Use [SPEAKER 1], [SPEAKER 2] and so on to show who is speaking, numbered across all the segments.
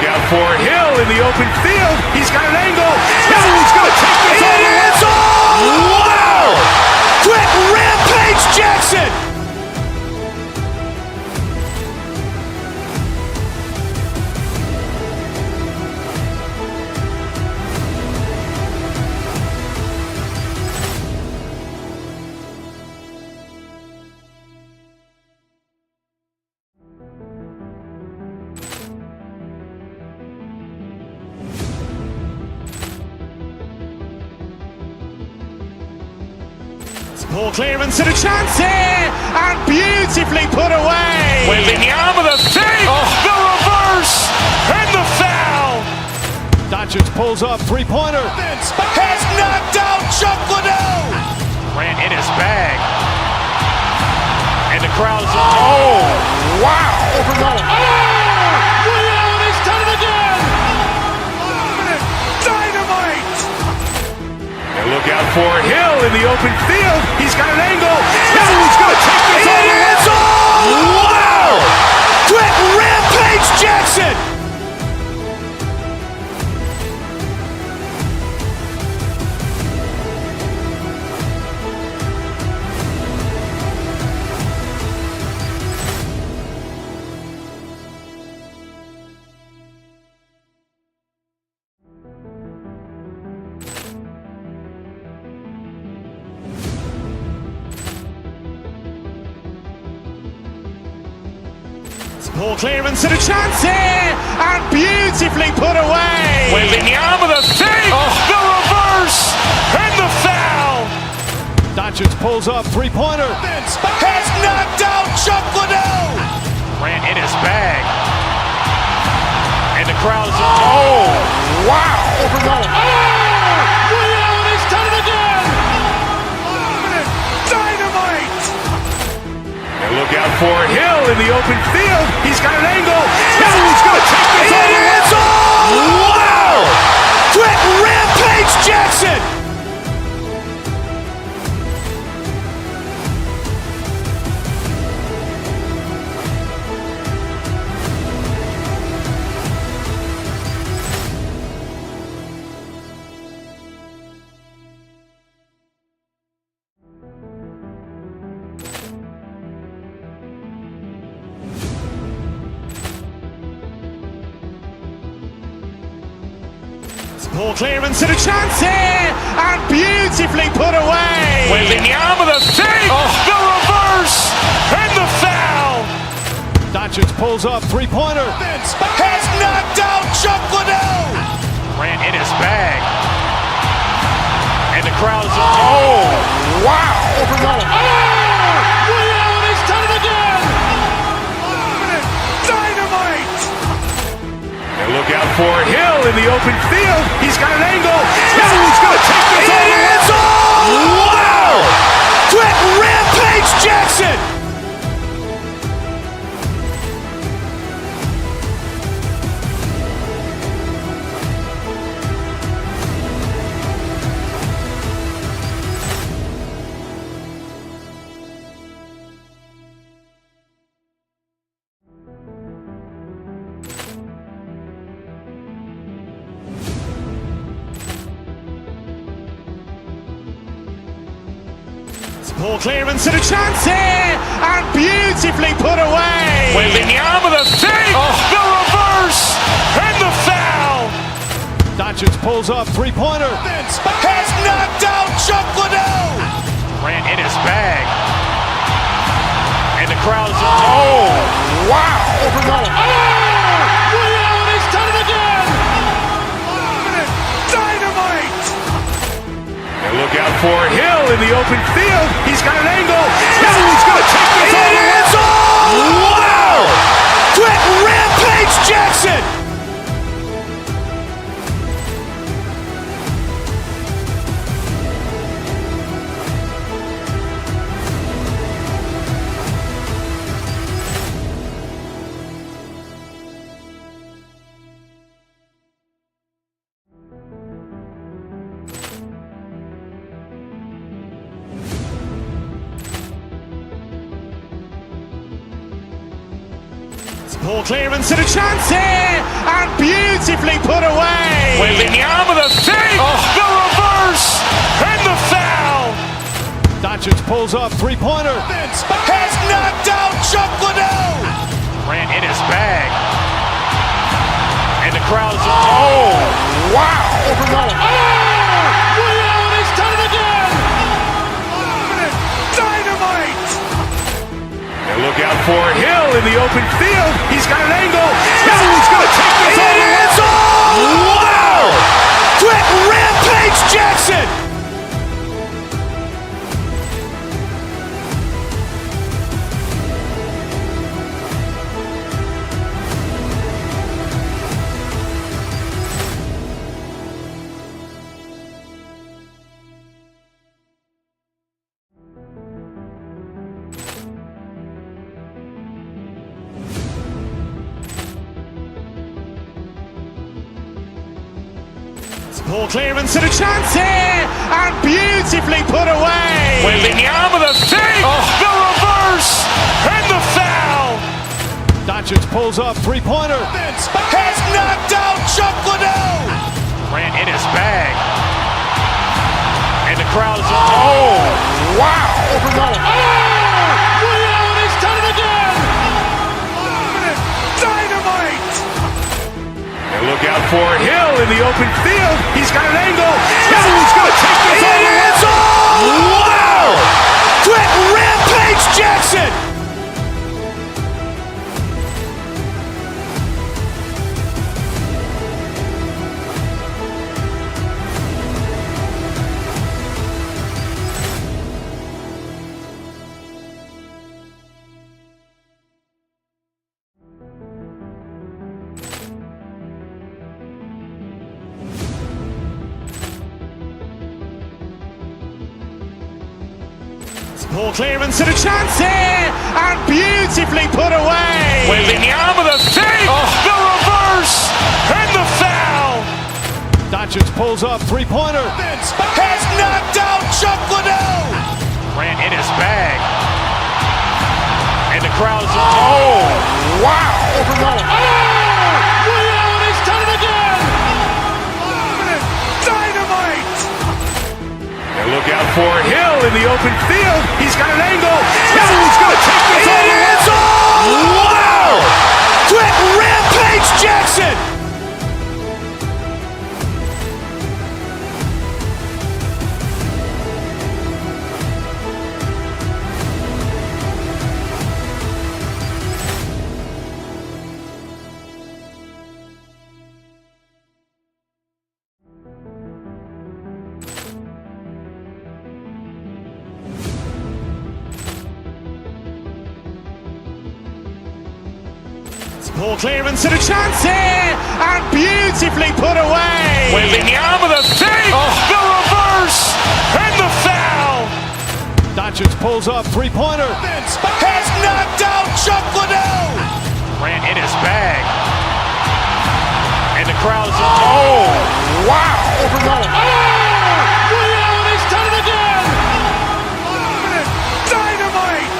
[SPEAKER 1] Look out for Hill in the open field. He's got an angle. Hill's going to take this all the way.
[SPEAKER 2] Wow! Quick rampage Jackson! Poor clearance and a chance here, and beautifully put away.
[SPEAKER 1] Waving the arm of the fake, the reverse, and the foul.
[SPEAKER 3] Doncic pulls up, three-pointer.
[SPEAKER 2] Has knocked out Chuck Liddell.
[SPEAKER 1] Ran in his bag. And the crowd is, oh, wow.
[SPEAKER 2] Liddell, and he's done it again.
[SPEAKER 1] Dynamite. And look out for Hill in the open field. He's got an angle. Hill's going to take this all the way.
[SPEAKER 2] Wow! Quick rampage Jackson! Poor clearance and a chance here, and beautifully put away.
[SPEAKER 1] Waving the arm of the fake, the reverse, and the foul.
[SPEAKER 3] Doncic pulls up, three-pointer.
[SPEAKER 2] Has knocked out Chuck Liddell.
[SPEAKER 1] Ran in his bag. And the crowd is, oh, wow.
[SPEAKER 2] Liddell, and he's done it again.
[SPEAKER 1] Dynamite. And look out for Hill in the open field. He's got an angle. Hill's going to take this all the way.
[SPEAKER 2] Wow! Quick rampage Jackson! Poor clearance and a chance here, and beautifully put away.
[SPEAKER 1] Waving the arm of the fake, the reverse, and the foul.
[SPEAKER 3] Doncic pulls up, three-pointer.
[SPEAKER 2] Has knocked out Chuck Liddell.
[SPEAKER 1] Ran in his bag. And the crowd is, oh, wow.
[SPEAKER 2] Liddell, and he's done it again.
[SPEAKER 1] Dynamite. And look out for Hill in the open field. He's got an angle. Hill's going to take this all the way.
[SPEAKER 2] Wow! Quick rampage Jackson! Poor clearance and a chance here, and beautifully put away.
[SPEAKER 1] Waving the arm of the fake, the reverse, and the foul.
[SPEAKER 3] Doncic pulls up, three-pointer.
[SPEAKER 2] Has knocked out Chuck Liddell.
[SPEAKER 1] Ran in his bag. And the crowd is, oh, wow.
[SPEAKER 2] Liddell, and he's done it again.
[SPEAKER 1] Dynamite. And look out for Hill in the open field. He's got an angle. Hill's going to take this all the way.
[SPEAKER 2] Wow! Quick rampage Jackson! Poor clearance and a chance here, and beautifully put away.
[SPEAKER 1] Wembanyama with a fake, the reverse, and the foul.
[SPEAKER 3] Doncic pulls up, three-pointer.
[SPEAKER 2] Has knocked out Chuck Liddell.
[SPEAKER 1] Grant in his bag. And the crowd is, oh, wow.
[SPEAKER 2] Leon has done it again.
[SPEAKER 1] Dynamite. And look out for Hill in the open field. He's got an angle. Hill's going to take this all the way.
[SPEAKER 2] Wow! Quick Rampage Jackson. Poor clearance and a chance here, and beautifully put away.
[SPEAKER 1] Wembanyama with a fake, the reverse, and the foul.
[SPEAKER 3] Doncic pulls up, three-pointer.
[SPEAKER 2] Has knocked out Chuck Liddell.
[SPEAKER 1] Grant in his bag. And the crowd is, oh, wow.
[SPEAKER 2] Leon has done it again.
[SPEAKER 1] Dynamite. And look out for Hill in the open field. He's got an angle. Hill's going to take this all the way.
[SPEAKER 2] Wow! Quick Rampage Jackson. Poor clearance and a chance here, and beautifully put away.
[SPEAKER 1] Wembanyama with a fake, the reverse, and the foul.
[SPEAKER 3] Doncic pulls up, three-pointer.
[SPEAKER 2] Has knocked out Chuck Liddell.
[SPEAKER 1] Grant in his bag. And the crowd is, oh, wow.
[SPEAKER 2] Leon has done it again.
[SPEAKER 1] Dynamite. And look out for Hill in the open field. He's got an angle. Hill's going to take this all the way.
[SPEAKER 2] Wow! Quick Rampage Jackson. Poor clearance and a chance here, and beautifully put away.
[SPEAKER 1] Wembanyama with a fake, the reverse, and the foul.
[SPEAKER 3] Doncic pulls up, three-pointer.
[SPEAKER 2] Has knocked out Chuck Liddell.
[SPEAKER 1] Grant in his bag. And the crowd is, oh, wow.
[SPEAKER 2] Leon has done it again.
[SPEAKER 1] Dynamite.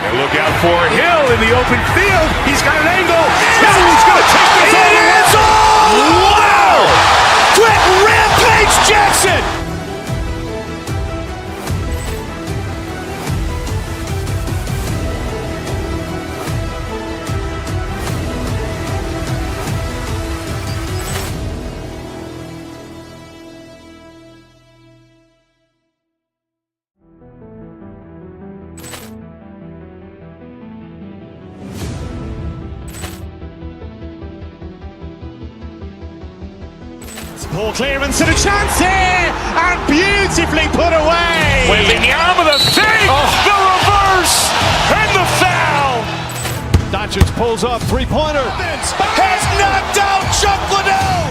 [SPEAKER 1] And look out for Hill in the open field. He's got an angle. Hill's going to take this all the way.
[SPEAKER 2] Wow! Quick Rampage Jackson. Poor clearance and a chance here, and beautifully put away.
[SPEAKER 1] Wembanyama with a fake, the reverse, and the foul.
[SPEAKER 3] Doncic pulls up, three-pointer.
[SPEAKER 2] Has knocked out Chuck Liddell.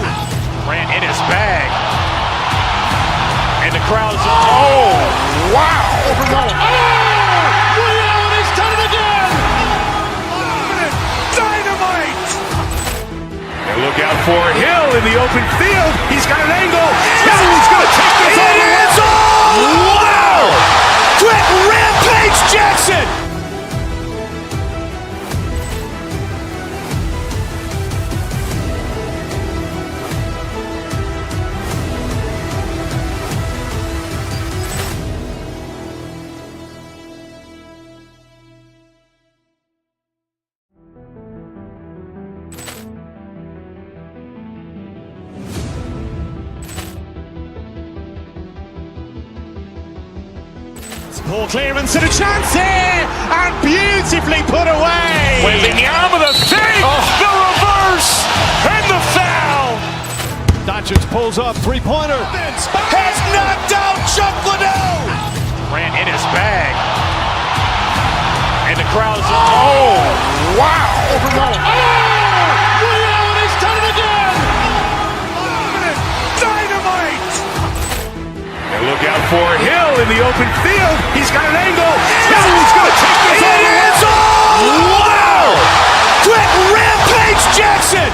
[SPEAKER 1] Grant in his bag. And the crowd is, oh, wow.
[SPEAKER 2] Leon has done it again.
[SPEAKER 1] Dynamite. And look out for Hill in the open field. He's got an angle. Hill's going to take this all the way.
[SPEAKER 2] Wow! Quick Rampage Jackson. Poor clearance and a chance here, and beautifully put away.
[SPEAKER 1] Wembanyama the save, the reverse, and the foul.
[SPEAKER 3] Doncic pulls up, three-pointer.
[SPEAKER 2] Has knocked out Chuck Liddell.
[SPEAKER 1] Durant in his bag. And the crowd is, oh, wow.
[SPEAKER 2] He's done it again.
[SPEAKER 1] Dynamite. And look out for Hill in the open field. He's got an angle. He's going to take this all the way. Wow. Quick Rampage Jackson.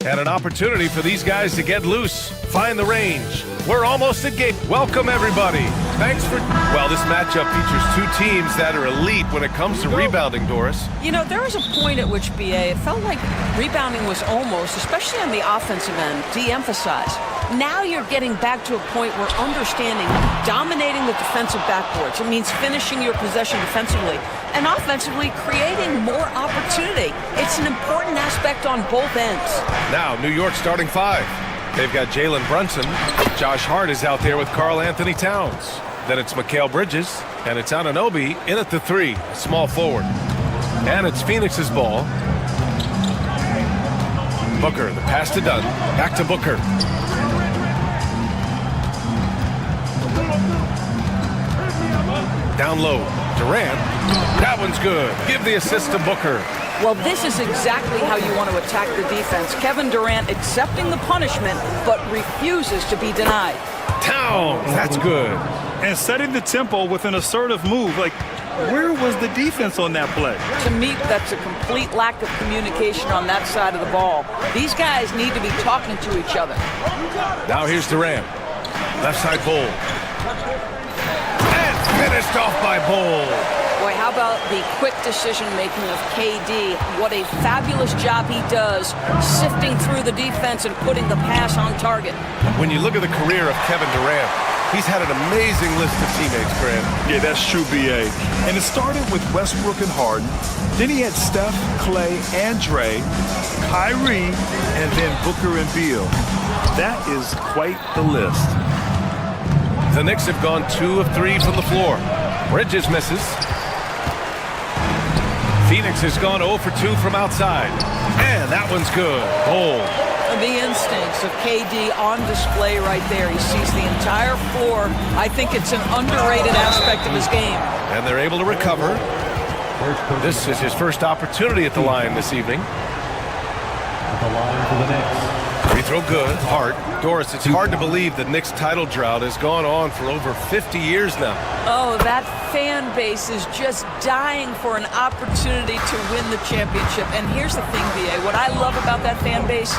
[SPEAKER 4] And an opportunity for these guys to get loose, find the range. We're almost at game. Welcome, everybody. Thanks for... Well, this matchup features two teams that are elite when it comes to rebounding, Doris.
[SPEAKER 5] You know, there was a point at which, BA, it felt like rebounding was almost, especially on the offensive end, de-emphasized. Now you're getting back to a point where understanding dominating the defensive backboards. It means finishing your possession defensively and offensively creating more opportunity. It's an important aspect on both ends.
[SPEAKER 4] Now, New York starting five. They've got Jalen Brunson. Josh Hart is out there with Karl Anthony Towns. Then it's Mikal Bridges, and it's Anunoby in at the three, small forward. And it's Phoenix's ball. Booker, the pass to Dunn. Back to Booker. Down low, Durant. That one's good. Give the assist to Booker.
[SPEAKER 5] Well, this is exactly how you want to attack the defense. Kevin Durant accepting the punishment, but refuses to be denied.
[SPEAKER 4] Towns, that's good.
[SPEAKER 6] And setting the tempo with an assertive move. Like, where was the defense on that play?
[SPEAKER 5] To me, that's a complete lack of communication on that side of the ball. These guys need to be talking to each other.
[SPEAKER 4] Now here's Durant. Left side Bull. And finished off by Bull.
[SPEAKER 5] Boy, how about the quick decision-making of KD? What a fabulous job he does sifting through the defense and putting the pass on target.
[SPEAKER 4] When you look at the career of Kevin Durant, he's had an amazing list of teammates, Grant.
[SPEAKER 6] Yeah, that's true, BA. And it started with Westbrook and Harden. Then he had Steph, Clay, and Dre, Kyrie, and then Booker and Beal. That is quite the list.
[SPEAKER 4] The Knicks have gone 2 of 3 from the floor. Bridges misses. Phoenix has gone 0 for 2 from outside. And that one's good. Bull.
[SPEAKER 5] The instincts of KD on display right there. He sees the entire floor. I think it's an underrated aspect of his game.
[SPEAKER 4] And they're able to recover. This is his first opportunity at the line this evening.
[SPEAKER 7] At the line for the Knicks.
[SPEAKER 4] Free throw good. Hart. Doris, it's hard to believe the Knicks title drought has gone on for over 50 years now.
[SPEAKER 5] Oh, that fan base is just dying for an opportunity to win the championship. And here's the thing, BA. What I love about that fan base,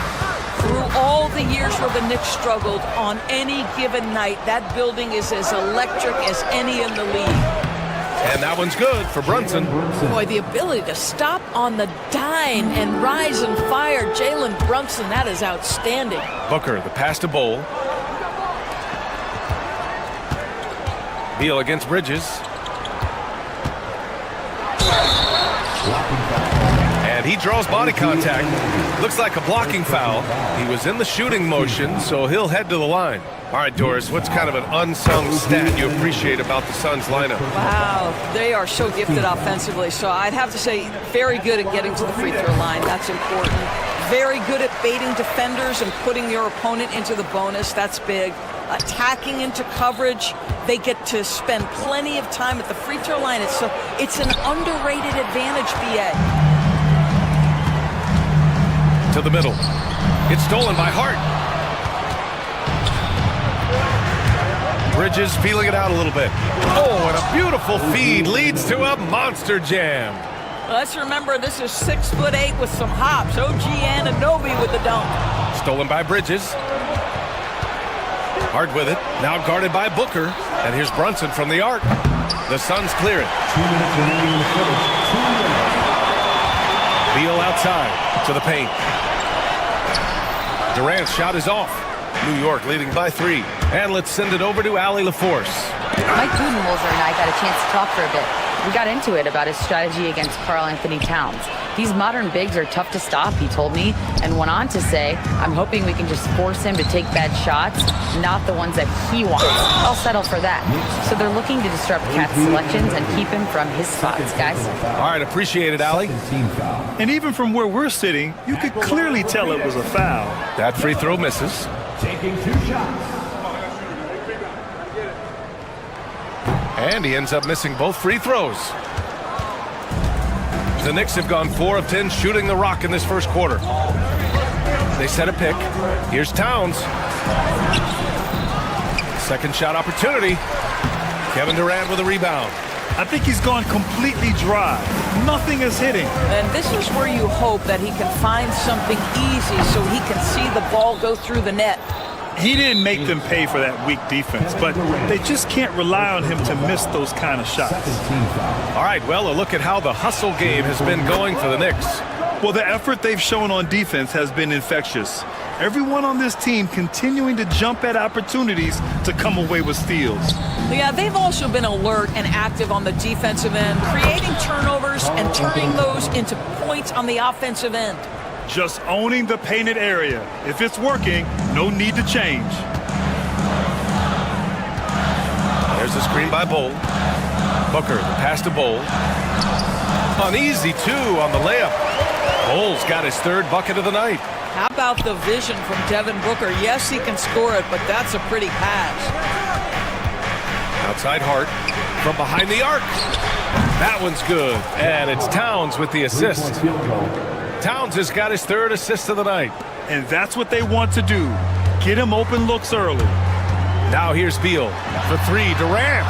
[SPEAKER 5] through all the years where the Knicks struggled, on any given night, that building is as electric as any in the league.
[SPEAKER 4] And that one's good for Brunson.
[SPEAKER 5] Boy, the ability to stop on the dime and rise and fire Jalen Brunson, that is outstanding.
[SPEAKER 4] Booker, the pass to Bull. Beal against Bridges. And he draws body contact. Looks like a blocking foul. He was in the shooting motion, so he'll head to the line. All right, Doris, what's kind of an unsung stat you appreciate about the Suns lineup?
[SPEAKER 5] Wow, they are so gifted offensively. So I'd have to say very good at getting to the free throw line. That's important. Very good at baiting defenders and putting your opponent into the bonus. That's big. Attacking into coverage. They get to spend plenty of time at the free throw line. It's an underrated advantage, BA.
[SPEAKER 4] To the middle. It's stolen by Hart. Bridges feeling it out a little bit. Oh, and a beautiful feed leads to a monster jam.
[SPEAKER 5] Let's remember this is 6'8" with some hops. OG Anunoby with the dunk.
[SPEAKER 4] Stolen by Bridges. Hard with it. Now guarded by Booker. And here's Brunson from the arc. The Suns clear it.
[SPEAKER 7] 2 minutes remaining in the quarter. 2 minutes.
[SPEAKER 4] Beal outside to the paint. Durant's shot is off. New York leading by 3. And let's send it over to Allie LaForce.
[SPEAKER 8] Mike Budenholzer and I got a chance to talk for a bit. We got into it about his strategy against Karl Anthony Towns. These modern bigs are tough to stop, he told me, and went on to say, I'm hoping we can just force him to take bad shots, not the ones that he wants. I'll settle for that. So they're looking to disrupt Cat's selections and keep him from his spots, guys.
[SPEAKER 4] All right, appreciate it, Allie.
[SPEAKER 6] And even from where we're sitting, you could clearly tell it was a foul.
[SPEAKER 4] That free throw misses.
[SPEAKER 7] Taking 2 shots.
[SPEAKER 4] And he ends up missing both free throws. The Knicks have gone 4 of 10 shooting the rock in this first quarter. They set a pick. Here's Towns. Second shot opportunity. Kevin Durant with a rebound.
[SPEAKER 6] I think he's gone completely dry. Nothing is hitting.
[SPEAKER 5] And this is where you hope that he can find something easy so he can see the ball go through the net.
[SPEAKER 6] He didn't make them pay for that weak defense, but they just can't rely on him to miss those kind of shots.
[SPEAKER 4] All right, well, a look at how the hustle game has been going for the Knicks.
[SPEAKER 6] Well, the effort they've shown on defense has been infectious. Everyone on this team continuing to jump at opportunities to come away with steals.
[SPEAKER 5] Yeah, they've also been alert and active on the defensive end, creating turnovers and turning those into points on the offensive end.
[SPEAKER 6] Just owning the painted area. If it's working, no need to change.
[SPEAKER 4] There's a screen by Bowl. Booker, the pass to Bowl. Uneasy, too, on the layup. Bowl's got his 3rd bucket of the night.
[SPEAKER 5] How about the vision from Devin Booker? Yes, he can score it, but that's a pretty pass.
[SPEAKER 4] Outside Hart from behind the arc. That one's good. And it's Towns with the assist. Towns has got his 3rd assist of the night.
[SPEAKER 6] And that's what they want to do. Get him open looks early.
[SPEAKER 4] Now here's Beal for 3. Durant.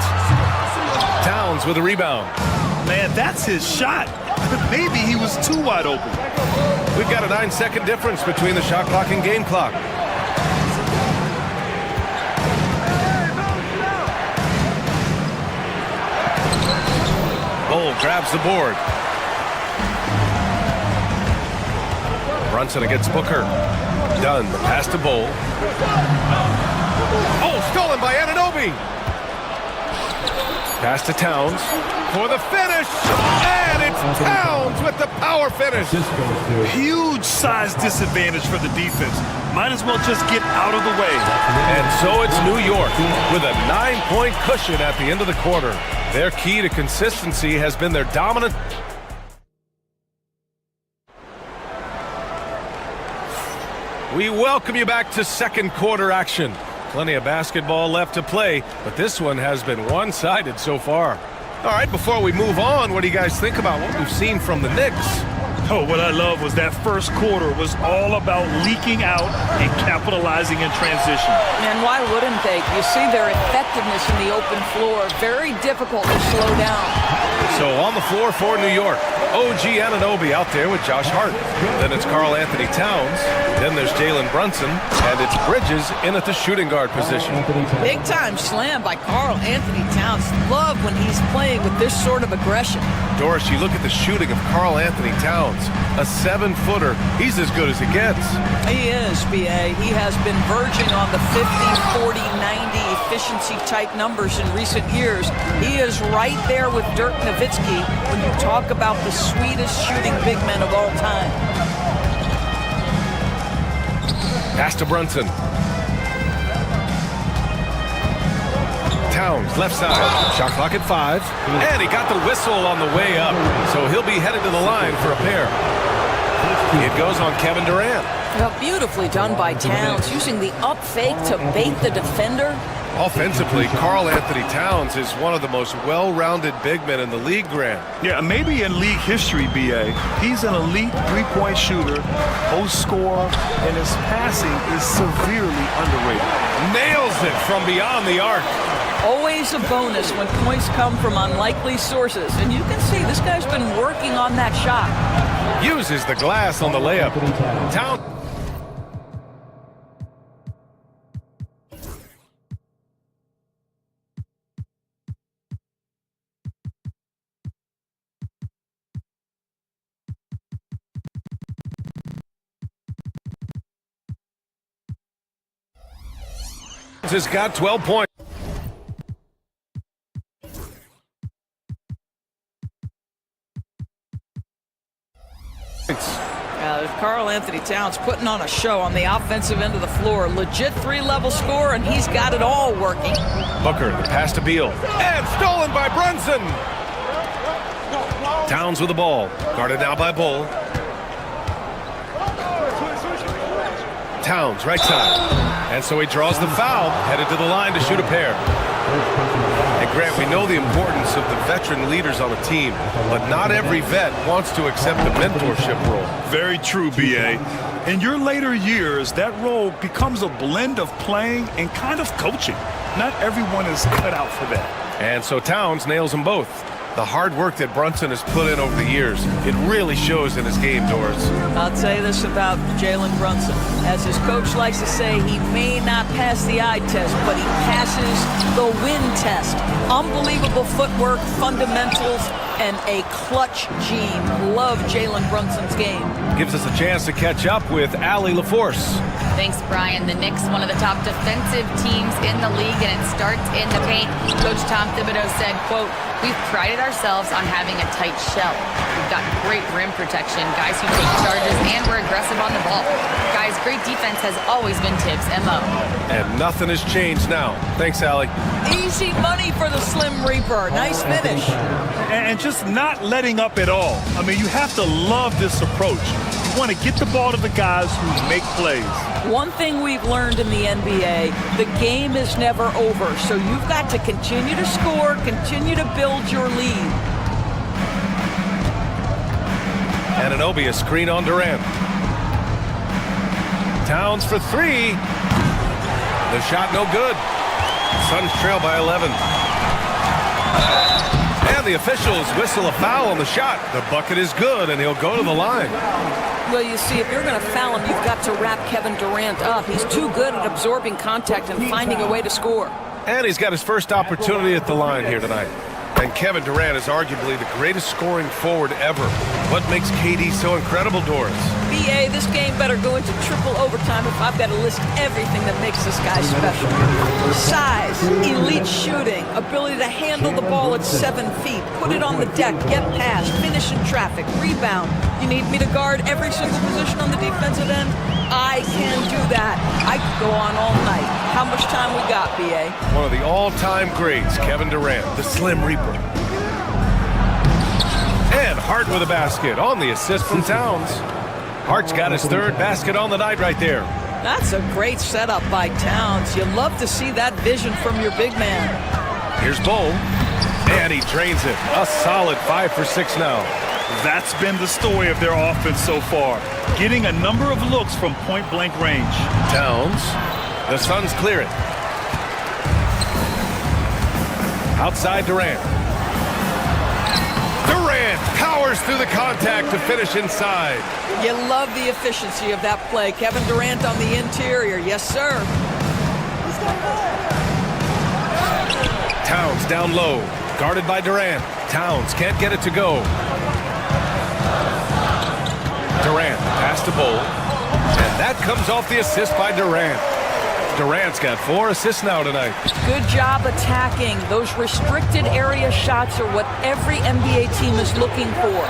[SPEAKER 4] Towns with a rebound.
[SPEAKER 6] Man, that's his shot. Maybe he was too wide open.
[SPEAKER 4] We've got a 9-second difference between the shot clock and game clock. Bowl grabs the board. Brunson against Booker. Dunn, the pass to Bowl. Oh, stolen by Anunoby. Pass to Towns for the finish. And it's Towns with the power finish.
[SPEAKER 6] Huge size disadvantage for the defense. Might as well just get out of the way.
[SPEAKER 4] And so it's New York with a 9-point cushion at the end of the quarter. Their key to consistency has been their dominant. We welcome you back to second quarter action. Plenty of basketball left to play, but this one has been one-sided so far. All right, before we move on, what do you guys think about what we've seen from the Knicks?
[SPEAKER 6] Oh, what I love was that first quarter was all about leaking out and capitalizing in transition.
[SPEAKER 5] And why wouldn't they? You see their effectiveness in the open floor. Very difficult to slow down.
[SPEAKER 4] So on the floor for New York, OG Anunoby out there with Josh Hart. Then it's Karl Anthony Towns. Then there's Jalen Brunson. And it's Bridges in at the shooting guard position.
[SPEAKER 5] Big time slam by Karl Anthony Towns. Love when he's playing with this sort of aggression.
[SPEAKER 4] Doris, you look at the shooting of Karl Anthony Towns. A 7-footer. He's as good as it gets.
[SPEAKER 5] He is, B.A. He has been verging on the 50, 40, 90 efficiency type numbers in recent years. He is right there with Dirk Nowitzki when you talk about the sweetest shooting big men of all time.
[SPEAKER 4] Pass to Brunson. Towns, left side. Shot clock at 5. And he got the whistle on the way up. So he'll be headed to the line for a pair. It goes on Kevin Durant.
[SPEAKER 5] Well, beautifully done by Towns, using the up fake to bait the defender.
[SPEAKER 4] Offensively, Karl Anthony Towns is one of the most well-rounded big men in the league, Grant.
[SPEAKER 6] Yeah, maybe in league history, B.A. He's an elite three-point shooter, post scorer, and his passing is severely underrated.
[SPEAKER 4] Nails it from beyond the arc.
[SPEAKER 5] Always a bonus when points come from unlikely sources. And you can see this guy's been working on that shot.
[SPEAKER 4] Uses the glass on the layup. Towns. Has got 12 points.
[SPEAKER 5] Karl Anthony Towns putting on a show on the offensive end of the floor. Legit three-level score, and he's got it all working.
[SPEAKER 4] Booker, the pass to Beal. And stolen by Brunson. Towns with the ball. Guarded now by Bull. Towns, right side. And so he draws the foul, headed to the line to shoot a pair. And Grant, we know the importance of the veteran leaders on a team, but not every vet wants to accept the mentorship role.
[SPEAKER 6] Very true, B.A. In your later years, that role becomes a blend of playing and kind of coaching. Not everyone is cut out for that.
[SPEAKER 4] And so Towns nails them both. The hard work that Brunson has put in over the years, it really shows in his game, Doris.
[SPEAKER 5] I'll tell you this about Jalen Brunson. As his coach likes to say, he may not pass the eye test, but he passes the win test. Unbelievable footwork, fundamentals, and a clutch gene. Love Jalen Brunson's game.
[SPEAKER 4] Gives us a chance to catch up with Allie LaForce.
[SPEAKER 8] Thanks, Brian. The Knicks, one of the top defensive teams in the league, and it starts in the paint. Coach Tom Thibodeau said, quote, "We've prided ourselves on having a tight shell. We've got great rim protection, guys who take charges, and we're aggressive on the ball. Guys, great defense has always been Tibbs' MO."
[SPEAKER 4] And nothing has changed now. Thanks, Allie.
[SPEAKER 5] Easy money for the Slim Reaper. Nice finish.
[SPEAKER 6] And just not letting up at all. I mean, you have to love this approach. You want to get the ball to the guys who make plays.
[SPEAKER 5] One thing we've learned in the NBA, the game is never over. So you've got to continue to score, continue to build your lead.
[SPEAKER 4] Anunoby, a screen on Durant. Towns for three. The shot no good. Suns trail by 11. And the officials whistle a foul on the shot. The bucket is good, and he'll go to the line.
[SPEAKER 5] Well, you see, if you're going to foul him, you've got to wrap Kevin Durant up. He's too good at absorbing contact and finding a way to score.
[SPEAKER 4] And he's got his first opportunity at the line here tonight. And Kevin Durant is arguably the greatest scoring forward ever. What makes KD so incredible, Doris?
[SPEAKER 5] BA, this game better go into triple overtime if I've got to list everything that makes this guy special. Size, elite shooting, ability to handle the ball at 7 feet, put it on the deck, get past, finish in traffic, rebound. You need me to guard every single position on the defensive end? I can do that. I could go on all night. How much time we got, BA?
[SPEAKER 4] One of the all-time greats, Kevin Durant, the Slim Reaper. And Hart with a basket on the assist from Towns. Hart's got his third basket on the night right there.
[SPEAKER 5] That's a great setup by Towns. You love to see that vision from your big man.
[SPEAKER 4] Here's Bull. And he drains it. A solid 5 for 6 now.
[SPEAKER 6] That's been the story of their offense so far. Getting a number of looks from point-blank range.
[SPEAKER 4] Towns. The Suns clear it. Outside Durant. Durant powers through the contact to finish inside.
[SPEAKER 5] You love the efficiency of that play. Kevin Durant on the interior. Yes, sir.
[SPEAKER 4] Towns down low. Guarded by Durant. Towns can't get it to go. Durant pass to Bull. And that comes off the assist by Durant. Durant's got 4 assists now tonight.
[SPEAKER 5] Good job attacking. Those restricted area shots are what every NBA team is looking for.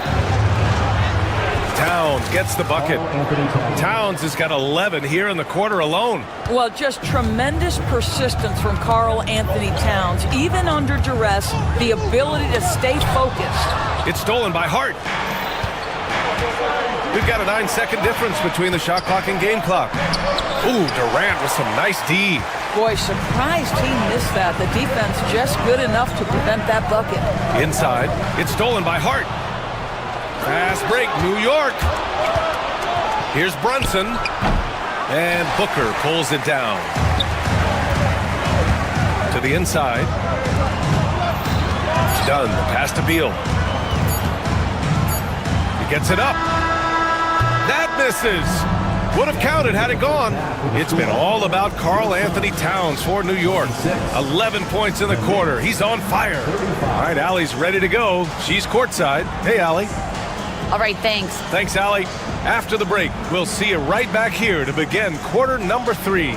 [SPEAKER 4] Towns gets the bucket. Towns has got 11 here in the quarter alone.
[SPEAKER 5] Well, just tremendous persistence from Karl Anthony Towns. Even under duress, the ability to stay focused.
[SPEAKER 4] It's stolen by Hart. We've got a 9-second difference between the shot clock and game clock. Ooh, Durant with some nice D.
[SPEAKER 5] Boy, surprised he missed that. The defense just good enough to prevent that bucket.
[SPEAKER 4] Inside, it's stolen by Hart. Fast break, New York. Here's Brunson. And Booker pulls it down. To the inside. Done. Pass to Beal. He gets it up. That misses. Would have counted had it gone. It's been all about Karl Anthony Towns for New York. 11 points in the quarter. He's on fire. All right, Allie's ready to go. She's courtside. Hey, Allie.
[SPEAKER 8] All right, thanks.
[SPEAKER 4] Thanks, Allie. After the break, we'll see you right back here to begin quarter number 3.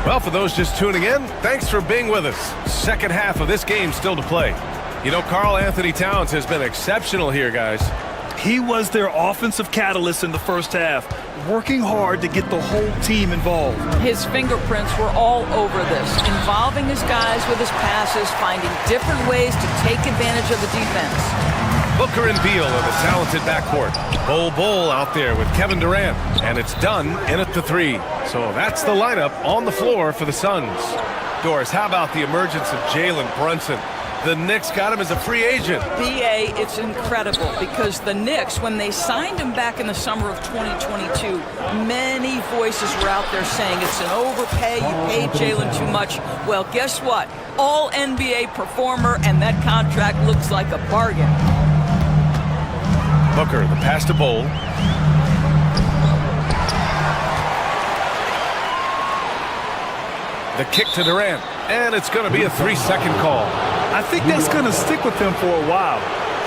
[SPEAKER 4] Well, for those just tuning in, thanks for being with us. Second half of this game still to play. You know, Karl Anthony Towns has been exceptional here, guys.
[SPEAKER 6] He was their offensive catalyst in the first half, working hard to get the whole team involved.
[SPEAKER 5] His fingerprints were all over this, involving his guys with his passes, finding different ways to take advantage of the defense.
[SPEAKER 4] Booker and Beal are the talented backcourt. Bol out there with Kevin Durant, and it's done in at the 3. So that's the lineup on the floor for the Suns. Doris, how about the emergence of Jalen Brunson? The Knicks got him as a free agent.
[SPEAKER 5] BA, it's incredible because the Knicks, when they signed him back in the summer of 2022, many voices were out there saying it's an overpay, you paid Jalen too much. Well, guess what? All NBA performer, and that contract looks like a bargain.
[SPEAKER 4] Booker, the pass to Bol. The kick to Durant, and it's going to be a 3-second call.
[SPEAKER 6] I think that's going to stick with him for a while.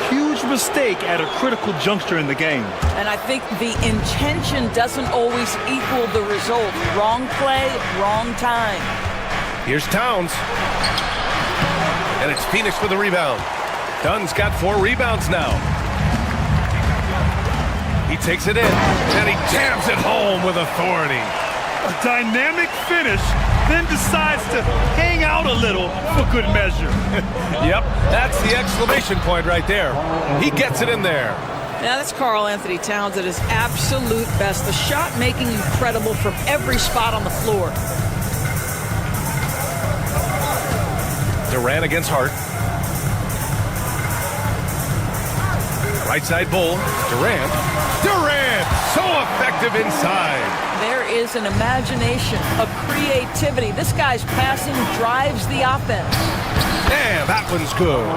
[SPEAKER 6] Huge mistake at a critical juncture in the game.
[SPEAKER 5] And I think the intention doesn't always equal the result. Wrong play, wrong time.
[SPEAKER 4] Here's Towns. And it's Phoenix with the rebound. Dunn's got 4 rebounds now. He takes it in, and he jams it home with authority.
[SPEAKER 6] A dynamic finish, then decides to hang out a little for good measure.
[SPEAKER 4] Yep, that's the exclamation point right there. He gets it in there.
[SPEAKER 5] Now that's Karl Anthony Towns at his absolute best. The shot making incredible from every spot on the floor.
[SPEAKER 4] Durant against Hart. Right side Bol. Durant, so effective inside.
[SPEAKER 5] There is an imagination, a creativity. This guy's passing drives the offense.
[SPEAKER 4] And that one's good.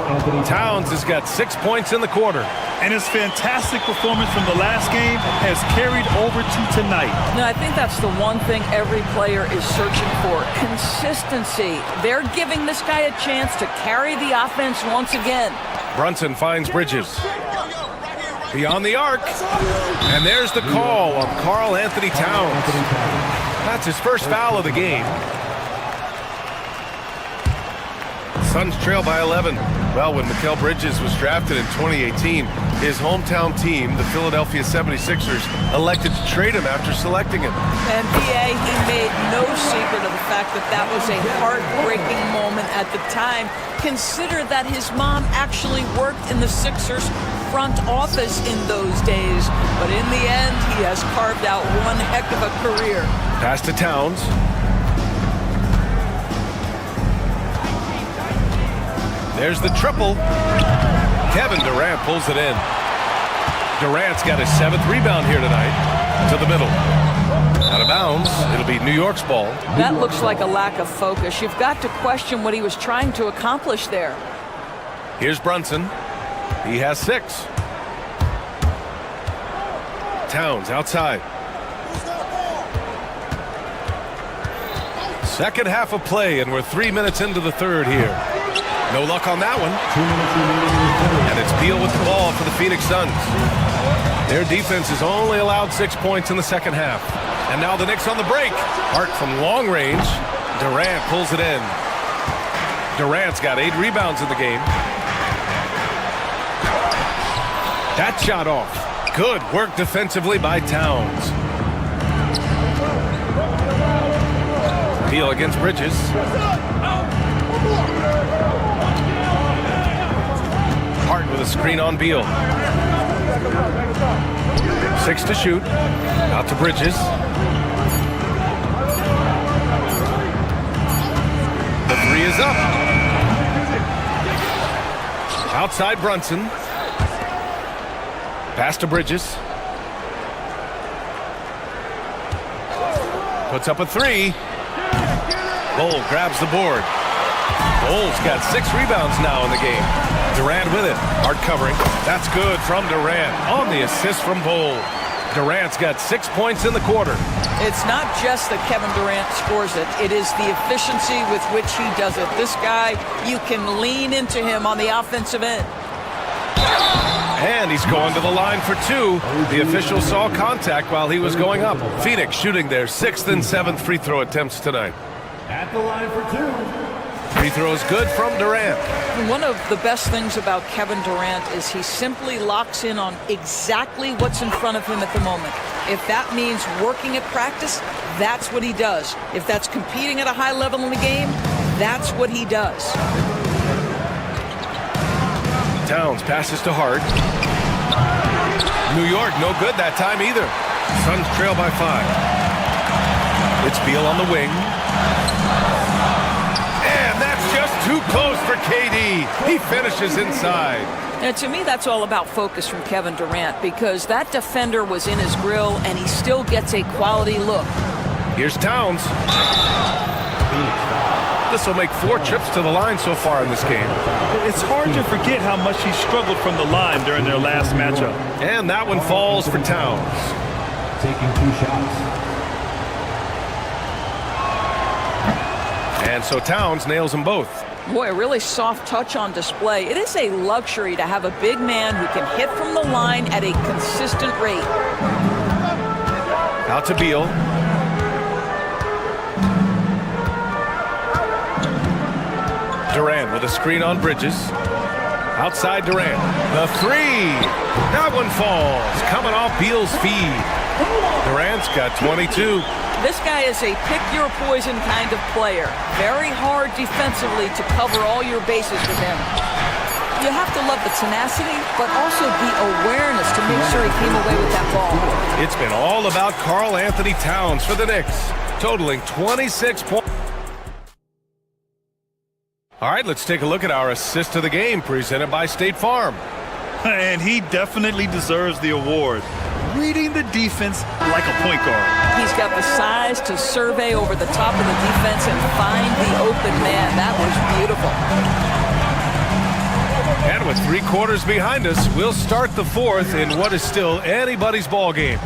[SPEAKER 4] Towns has got 6 points in the quarter.
[SPEAKER 6] And his fantastic performance from the last game has carried over to tonight.
[SPEAKER 5] No, I think that's the one thing every player is searching for. Consistency. They're giving this guy a chance to carry the offense once again.
[SPEAKER 4] Brunson finds Bridges. Beyond the arc. And there's the call on Karl Anthony Towns. That's his first foul of the game. Suns trail by 11. Well, when Mikal Bridges was drafted in 2018, his hometown team, the Philadelphia 76ers, elected to trade him after selecting him.
[SPEAKER 5] And BA, he made no secret of the fact that that was a heartbreaking moment at the time. Consider that his mom actually worked in the Sixers front office in those days. But in the end, he has carved out one heck of a career.
[SPEAKER 4] Pass to Towns. There's the triple. Kevin Durant pulls it in. Durant's got his 7th rebound here tonight. To the middle. Out of bounds. It'll be New York's ball.
[SPEAKER 5] That looks like a lack of focus. You've got to question what he was trying to accomplish there.
[SPEAKER 4] Here's Brunson. He has 6. Towns outside. Second half of play, and we're 3 minutes into the third here. No luck on that one.
[SPEAKER 7] 2 minutes remaining in the third.
[SPEAKER 4] And it's Beal with the ball for the Phoenix Suns. Their defense has only allowed 6 points in the second half. And now the Knicks on the break. Hart from long range. Durant pulls it in. Durant's got 8 rebounds in the game. That shot off. Good work defensively by Towns. Beal against Bridges. Hart with a screen on Beal. 6 to shoot. Out to Bridges. The 3 is up. Outside Brunson. Pass to Bridges. Puts up a 3. Bol grabs the board. Bol's got 6 rebounds now in the game. Durant with it. Hard covering. That's good from Durant on the assist from Bol. Durant's got 6 points in the quarter.
[SPEAKER 5] It's not just that Kevin Durant scores it. It is the efficiency with which he does it. This guy, you can lean into him on the offensive end.
[SPEAKER 4] And he's going to the line for 2. The official saw contact while he was going up. Phoenix shooting their 6th and 7th free throw attempts tonight.
[SPEAKER 7] At the line for 2.
[SPEAKER 4] Free throw is good from Durant.
[SPEAKER 5] One of the best things about Kevin Durant is he simply locks in on exactly what's in front of him at the moment. If that means working at practice, that's what he does. If that's competing at a high level in the game, that's what he does.
[SPEAKER 4] Towns passes to Hart. New York, no good that time either. Suns trail by 5. It's Beal on the wing. And that's just too close for KD. He finishes inside.
[SPEAKER 5] And to me, that's all about focus from Kevin Durant because that defender was in his grill and he still gets a quality look.
[SPEAKER 4] Here's Towns. This will make 4 trips to the line so far in this game.
[SPEAKER 6] It's hard to forget how much he struggled from the line during their last matchup.
[SPEAKER 4] And that one falls for Towns.
[SPEAKER 7] Taking 2 shots.
[SPEAKER 4] And so Towns nails them both.
[SPEAKER 5] Boy, a really soft touch on display. It is a luxury to have a big man who can hit from the line at a consistent rate.
[SPEAKER 4] Out to Beal. Durant with a screen on Bridges. Outside Durant. The 3. That one falls. Coming off Beal's feed. Durant's got 22.
[SPEAKER 5] This guy is a pick-your-poison kind of player. Very hard defensively to cover all your bases with him. You have to love the tenacity, but also the awareness to make sure he came away with that ball.
[SPEAKER 4] It's been all about Karl Anthony Towns for the Knicks, totaling 26 points. All right, let's take a look at our assist of the game presented by State Farm.
[SPEAKER 6] And he definitely deserves the award. Reading the defense like a point guard.
[SPEAKER 5] He's got the size to survey over the top of the defense and find the open man. That was beautiful.
[SPEAKER 4] And with 3 quarters behind us, we'll start the 4th in what is still anybody's ball game.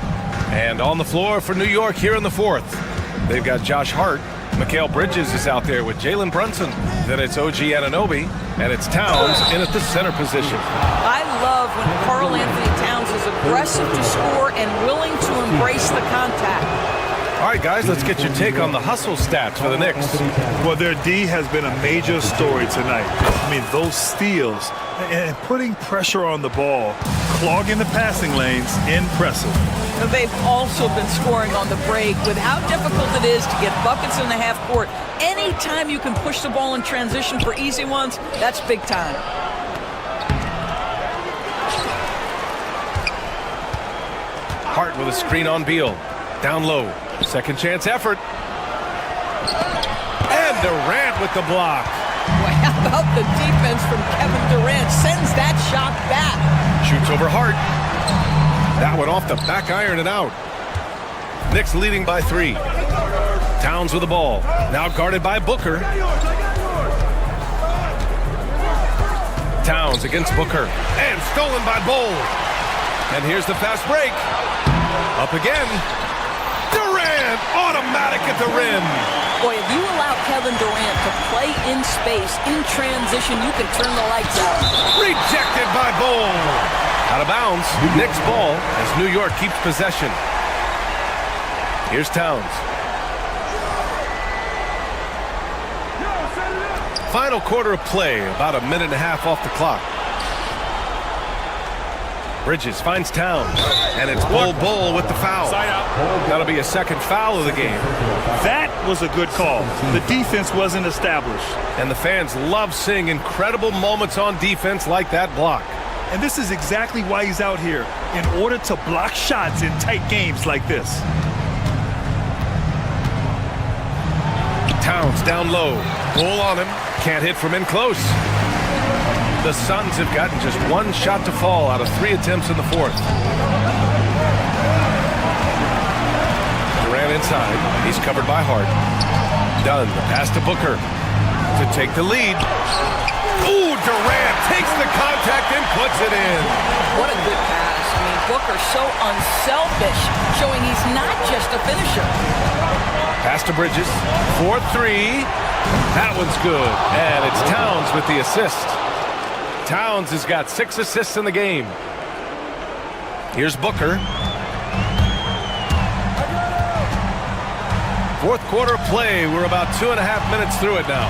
[SPEAKER 4] And on the floor for New York here in the 4th, they've got Josh Hart. Mikal Bridges is out there with Jalen Brunson. Then it's OG Anunoby, and it's Towns in at the center position.
[SPEAKER 5] I love when Karl Anthony Towns is aggressive to score and willing to embrace the contact.
[SPEAKER 4] All right, guys, let's get your take on the hustle stats for the Knicks.
[SPEAKER 6] Well, their D has been a major story tonight. I mean, those steals and putting pressure on the ball, clogging the passing lanes, impressive.
[SPEAKER 5] They've also been scoring on the break with how difficult it is to get buckets in the half court. Anytime you can push the ball in transition for easy ones, that's big time.
[SPEAKER 4] Hart with a screen on Beal. Down low. Second chance effort. And Durant with the block.
[SPEAKER 5] Boy, how about the defense from Kevin Durant? Sends that shot back.
[SPEAKER 4] Shoots over Hart. That one off the back iron and out. Knicks leading by 3. Towns with the ball. Now guarded by Booker. Towns against Booker. And stolen by Bol. And here's the fast break. Up again. Durant, automatic at the rim.
[SPEAKER 5] Boy, if you allow Kevin Durant to play in space, in transition, you can turn the lights out.
[SPEAKER 4] Rejected by Bol. Out of bounds. Knicks ball as New York keeps possession. Here's Towns. Final quarter of play, about a minute and a half off the clock. Bridges finds Towns, and it's Bull with the foul. That'll be a second foul of the game.
[SPEAKER 6] That was a good call. The defense wasn't established.
[SPEAKER 4] And the fans love seeing incredible moments on defense like that block.
[SPEAKER 6] And this is exactly why he's out here, in order to block shots in tight games like this.
[SPEAKER 4] Towns down low. Bull on him. Can't hit from in close. The Suns have gotten just one shot to fall out of 3 attempts in the fourth. Durant inside. He's covered by Hart. Dunn, the pass to Booker to take the lead. Ooh, Durant takes the contact and puts it in.
[SPEAKER 5] What a good pass. I mean, Booker's so unselfish, showing he's not just a finisher.
[SPEAKER 4] Pass to Bridges. 4-3. That one's good. And it's Towns with the assist. Towns has got 6 assists in the game. Here's Booker. Fourth quarter play. We're about 2.5 minutes through it now.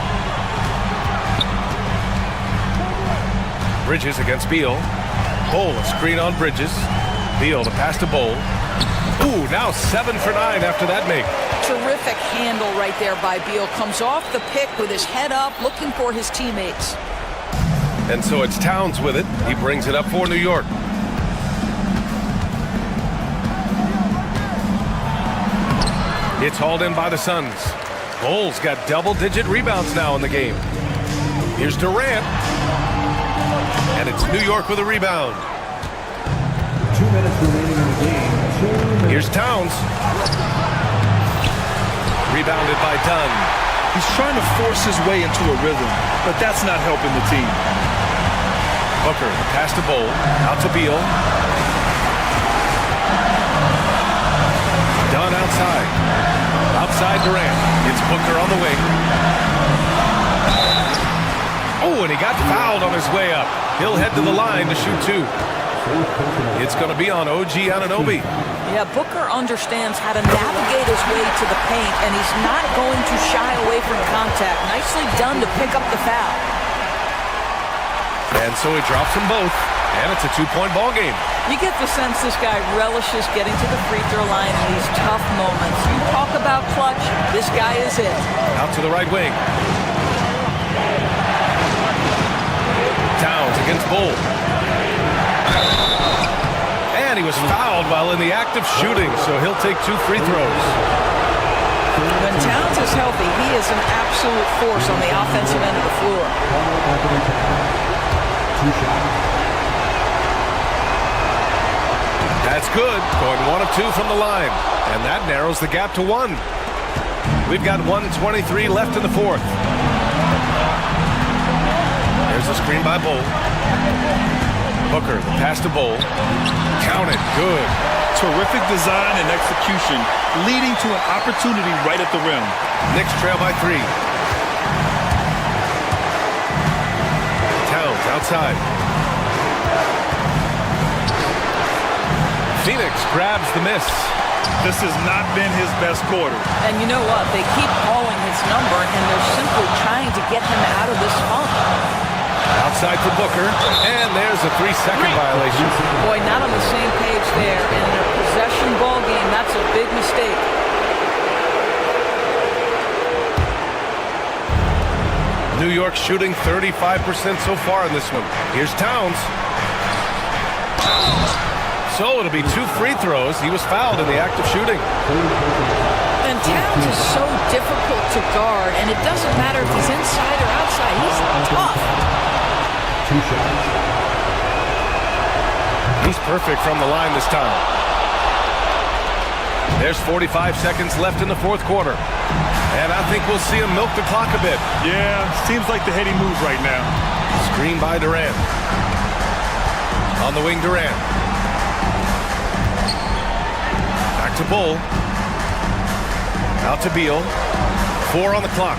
[SPEAKER 4] Bridges against Beal. Bull, a screen on Bridges. Beal, the pass to Bull. Ooh, now 7 for 9 after that make.
[SPEAKER 5] Terrific handle right there by Beal. Comes off the pick with his head up, looking for his teammates.
[SPEAKER 4] And so it's Towns with it. He brings it up for New York. It's hauled in by the Suns. Bull's got double-digit rebounds now in the game. Here's Durant. And it's New York with a rebound.
[SPEAKER 7] 2 minutes remaining in the game.
[SPEAKER 4] Here's Towns. Rebounded by Dunn.
[SPEAKER 6] He's trying to force his way into a rhythm, but that's not helping the team.
[SPEAKER 4] Booker, pass to Bull. Out to Beal. Dunn outside. Outside Durant. It's Booker on the wing. Oh, and he got fouled on his way up. He'll head to the line to shoot 2. It's going to be on OG Anunoby.
[SPEAKER 5] Yeah, Booker understands how to navigate his way to the paint, and he's not going to shy away from contact. Nicely done to pick up the foul.
[SPEAKER 4] And so he drops them both, and it's a 2-point ball game.
[SPEAKER 5] You get the sense this guy relishes getting to the free throw line in these tough moments. You talk about clutch, this guy is it.
[SPEAKER 4] Out to the right wing. Towns against Bull. And he was fouled while in the act of shooting, so he'll take 2 free throws.
[SPEAKER 5] When Towns is healthy, he is an absolute force on the offensive end of the floor.
[SPEAKER 4] That's good. Going 1 of 2 from the line. And that narrows the gap to 1. We've got 1:23 left in the fourth. There's a screen by Bull. Booker, the pass to Bull. Counted. Good.
[SPEAKER 6] Terrific design and execution, leading to an opportunity right at the rim.
[SPEAKER 4] Knicks trail by 3. Towns outside. Phoenix grabs the miss.
[SPEAKER 6] This has not been his best quarter.
[SPEAKER 5] And you know what? They keep calling his number, and they're simply trying to get him out of this funk.
[SPEAKER 4] Outside for Booker, and there's a 3-second violation.
[SPEAKER 5] Boy, not on the same page there. In a possession ball game, that's a big mistake.
[SPEAKER 4] New York shooting 35% so far in this one. Here's Towns. So it'll be 2 free throws. He was fouled in the act of shooting.
[SPEAKER 5] And Towns is so difficult to guard, and it doesn't matter if he's inside or outside. He's tough.
[SPEAKER 7] 2 shots.
[SPEAKER 4] He's perfect from the line this time. There's 45 seconds left in the fourth quarter. And I think we'll see him milk the clock a bit.
[SPEAKER 6] Yeah, seems like the heady move right now.
[SPEAKER 4] Screen by Durant. On the wing, Durant. Back to Bull. Out to Beal. 4 on the clock.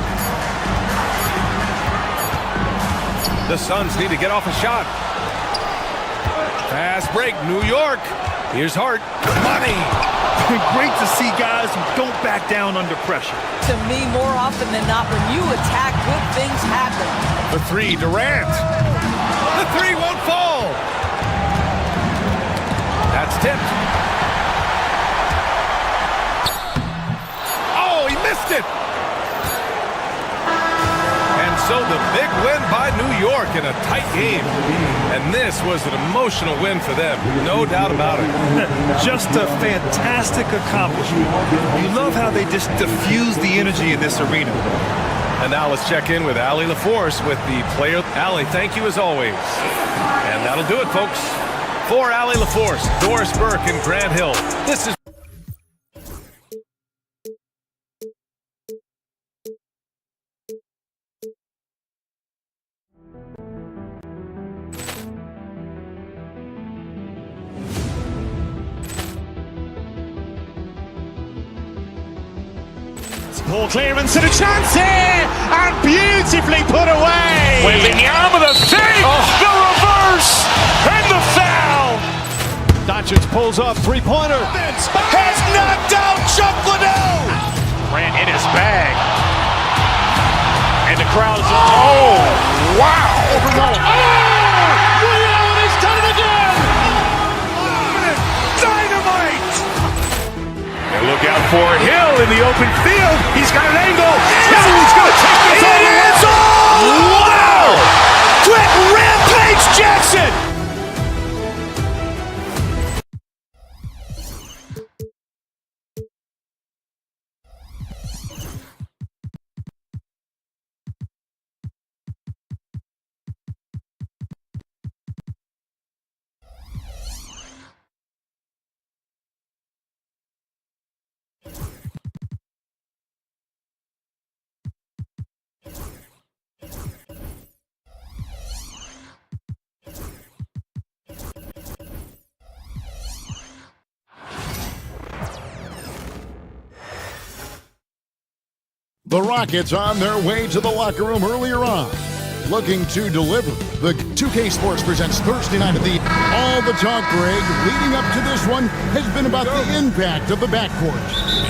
[SPEAKER 4] The Suns need to get off a shot. Fast break, New York. Here's Hart. Money.
[SPEAKER 6] Great to see guys who don't back down under pressure.
[SPEAKER 5] To me, more often than not, when you attack, good things happen.
[SPEAKER 4] The 3, Durant. The 3 won't fall. York in a tight game. And this was an emotional win for them. No doubt about it.
[SPEAKER 6] Just a fantastic accomplishment. You love how they just diffuse the energy in this arena.
[SPEAKER 4] And now let's check in with Allie LaForce with the player. Allie, thank you as always. And that'll do it, folks. For Allie LaForce, Doris Burke, and Grant Hill, this is
[SPEAKER 2] Ball clearance and a chance here, and beautifully put away.
[SPEAKER 1] With the arm of the save, the reverse, and the foul.
[SPEAKER 3] Doncic pulls up, three-pointer.
[SPEAKER 1] Has knocked out Chuck Liddell. Ran in his bag. And the crowd is, oh, wow.
[SPEAKER 2] Leon has done it again.
[SPEAKER 1] Dynamite. And look out for Hill in the open field. He's got an angle. Hill's going to take this all the way. Wow. Quick Rampage Jackson.
[SPEAKER 9] The Rockets on their way to the locker room earlier on, looking to deliver. The 2K Sports presents Thursday Night at the... All the talk, Greg, leading up to this one has been about the impact of the backcourt.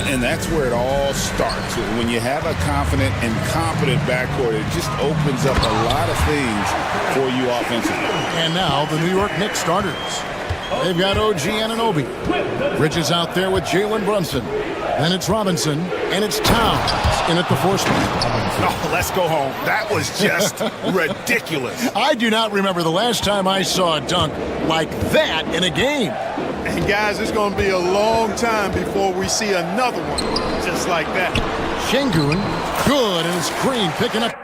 [SPEAKER 10] And that's where it all starts. When you have a confident and competent backcourt, it just opens up a lot of things for you offensively.
[SPEAKER 9] And now the New York Knicks starters. They've got OG Anunoby. Bridges out there with Jalen Brunson. Then it's Robinson, and it's Towns in at the 4 spot.
[SPEAKER 10] Oh, let's go home. That was just ridiculous.
[SPEAKER 9] I do not remember the last time I saw a dunk like that in a game.
[SPEAKER 11] And guys, it's going to be a long time before we see another one just like that.
[SPEAKER 9] Şengün, good, and it's Green picking up.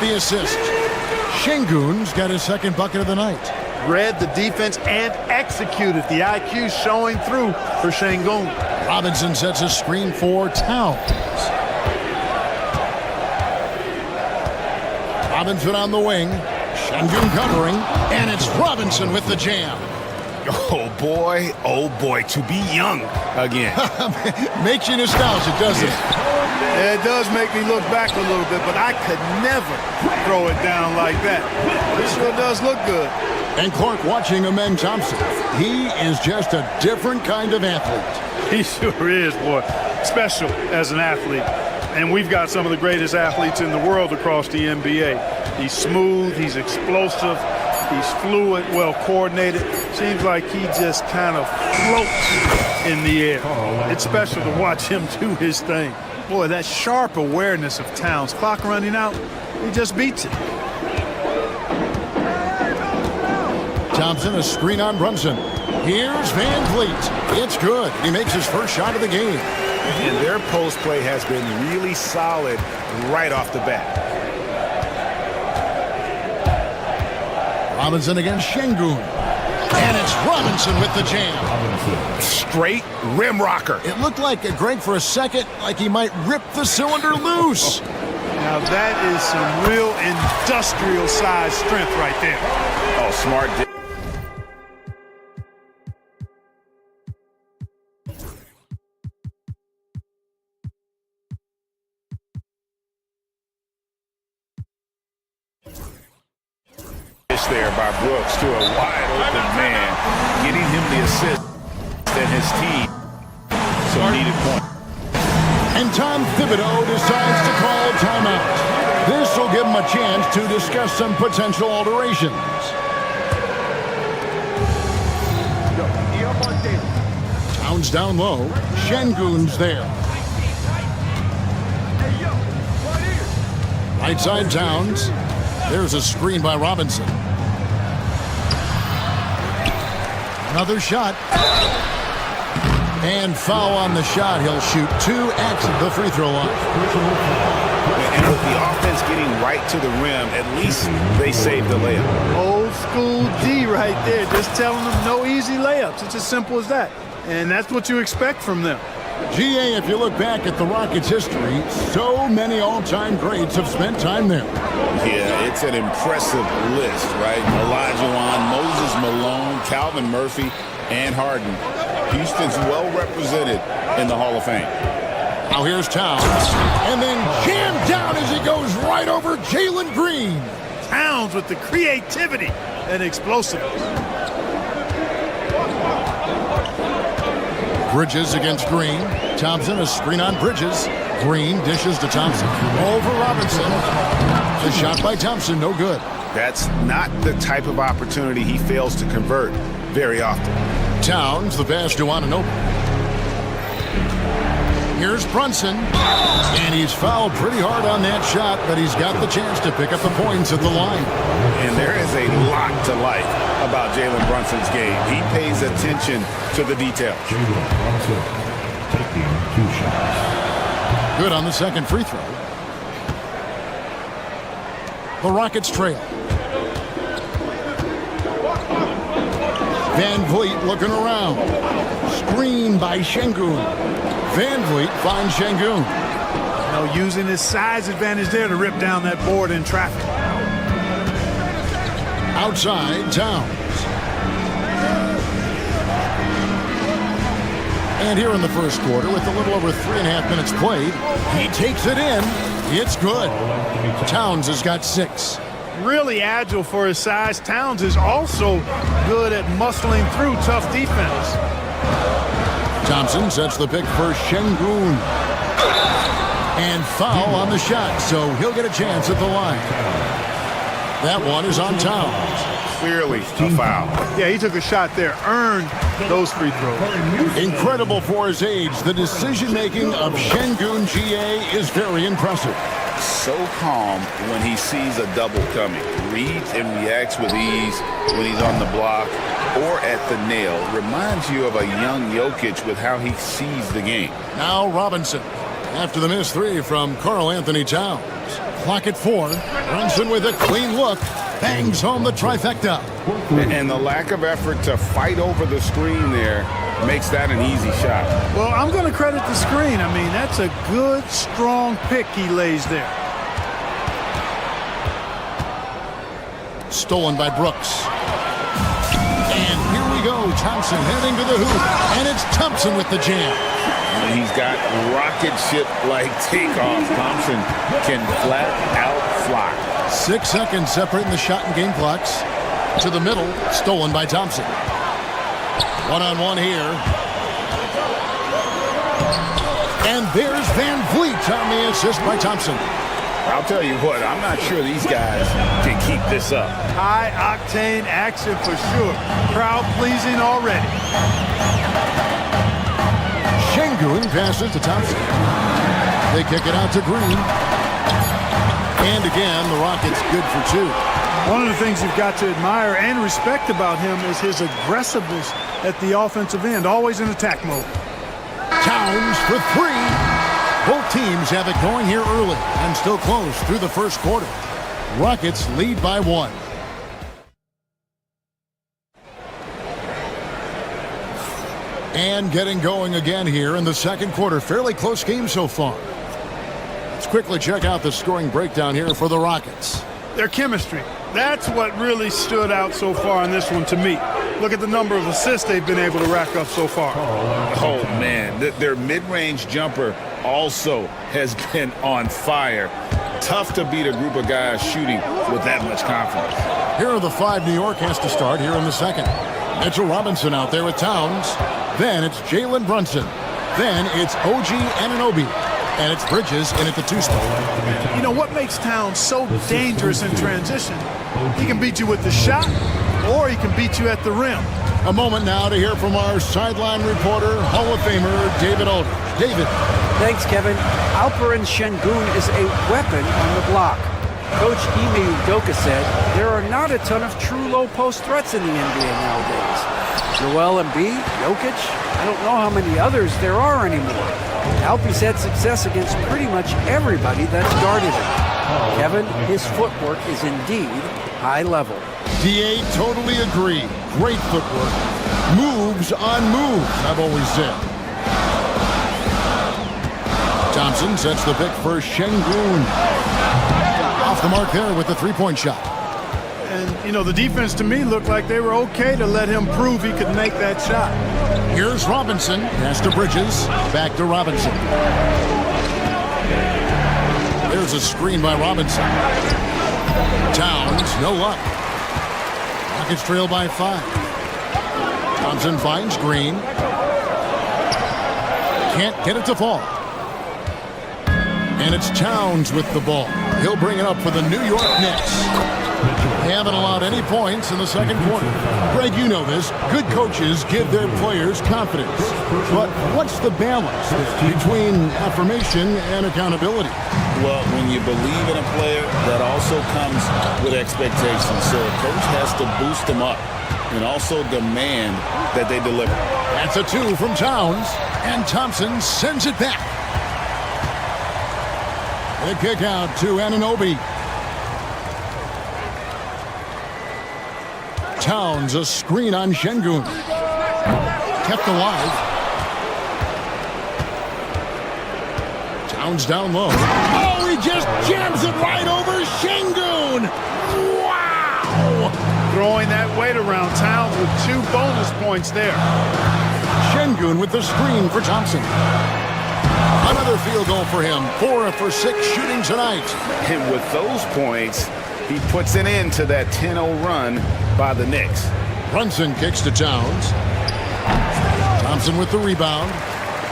[SPEAKER 9] The assist. Şengün's got his second bucket of the night.
[SPEAKER 11] Read the defense and executed. The IQ showing through for Şengün.
[SPEAKER 9] Robinson sets a screen for Towns. Robinson on the wing. Şengün covering, and it's Robinson with the jam.
[SPEAKER 10] Oh boy, to be young again.
[SPEAKER 9] Makes you nostalgic, doesn't it?
[SPEAKER 11] Yeah, it does make me look back a little bit, but I could never throw it down like that. It sure does look good.
[SPEAKER 9] And Clark watching Amen Thompson. He is just a different kind of athlete.
[SPEAKER 11] He sure is, boy. Special as an athlete. And we've got some of the greatest athletes in the world across the NBA. He's smooth, he's explosive, he's fluid, well coordinated. Seems like he just kind of floats in the air. It's special to watch him do his thing. Boy, that sharp awareness of Towns. Clock running out, he just beats it.
[SPEAKER 9] Thompson, a screen on Brunson. Here's Van Vliet. It's good. He makes his first shot of the game.
[SPEAKER 10] And their post play has been really solid right off the bat.
[SPEAKER 9] Robinson against Şengün. And it's Robinson with the jam.
[SPEAKER 10] Straight rim rocker.
[SPEAKER 9] It looked like, Greg, for a second, like he might rip the cylinder loose.
[SPEAKER 11] Now that is some real industrial size strength right there.
[SPEAKER 10] Oh, smart. There by Brooks to a wide open man, getting him the assist and his team some needed point.
[SPEAKER 9] And Tom Thibodeau decides to call timeout. This will give him a chance to discuss some potential alterations. Towns down low. Şengün's there. Right side Towns. There's a screen by Robinson. Another shot. And foul on the shot. He'll shoot 2 at the free throw line.
[SPEAKER 10] And with the offense getting right to the rim, at least they saved the layup.
[SPEAKER 11] Old school D right there, just telling them no easy layups. It's as simple as that. And that's what you expect from them.
[SPEAKER 9] GA, if you look back at the Rockets' history, so many all-time greats have spent time there.
[SPEAKER 10] Yeah, it's an impressive list, right? Olajuwon, Moses Malone, Calvin Murphy, and Harden. Houston's well represented in the Hall of Fame.
[SPEAKER 9] Now here's Towns, and then jammed down as he goes right over Jalen Green.
[SPEAKER 11] Towns with the creativity and explosiveness.
[SPEAKER 9] Bridges against Green. Thompson, a screen on Bridges. Green dishes to Thompson. Over Robinson. The shot by Thompson, no good.
[SPEAKER 10] That's not the type of opportunity he fails to convert very often.
[SPEAKER 9] Towns, the pass to Anunoby. Here's Brunson, and he's fouled pretty hard on that shot, but he's got the chance to pick up the points at the line.
[SPEAKER 10] And there is a lot to like about Jalen Brunson's game. He pays attention to the details.
[SPEAKER 7] Jalen Brunson taking 2 shots.
[SPEAKER 9] Good on the second free throw. The Rockets trail. Van Vliet looking around. Screen by Şengün. Van Vliet finds Şengün.
[SPEAKER 11] Using his size advantage there to rip down that board in traffic.
[SPEAKER 9] Outside, Towns. And here in the first quarter, with a little over 3.5 minutes played, he takes it in. It's good. Towns has got 6.
[SPEAKER 11] Really agile for his size. Towns is also good at muscling through tough defense.
[SPEAKER 9] Thompson sets the pick for Şengün. And foul on the shot, so he'll get a chance at the line. That one is on Towns.
[SPEAKER 10] Clearly a foul.
[SPEAKER 11] Yeah, he took a shot there, earned those free throws.
[SPEAKER 9] Incredible for his age. The decision-making of Şengün GA is very impressive.
[SPEAKER 10] So calm when he sees a double coming. Reads and reacts with ease when he's on the block or at the nail. Reminds you of a young Jokic with how he sees the game.
[SPEAKER 9] Now Robinson, after the missed 3 from Karl Anthony Towns. Clock at 4. Brunson with a clean look. Bangs home the trifecta.
[SPEAKER 10] And the lack of effort to fight over the screen there makes that an easy shot.
[SPEAKER 11] Well, I'm going to credit the screen. I mean, that's a good, strong pick he lays there.
[SPEAKER 9] Stolen by Brooks. And here we go. Thompson heading to the hoop. And it's Thompson with the jam.
[SPEAKER 10] And he's got rocket ship-like takeoff. Thompson can flat out fly.
[SPEAKER 9] 6 seconds separating the shot and game clocks. To the middle. Stolen by Thompson. One-on-one here. And there's Van Vliet on the assist by Thompson.
[SPEAKER 10] I'll tell you what, I'm not sure these guys can keep this up.
[SPEAKER 11] High-octane action for sure. Crowd-pleasing already.
[SPEAKER 9] Şengün passes to Thompson. They kick it out to Green. And again, the Rockets good for 2.
[SPEAKER 11] One of the things you've got to admire and respect about him is his aggressiveness at the offensive end, always in attack mode.
[SPEAKER 9] Towns for 3. Both teams have it going here early and still close through the first quarter. Rockets lead by 1. And getting going again here in the second quarter. Fairly close game so far. Let's quickly check out the scoring breakdown here for the Rockets.
[SPEAKER 11] Their chemistry. That's what really stood out so far in this one to me. Look at the number of assists they've been able to rack up so far.
[SPEAKER 10] Oh, man. Their mid-range jumper also has been on fire. Tough to beat a group of guys shooting with that much confidence.
[SPEAKER 9] Here are the 5 New York has to start here in the second. Mitchell Robinson out there with Towns. Then it's Jalen Brunson. Then it's OG Anunoby. And it's Bridges in at the 2 spot.
[SPEAKER 11] You know what makes Towns so dangerous in transition? He can beat you with the shot, or he can beat you at the rim.
[SPEAKER 9] A moment now to hear from our sideline reporter, Hall of Famer David Aldridge. David.
[SPEAKER 12] Thanks, Kevin. Alperen Şengün is a weapon on the block. Coach Ime Udoka said there are not a ton of true low-post threats in the NBA nowadays. Joel Embiid, Jokic, I don't know how many others there are anymore. Alfie's had success against pretty much everybody that's guarded him. Kevin, his footwork is indeed high level.
[SPEAKER 9] DA, totally agree. Great footwork. Moves on moves, I've always said. Thompson sets the pick for Şengün. Off the mark there with the three-point shot.
[SPEAKER 11] And, you know, the defense to me looked like they were okay to let him prove he could make that shot.
[SPEAKER 9] Here's Robinson. Pass to Bridges. Back to Robinson. There's a screen by Robinson. Towns, no luck. Rockets trail by 5. Thompson finds Green. Can't get it to fall. And it's Towns with the ball. He'll bring it up for the New York Knicks. They haven't allowed any points in the second quarter. Greg, you know this. Good coaches give their players confidence. But what's the balance between affirmation and accountability?
[SPEAKER 10] Well, when you believe in a player, that also comes with expectations. So a coach has to boost them up and also demand that they deliver.
[SPEAKER 9] That's a 2 from Towns, and Thompson sends it back. The kick out to Anunoby. Towns, a screen on Şengün. Kept alive. Towns down low. Oh, he just jams it right over Şengün. Wow!
[SPEAKER 11] Throwing that weight around. Towns with 2 bonus points there.
[SPEAKER 9] Şengün with the screen for Thompson. Another field goal for him. 4 for 6 shooting tonight.
[SPEAKER 10] And with those points, he puts an end to that 10-0 run by the Knicks.
[SPEAKER 9] Brunson kicks to Towns. Thompson with the rebound.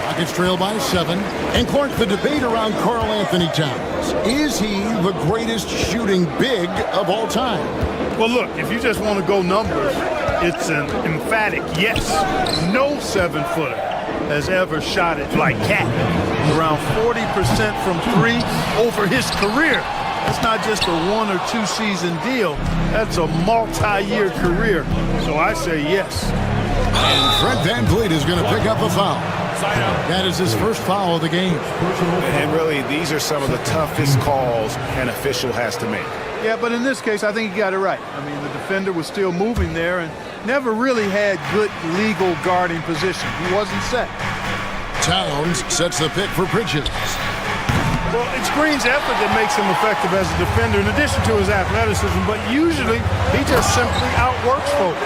[SPEAKER 9] Rockets trail by 7. And Clark, the debate around Karl Anthony Towns. Is he the greatest shooting big of all time?
[SPEAKER 11] Well, look, if you just want to go numbers, it's an emphatic yes. No 7-footer has ever shot it like Cat. Around 40% from 3 over his career. That's not just a 1 or 2 season deal. That's a multi-year career. So I say yes.
[SPEAKER 9] And Fred VanVleet is going to pick up a foul. That is his first foul of the game.
[SPEAKER 10] And really, these are some of the toughest calls an official has to make.
[SPEAKER 11] Yeah, but in this case, I think he got it right. I mean, the defender was still moving there and never really had good legal guarding position. He wasn't set.
[SPEAKER 9] Towns sets the pick for Bridges.
[SPEAKER 11] Well, it's Green's effort that makes him effective as a defender in addition to his athleticism, but usually he just simply outworks folks.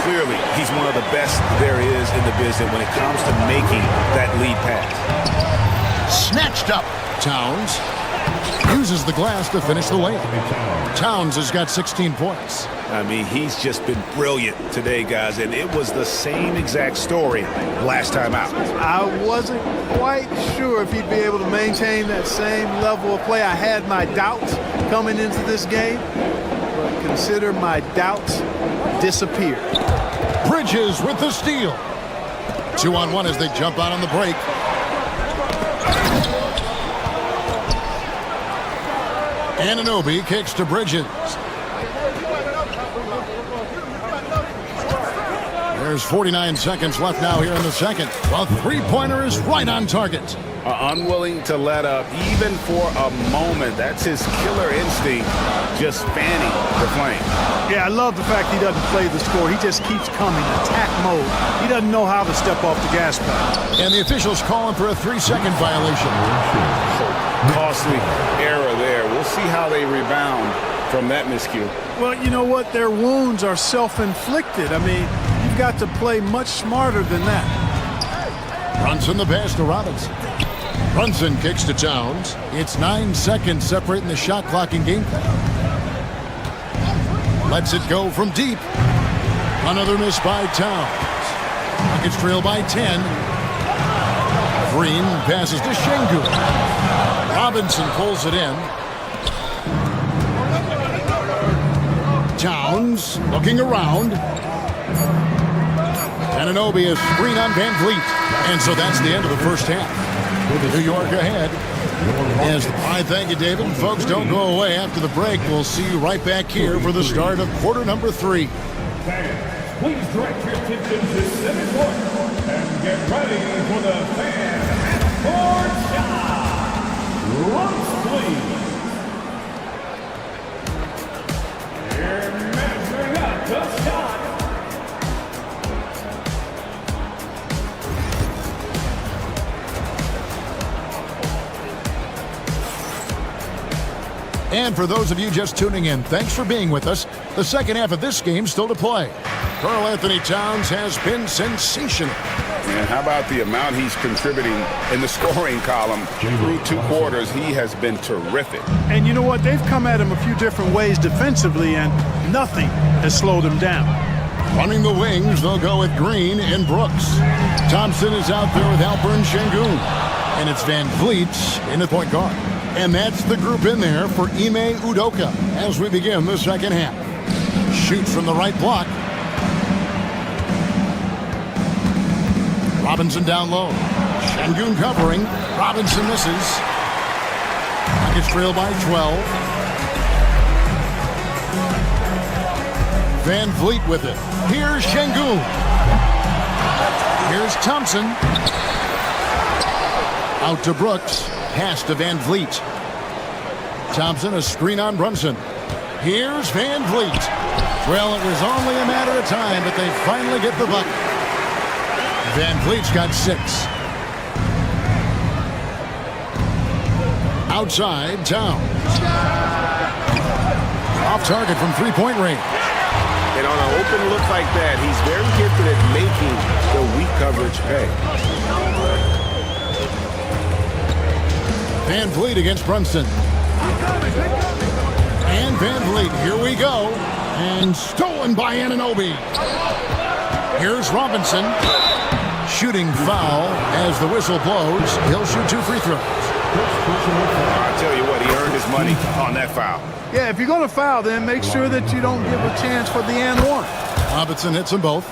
[SPEAKER 10] Clearly, he's one of the best there is in the business when it comes to making that lead pass.
[SPEAKER 9] Snatched up. Towns uses the glass to finish the layup. Towns has got 16 points.
[SPEAKER 10] I mean, he's just been brilliant today, guys, and it was the same exact story last time out.
[SPEAKER 11] I wasn't quite sure if he'd be able to maintain that same level of play. I had my doubts coming into this game, but consider my doubts disappeared.
[SPEAKER 9] Bridges with the steal. 2-on-1 as they jump out on the break. Anunoby kicks to Bridges. There's 49 seconds left now here in the second. Well, three-pointer is right on target.
[SPEAKER 10] Unwilling to let up even for a moment. That's his killer instinct, just fanning the flame.
[SPEAKER 11] Yeah, I love the fact he doesn't play the score. He just keeps coming, attack mode. He doesn't know how to step off the gas pedal.
[SPEAKER 9] And the officials calling for a 3-second violation.
[SPEAKER 10] Costly error there. We'll see how they rebound from that miscue.
[SPEAKER 11] Well, you know what? Their wounds are self-inflicted. I mean, you've got to play much smarter than that.
[SPEAKER 9] Brunson the pass to Robinson. Brunson kicks to Towns. It's 9 seconds separating the shot clock and game clock. Lets it go from deep. Another miss by Towns. Rockets trail by 10. Green passes to Şengün. Robinson pulls it in. Towns looking around. Anunoby, a screen on VanVleet. And so that's the end of the first half. With New York ahead I thank you, David. Folks, don't go away after the break. We'll see you right back here for the start of quarter number 3.
[SPEAKER 7] Fans, please direct your attention to center court and get ready for the fan court shot. Runs, please. Here measuring up the shot.
[SPEAKER 9] And for those of you just tuning in, thanks for being with us. The second half of this game still to play. Karl Anthony Towns has been sensational.
[SPEAKER 10] And how about the amount he's contributing in the scoring column through 2 quarters? He has been terrific.
[SPEAKER 11] And you know what? They've come at him a few different ways defensively, and nothing has slowed him down.
[SPEAKER 9] Running the wings, they'll go with Green and Brooks. Thompson is out there with Alperen Şengün. And it's Van Vliet in the point guard. And that's the group in there for Ime Udoka as we begin the second half. Shoots from the right block. Robinson down low. Şengün covering. Robinson misses. Rockets trail by 12. Van Vliet with it. Here's Şengün. Here's Thompson. Out to Brooks. Pass to Van Vliet. Thompson, a screen on Brunson. Here's Van Vliet. Well, it was only a matter of time, but they finally get the bucket. Van Vliet's got 6. Outside, Towns. Off target from three-point range.
[SPEAKER 10] And on an open look like that, he's very gifted at making the weak coverage pay.
[SPEAKER 9] Van Vliet against Brunson. And Van Vliet, here we go. And stolen by Anunoby. Here's Robinson. Shooting foul as the whistle blows. He'll shoot 2 free throws.
[SPEAKER 10] I tell you what, he earned his money on that foul.
[SPEAKER 11] Yeah, if you're going to foul, then make sure that you don't give a chance for the and one.
[SPEAKER 9] Robinson hits them both.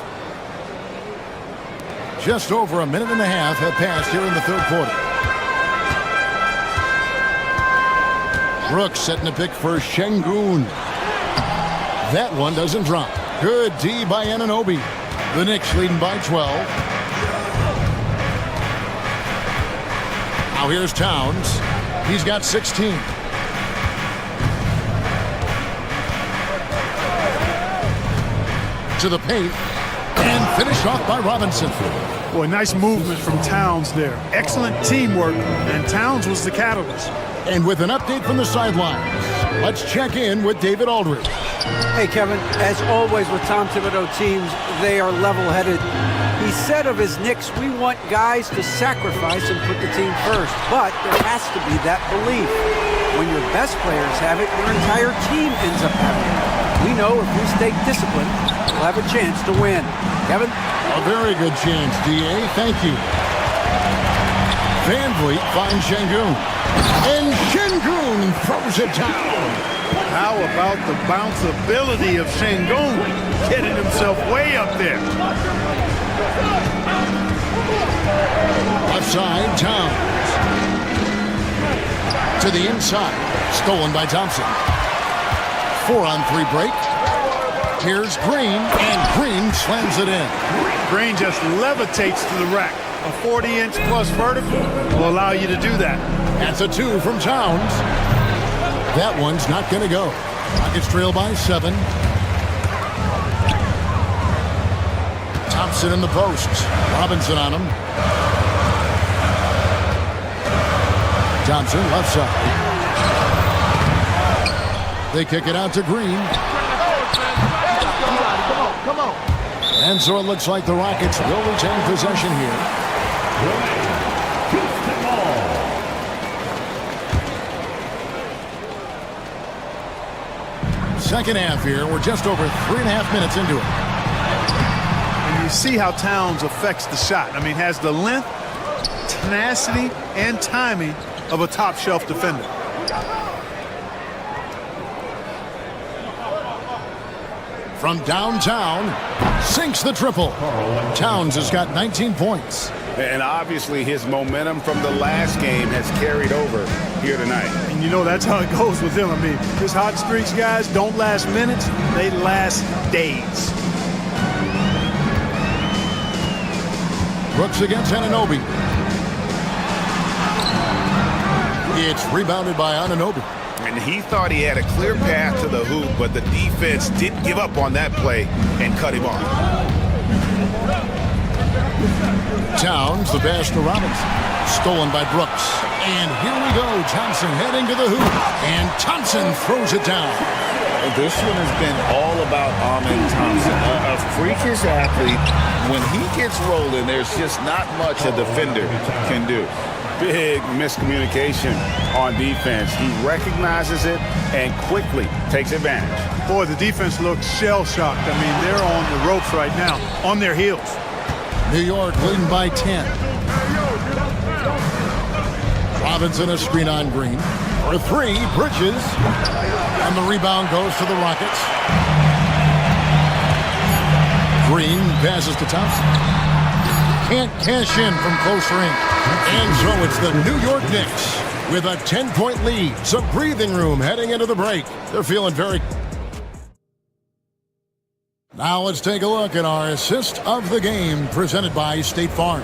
[SPEAKER 9] Just over a minute and a half have passed here in the third quarter. Brooks setting a pick for Şengün. That one doesn't drop. Good D by Anunoby. The Knicks leading by 12. Now here's Towns. He's got 16. To the paint. And finished off by Robinson.
[SPEAKER 11] Boy, nice movement from Towns there. Excellent teamwork, and Towns was the catalyst.
[SPEAKER 9] And with an update from the sidelines, let's check in with David Aldridge.
[SPEAKER 12] Hey, Kevin, as always with Tom Thibodeau teams, they are level-headed. He said of his Knicks, we want guys to sacrifice and put the team first, but there has to be that belief. When your best players have it, your entire team ends up having it. We know if we stay disciplined, we'll have a chance to win. Kevin?
[SPEAKER 9] A very good chance, D.A. Thank you. Van Vliet finds Şengün. And Şengün throws it down.
[SPEAKER 11] How about the bounceability of Şengün getting himself way up there?
[SPEAKER 9] Left side, Towns. To the inside. Stolen by Thompson. 4-on-3 break. Here's Green, and Green slams it in.
[SPEAKER 11] Green just levitates to the rack. A 40-inch plus vertical will allow you to do that.
[SPEAKER 9] That's a 2 from Towns. That one's not going to go. Rockets trail by 7. Thompson in the post. Robinson on him. Thompson left side. They kick it out to Green. Come on. And so it looks like the Rockets will retain possession here. Second half here. We're just over 3.5 minutes into it.
[SPEAKER 11] And you see how Towns affects the shot. I mean, has the length, tenacity, and timing of a top-shelf defender.
[SPEAKER 9] From downtown, sinks the triple. Towns has got 19 points.
[SPEAKER 10] And obviously his momentum from the last game has carried over here tonight.
[SPEAKER 11] And you know that's how it goes with him. I mean, his hot streaks, guys, don't last minutes. They last days.
[SPEAKER 9] Brooks against Anunoby. It's rebounded by Anunoby.
[SPEAKER 10] And he thought he had a clear path to the hoop, but the defense didn't give up on that play and cut him off.
[SPEAKER 9] Towns, the pass to Robinson. Stolen by Brooks. And here we go. Thompson heading to the hoop. And Thompson throws it down.
[SPEAKER 10] This one has been all about Amen Thompson, a freakish athlete. When he gets rolling, there's just not much a defender can do. Big miscommunication on defense. He recognizes it and quickly takes advantage.
[SPEAKER 11] Boy, the defense looks shell-shocked. I mean, they're on the ropes right now, on their heels.
[SPEAKER 9] New York leading by 10. Robinson a screen on Green. For three, Bridges. And the rebound goes to the Rockets. Green passes to Thompson. Can't cash in from close range. And so it's the New York Knicks with a 10-point lead. Some breathing room heading into the break. They're feeling very... Now let's take a look at our assist of the game presented by State Farm.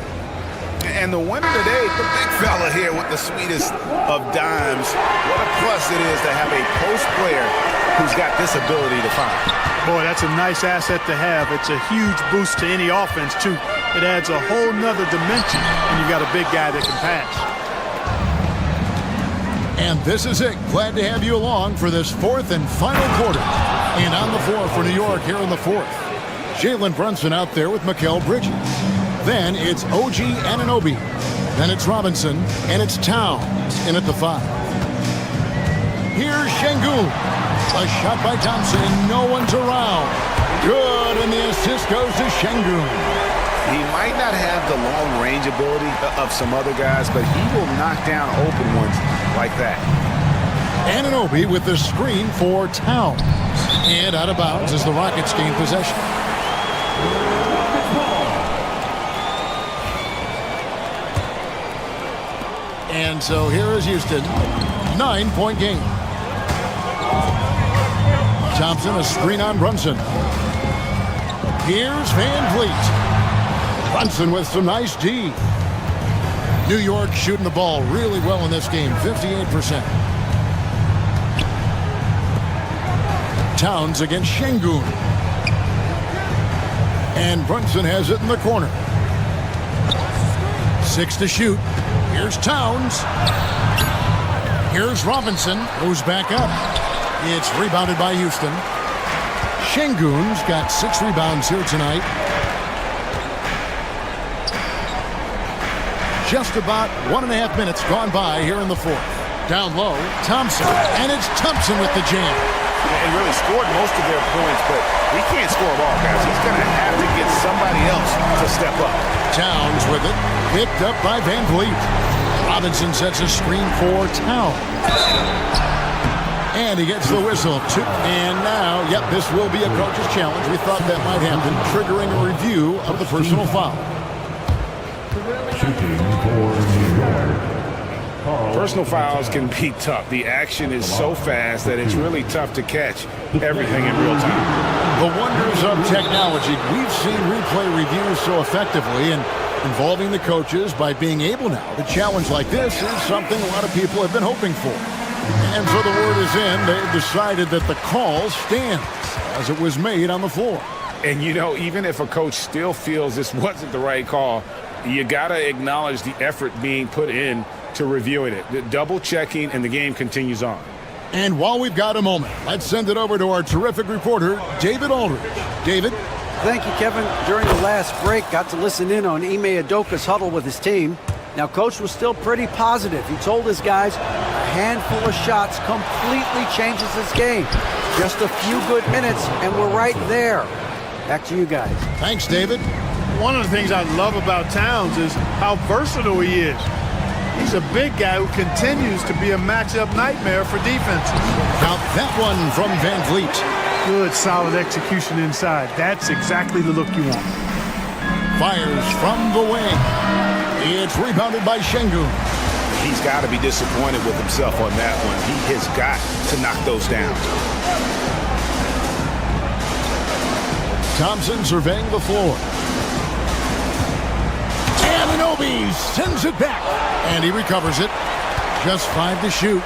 [SPEAKER 10] And the winner today, the big fella here with the sweetest of dimes. What a plus it is to have a post player who's got this ability to find.
[SPEAKER 11] Boy, that's a nice asset to have. It's a huge boost to any offense, too. It adds a whole nother dimension, and you got a big guy that can pass.
[SPEAKER 9] And this is it. Glad to have you along for this fourth and final quarter. And on the floor for New York here in the fourth. Jalen Brunson out there with Mikal Bridges. Then it's OG Anunoby. Then it's Robinson. And it's Towns in at the 5. Here's Şengün. A shot by Thompson. No one's around. Good. And the assist goes to Şengün.
[SPEAKER 10] He might not have the long range ability of some other guys, but he will knock down open ones like that.
[SPEAKER 9] Anunoby with the screen for Towns. And out of bounds as the Rockets gain possession. And so here is Houston. 9-point game. Thompson, a screen on Brunson. Here's Van Vliet. Brunson with some nice D. New York shooting the ball really well in this game, 58%. Towns against Şengün. And Brunson has it in the corner. 6 to shoot. Here's Towns. Here's Robinson, who's back up. It's rebounded by Houston. Şengün's got 6 rebounds here tonight. Just about 1.5 minutes gone by here in the fourth. Down low, Thompson. And it's Thompson with the jam.
[SPEAKER 10] And really scored most of their points, but he can't score them all, guys. He's going to have to get somebody else to step up.
[SPEAKER 9] Towns with it. Picked up by Van Vliet. Robinson sets a screen for Towns. And he gets the whistle. And now, yep, this will be a coach's challenge. We thought that might happen, triggering a review of the personal foul.
[SPEAKER 10] Personal fouls can be tough. The action is so fast that it's really tough to catch everything in real time.
[SPEAKER 9] The wonders of technology. We've seen replay reviews so effectively, and involving the coaches by being able now to challenge like this is something a lot of people have been hoping for. And so the word is in. They've decided that the call stands as it was made on the floor.
[SPEAKER 10] And, you know, even if a coach still feels this wasn't the right call, you got to acknowledge the effort being put in to reviewing it. The double checking, and the game continues on.
[SPEAKER 9] And while we've got a moment, let's send it over to our terrific reporter, David Aldridge. David?
[SPEAKER 12] Thank you, Kevin. During the last break, got to listen in on Ime Udoka's huddle with his team. Now, Coach was still pretty positive. He told his guys a handful of shots completely changes his game. Just a few good minutes, and we're right there. Back to you guys.
[SPEAKER 9] Thanks, David.
[SPEAKER 11] One of the things I love about Towns is how versatile he is. He's a big guy who continues to be a matchup nightmare for defenses.
[SPEAKER 9] Now that one from Van Vliet.
[SPEAKER 11] Good, solid execution inside. That's exactly the look you want.
[SPEAKER 9] Fires from the wing. It's rebounded by Şengün.
[SPEAKER 10] He's got to be disappointed with himself on that one. He has got to knock those down.
[SPEAKER 9] Thompson surveying the floor. Anunoby sends it back. And he recovers it. Just 5 to shoot.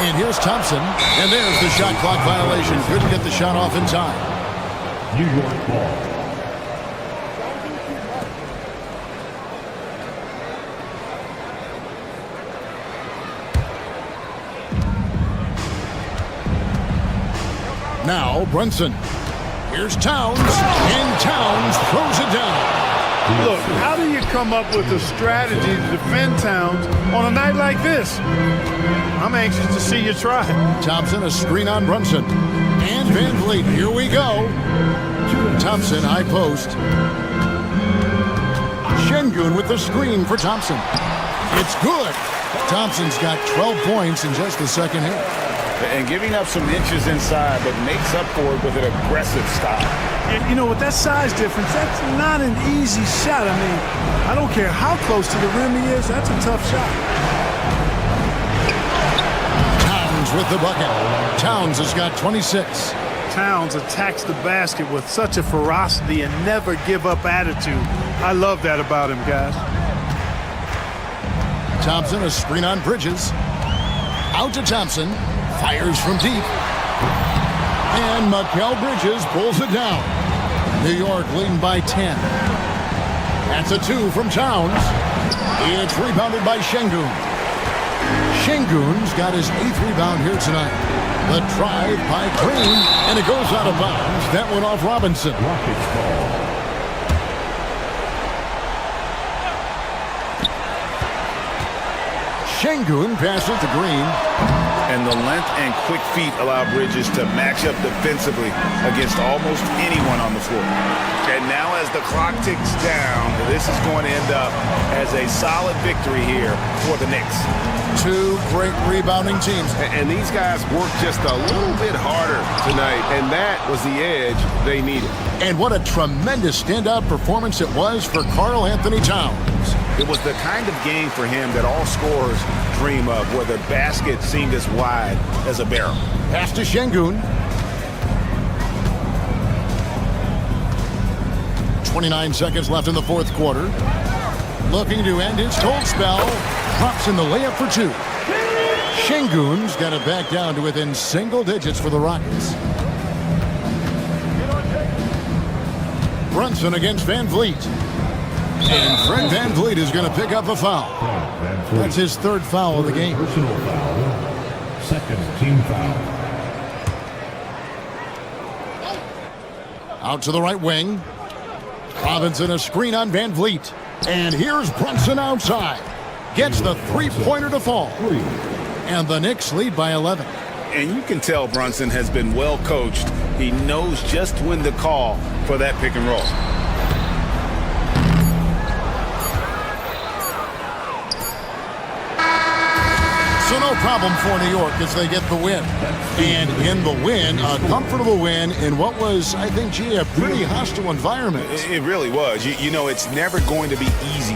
[SPEAKER 9] And here's Thompson. And there's the shot clock violation. Couldn't get the shot off in time.
[SPEAKER 7] New York ball.
[SPEAKER 9] Now Brunson. Here's Towns. And Towns throws it down.
[SPEAKER 11] Look, how do you come up with a strategy to defend Towns on a night like this? I'm anxious to see you try.
[SPEAKER 9] Thompson, a screen on Brunson. And Van Vliet, here we go. Thompson, high post. Şengün with the screen for Thompson. It's good. Thompson's got 12 points in just the second half.
[SPEAKER 10] And giving up some inches inside, but makes up for it with an aggressive style.
[SPEAKER 11] And, you know, with that size difference, that's not an easy shot. I mean, I don't care how close to the rim he is, that's a tough shot.
[SPEAKER 9] Towns with the bucket. Towns has got 26.
[SPEAKER 11] Towns attacks the basket with such a ferocity and never give up attitude. I love that about him, guys.
[SPEAKER 9] Thompson, a screen on Bridges. Out to Thompson. Fires from deep. And Mikal Bridges pulls it down. New York leading by 10. That's a 2 from Towns. It's rebounded by Şengün. Şengün's got his 8th rebound here tonight. The drive by Green, and it goes out of bounds. That went off Robinson.
[SPEAKER 7] Rockets ball.
[SPEAKER 9] Şengün passes to Green.
[SPEAKER 10] And the length and quick feet allow Bridges to match up defensively against almost anyone on the floor. And now as the clock ticks down, this is going to end up as a solid victory here for the Knicks.
[SPEAKER 9] 2 great rebounding teams.
[SPEAKER 1] And these guys worked just a little bit harder tonight, and that was the edge they needed.
[SPEAKER 9] And what a tremendous standout performance it was for Karl Anthony Towns.
[SPEAKER 10] It was the kind of game for him that all scorers dream of, where the basket seemed as wide as a barrel.
[SPEAKER 9] Pass to Şengün. 29 seconds left in the fourth quarter. Looking to end his cold spell. Drops in the layup for 2. Şengün's got it back down to within single digits for the Rockets. Brunson against Van Vliet. And Fred Van Vliet is going to pick up a foul. That's his 3rd foul of the game.
[SPEAKER 7] Personal foul. 2nd team foul.
[SPEAKER 9] Out to the right wing. Robinson a screen on Van Vliet. And here's Brunson outside. Gets the 3-pointer to fall. And the Knicks lead by 11.
[SPEAKER 10] And you can tell Brunson has been well coached. He knows just when to call for that pick and roll.
[SPEAKER 9] So no problem for New York as they get the win. And in the win, a comfortable win in what was, I think, a pretty hostile environment.
[SPEAKER 10] It really was. You know, it's never going to be easy.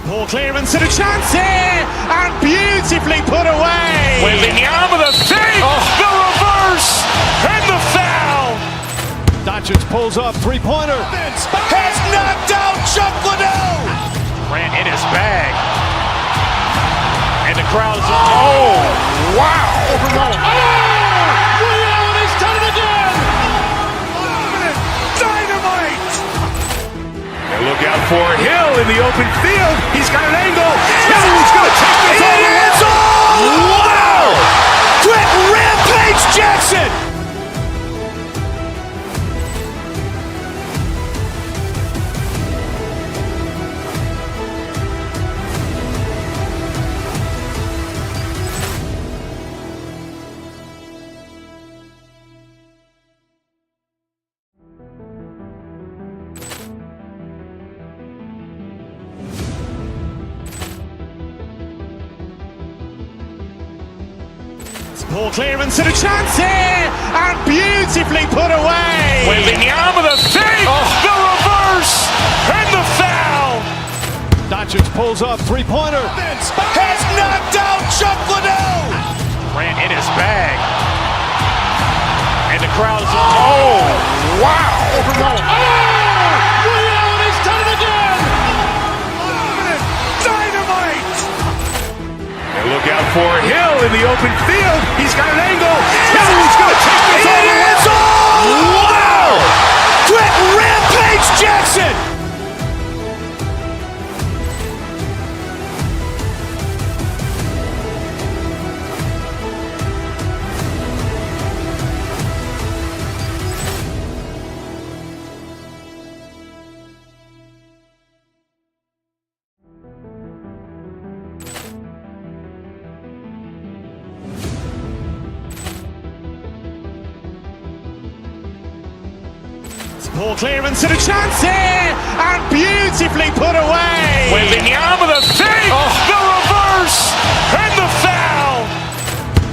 [SPEAKER 2] Poor clearance and a chance here, and beautifully put away.
[SPEAKER 1] With the arm of the fake, the reverse, and the foul.
[SPEAKER 3] Doncic pulls up, 3-pointer.
[SPEAKER 2] Has knocked out Chuck Liddell.
[SPEAKER 1] Grant in his bag. And the crowd is, oh, wow.
[SPEAKER 9] Overwhelmed.
[SPEAKER 1] He's done it again.
[SPEAKER 2] Dynamite.
[SPEAKER 1] And look out for Hill in the open field. He's got an angle. He's going to take this all the way. Wow!
[SPEAKER 2] Quick Rampage Jackson. Ball clearance and a chance here, and beautifully put away.
[SPEAKER 1] Wembanyama the save, the reverse, and the foul.
[SPEAKER 3] Doncic pulls up, three-pointer.
[SPEAKER 1] Has knocked out Chuck Liddell. Ran in his bag. And the crowd is, oh, wow.
[SPEAKER 3] He's done it again.
[SPEAKER 1] Dynamite. And look out for Hill in the open field. He's got an angle. Hill's going to take this all the way. Wow. Quit Rampage Jackson.
[SPEAKER 2] Ball clearance and a chance here, and beautifully put away.
[SPEAKER 1] Wembanyama the save, the reverse, and the foul.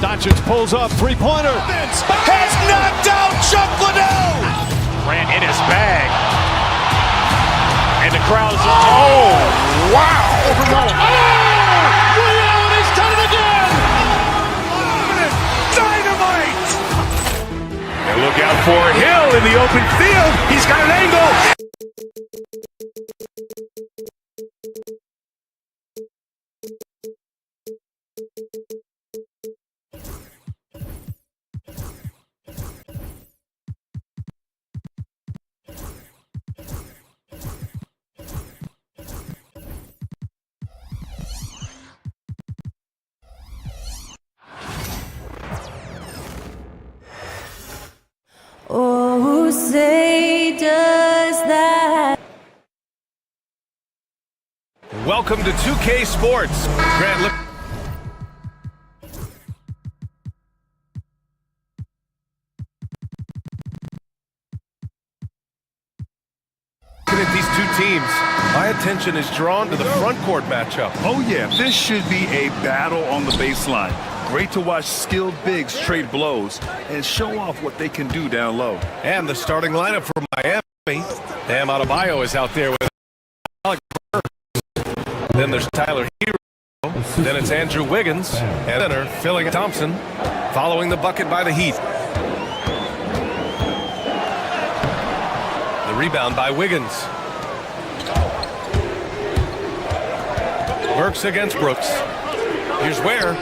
[SPEAKER 3] Doncic pulls up, three-pointer.
[SPEAKER 1] Has knocked out Chuck Liddell. Ran in his bag. And the crowd is, oh, wow.
[SPEAKER 3] He's done it again.
[SPEAKER 1] Dynamite. And look out for Hill in the open field. He's got an angle.
[SPEAKER 13] Oh, say does that.
[SPEAKER 4] Welcome to 2K Sports. Grant, look. Looking at these two teams, my attention is drawn to the front court matchup.
[SPEAKER 6] Oh, yeah, this should be a battle on the baseline. Great to watch skilled bigs trade blows and show off what they can do down low.
[SPEAKER 4] And the starting lineup for Miami. Bam Adebayo is out there with Alec Burks. Then there's Tyler Hero. Then it's Andrew Wiggins. And center, Philly Thompson, following the bucket by the Heat. The rebound by Wiggins. Burks against Brooks. Here's Ware.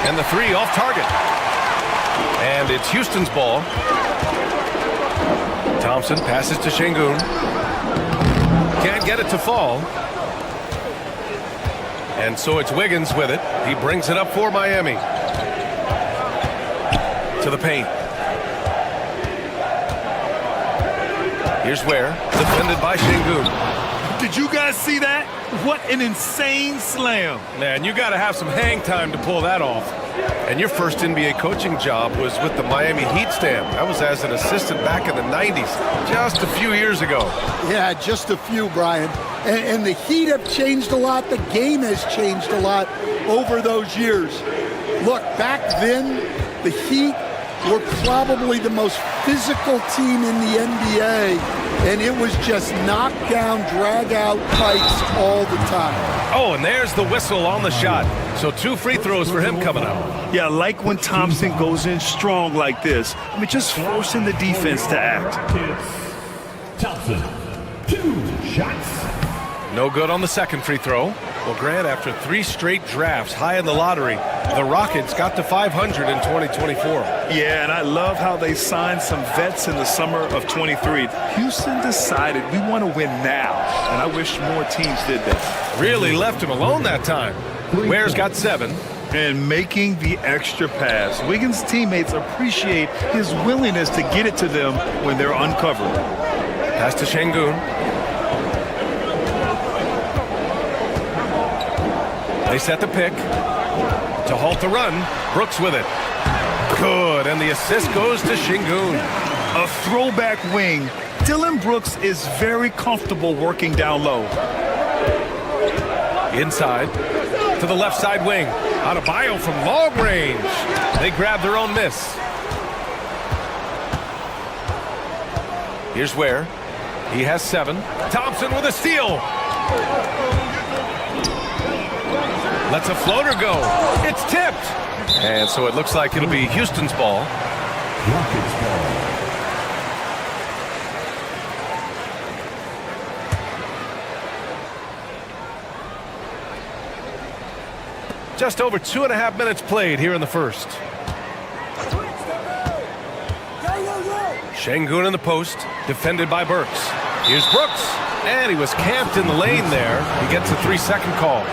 [SPEAKER 4] And the three off target. And it's Houston's ball. Thompson passes to Şengün. Can't get it to fall. And so it's Wiggins with it. He brings it up for Miami. To the paint. Here's Ware, defended by Şengün.
[SPEAKER 6] Did you guys see that? What an insane slam.
[SPEAKER 4] Man, you got to have some hang time to pull that off. And your first NBA coaching job was with the Miami Heat stand. That was as an assistant back in the 90s, just a few years ago.
[SPEAKER 9] Yeah, just a few, Brian. And the Heat have changed a lot. The game has changed a lot over those years. Look, back then, the Heat were probably the most physical team in the NBA, and it was just knockdown, drag-out fights all the time.
[SPEAKER 4] Oh, and there's the whistle on the shot. So 2 free throws for him coming up.
[SPEAKER 6] Yeah, I like when Thompson goes in strong like this. I mean, just forcing the defense to act.
[SPEAKER 7] Thompson, 2 shots.
[SPEAKER 4] No good on the second free throw. Well, Grant, after 3 straight drafts high in the lottery, the Rockets got to 500 in 2024.
[SPEAKER 6] Yeah, and I love how they signed some vets in the summer of 23. Houston decided we want to win now, and I wish more teams did that.
[SPEAKER 4] Really left him alone that time. Ware's got 7.
[SPEAKER 6] And making the extra pass. Wiggins' teammates appreciate his willingness to get it to them when they're uncovered.
[SPEAKER 4] Pass to Şengün. They set the pick to halt the run. Brooks with it. Good, and the assist goes to Şengün.
[SPEAKER 6] A throwback wing. Dillon Brooks is very comfortable working down low.
[SPEAKER 4] Inside to the left side wing. Adebayo from long range. They grab their own miss. Here's where he has 7. Thompson with a steal. Lets a floater go. It's tipped. And so it looks like it'll be Houston's ball.
[SPEAKER 7] Rockets ball.
[SPEAKER 4] Just over 2.5 minutes played here in the first. Şengün in the post, defended by Burks. Here's Brooks, and he was camped in the lane there. He gets a 3-second call.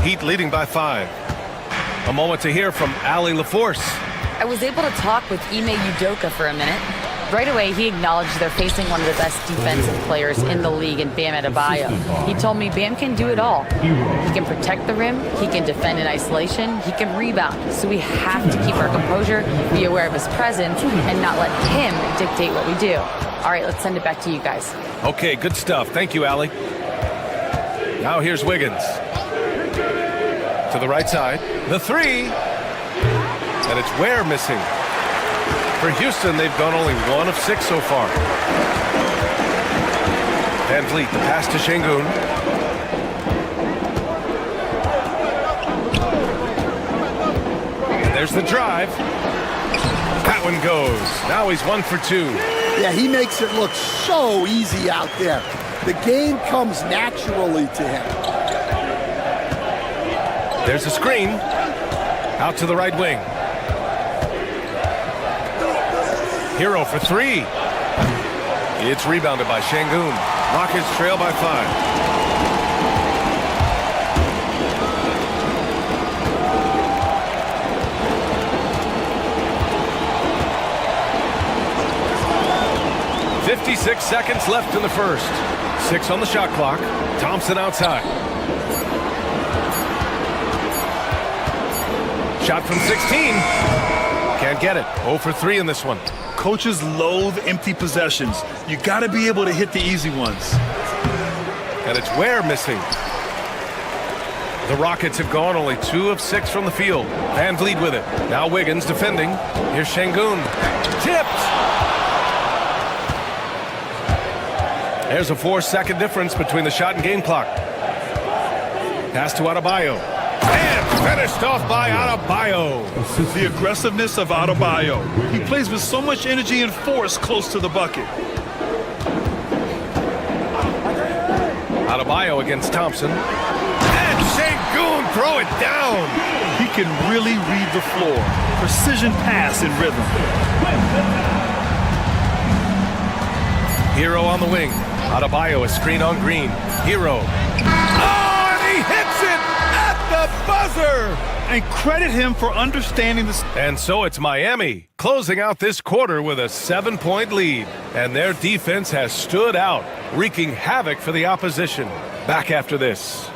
[SPEAKER 4] Heat leading by 5. A moment to hear from Ali LaForce.
[SPEAKER 8] I was able to talk with Ime Udoka for a minute. Right away, he acknowledged they're facing one of the best defensive players in the league in Bam Adebayo. He told me Bam can do it all. He can protect the rim, he can defend in isolation, he can rebound. So we have to keep our composure, be aware of his presence, and not let him dictate what we do. All right, let's send it back to you guys.
[SPEAKER 4] Okay, good stuff. Thank you, Ali. Now here's Wiggins. To the right side. The 3. And it's Ware missing. For Houston, they've gone only 1 of 6 so far. Van Vliet, the pass to Şengün. And there's the drive. That one goes. Now he's 1 for 2.
[SPEAKER 14] Yeah, he makes it look so easy out there. The game comes naturally to him.
[SPEAKER 4] There's a screen. Out to the right wing. Hero for 3. It's rebounded by Şengün. Rockets trail by 5. "56 seconds left in the first. 6 on the shot clock. Thompson outside. Shot from 16. Can't get it. 0 for 3 in this one.
[SPEAKER 11] Coaches loathe empty possessions. You got to be able to hit the easy ones.
[SPEAKER 4] And it's Ware missing. The Rockets have gone only 2 of 6 from the field. Van Vliet with it. Now Wiggins defending. Here's Şengün. Tipped. There's a 4-second difference between the shot and game clock. Pass to Adebayo. And finished off by Adebayo.
[SPEAKER 11] The aggressiveness of Adebayo. He plays with so much energy and force close to the bucket.
[SPEAKER 4] Adebayo against Thompson. And Şengün throw it down.
[SPEAKER 11] He can really read the floor. Precision pass and rhythm.
[SPEAKER 4] Hero on the wing. Adebayo a screen on Green. Hero. Oh, and he hits it at the buzzer.
[SPEAKER 11] And credit him for understanding this.
[SPEAKER 4] And so it's Miami closing out this quarter with a 7-point lead. And their defense has stood out, wreaking havoc for the opposition. Back after this.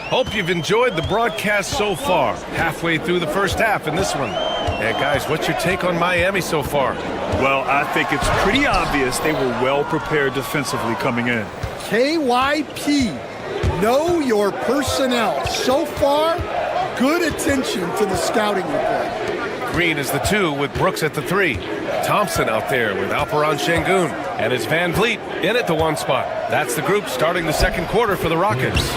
[SPEAKER 4] Hope you've enjoyed the broadcast so far. Halfway through the first half in this one. And guys, what's your take on Miami so far?
[SPEAKER 11] Well, I think it's pretty obvious they were well prepared defensively coming in.
[SPEAKER 14] KYP, know your personnel. So far, good attention to the scouting report.
[SPEAKER 4] Green is the 2 with Brooks at the 3. Thompson out there with Alperen Şengün. And it's Van Vliet in at the 1 spot. That's the group starting the second quarter for the Rockets.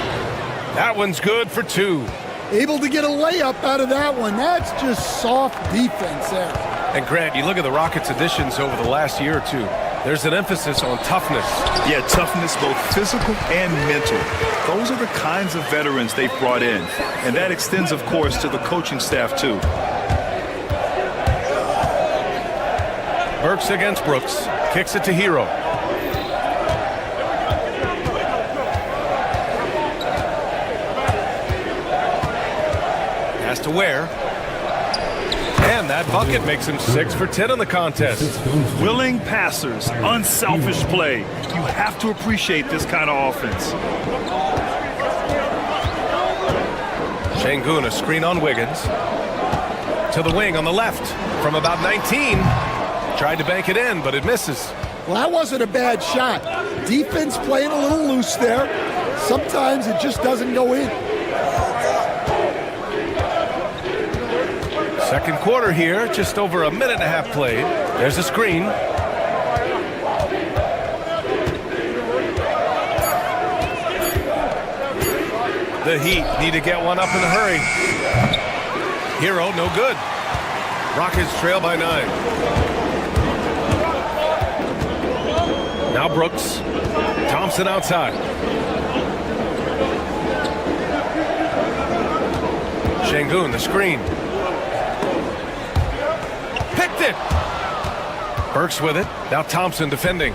[SPEAKER 4] That one's good for 2.
[SPEAKER 14] Able to get a layup out of that one. That's just soft defense there.
[SPEAKER 4] And Grant, you look at the Rockets' additions over the last year or 2. There's an emphasis on toughness.
[SPEAKER 11] Yeah, toughness, both physical and mental. Those are the kinds of veterans they've brought in. And that extends, of course, to the coaching staff, too.
[SPEAKER 4] Burks against Brooks. Kicks it to Hero. Pass to Ware. And that bucket makes him 6 for 10 in the contest.
[SPEAKER 11] Willing passers, unselfish play. You have to appreciate this kind of offense.
[SPEAKER 4] Şengün a screen on Wiggins. To the wing on the left from about 19. Tried to bank it in, but it misses.
[SPEAKER 14] Well, that wasn't a bad shot. Defense playing a little loose there. Sometimes it just doesn't go in.
[SPEAKER 4] Second quarter here, just over a minute and a half played. There's a screen. The Heat need to get one up in a hurry. Hero, no good. Rockets trail by 9. Now Brooks. Thompson outside. Şengün, the screen. Picked it. Burks with it. Now Thompson defending.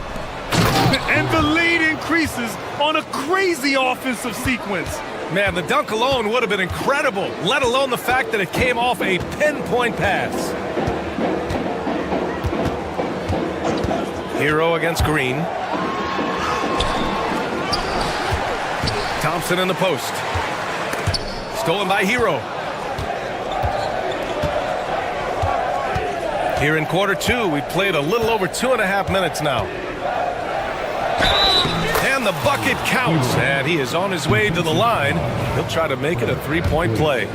[SPEAKER 11] And the lead increases on a crazy offensive sequence.
[SPEAKER 4] Man, the dunk alone would have been incredible, let alone the fact that it came off a pinpoint pass. Hero against Green. Thompson in the post. Stolen by Hero. Here in quarter 2, we played a little over 2.5 minutes now. And the bucket counts, and he is on his way to the line. He'll try to make it a 3-point play.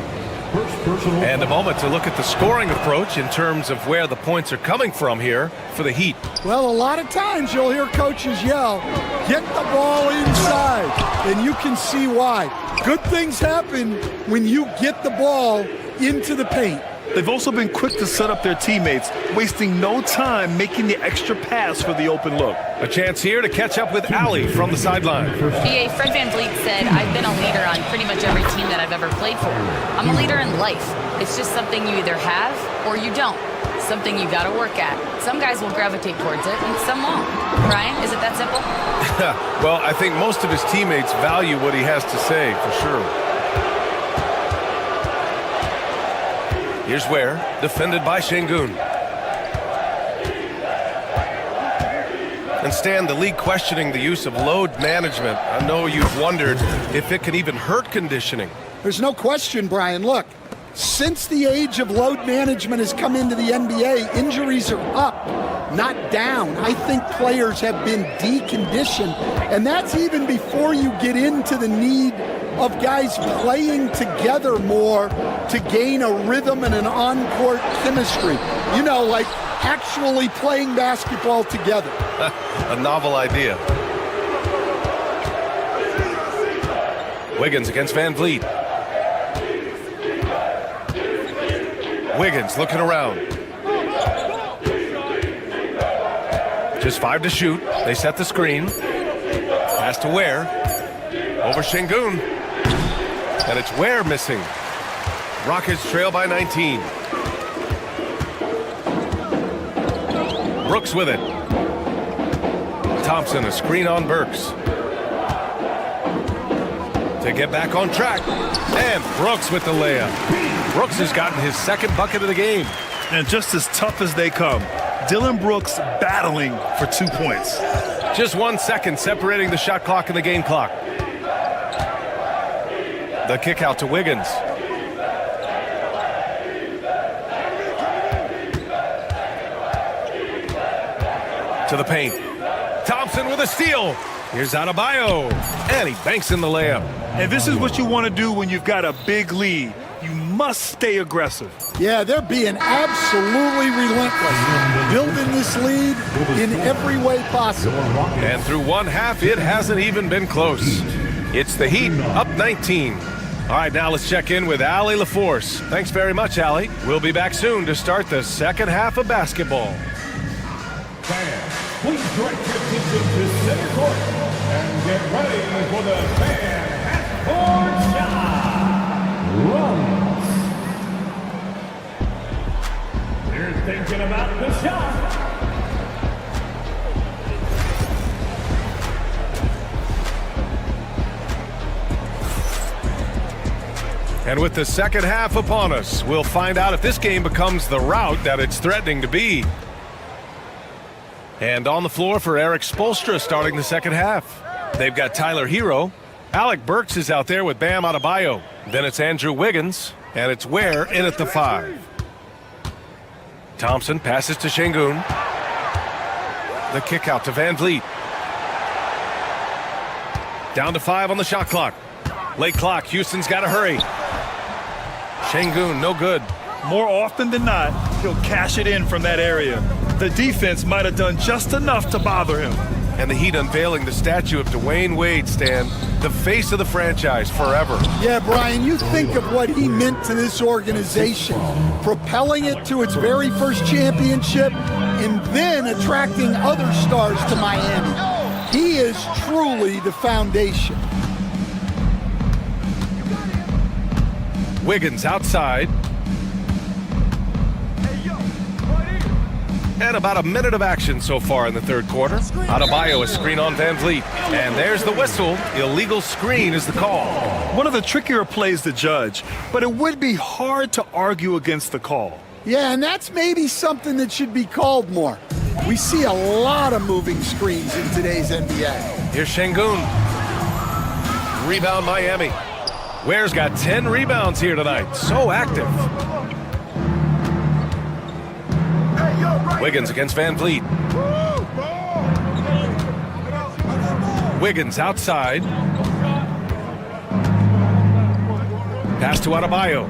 [SPEAKER 4] And a moment to look at the scoring approach in terms of where the points are coming from here for the Heat.
[SPEAKER 14] Well, a lot of times you'll hear coaches yell, get the ball inside, and you can see why. Good things happen when you get the ball into the paint.
[SPEAKER 11] They've also been quick to set up their teammates, wasting no time making the extra pass for the open look.
[SPEAKER 4] A chance here to catch up with Allie from the sideline.
[SPEAKER 8] BA, Fred VanVleet said, I've been a leader on pretty much every team that I've ever played for. I'm a leader in life. It's just something you either have or you don't. Something you gotta work at. Some guys will gravitate towards it and some won't. Ryan, is it that simple?
[SPEAKER 4] Well, I think most of his teammates value what he has to say, for sure. Here's Ware, defended by Şengün. And Stan, the league questioning the use of load management. I know you've wondered if it can even hurt conditioning.
[SPEAKER 14] There's no question, Brian. Look, since the age of load management has come into the NBA, injuries are up, not down. I think players have been deconditioned, and that's even before you get into the need of guys playing together more to gain a rhythm and an on-court chemistry. You know, like actually playing basketball together.
[SPEAKER 4] A novel idea. Wiggins against VanVleet. Wiggins looking around. Just 5 to shoot. They set the screen. Pass to Ware. Over Şengün. And it's Ware missing. Rockets trail by 19. Brooks with it. Thompson, a screen on Burks. To get back on track. And Brooks with the layup. Brooks has gotten his second bucket of the game.
[SPEAKER 11] And just as tough as they come, Dillon Brooks battling for 2 points.
[SPEAKER 4] Just 1 second separating the shot clock and the game clock. The kick out to Wiggins. To the paint. Thompson with a steal. Here's Adebayo. And he banks in the layup.
[SPEAKER 11] And this is what you want to do when you've got a big lead. You must stay aggressive.
[SPEAKER 14] Yeah, they're being absolutely relentless, building this lead in every way possible.
[SPEAKER 4] And through one half, it hasn't even been close. It's the Heat up 19. All right, now let's check in with Allie LaForce. Thanks very much, Allie. We'll be back soon to start the second half of basketball.
[SPEAKER 7] Fans, please direct your attention to center court and get ready for the fan half-court shot. Runs. You're thinking about the shot.
[SPEAKER 4] And with the second half upon us, we'll find out if this game becomes the rout that it's threatening to be. And on the floor for Eric Spoelstra starting the second half. They've got Tyler Hero. Alec Burks is out there with Bam Adebayo. Then it's Andrew Wiggins, and it's Ware in at the 5. Thompson passes to Şengün. The kick out to Van Vliet. Down to 5 on the shot clock. Late clock. Houston's got to hurry. Şengün, no good.
[SPEAKER 6] More often than not, he'll cash it in from that area. The defense might have done just enough to bother him.
[SPEAKER 4] And the Heat unveiling the statue of Dwayne Wade, Stan, the face of the franchise forever.
[SPEAKER 14] Yeah, Brian, you think of what he meant to this organization, propelling it to its very first championship and then attracting other stars to Miami. He is truly the foundation.
[SPEAKER 4] Wiggins outside. And about a minute of action so far in the third quarter. Adebayo, a screen on Van Vliet. And there's the whistle. Illegal screen is the call.
[SPEAKER 6] One of the trickier plays to judge, but it would be hard to argue against the call.
[SPEAKER 14] Yeah, and that's maybe something that should be called more. We see a lot of moving screens in today's NBA.
[SPEAKER 4] Here's Şengün. Rebound Miami. Ware's got 10 rebounds here tonight. So active. Wiggins against Van Vliet. Wiggins outside. Pass to Adebayo.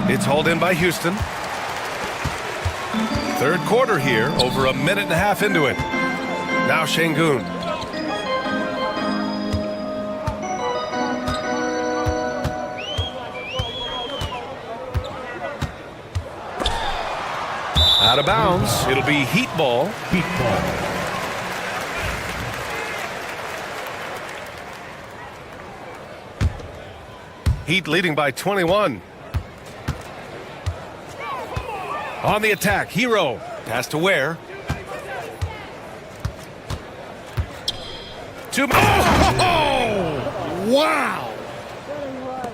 [SPEAKER 4] It's hauled in by Houston. Third quarter here, over a minute and a half into it. Now Şengün. Out of bounds. It'll be Heat ball.
[SPEAKER 7] Heat ball.
[SPEAKER 4] Heat leading by 21. On the attack, Hero. Pass to Ware.
[SPEAKER 14] Wow!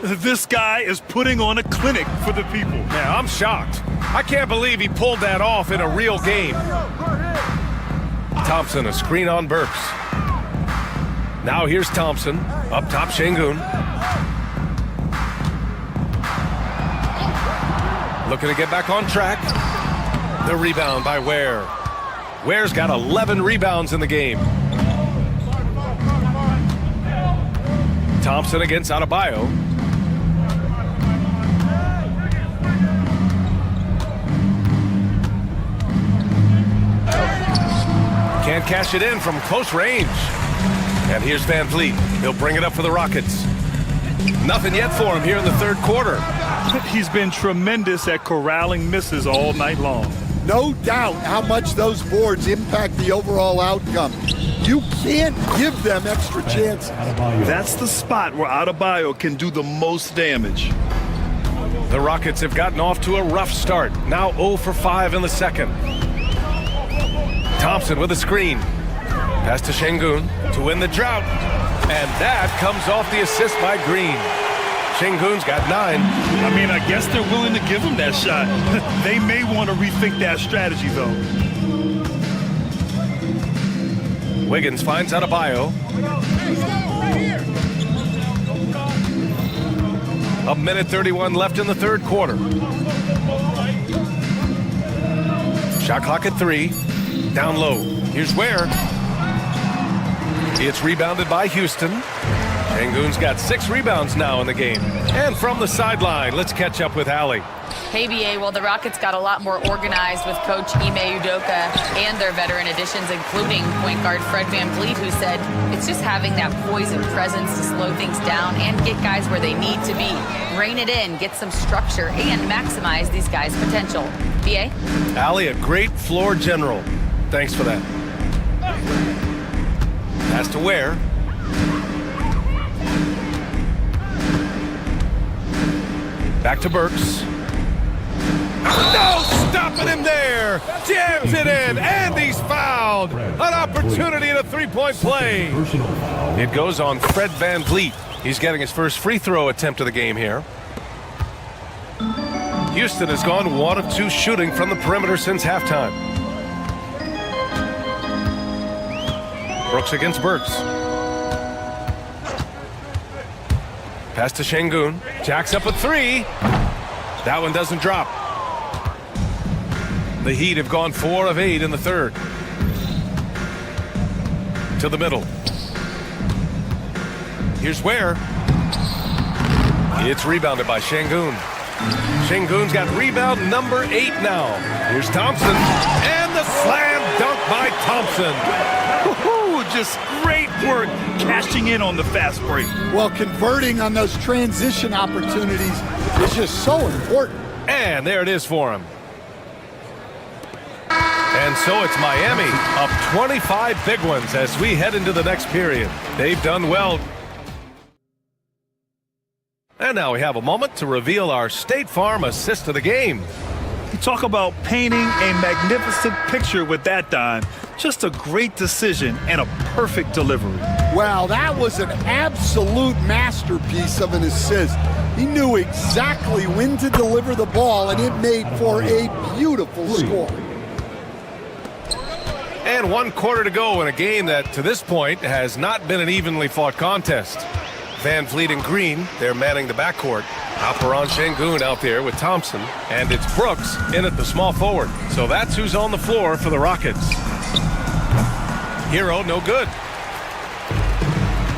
[SPEAKER 6] This guy is putting on a clinic for the people.
[SPEAKER 4] Yeah, I'm shocked. I can't believe he pulled that off in a real game. Thompson, a screen on Burks. Now here's Thompson. Up top, Şengün. Looking to get back on track. The rebound by Ware. Ware's got 11 rebounds in the game. Thompson against Adebayo. Can't cash it in from close range. And here's Van Vliet. He'll bring it up for the Rockets. Nothing yet for him here in the third quarter.
[SPEAKER 6] He's been tremendous at corralling misses all night long.
[SPEAKER 14] No doubt how much those boards impact the overall outcome. You can't give them extra chances.
[SPEAKER 6] That's the spot where Adebayo can do the most damage.
[SPEAKER 4] The Rockets have gotten off to a rough start. Now 0 for 5 in the second. Thompson with a screen. Pass to Şengün to win the drought. And that comes off the assist by Green. Şengün's got 9.
[SPEAKER 6] I mean, I guess they're willing to give him that shot. They may want to rethink that strategy, though.
[SPEAKER 4] Wiggins finds Adebayo. A minute 31 left in the third quarter. Shot clock at 3. Down low. Here's Ware. It's rebounded by Houston. Şengün's got 6 rebounds now in the game. And from the sideline, let's catch up with Allie.
[SPEAKER 8] Hey, BA, well, the Rockets got a lot more organized with Coach Ime Udoka and their veteran additions, including point guard Fred Van Vliet, who said it's just having that poise and presence to slow things down and get guys where they need to be. Rein it in, get some structure, and maximize these guys' potential. BA?
[SPEAKER 4] Allie, a great floor general. Thanks for that. Pass to Ware. Back to Burks. No, stopping him there. Jams it in, and he's fouled. An opportunity in a three-point play. It goes on Fred Van Vliet. He's getting his first free throw attempt of the game here. Houston has gone 1 of 2 shooting from the perimeter since halftime. Brooks against Burks. Pass to Şengün. Jacks up a 3. That one doesn't drop. The Heat have gone 4 of 8 in the third. To the middle. Here's Ware. It's rebounded by Şengün. Şengün's got rebound number 8 now. Here's Thompson. And the slam dunk by Thompson.
[SPEAKER 6] Woo-hoo, just great work cashing in on the fast break.
[SPEAKER 14] Well, converting on those transition opportunities is just so important.
[SPEAKER 4] And there it is for him. And so it's Miami up 25 big ones as we head into the next period. They've done well. And now we have a moment to reveal our State Farm assist of the game.
[SPEAKER 6] You talk about painting a magnificent picture with that, Don. Just a great decision and a perfect delivery.
[SPEAKER 14] Wow, that was an absolute masterpiece of an assist. He knew exactly when to deliver the ball, and it made for a beautiful score.
[SPEAKER 4] And 1 quarter to go in a game that, to this point, has not been an evenly fought contest. Van Vliet and Green, they're manning the backcourt. Alperen Şengün out there with Thompson. And it's Brooks in at the small forward. So that's who's on the floor for the Rockets. Hero, no good.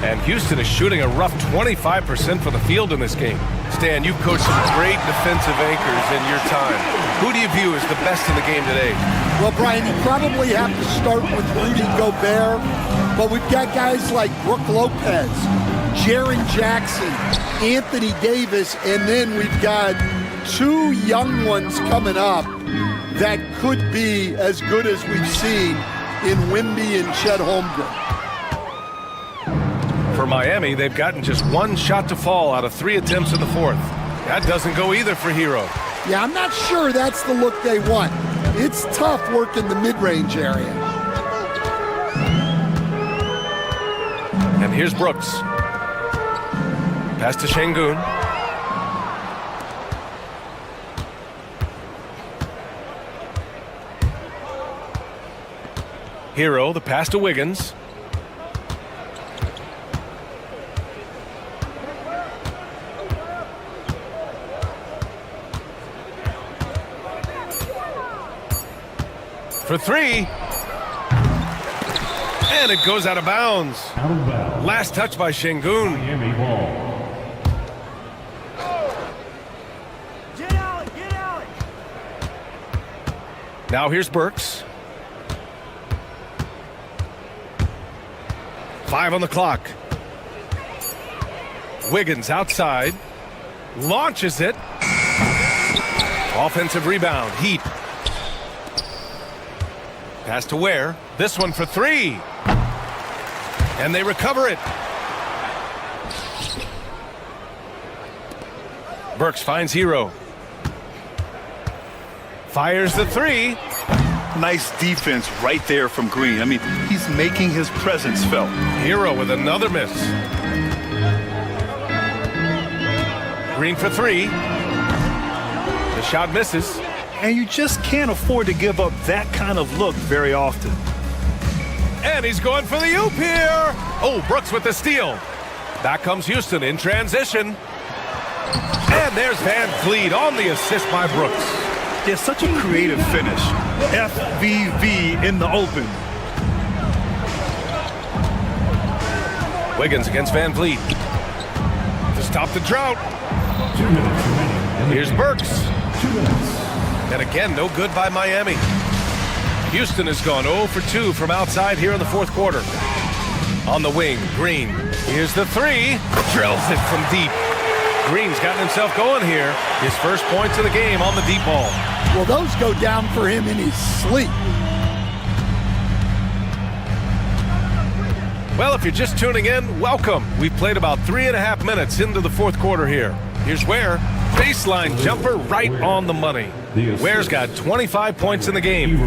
[SPEAKER 4] And Houston is shooting a rough 25% from the field in this game. Stan, you've coached some great defensive anchors in your time. Who do you view as the best in the game today?
[SPEAKER 14] Well, Brian, you probably have to start with Rudy Gobert, but we've got guys like Brook Lopez, Jaren Jackson, Anthony Davis, and then we've got 2 young ones coming up that could be as good as we've seen in Wemby and Chet Holmgren.
[SPEAKER 4] For Miami, they've gotten just 1 shot to fall out of 3 attempts in the fourth. That doesn't go either for Hero.
[SPEAKER 14] Yeah, I'm not sure that's the look they want. It's tough work in the mid-range area.
[SPEAKER 4] And here's Brooks. Pass to Şengün. Hero, the pass to Wiggins. For 3. And it goes out of bounds. Last touch by Şengün.
[SPEAKER 7] Miami ball.
[SPEAKER 4] Now here's Burks. 5 on the clock. Wiggins outside. Launches it. Offensive rebound. Heat. Pass to Ware. This one for 3. And they recover it. Burks finds Hero. Fires the 3.
[SPEAKER 6] Nice defense right there from Green. I mean, he's making his presence felt.
[SPEAKER 4] Hero with another miss. Green for 3. The shot misses.
[SPEAKER 6] And you just can't afford to give up that kind of look very often.
[SPEAKER 4] And he's going for the oop here. Oh, Brooks with the steal. Back comes Houston in transition. And there's Van Vliet on the assist by Brooks.
[SPEAKER 6] Yeah, such a creative finish. FVV in the open.
[SPEAKER 4] Wiggins against Van Vliet. To stop the drought.
[SPEAKER 7] 2 minutes remaining.
[SPEAKER 4] Here's Burks.
[SPEAKER 7] 2 minutes.
[SPEAKER 4] And again, no good by Miami. Houston has gone 0 for 2 from outside here in the fourth quarter. On the wing, Green. Here's the 3. Drills it from deep. Green's gotten himself going here. His first points of the game on the deep ball.
[SPEAKER 14] Well, those go down for him in his sleep.
[SPEAKER 4] Well, if you're just tuning in, welcome. We've played about 3.5 minutes into the fourth quarter here. Here's Ware. Baseline jumper right on the money. Ware's got 25 points in the game.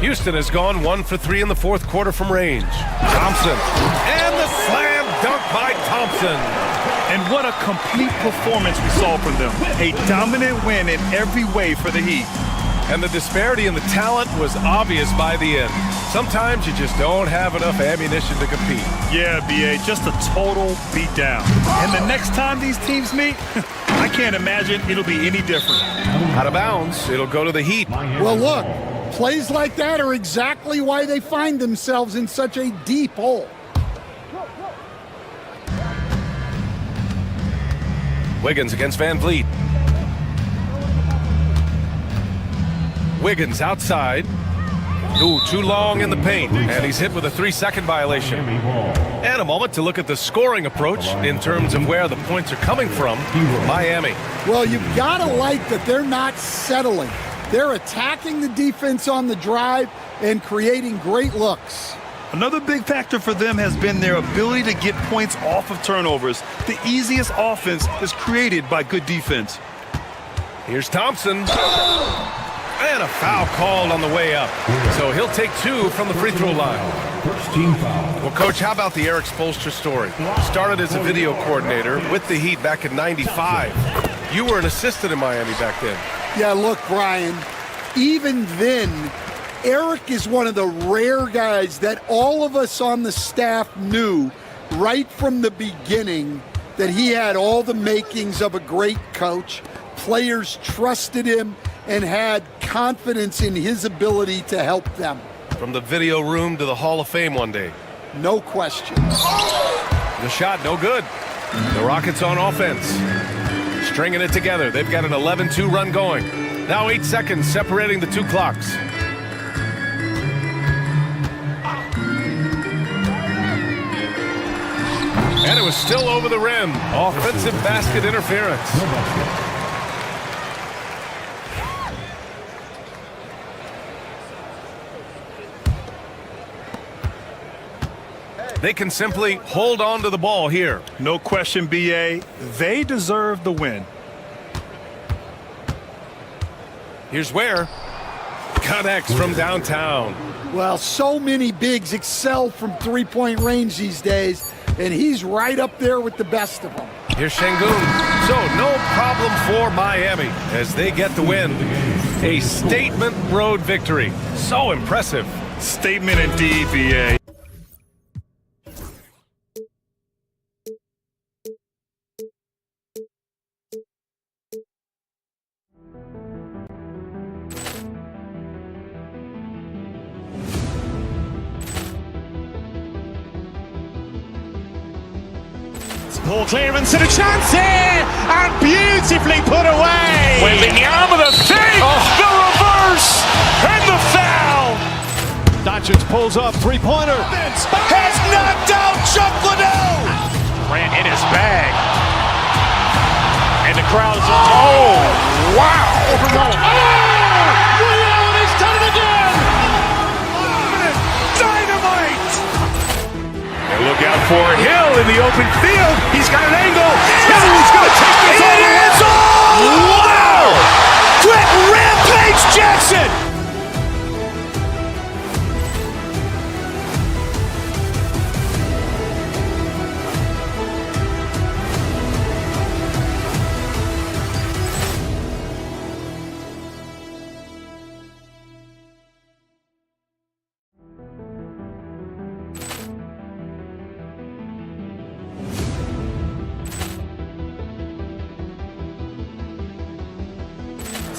[SPEAKER 4] Houston has gone 1 for 3 in the fourth quarter from range. Thompson. And the slam dunk by Thompson.
[SPEAKER 6] And what a complete performance we saw from them. A dominant win in every way for the Heat.
[SPEAKER 4] And the disparity in the talent was obvious by the end. Sometimes you just don't have enough ammunition to compete.
[SPEAKER 6] Yeah, BA, just a total beatdown. And the next time these teams meet, I can't imagine it'll be any different.
[SPEAKER 4] Out of bounds, it'll go to the Heat.
[SPEAKER 14] Well, look, plays like that are exactly why they find themselves in such a deep hole.
[SPEAKER 4] Wiggins against Van Vliet. Wiggins outside. Ooh, too long in the paint, and he's hit with a 3-second violation. And a moment to look at the scoring approach in terms of where the points are coming from. Miami.
[SPEAKER 14] Well, you've got to like that they're not settling. They're attacking the defense on the drive and creating great looks.
[SPEAKER 6] Another big factor for them has been their ability to get points off of turnovers. The easiest offense is created by good defense.
[SPEAKER 4] Here's Thompson. And a foul called on the way up. So he'll take 2 from the free throw line.
[SPEAKER 7] First team foul.
[SPEAKER 4] Well, Coach, how about the Eric Spoelstra story? Started as a video coordinator with the Heat back in '95. You were an assistant in Miami back then.
[SPEAKER 14] Yeah, look, Brian, even then, Eric is one of the rare guys that all of us on the staff knew right from the beginning that he had all the makings of a great coach. Players trusted him and had confidence in his ability to help them.
[SPEAKER 4] From the video room to the Hall of Fame one day.
[SPEAKER 14] No question.
[SPEAKER 4] The shot, no good. The Rockets on offense. Stringing it together. They've got an 11-2 run going. Now 8 seconds separating the 2 clocks. And it was still over the rim. Offensive basket interference. They can simply hold on to the ball here.
[SPEAKER 6] No question, BA. They deserve the win.
[SPEAKER 4] Here's where. Connects from downtown.
[SPEAKER 14] Well, so many bigs excel from three-point range these days, and he's right up there with the best of them.
[SPEAKER 4] Here's Şengün. So no problem for Miami as they get the win. A statement road victory. So impressive.
[SPEAKER 6] Statement indeed, BA.
[SPEAKER 2] Ball clearance and a chance here, and beautifully put away.
[SPEAKER 1] Wembanyama the fake, the reverse, and the foul.
[SPEAKER 3] Doncic pulls up, three-pointer.
[SPEAKER 1] Has knocked out Chuck Liddell. Ran in his bag. And the crowd is, oh, wow.
[SPEAKER 3] He's done it again.
[SPEAKER 1] Dynamite.
[SPEAKER 4] And look out for Hill in the open field. He's got an angle. Hill's going to take this all the way.
[SPEAKER 1] Wow! Quick Rampage Jackson.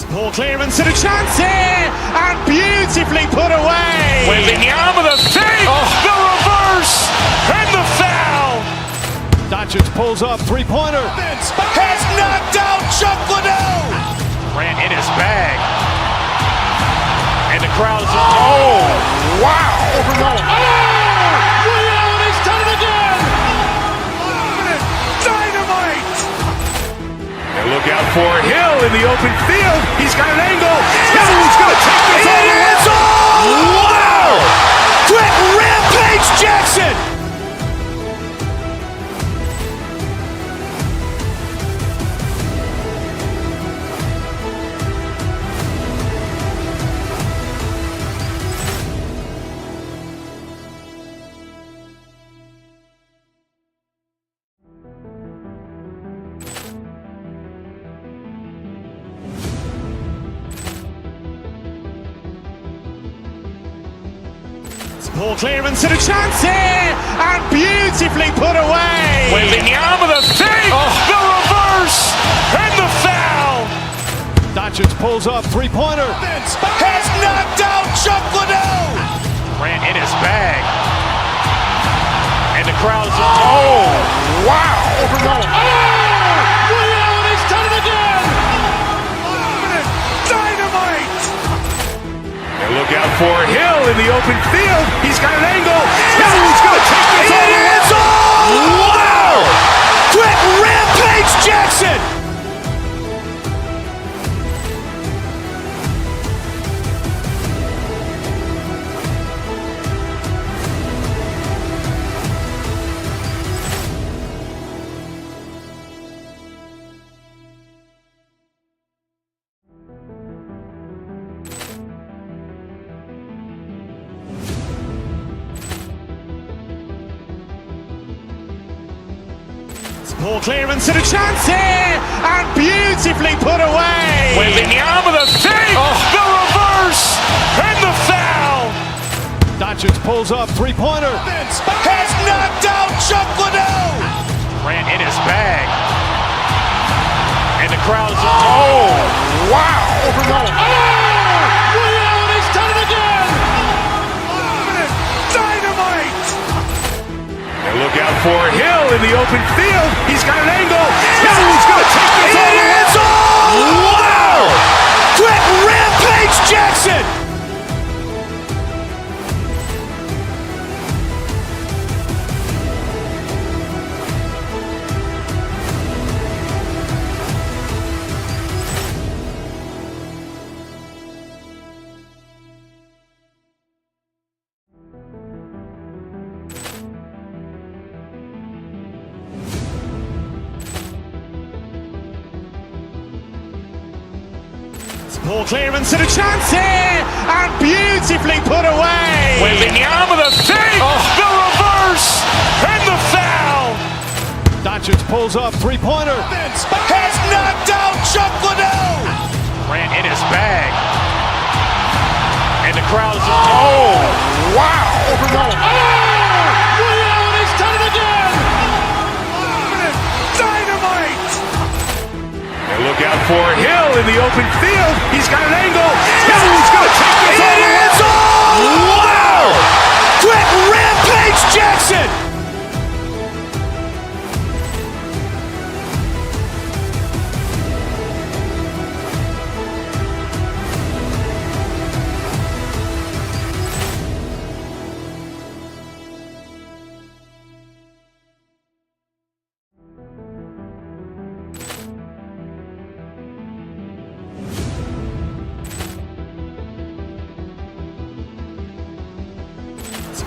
[SPEAKER 2] Ball clearance and a chance here, and beautifully put away.
[SPEAKER 1] Wembanyama the fake, the reverse, and the foul.
[SPEAKER 3] Doncic pulls up, three-pointer.
[SPEAKER 1] Has knocked out Chuck Liddell. Ran in his bag. And the crowd is, oh, wow.
[SPEAKER 3] He's done it again.
[SPEAKER 1] Dynamite.
[SPEAKER 4] And look out for Hill in the open field. He's got an angle. Hill's going to take this all the way.
[SPEAKER 1] Wow! Quick Rampage Jackson.
[SPEAKER 2] Ball clearance and a chance here, and beautifully put away.
[SPEAKER 1] Wembanyama the fake, the reverse, and the foul.
[SPEAKER 3] Doncic pulls up, three-pointer.
[SPEAKER 1] Has knocked out Chuck Liddell. Grant in his bag. And the crowd's, oh, wow.
[SPEAKER 3] He's done it again.
[SPEAKER 1] Dynamite. And look out for Hill in the open field. He's got an angle. Hill's going to take this all the way. Wow. Quick rampage Jackson.
[SPEAKER 2] Ball clearance and a chance here, and beautifully put away.
[SPEAKER 1] Wembanyama the fake, the reverse, and the foul.
[SPEAKER 3] Doncic pulls up, three-pointer.
[SPEAKER 1] Has knocked out Chuck Liddell. Grant in his bag. And the crowd's, oh, wow.
[SPEAKER 3] He's done it again.
[SPEAKER 1] Dynamite. And look out for Hill in the open field. He's got an angle. Hill's going to take this all the way. Wow. Quick rampage Jackson.
[SPEAKER 2] Ball clearance and a chance here, and beautifully put away.
[SPEAKER 1] Wembanyama the fake, the reverse, and the foul.
[SPEAKER 3] Doncic pulls up, three-pointer.
[SPEAKER 1] Has knocked out Chuck Liddell. Grant in his bag. And the crowd's, oh, wow.
[SPEAKER 3] He's done it again.
[SPEAKER 1] Dynamite. And look out for Hill in the open field. He's got an angle. Hill's going to take this all the way. Wow. Quick rampage Jackson.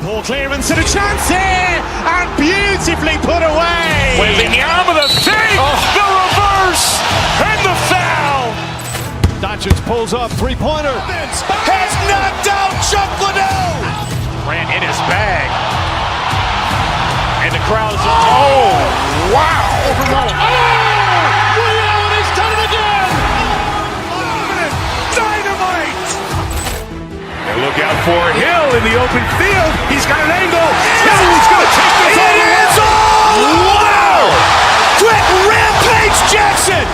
[SPEAKER 2] Ball clearance and a chance here, and beautifully put away.
[SPEAKER 1] Wembanyama the fake, the reverse, and the foul.
[SPEAKER 3] Doncic pulls up, three-pointer.
[SPEAKER 1] Has knocked out Chuck Liddell. Grant in his bag. And the crowd's, oh, wow.
[SPEAKER 3] He's done it again.
[SPEAKER 1] Dynamite. And look out for Hill in the open field. He's got an angle. Hill's going to take this all the way. Wow. Quick rampage Jackson.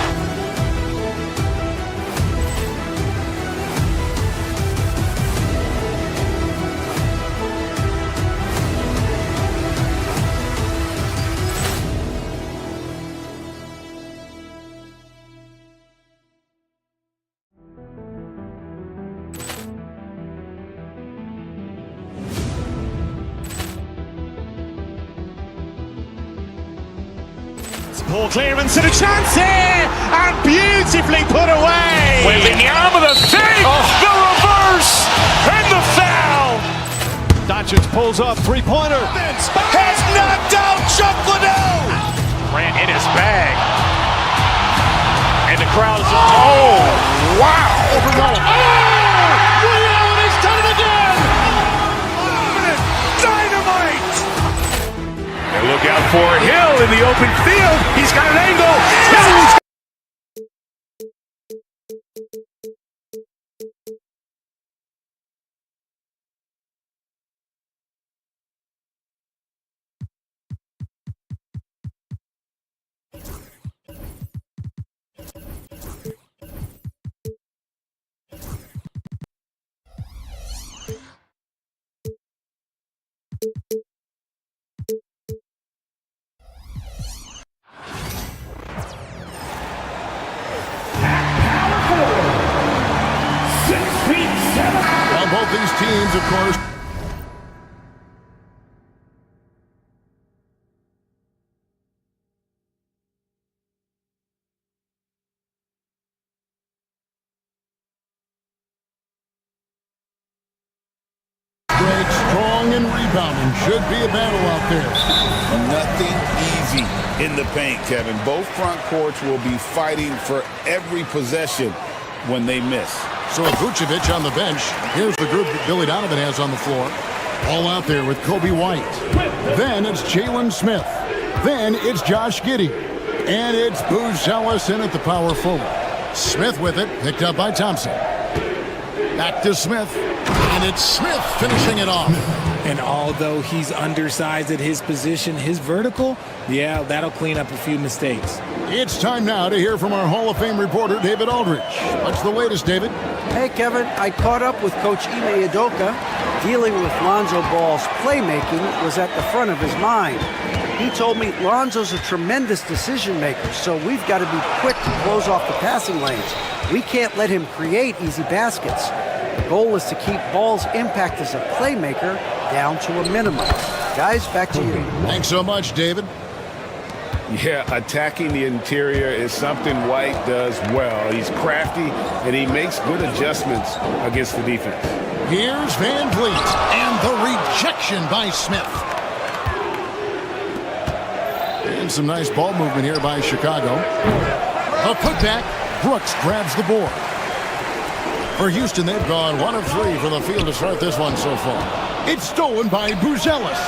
[SPEAKER 2] Ball clearance and a chance here, and beautifully put away.
[SPEAKER 1] Wembanyama the fake, the reverse, and the foul.
[SPEAKER 3] Doncic pulls up, three-pointer.
[SPEAKER 1] Has knocked out Chuck Liddell. Grant in his bag. And the crowd's, oh, wow.
[SPEAKER 3] He's done it again.
[SPEAKER 1] Dynamite. And look out for Hill in the open field. He's got an angle. Hill's
[SPEAKER 9] On both these teams, of course. Great, strong, and rebounding. Should be a battle out there.
[SPEAKER 10] Nothing easy in the paint, Kevin. Both front courts will be fighting for every possession when they miss.
[SPEAKER 9] So Vucevic on the bench. Here's the group that Billy Donovan has on the floor. All out there with Kobe White. Then it's Jalen Smith. Then it's Josh Giddey. And it's Booz Ellis in at the power forward. Smith with it, picked up by Thompson. Back to Smith. And it's Smith finishing it off.
[SPEAKER 15] And although he's undersized at his position, his vertical, yeah, that'll clean up a few mistakes.
[SPEAKER 9] It's time now to hear from our Hall of Fame reporter, David Aldridge. What's the latest, David?
[SPEAKER 12] Hey, Kevin, I caught up with Coach Ime Udoka. Dealing with Lonzo Ball's playmaking was at the front of his mind. He told me Lonzo's a tremendous decision maker, so we've got to be quick to close off the passing lanes. We can't let him create easy baskets. The goal is to keep Ball's impact as a playmaker down to a minimum. Guys, back to you.
[SPEAKER 9] Thanks so much, David.
[SPEAKER 10] Yeah, attacking the interior is something White does well. He's crafty, and he makes good adjustments against the defense.
[SPEAKER 9] Here's Van Vliet, and the rejection by Smith. And some nice ball movement here by Chicago. A putback. Brooks grabs the board. For Houston, they've gone 1 of 3 from the field to start this one so far. It's stolen by Booz Ellis.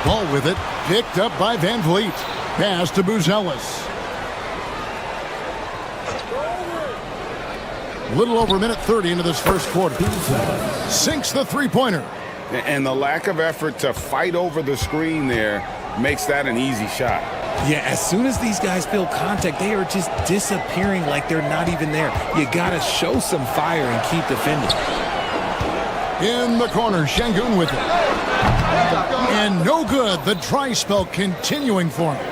[SPEAKER 9] Ball with it, picked up by Van Vliet. Pass to Booz Ellis. A little over a minute 30 into this first quarter. Sinks the three-pointer.
[SPEAKER 10] And the lack of effort to fight over the screen there makes that an easy shot.
[SPEAKER 15] Yeah, as soon as these guys feel contact, they are just disappearing like they're not even there. You got to show some fire and keep defending.
[SPEAKER 9] In the corner, Şengün with it. And no good. The dry spell continuing for him.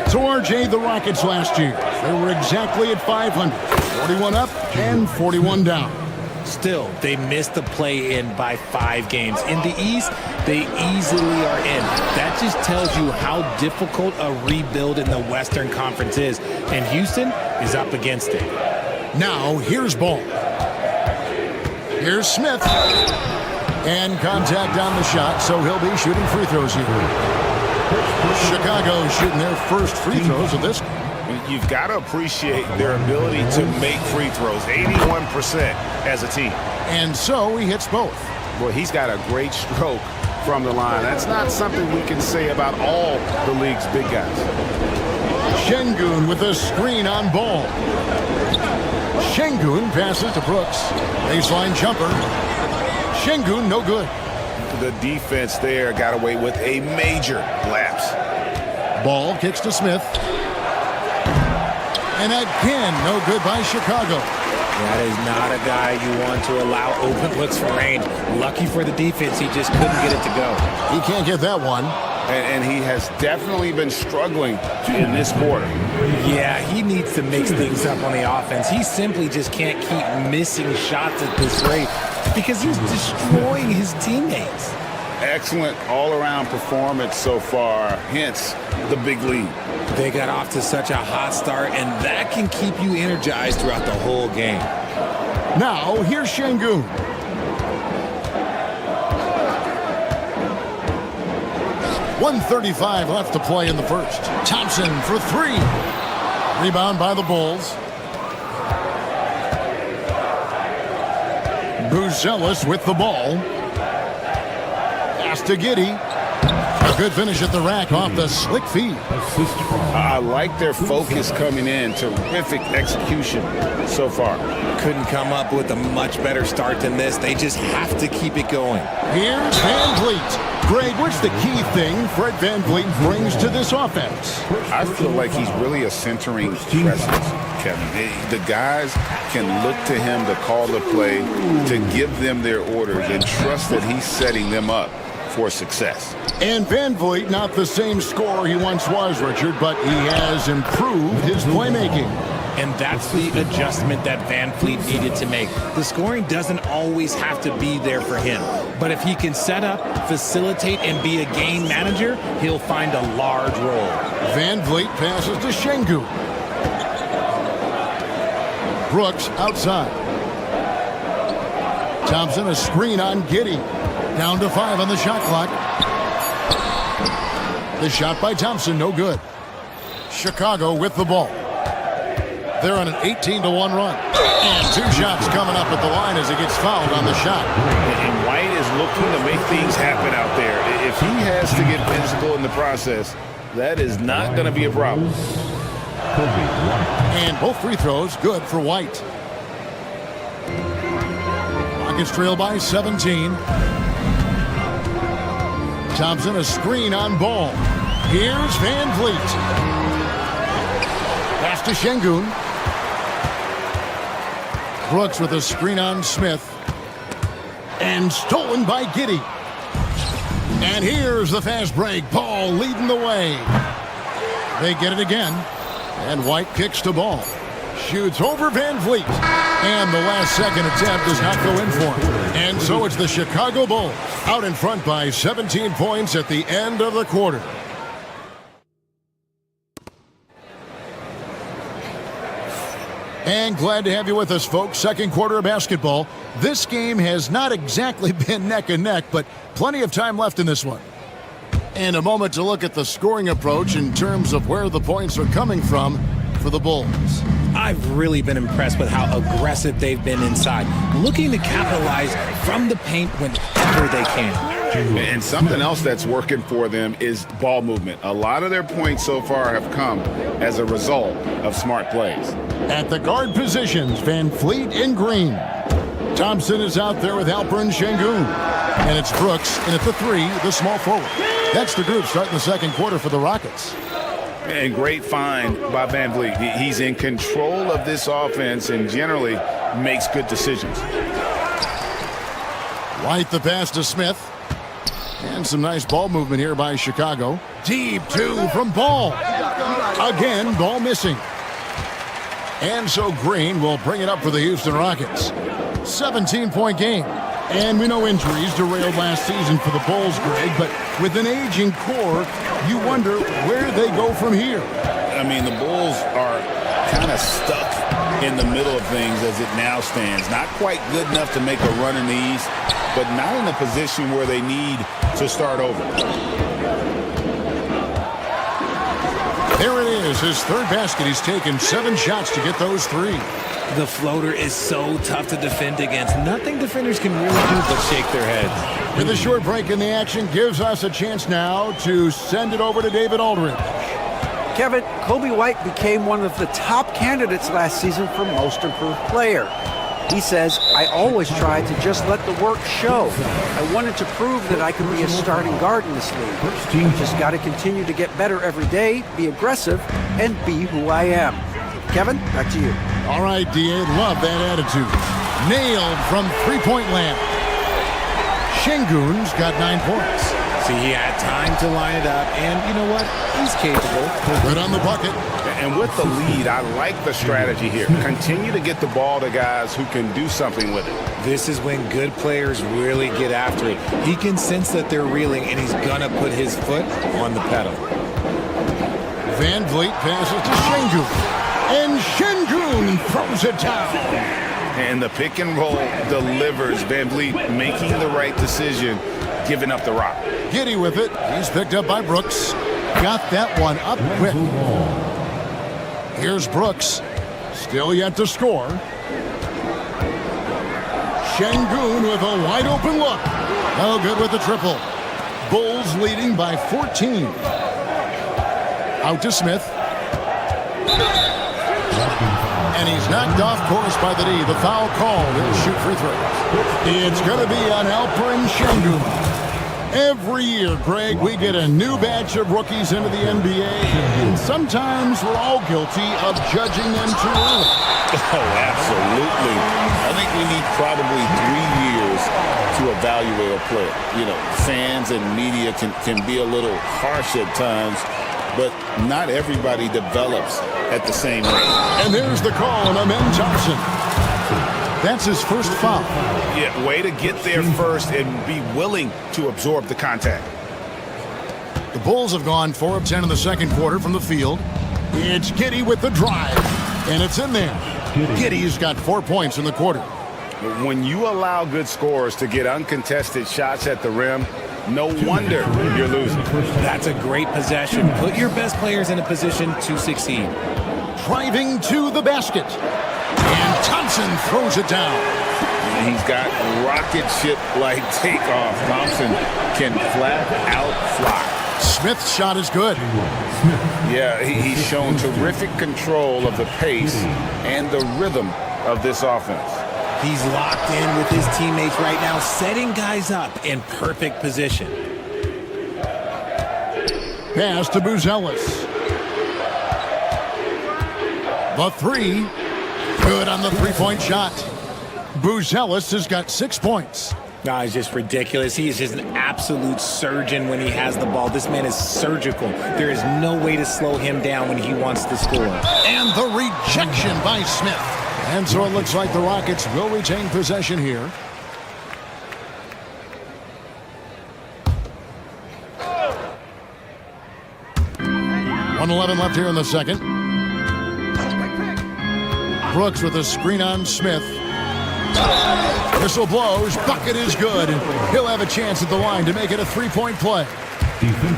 [SPEAKER 9] So RJ, the Rockets last year, they were exactly at 500. 41 up and 41 down.
[SPEAKER 15] Still, they missed the play-in by 5 games. In the East, they easily are in. That just tells you how difficult a rebuild in the Western Conference is. And Houston is up against it.
[SPEAKER 9] Now, here's Ball. Here's Smith. And contact on the shot, so he'll be shooting free throws here. Chicago shooting their first free throws of this.
[SPEAKER 10] You've got to appreciate their ability to make free throws, 81% as a team.
[SPEAKER 9] And so he hits both.
[SPEAKER 10] Well, he's got a great stroke from the line. That's not something we can say about all the league's big guys.
[SPEAKER 9] Şengün with a screen on Ball. Şengün passes to Brooks. Baseline jumper. Şengün no good.
[SPEAKER 10] The defense there got away with a major lapse.
[SPEAKER 9] Ball kicks to Smith. And again, no good by Chicago.
[SPEAKER 15] That is not a guy you want to allow open looks for range. Lucky for the defense, he just couldn't get it to go.
[SPEAKER 9] He can't get that one.
[SPEAKER 10] And he has definitely been struggling in this quarter.
[SPEAKER 15] Yeah, he needs to mix things up on the offense. He simply just can't keep missing shots at this rate because he's destroying his teammates.
[SPEAKER 10] Excellent all-around performance so far, hence the big lead.
[SPEAKER 15] They got off to such a hot start, and that can keep you energized throughout the whole game.
[SPEAKER 9] Now, here's Şengün. .135 left to play in the first. Thompson for 3. Rebound by the Bulls. Booz Ellis with the ball. Pass to Giddey. A good finish at the rack off the slick feed.
[SPEAKER 10] I like their focus coming in. Terrific execution so far.
[SPEAKER 15] Couldn't come up with a much better start than this. They just have to keep it going.
[SPEAKER 9] Here's Van Vliet. Greg, what's the key thing Fred Van Vliet brings to this offense?
[SPEAKER 10] I feel like he's really a centering presence, Kevin. The guys can look to him to call the play, to give them their orders, and trust that he's setting them up. for success.
[SPEAKER 9] And Van Vliet, not the same scorer he once was, Richard, but he has improved his playmaking.
[SPEAKER 15] And that's the adjustment that Van Vliet needed to make. The scoring doesn't always have to be there for him. But if he can set up, facilitate, and be a game manager, he'll find a large role.
[SPEAKER 9] Van Vliet passes to Şengün. Brooks outside. Thompson, a screen on Giddey. Down to 5 on the shot clock. The shot by Thompson, no good. Chicago with the ball. They're on an 18-1 run. And 2 shots coming up at the line as he gets fouled on the shot.
[SPEAKER 10] And White is looking to make things happen out there. If he has to get physical in the process, that is not going to be a problem.
[SPEAKER 9] And both free throws good for White. Rockets trail by 17. Thompson, a screen on Ball. Here's Van Vliet. Pass to Şengün. Brooks with a screen on Smith. And stolen by Giddey. And here's the fast break. Ball leading the way. They get it again. And White kicks to Ball. Shoots over Van Vliet. And the last second attempt does not go in for him. And so it's the Chicago Bulls out in front by 17 points at the end of the quarter. And glad to have you with us, folks. Second quarter of basketball. This game has not exactly been neck and neck, but plenty of time left in this one. And a moment to look at the scoring approach in terms of where the points are coming from for the Bulls.
[SPEAKER 15] I've really been impressed with how aggressive they've been inside, looking to capitalize from the paint whenever they can.
[SPEAKER 10] And something else that's working for them is ball movement. A lot of their points so far have come as a result of smart plays.
[SPEAKER 9] At the guard positions, Van Vliet and Green. Thompson is out there with Alperen Şengün. And it's Brooks, and at the 3, the small forward. That's the group starting the second quarter for the Rockets.
[SPEAKER 10] And great find by Van Vliet. He's in control of this offense and generally makes good decisions.
[SPEAKER 9] White the pass to Smith. And some nice ball movement here by Chicago. Deep 2 from Ball. Again, Ball missing. And so Green will bring it up for the Houston Rockets. 17-point game. And we know injuries derailed last season for the Bulls, Greg, but with an aging core, you wonder where they go from here.
[SPEAKER 10] I mean, the Bulls are kind of stuck in the middle of things as it now stands. Not quite good enough to make a run in the East, but not in a position where they need to start over.
[SPEAKER 9] There it is, his third basket. He's taken 7 shots to get those 3.
[SPEAKER 15] The floater is so tough to defend against. Nothing defenders can really do but shake their heads.
[SPEAKER 9] With a short break in the action, gives us a chance now to send it over to David Aldridge.
[SPEAKER 12] Kevin, Kobe White became one of the top candidates last season for Most Improved Player. He says, I always tried to just let the work show. I wanted to prove that I could be a starting guard in this league. I just got to continue to get better every day, be aggressive, and be who I am. Kevin, back to you.
[SPEAKER 9] All right, D.A., love that attitude. Nailed from three-point land. Şengün's got 9 points.
[SPEAKER 15] See, he had time to line it up, and you know what? He's capable.
[SPEAKER 9] Good on the bucket.
[SPEAKER 10] And with the lead, I like the strategy here. Continue to get the ball to guys who can do something with it.
[SPEAKER 15] This is when good players really get after it. He can sense that they're reeling, and he's going to put his foot on the pedal.
[SPEAKER 9] Van Vliet passes to Şengün. And Şengün throws it down.
[SPEAKER 10] And the pick and roll delivers. Van Vliet making the right decision, giving up the rock.
[SPEAKER 9] Giddey with it. He's picked up by Brooks. Got that one up quick. Here's Brooks. Still yet to score. Şengün with a wide open look. No good with the triple. Bulls leading by 14. Out to Smith. And he's knocked off course by the D. The foul called. He'll shoot free throws. It's going to be on Alperen Şengün. Every year, Greg, we get a new batch of rookies into the NBA, and sometimes we're all guilty of judging them too early.
[SPEAKER 10] Oh, absolutely. I think we need probably 3 years to evaluate a player. You know, fans and media can be a little harsh at times, but not everybody develops at the same rate.
[SPEAKER 9] And there's the call on Amen Thompson. That's his first foul.
[SPEAKER 10] Yeah, way to get there first and be willing to absorb the contact.
[SPEAKER 9] The Bulls have gone 4 of 10 in the second quarter from the field. It's Giddey with the drive, and it's in there. Giddey's got 4 points in the quarter.
[SPEAKER 10] When you allow good scorers to get uncontested shots at the rim, no wonder you're losing.
[SPEAKER 15] That's a great possession. Put your best players in a position to succeed.
[SPEAKER 9] Driving to the basket. And Thompson throws it down.
[SPEAKER 10] He's got rocket ship-like takeoff. Thompson can flat out fly.
[SPEAKER 9] Smith's shot is good.
[SPEAKER 10] Yeah, he's shown terrific control of the pace and the rhythm of this offense.
[SPEAKER 15] He's locked in with his teammates right now, setting guys up in perfect position.
[SPEAKER 9] Pass to Buzelis. The three. Good on the three-point shot. Buzelis has got 6 points.
[SPEAKER 15] No, he's just ridiculous. He is just an absolute surgeon when he has the ball. This man is surgical. There is no way to slow him down when he wants to score.
[SPEAKER 9] And the rejection by Smith. And so it looks like the Rockets will retain possession here. .111 left here in the second. Brooks with a screen on Smith. Whistle blows. Bucket is good. He'll have a chance at the line to make it a three-point play.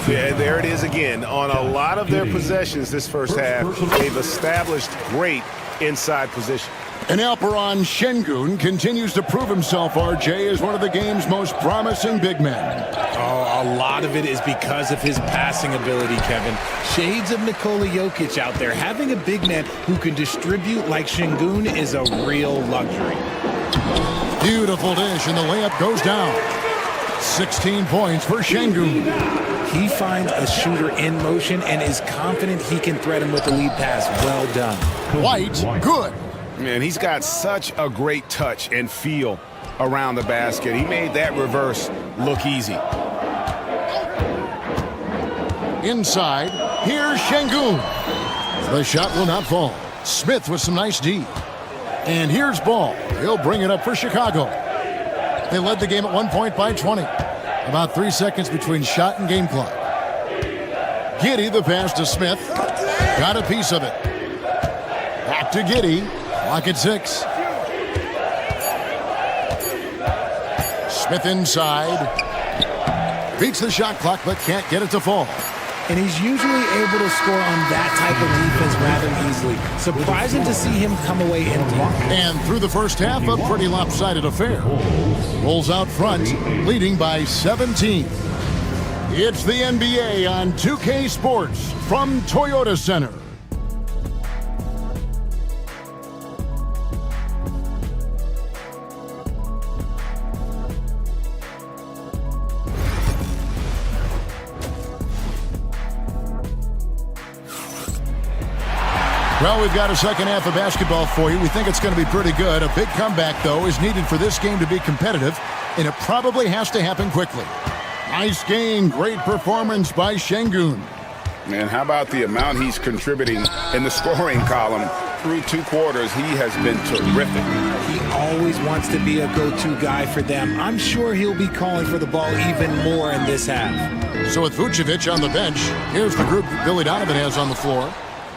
[SPEAKER 10] Yeah, there it is again. On a lot of their possessions this first half, they've established great inside position.
[SPEAKER 9] And Alperon Şengün continues to prove himself, RJ, as one of the game's most promising big men.
[SPEAKER 15] Oh, a lot of it is because of his passing ability, Kevin. Shades of Nikola Jokic out there. Having a big man who can distribute like Şengün is a real luxury.
[SPEAKER 9] Beautiful dish, and the layup goes down. 16 points for Şengün.
[SPEAKER 15] He finds a shooter in motion and is confident he can thread him with the lead pass. Well done.
[SPEAKER 9] White, good.
[SPEAKER 10] Man, he's got such a great touch and feel around the basket. He made that reverse look easy.
[SPEAKER 9] Inside, here's Şengün. The shot will not fall. Smith with some nice D. And here's Ball. He'll bring it up for Chicago. They led the game at 1 point by 20. About 3 seconds between shot and game clock. Giddey, the pass to Smith. Got a piece of it. Back to Giddey. Clock at 6. Smith inside. Beats the shot clock, but can't get it to fall.
[SPEAKER 15] And he's usually able to score on that type of defense rather easily. Surprising to see him come away empty.
[SPEAKER 9] And through the first half, a pretty lopsided affair. Bulls out front, leading by 17. It's the NBA on 2K Sports from Toyota Center. Well, we've got a second half of basketball for you. We think it's going to be pretty good. A big comeback, though, is needed for this game to be competitive, and it probably has to happen quickly. Nice game. Great performance by Şengün.
[SPEAKER 10] Man, how about the amount he's contributing in the scoring column? Through 2 quarters, he has been terrific.
[SPEAKER 15] He always wants to be a go-to guy for them. I'm sure he'll be calling for the ball even more in this half.
[SPEAKER 9] So with Vucevic on the bench, here's the group that Billy Donovan has on the floor.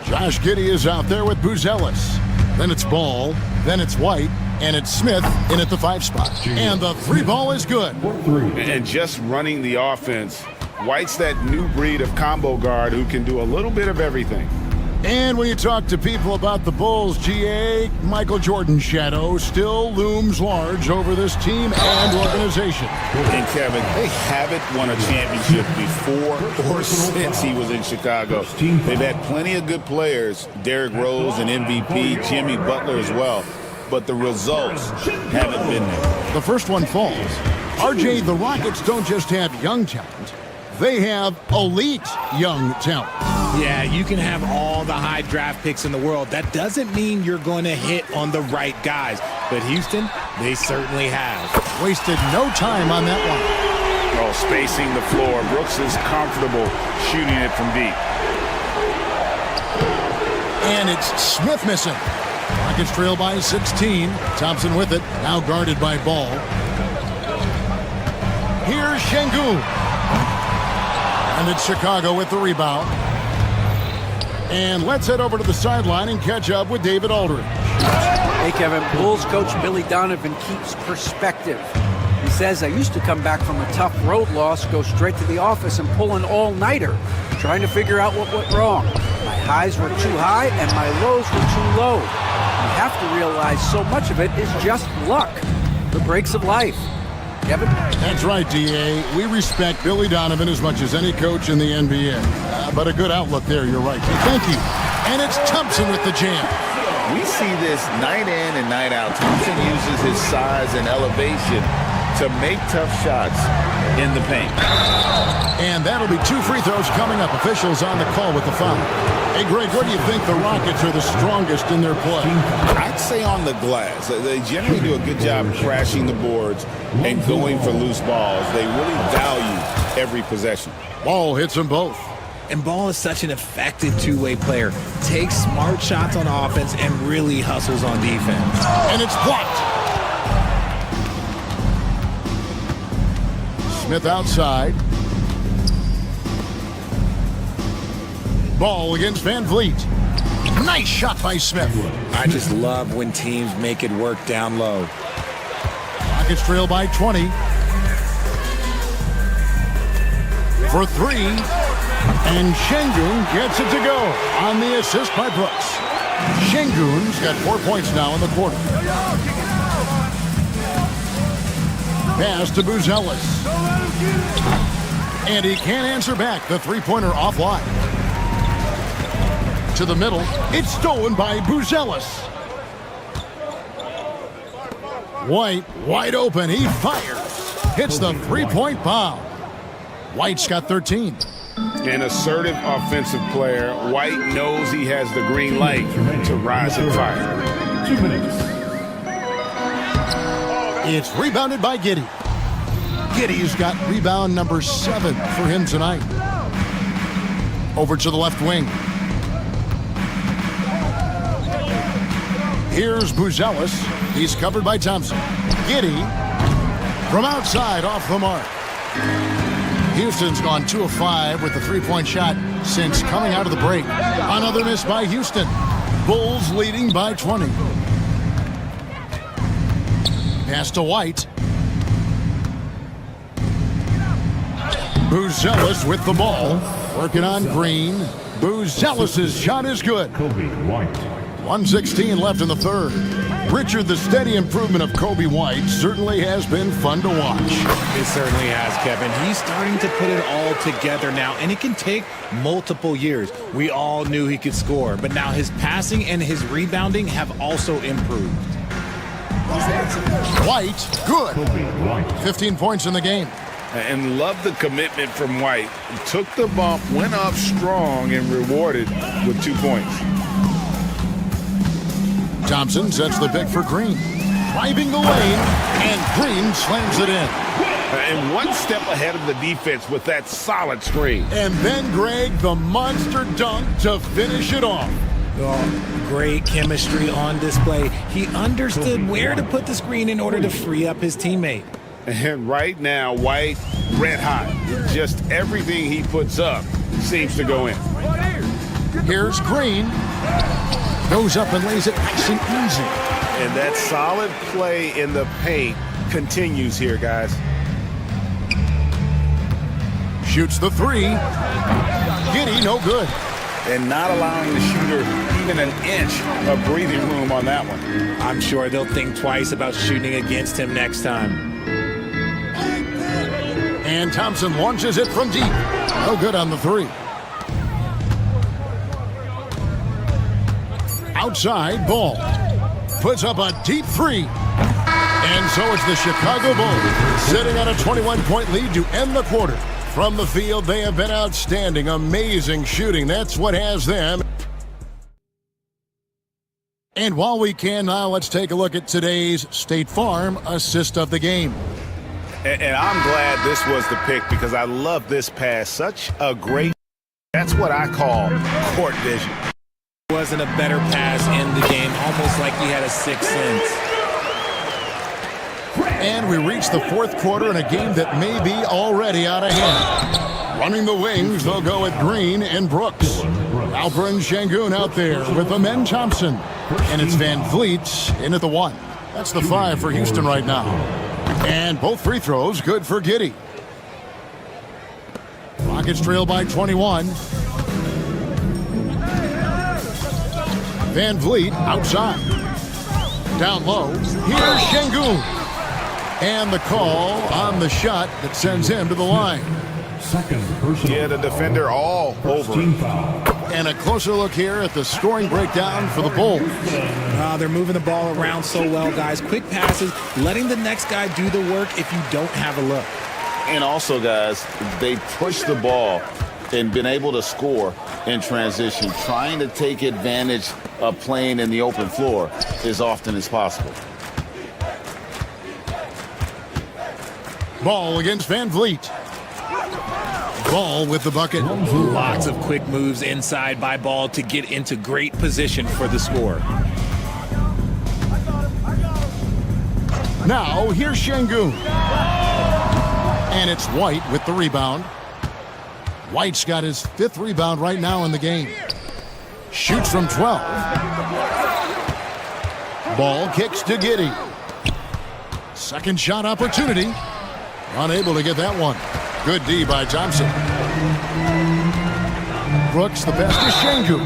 [SPEAKER 9] Josh Giddey is out there with Buzelis. Then it's Ball, then it's White, and it's Smith in at the 5 spot. And the 3 ball is good.
[SPEAKER 10] And just running the offense, White's that new breed of combo guard who can do a little bit of everything.
[SPEAKER 9] And when you talk to people about the Bulls, GA, Michael Jordan's shadow still looms large over this team and organization.
[SPEAKER 10] And Kevin, they haven't won a championship before or since he was in Chicago. They've had plenty of good players, Derrick Rose and MVP, Jimmy Butler as well. But the results haven't been there.
[SPEAKER 9] The first one falls. RJ, the Rockets don't just have young talent. They have elite young talent.
[SPEAKER 15] Yeah, you can have all the high draft picks in the world. That doesn't mean you're going to hit on the right guys. But Houston, they certainly have.
[SPEAKER 9] Wasted no time on that one.
[SPEAKER 10] Oh, spacing the floor. Brooks is comfortable shooting it from deep.
[SPEAKER 9] And it's Smith missing. Rockets trail by 16. Thompson with it. Now guarded by Ball. Here's Şengün. And it's Chicago with the rebound. And let's head over to the sideline and catch up with David Aldridge.
[SPEAKER 12] Hey, Kevin. Bulls coach Billy Donovan keeps perspective. He says, I used to come back from a tough road loss, go straight to the office and pull an all-nighter, trying to figure out what went wrong. My highs were too high and my lows were too low. You have to realize so much of it is just luck, the breaks of life. Kevin?
[SPEAKER 9] That's right, D.A. We respect Billy Donovan as much as any coach in the NBA. But a good outlook there, you're right. Thank you. And it's Thompson with the jam.
[SPEAKER 10] We see this night in and night out. Thompson uses his size and elevation to make tough shots in the paint.
[SPEAKER 9] And that'll be 2 free throws coming up. Officials on the call with the foul. Hey, Greg, where do you think the Rockets are the strongest in their play?
[SPEAKER 10] I'd say on the glass. They generally do a good job crashing the boards and going for loose balls. They really value every possession.
[SPEAKER 9] Ball hits them both.
[SPEAKER 15] And Ball is such an effective two-way player. Takes smart shots on offense and really hustles on defense.
[SPEAKER 9] And it's blocked. Smith outside. Ball against Van Vliet. Nice shot by Smith.
[SPEAKER 15] I just love when teams make it work down low.
[SPEAKER 9] Rockets trail by 20. For 3. And Şengün gets it to go on the assist by Brooks. Şengün's got 4 points now in the quarter. Pass to Buzelis. And he can't answer back. The three-pointer offline. To the middle. It's stolen by Buzelis. White wide open. He fires. Hits the three-point bomb. White's got 13.
[SPEAKER 10] An assertive offensive player. White knows he has the green light to rise and fire.
[SPEAKER 7] 2 minutes.
[SPEAKER 9] It's rebounded by Giddey. Giddey's got rebound number 7 for him tonight. Over to the left wing. Here's Buzelis. He's covered by Thompson. Giddey from outside off the mark. Houston's gone 2 of 5 with the three-point shot since coming out of the break. Another miss by Houston. Bulls leading by 20. Pass to White. Buzelis with the ball. Working on Green. Buzelis' shot is good.
[SPEAKER 7] Kobe White.
[SPEAKER 9] 1:16 left in the third. Richard, the steady improvement of Kobe White certainly has been fun to watch.
[SPEAKER 15] It certainly has, Kevin. He's starting to put it all together now, and it can take multiple years. We all knew he could score, but now his passing and his rebounding have also improved.
[SPEAKER 9] White, good. 15 points in the game.
[SPEAKER 10] And love the commitment from White. Took the bump, went up strong, and rewarded with 2 points.
[SPEAKER 9] Thompson sets the pick for Green. Driving the lane, and Green slams it in.
[SPEAKER 10] And one step ahead of the defense with that solid screen.
[SPEAKER 9] And then, Greg, the monster dunk to finish it off.
[SPEAKER 15] Oh, great chemistry on display. He understood where to put the screen in order to free up his teammate.
[SPEAKER 10] And right now, White, red hot. Just everything he puts up seems to go in.
[SPEAKER 9] Here's Green. Goes up and lays it nice and easy.
[SPEAKER 10] And that solid play in the paint continues here, guys.
[SPEAKER 9] Shoots the 3. Giddey, no good.
[SPEAKER 10] And not allowing the shooter even an inch of breathing room on that one.
[SPEAKER 15] I'm sure they'll think twice about shooting against him next time.
[SPEAKER 9] And Thompson launches it from deep. No good on the 3. Outside, Ball puts up a deep 3. And so it's the Chicago Bulls sitting on a 21-point lead to end the quarter. From the field, they have been outstanding. Amazing shooting. That's what has them. And while we can now, let's take a look at today's State Farm assist of the game.
[SPEAKER 10] And I'm glad this was the pick because I love this pass. Such a great, that's what I call court vision.
[SPEAKER 15] Wasn't a better pass in the game, almost like he had a sixth sense.
[SPEAKER 9] And we reach the fourth quarter in a game that may be already out of hand. Running the wings, they'll go with Green and Brooks. Alperin Sengun out there with Amen Thompson. And it's Van Vliet in at the 1. That's the 5 for Houston right now. And both free throws good for Giddey. Rockets trail by 21. Van Vliet outside. Down low. Here's Sengun. And the call on the shot that sends him to the line.
[SPEAKER 10] Yeah, the defender all over him.
[SPEAKER 9] And a closer look here at the scoring breakdown for the Bulls.
[SPEAKER 15] They're moving the ball around so well, guys. Quick passes, letting the next guy do the work if you don't have a look.
[SPEAKER 10] And also, guys, they push the ball and been able to score in transition, trying to take advantage of playing in the open floor as often as possible.
[SPEAKER 9] Ball against Van Vliet. Ball with the bucket.
[SPEAKER 15] Lots of quick moves inside by Ball to get into great position for the score.
[SPEAKER 9] Now, here's Sengun. And it's White with the rebound. White's got his 5th rebound right now in the game. Shoots from 12. Ball kicks to Giddey. Second shot opportunity. Unable to get that one. Good D by Thompson. Brooks, the pass to Sengun.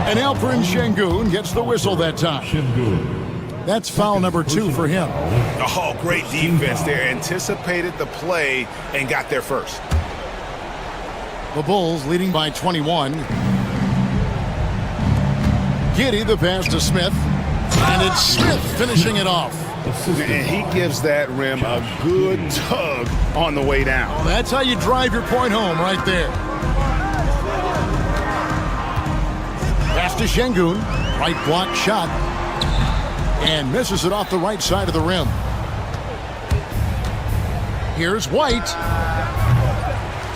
[SPEAKER 9] And Alperin Sengun gets the whistle that time. That's foul number 2 for him.
[SPEAKER 10] Oh, great defense there. Anticipated the play and got there first.
[SPEAKER 9] The Bulls leading by 21. Giddey, the pass to Smith. And it's Smith finishing it off.
[SPEAKER 10] And he gives that rim a good tug on the way down.
[SPEAKER 9] Well, that's how you drive your point home right there. Pass to Sengun. Right block shot. And misses it off the right side of the rim. Here's White.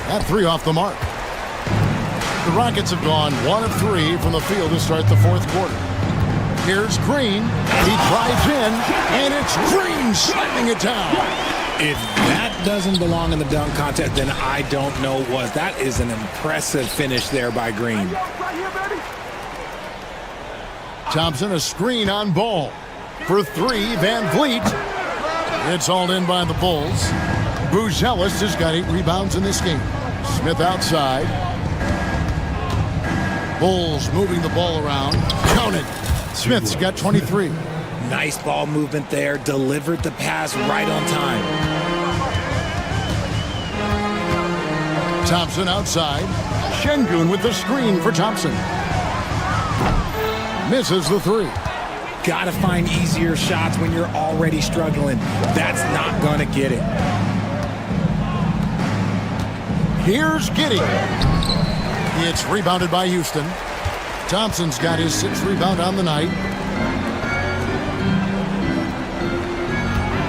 [SPEAKER 9] That 3 off the mark. The Rockets have gone 1 of 3 from the field to start the fourth quarter. Here's Green. He drives in, and it's Green slamming it down.
[SPEAKER 15] If that doesn't belong in the dunk contest, then I don't know what. That is an impressive finish there by Green.
[SPEAKER 9] Thompson, a screen on Ball. For 3, Van Vliet. It's all in by the Bulls. Buzelis has got 8 rebounds in this game. Smith outside. Bulls moving the ball around. Count it. Smith's got 23.
[SPEAKER 15] Nice ball movement there. Delivered the pass right on time.
[SPEAKER 9] Thompson outside. Sengun with the screen for Thompson. Misses the 3.
[SPEAKER 15] Gotta find easier shots when you're already struggling. That's not gonna get it.
[SPEAKER 9] Here's Giddey. It's rebounded by Houston. Thompson's got his 6th rebound on the night.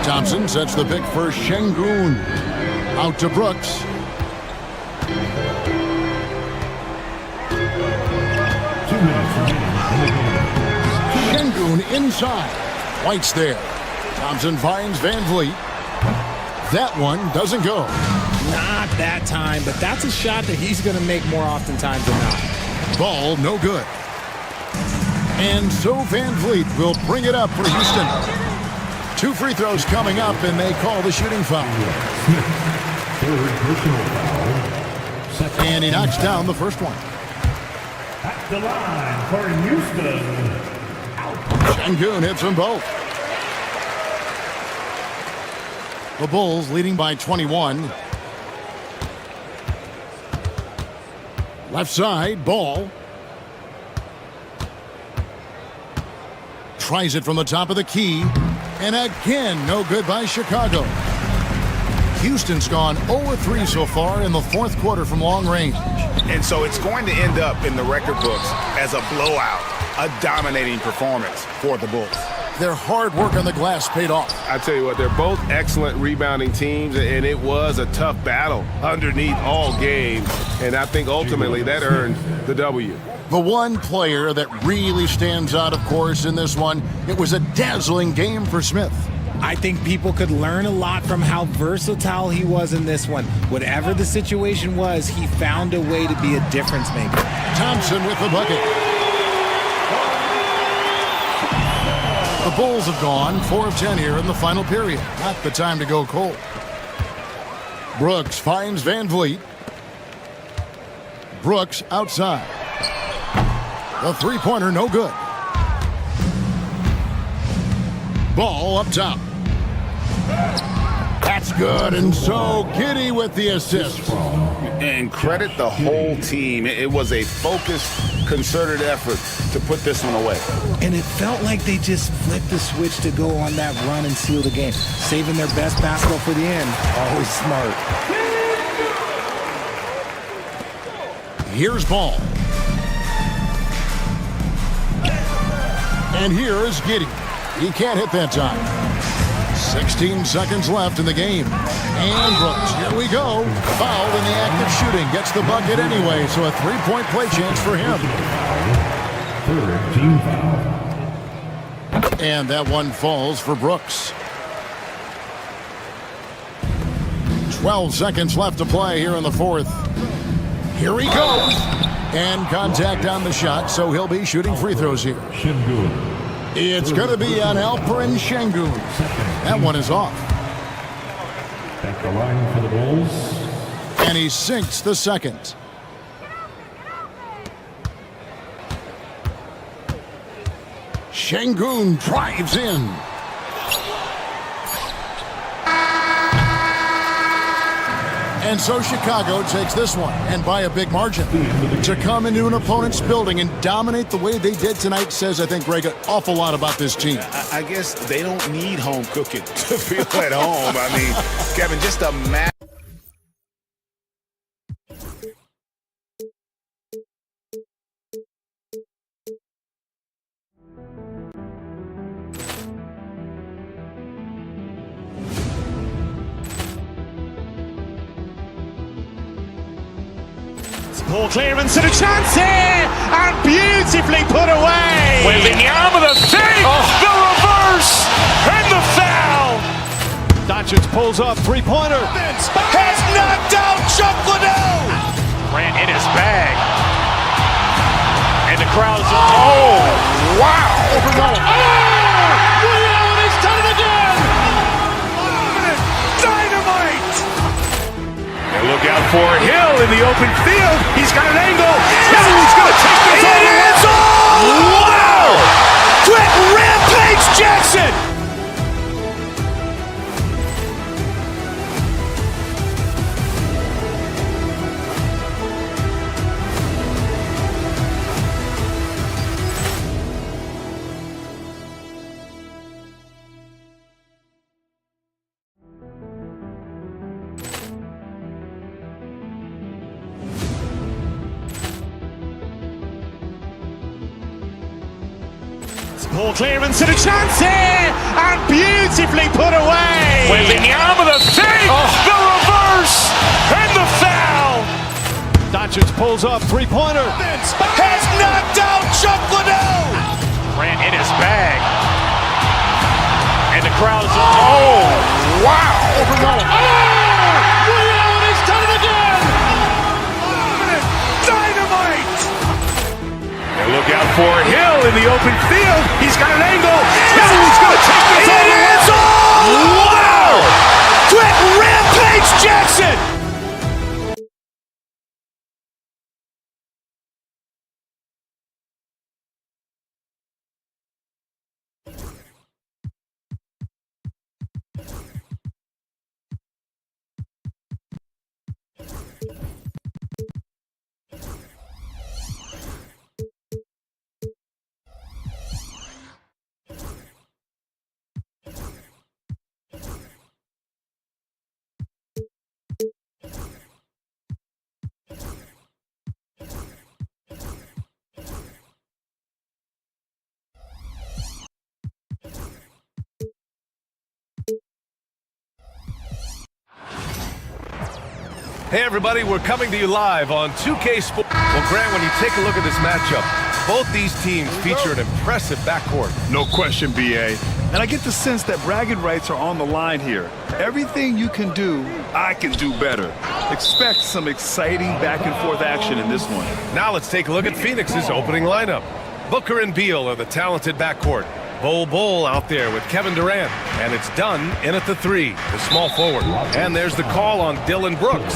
[SPEAKER 9] Thompson sets the pick for Sengun. Out to Brooks. Sengun inside. White's there. Thompson finds Van Vliet. That one doesn't go.
[SPEAKER 15] Not that time, but that's a shot that he's going to make more oftentimes than not.
[SPEAKER 9] Ball no good. And so Van Vliet will bring it up for Houston. 2 free throws coming up, and they call the shooting foul. And he knocks down the first one.
[SPEAKER 7] At the line for Houston.
[SPEAKER 9] Sengun hits them both. The Bulls leading by 21. Left side, Ball. Tries it from the top of the key. And again, no good by Chicago. Houston's gone 0-3 so far in the fourth quarter from long range.
[SPEAKER 10] And so it's going to end up in the record books as a blowout, a dominating performance for the Bulls.
[SPEAKER 9] Their hard work on the glass paid off.
[SPEAKER 4] I tell you what, they're both excellent rebounding teams, and it was a tough battle underneath all game. And I think ultimately that earned the W.
[SPEAKER 9] The one player that really stands out, of course, in this one, it was a dazzling game for Smith.
[SPEAKER 15] I think people could learn a lot from how versatile he was in this one. Whatever the situation was, he found a way to be a difference maker.
[SPEAKER 9] Thompson with the bucket. The Bulls have gone 4 of 10 here in the final period. Not the time to go cold. Brooks finds Van Vliet. Brooks outside. The three-pointer no good. Ball up top. That's good, and so Giddey with the assist.
[SPEAKER 10] And credit the whole team. It was a focused, concerted effort to put this one away.
[SPEAKER 15] And it felt like they just flipped the switch to go on that run and seal the game. Saving their best basketball for the end. Always smart.
[SPEAKER 9] Here's Ball. And here is Giddey. He can't hit that time. 16 seconds left in the game. And Brooks, here we go. Fouled in the act of shooting. Gets the bucket anyway, so a three-point play chance for him.
[SPEAKER 7] Third team foul.
[SPEAKER 9] And that one falls for Brooks. 12 seconds left to play here in the fourth. Here he goes. And contact on the shot, so he'll be shooting free throws here. It's going to be on Alperen Şengün. That one is off.
[SPEAKER 7] At the line for the Bulls.
[SPEAKER 9] And he sinks the second. Şengün drives in. And so Chicago takes this one, and by a big margin. To come into an opponent's building and dominate the way they did tonight says, I think, Greg, an awful lot about this team.
[SPEAKER 10] I guess they don't need home cooking to feel at home. I mean, Kevin, just a matter.
[SPEAKER 2] Poor clearance and a chance here, and beautifully put away.
[SPEAKER 1] Wembanyama the fake, the reverse, and the foul.
[SPEAKER 3] Doncic pulls up, three-pointer.
[SPEAKER 1] Has knocked out Chuck Liddell. Ran in his bag. And the crowd is, oh, wow.
[SPEAKER 3] He's done it again.
[SPEAKER 1] Dynamite. And look out for Hill in the open field. He's got an angle. Hill's going to take this all the way. Wow! Quick Rampage Jackson.
[SPEAKER 2] Poor clearance and a chance here, and beautifully put away.
[SPEAKER 1] Wembanyama the fake, the reverse, and the foul.
[SPEAKER 3] Doncic pulls up, three-pointer.
[SPEAKER 1] Has knocked out Chuck Liddell. Ran in his bag. And the crowd is, oh, wow.
[SPEAKER 3] He's done it again.
[SPEAKER 1] Dynamite. And look out for Hill in the open field. He's got an angle. Hill's going to take this all the way. Wow! Quick Rampage Jackson.
[SPEAKER 4] Hey, everybody, we're coming to you live on 2K Sports. Well, Grant, when you take a look at this matchup, both these teams feature an impressive backcourt.
[SPEAKER 6] No question, BA. And I get the sense that bragging rights are on the line here. Everything you can do, I can do better. Expect some exciting back-and-forth action in this one.
[SPEAKER 4] Now let's take a look at Phoenix's opening lineup. Booker and Beal are the talented backcourt. Bol out there with Kevin Durant. And it's Dunn in at the 3, the small forward. And there's the call on Dillon Brooks.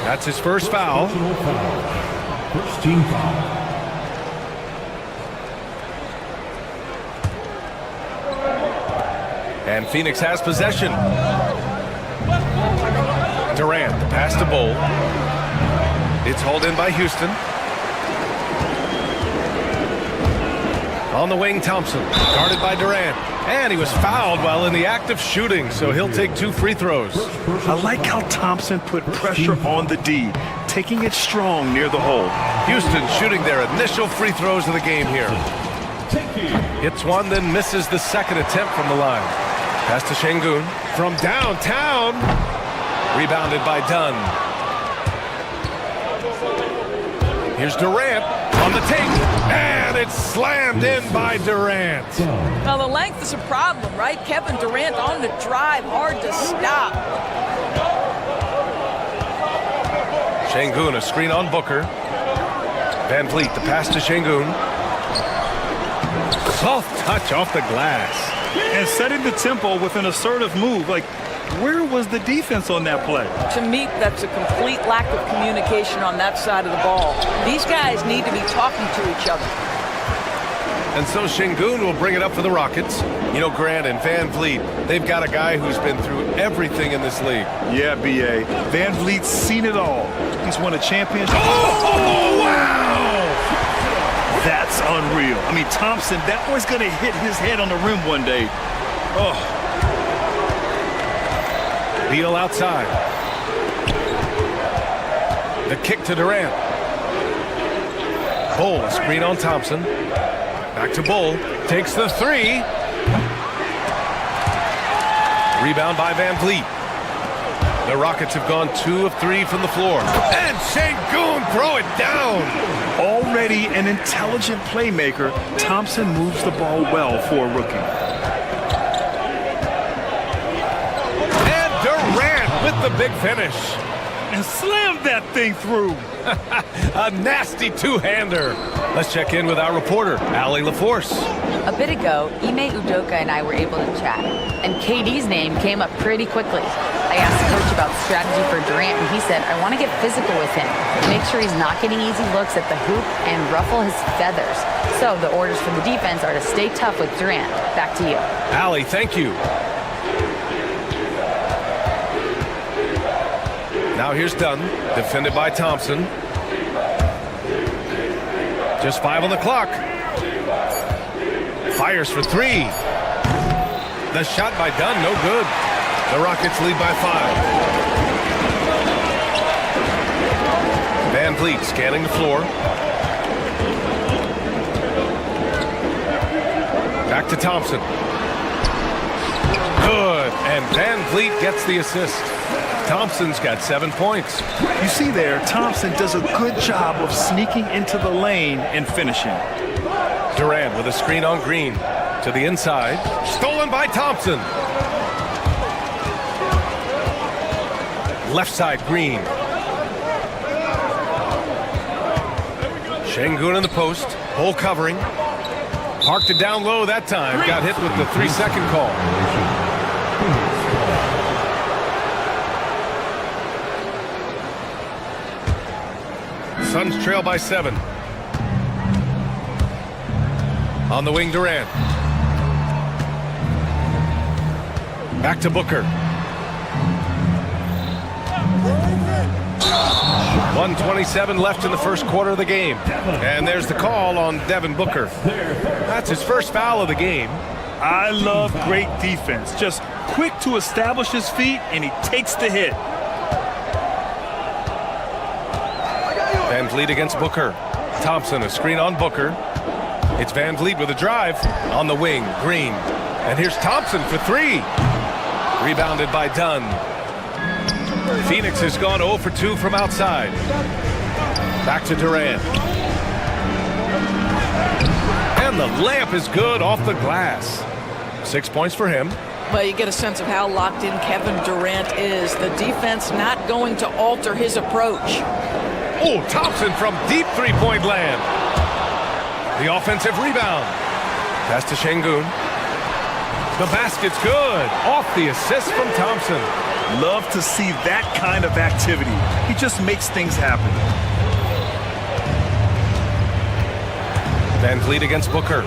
[SPEAKER 4] That's his first foul.
[SPEAKER 7] First team foul.
[SPEAKER 4] And Phoenix has possession. Durant, the pass to Bol. It's hauled in by Houston. On the wing, Thompson, guarded by Durant. And he was fouled while in the act of shooting, so he'll take 2 free throws.
[SPEAKER 6] I like how Thompson put pressure on the D, taking it strong near the hole.
[SPEAKER 4] Houston shooting their initial free throws of the game here. Hits one, then misses the second attempt from the line. Pass to Şengün from downtown. Rebounded by Dunn. Here's Durant on the take. And it's slammed in by Durant.
[SPEAKER 5] Now, the length is a problem, right? Kevin Durant on the drive, hard to stop.
[SPEAKER 4] Şengün, a screen on Booker. Van Vliet, the pass to Şengün. Soft touch off the glass.
[SPEAKER 6] And setting the tempo with an assertive move. Like, where was the defense on that play?
[SPEAKER 5] To me, that's a complete lack of communication on that side of the ball. These guys need to be talking to each other.
[SPEAKER 4] And so Şengün will bring it up for the Rockets. You know, Grant and Van Vliet, they've got a guy who's been through everything in this league.
[SPEAKER 6] Yeah, B.A. Van Vliet's seen it all. He's won a championship.
[SPEAKER 4] Oh, wow!
[SPEAKER 6] That's unreal. I mean, Thompson, that boy's going to hit his head on the rim one day. Oh.
[SPEAKER 4] Beal outside. The kick to Durant. Bol, a screen on Thompson. Back to Bol. Takes the 3. Rebound by Van Vliet. The Rockets have gone 2 of 3 from the floor. And Şengün throw it down.
[SPEAKER 6] Already an intelligent playmaker, Thompson moves the ball well for a rookie.
[SPEAKER 4] And Durant with the big finish.
[SPEAKER 6] And slammed that thing through.
[SPEAKER 4] A nasty two-hander. Let's check in with our reporter, Allie LaForce.
[SPEAKER 8] A bit ago, Ime Udoka and I were able to chat, and KD's name came up pretty quickly. I asked the coach about strategy for Durant, and he said, I want to get physical with him, make sure he's not getting easy looks at the hoop and ruffle his feathers. So the orders from the defense are to stay tough with Durant. Back to you.
[SPEAKER 4] Allie, thank you. Now here's Dunn, defended by Thompson. Just 5 on the clock. Fires for 3. The shot by Dunn, no good. The Rockets lead by 5. Van Vliet scanning the floor. Back to Thompson. Good, and Van Vliet gets the assist. Thompson's got 7 points.
[SPEAKER 6] You see there, Thompson does a good job of sneaking into the lane and finishing.
[SPEAKER 4] Durant with a screen on Green. To the inside. Stolen by Thompson. Left side, Green. Şengün in the post. Hole covering. Parked it down low that time. Got hit with the 3-second call. Suns trail by 7. On the wing, Durant. Back to Booker. 1:27 left in the first quarter of the game. And there's the call on Devin Booker. That's his first foul of the game.
[SPEAKER 6] I love great defense. Just quick to establish his feet, and he takes the hit.
[SPEAKER 4] Van Vliet against Booker. Thompson, a screen on Booker. It's Van Vliet with a drive. On the wing, Green. And here's Thompson for 3. Rebounded by Dunn. Phoenix has gone 0 for 2 from outside. Back to Durant. And the layup is good off the glass. 6 points for him.
[SPEAKER 5] Well, you get a sense of how locked in Kevin Durant is. The defense not going to alter his approach.
[SPEAKER 4] Oh, Thompson from deep three-point land. The offensive rebound. Pass to Şengün. The basket's good. Off the assist from Thompson.
[SPEAKER 6] Love to see that kind of activity. He just makes things happen.
[SPEAKER 4] Van Vliet against Booker.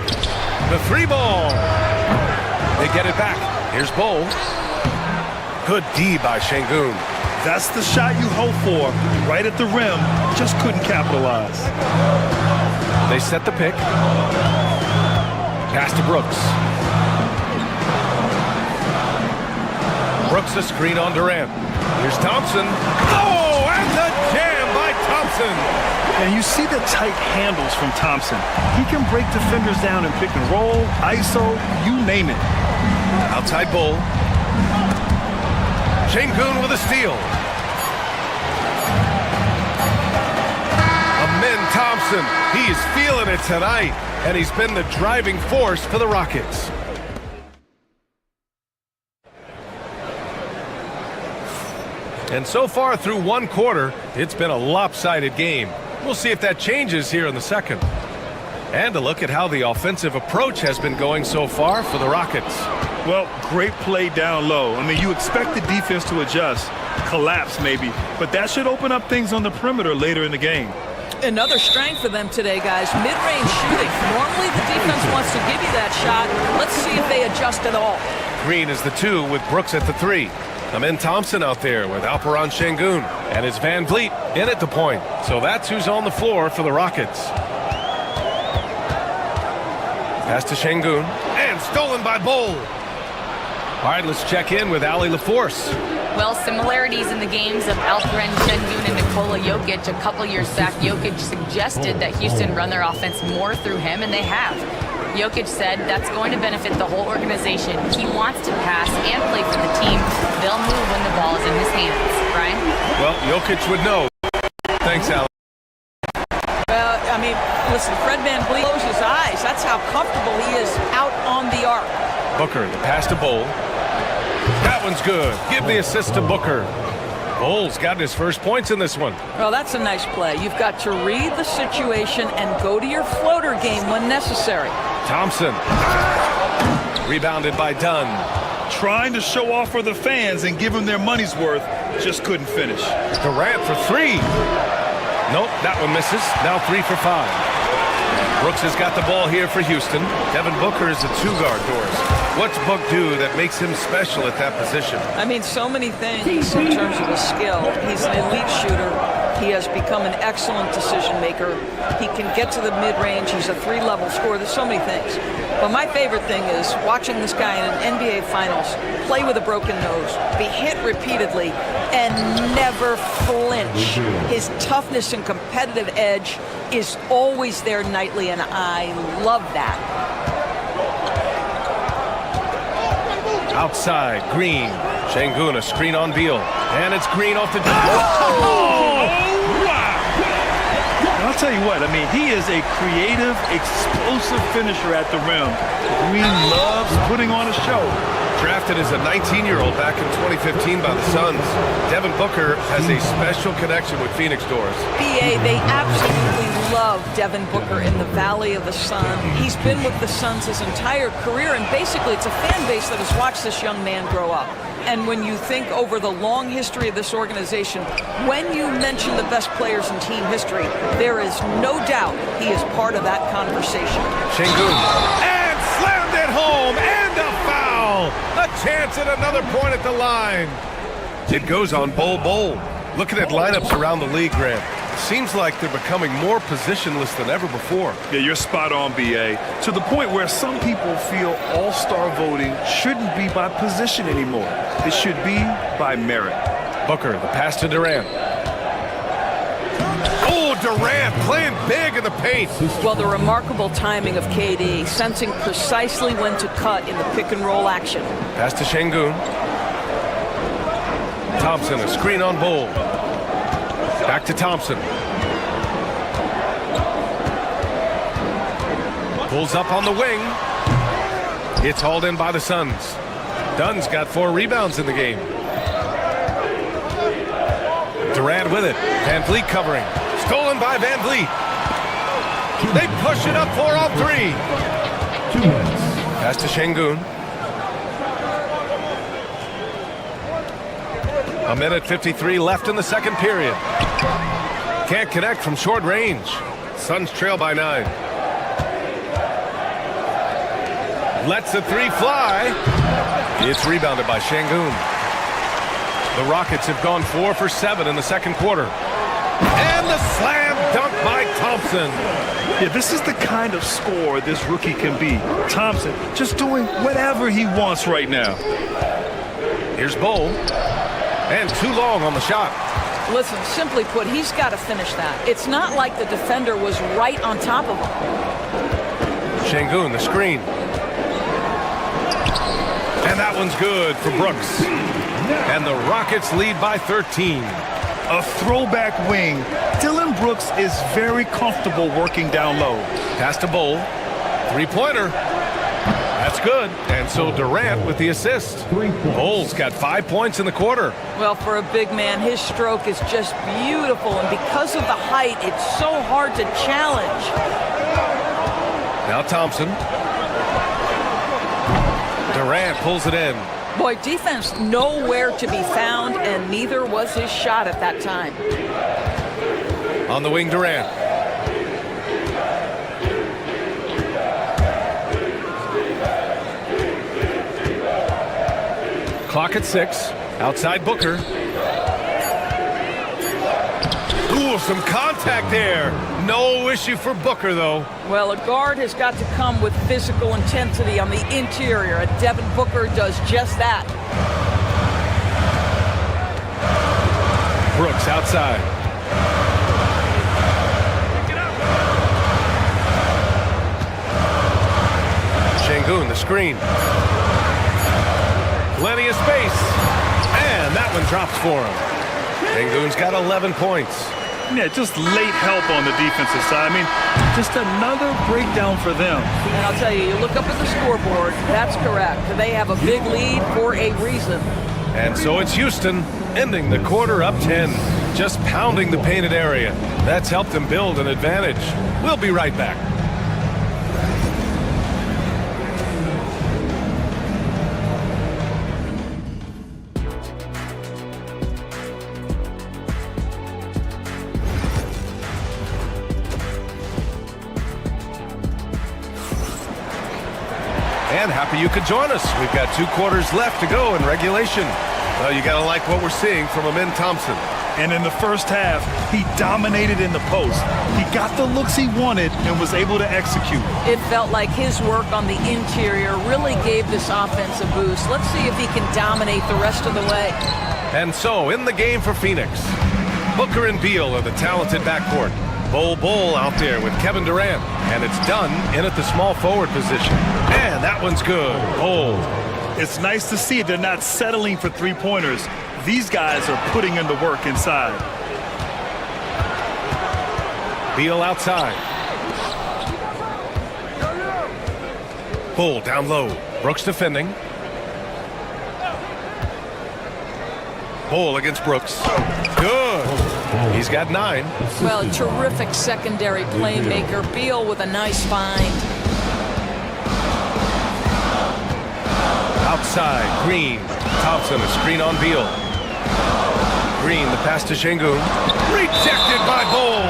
[SPEAKER 4] The three ball. They get it back. Here's Bol. Good D by Şengün.
[SPEAKER 6] That's the shot you hope for. Right at the rim. Just couldn't capitalize.
[SPEAKER 4] They set the pick. Pass to Brooks. Brooks a screen on Durant. Here's Thompson. Oh, and the jam by Thompson.
[SPEAKER 6] And you see the tight handles from Thompson. He can break defenders down in pick and roll, ISO, you name it.
[SPEAKER 4] Outside Bol. Şengün with a steal. Amin Thompson, he is feeling it tonight, and he's been the driving force for the Rockets. And so far through one quarter, it's been a lopsided game. We'll see if that changes here in the second. And a look at how the offensive approach has been going so far for the Rockets.
[SPEAKER 6] Well, great play down low. I mean, you expect the defense to adjust, collapse maybe, but that should open up things on the perimeter later in the game.
[SPEAKER 5] Another strength for them today, guys. Mid-range shooting. Normally the defense wants to give you that shot. Let's see if they adjust at all.
[SPEAKER 4] Green is the 2 with Brooks at the 3. Amin Thompson out there with Alperen Şengün. And it's Van Vliet in at the point. So that's who's on the floor for the Rockets. Pass to Şengün. And stolen by Bol. All right, let's check in with Allie LaForce.
[SPEAKER 8] Well, similarities in the games of Alperen Şengün and Nikola Jokic. A couple years back, Jokic suggested that Houston run their offense more through him, and they have. Jokic said that's going to benefit the whole organization. He wants to pass and play for the team. They'll move when the ball is in his hands. Brian?
[SPEAKER 4] Well, Jokic would know. Thanks, Allie.
[SPEAKER 5] Well, I mean, listen, Fred VanVleet closes his eyes. That's how comfortable he is out on the arc.
[SPEAKER 4] Booker, the pass to Bol. That one's good. Give the assist to Booker. Bol's gotten his first points in this one.
[SPEAKER 5] Well, that's a nice play. You've got to read the situation and go to your floater game when necessary.
[SPEAKER 4] Thompson. Rebounded by Dunn.
[SPEAKER 6] Trying to show off for the fans and give them their money's worth, just couldn't finish.
[SPEAKER 4] Durant for 3. Nope, that one misses. Now 3 for 5. Brooks has got the ball here for Houston. Devin Booker is a 2-guard Doris. What's Book do that makes him special at that position?
[SPEAKER 5] I mean, so many things in terms of his skill. He's an elite shooter. He has become an excellent decision maker. He can get to the mid-range. He's a 3-level scorer. There's so many things. But my favorite thing is watching this guy in an NBA Finals play with a broken nose, be hit repeatedly, and never flinch. His toughness and competitive edge is always there nightly, and I love that.
[SPEAKER 4] Outside, Green. Şengün, a screen on Beal. And it's Green off the...
[SPEAKER 6] I'll tell you what, I mean, he is a creative, explosive finisher at the rim. Green loves putting on a show.
[SPEAKER 4] Drafted as a 19-year-old back in 2015 by the Suns, Devin Booker has a special connection with Phoenix Doors.
[SPEAKER 5] BA, they absolutely love Devin Booker in the Valley of the Sun. He's been with the Suns his entire career, and basically it's a fan base that has watched this young man grow up. And when you think over the long history of this organization, when you mention the best players in team history, there is no doubt he is part of that conversation.
[SPEAKER 4] Şengün, and slammed it home, and a foul! A chance at another point at the line. It goes on Bol. Looking at lineups around the league, Grant, seems like they're becoming more positionless than ever before.
[SPEAKER 6] Yeah, you're spot on, BA. To the point where some people feel all-star voting shouldn't be by position anymore. It should be by merit.
[SPEAKER 4] Booker, the pass to Durant. Oh, Durant playing big in the paint.
[SPEAKER 5] Well, the remarkable timing of KD, sensing precisely when to cut in the pick-and-roll action.
[SPEAKER 4] Pass to Şengün. Thompson, a screen on Bull. Back to Thompson. Pulls up on the wing. It's hauled in by the Suns. Dunn's got 4 rebounds in the game. Durant with it. Van Vliet covering. Stolen by Van Vliet. They push it up 4 on 3.
[SPEAKER 7] 2 minutes.
[SPEAKER 4] Pass to Şengün. 1:53 left in the second period. Can't connect from short range. Suns trail by 9. Lets the 3 fly. It's rebounded by Şengün. The Rockets have gone 4 for 7 in the second quarter. And the slam dunk by Thompson.
[SPEAKER 6] Yeah, this is the kind of scorer this rookie can be. Thompson just doing whatever he wants right now.
[SPEAKER 4] Here's Bull. And too long on the shot.
[SPEAKER 5] Listen, simply put, he's got to finish that. It's not like the defender was right on top of him.
[SPEAKER 4] Şengün, the screen. And that one's good for Brooks. And the Rockets lead by 13.
[SPEAKER 6] A throwback wing. Dylan Brooks is very comfortable working down low.
[SPEAKER 4] Pass to Bull. 3-pointer. That's good. And so Durant with the assist. Bull's got 5 points in the quarter.
[SPEAKER 5] Well, for a big man, his stroke is just beautiful. And because of the height, it's so hard to challenge.
[SPEAKER 4] Now Thompson. Durant pulls it in.
[SPEAKER 5] Boy, defense nowhere to be found, and neither was his shot at that time.
[SPEAKER 4] On the wing, Durant. Clock at 6. Outside Booker. Ooh, some contact there. No issue for Booker, though.
[SPEAKER 5] Well, a guard has got to come with physical intensity on the interior, and Devin Booker does just that.
[SPEAKER 4] Brooks outside. Şengün, the screen. Plenty of space. And that one drops for him. Şengün's got 11 points.
[SPEAKER 6] Yeah, just late help on the defensive side. I mean, just another breakdown for them.
[SPEAKER 5] And I'll tell you, you look up at the scoreboard, that's correct. They have a big lead for a reason.
[SPEAKER 4] And so it's Houston ending the quarter up 10, just pounding the painted area. That's helped them build an advantage. We'll be right back. And happy you could join us. We've got 2 quarters left to go in regulation. Well, you got to like what we're seeing from Amin Thompson.
[SPEAKER 6] And in the first half, he dominated in the post. He got the looks he wanted and was able to execute.
[SPEAKER 5] It felt like his work on the interior really gave this offense a boost. Let's see if he can dominate the rest of the way.
[SPEAKER 4] And so, in the game for Phoenix, Booker and Beal are the talented backcourt. Bull out there with Kevin Durant. And it's done in at the small forward position. And that one's good. Bull.
[SPEAKER 6] It's nice to see they're not settling for 3-pointers. These guys are putting in the work inside.
[SPEAKER 4] Beal outside. Bull down low. Brooks defending. Bull against Brooks. Good. He's got 9.
[SPEAKER 5] Well, terrific secondary playmaker. Beal with a nice find.
[SPEAKER 4] Outside, Green. Thompson, a screen on Beal. Green, the pass to Şengün. Rejected by Bull.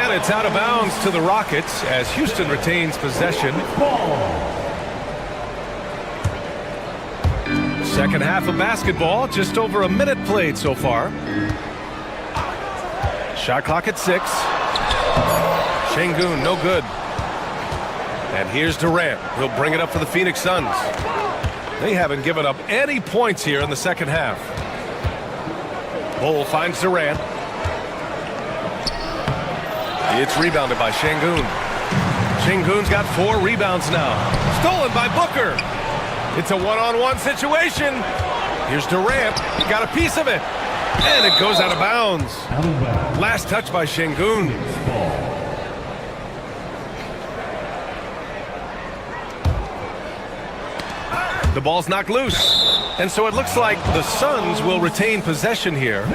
[SPEAKER 4] And it's out of bounds to the Rockets as Houston retains possession. Second half of basketball, just over a minute played so far. Shot clock at 6. Şengün, no good. And here's Durant. He'll bring it up for the Phoenix Suns. They haven't given up any points here in the second half. Bull finds Durant. It's rebounded by Şengün. Şengün's got 4 rebounds now. Stolen by Booker. It's a one-on-one situation. Here's Durant. He got a piece of it. And it goes out of bounds. Last touch by Şengün. The ball's knocked loose. And so it looks like the Suns will retain possession here.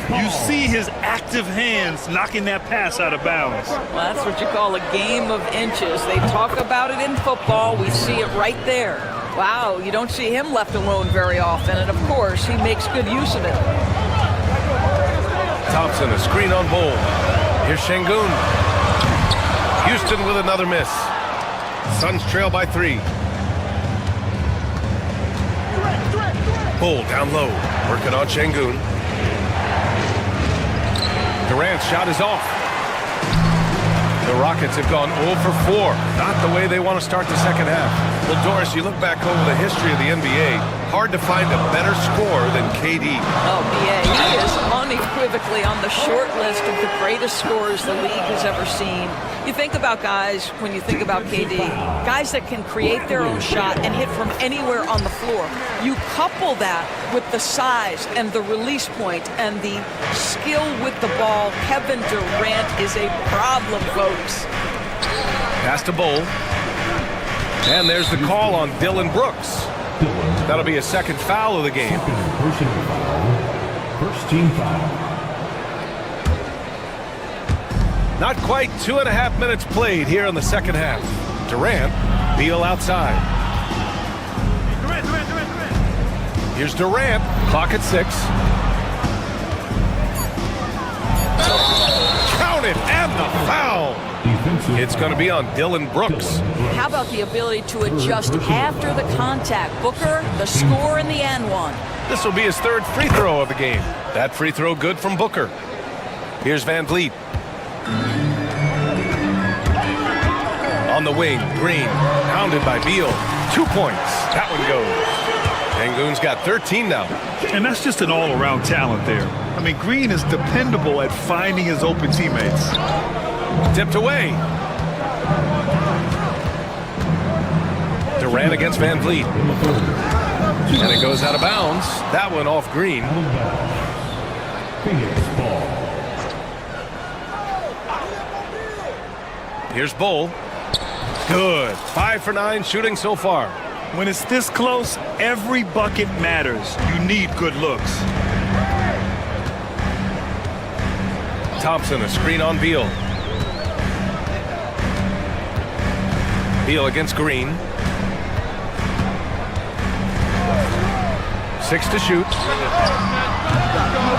[SPEAKER 11] You see his active hands knocking that pass out of bounds.
[SPEAKER 5] Well, that's what you call a game of inches. They talk about it in football. We see it right there. Wow, you don't see him left alone very often. And, of course, he makes good use of it.
[SPEAKER 4] Thompson, a screen on Bull. Here's Şengün. Houston with another miss. Suns trail by 3. Bull down low, working on Şengün. Durant's shot is off. The Rockets have gone 0 for 4. Not the way they want to start the second half. Well, Doris, you look back over the history of the NBA, hard to find a better scorer than KD.
[SPEAKER 5] Oh, BA, he is unequivocally on the short list of the greatest scorers the league has ever seen. You think about guys, when you think about KD, guys that can create their own shot and hit from anywhere on the floor. You couple that with the size and the release point and the skill with the ball. Kevin Durant is a problem, folks.
[SPEAKER 4] Pass to Bull. And there's the call on Dylan Brooks. That'll be a second foul of the game.
[SPEAKER 7] First team foul.
[SPEAKER 4] Not quite 2.5 minutes played here in the second half. Durant, Beal outside. Here's Durant, clock at 6. Count it, and the foul. It's going to be on Dylan Brooks.
[SPEAKER 5] How about the ability to adjust after the contact? Booker, the score in the and one.
[SPEAKER 4] This will be his 3rd free throw of the game. That free throw good from Booker. Here's Van Vliet. On the wing, Green, pounded by Beal. 2 points. That one goes. Şengün's got 13 now.
[SPEAKER 11] And that's just an all-around talent there. I mean, Green is dependable at finding his open teammates.
[SPEAKER 4] Tipped away. Durant against Van Vliet. And it goes out of bounds. That one off Green. Here's Bull. Good. 5 for 9 shooting so far.
[SPEAKER 11] When it's this close, every bucket matters. You need good looks.
[SPEAKER 4] Thompson, a screen on Beal. Beal against Green. 6 to shoot.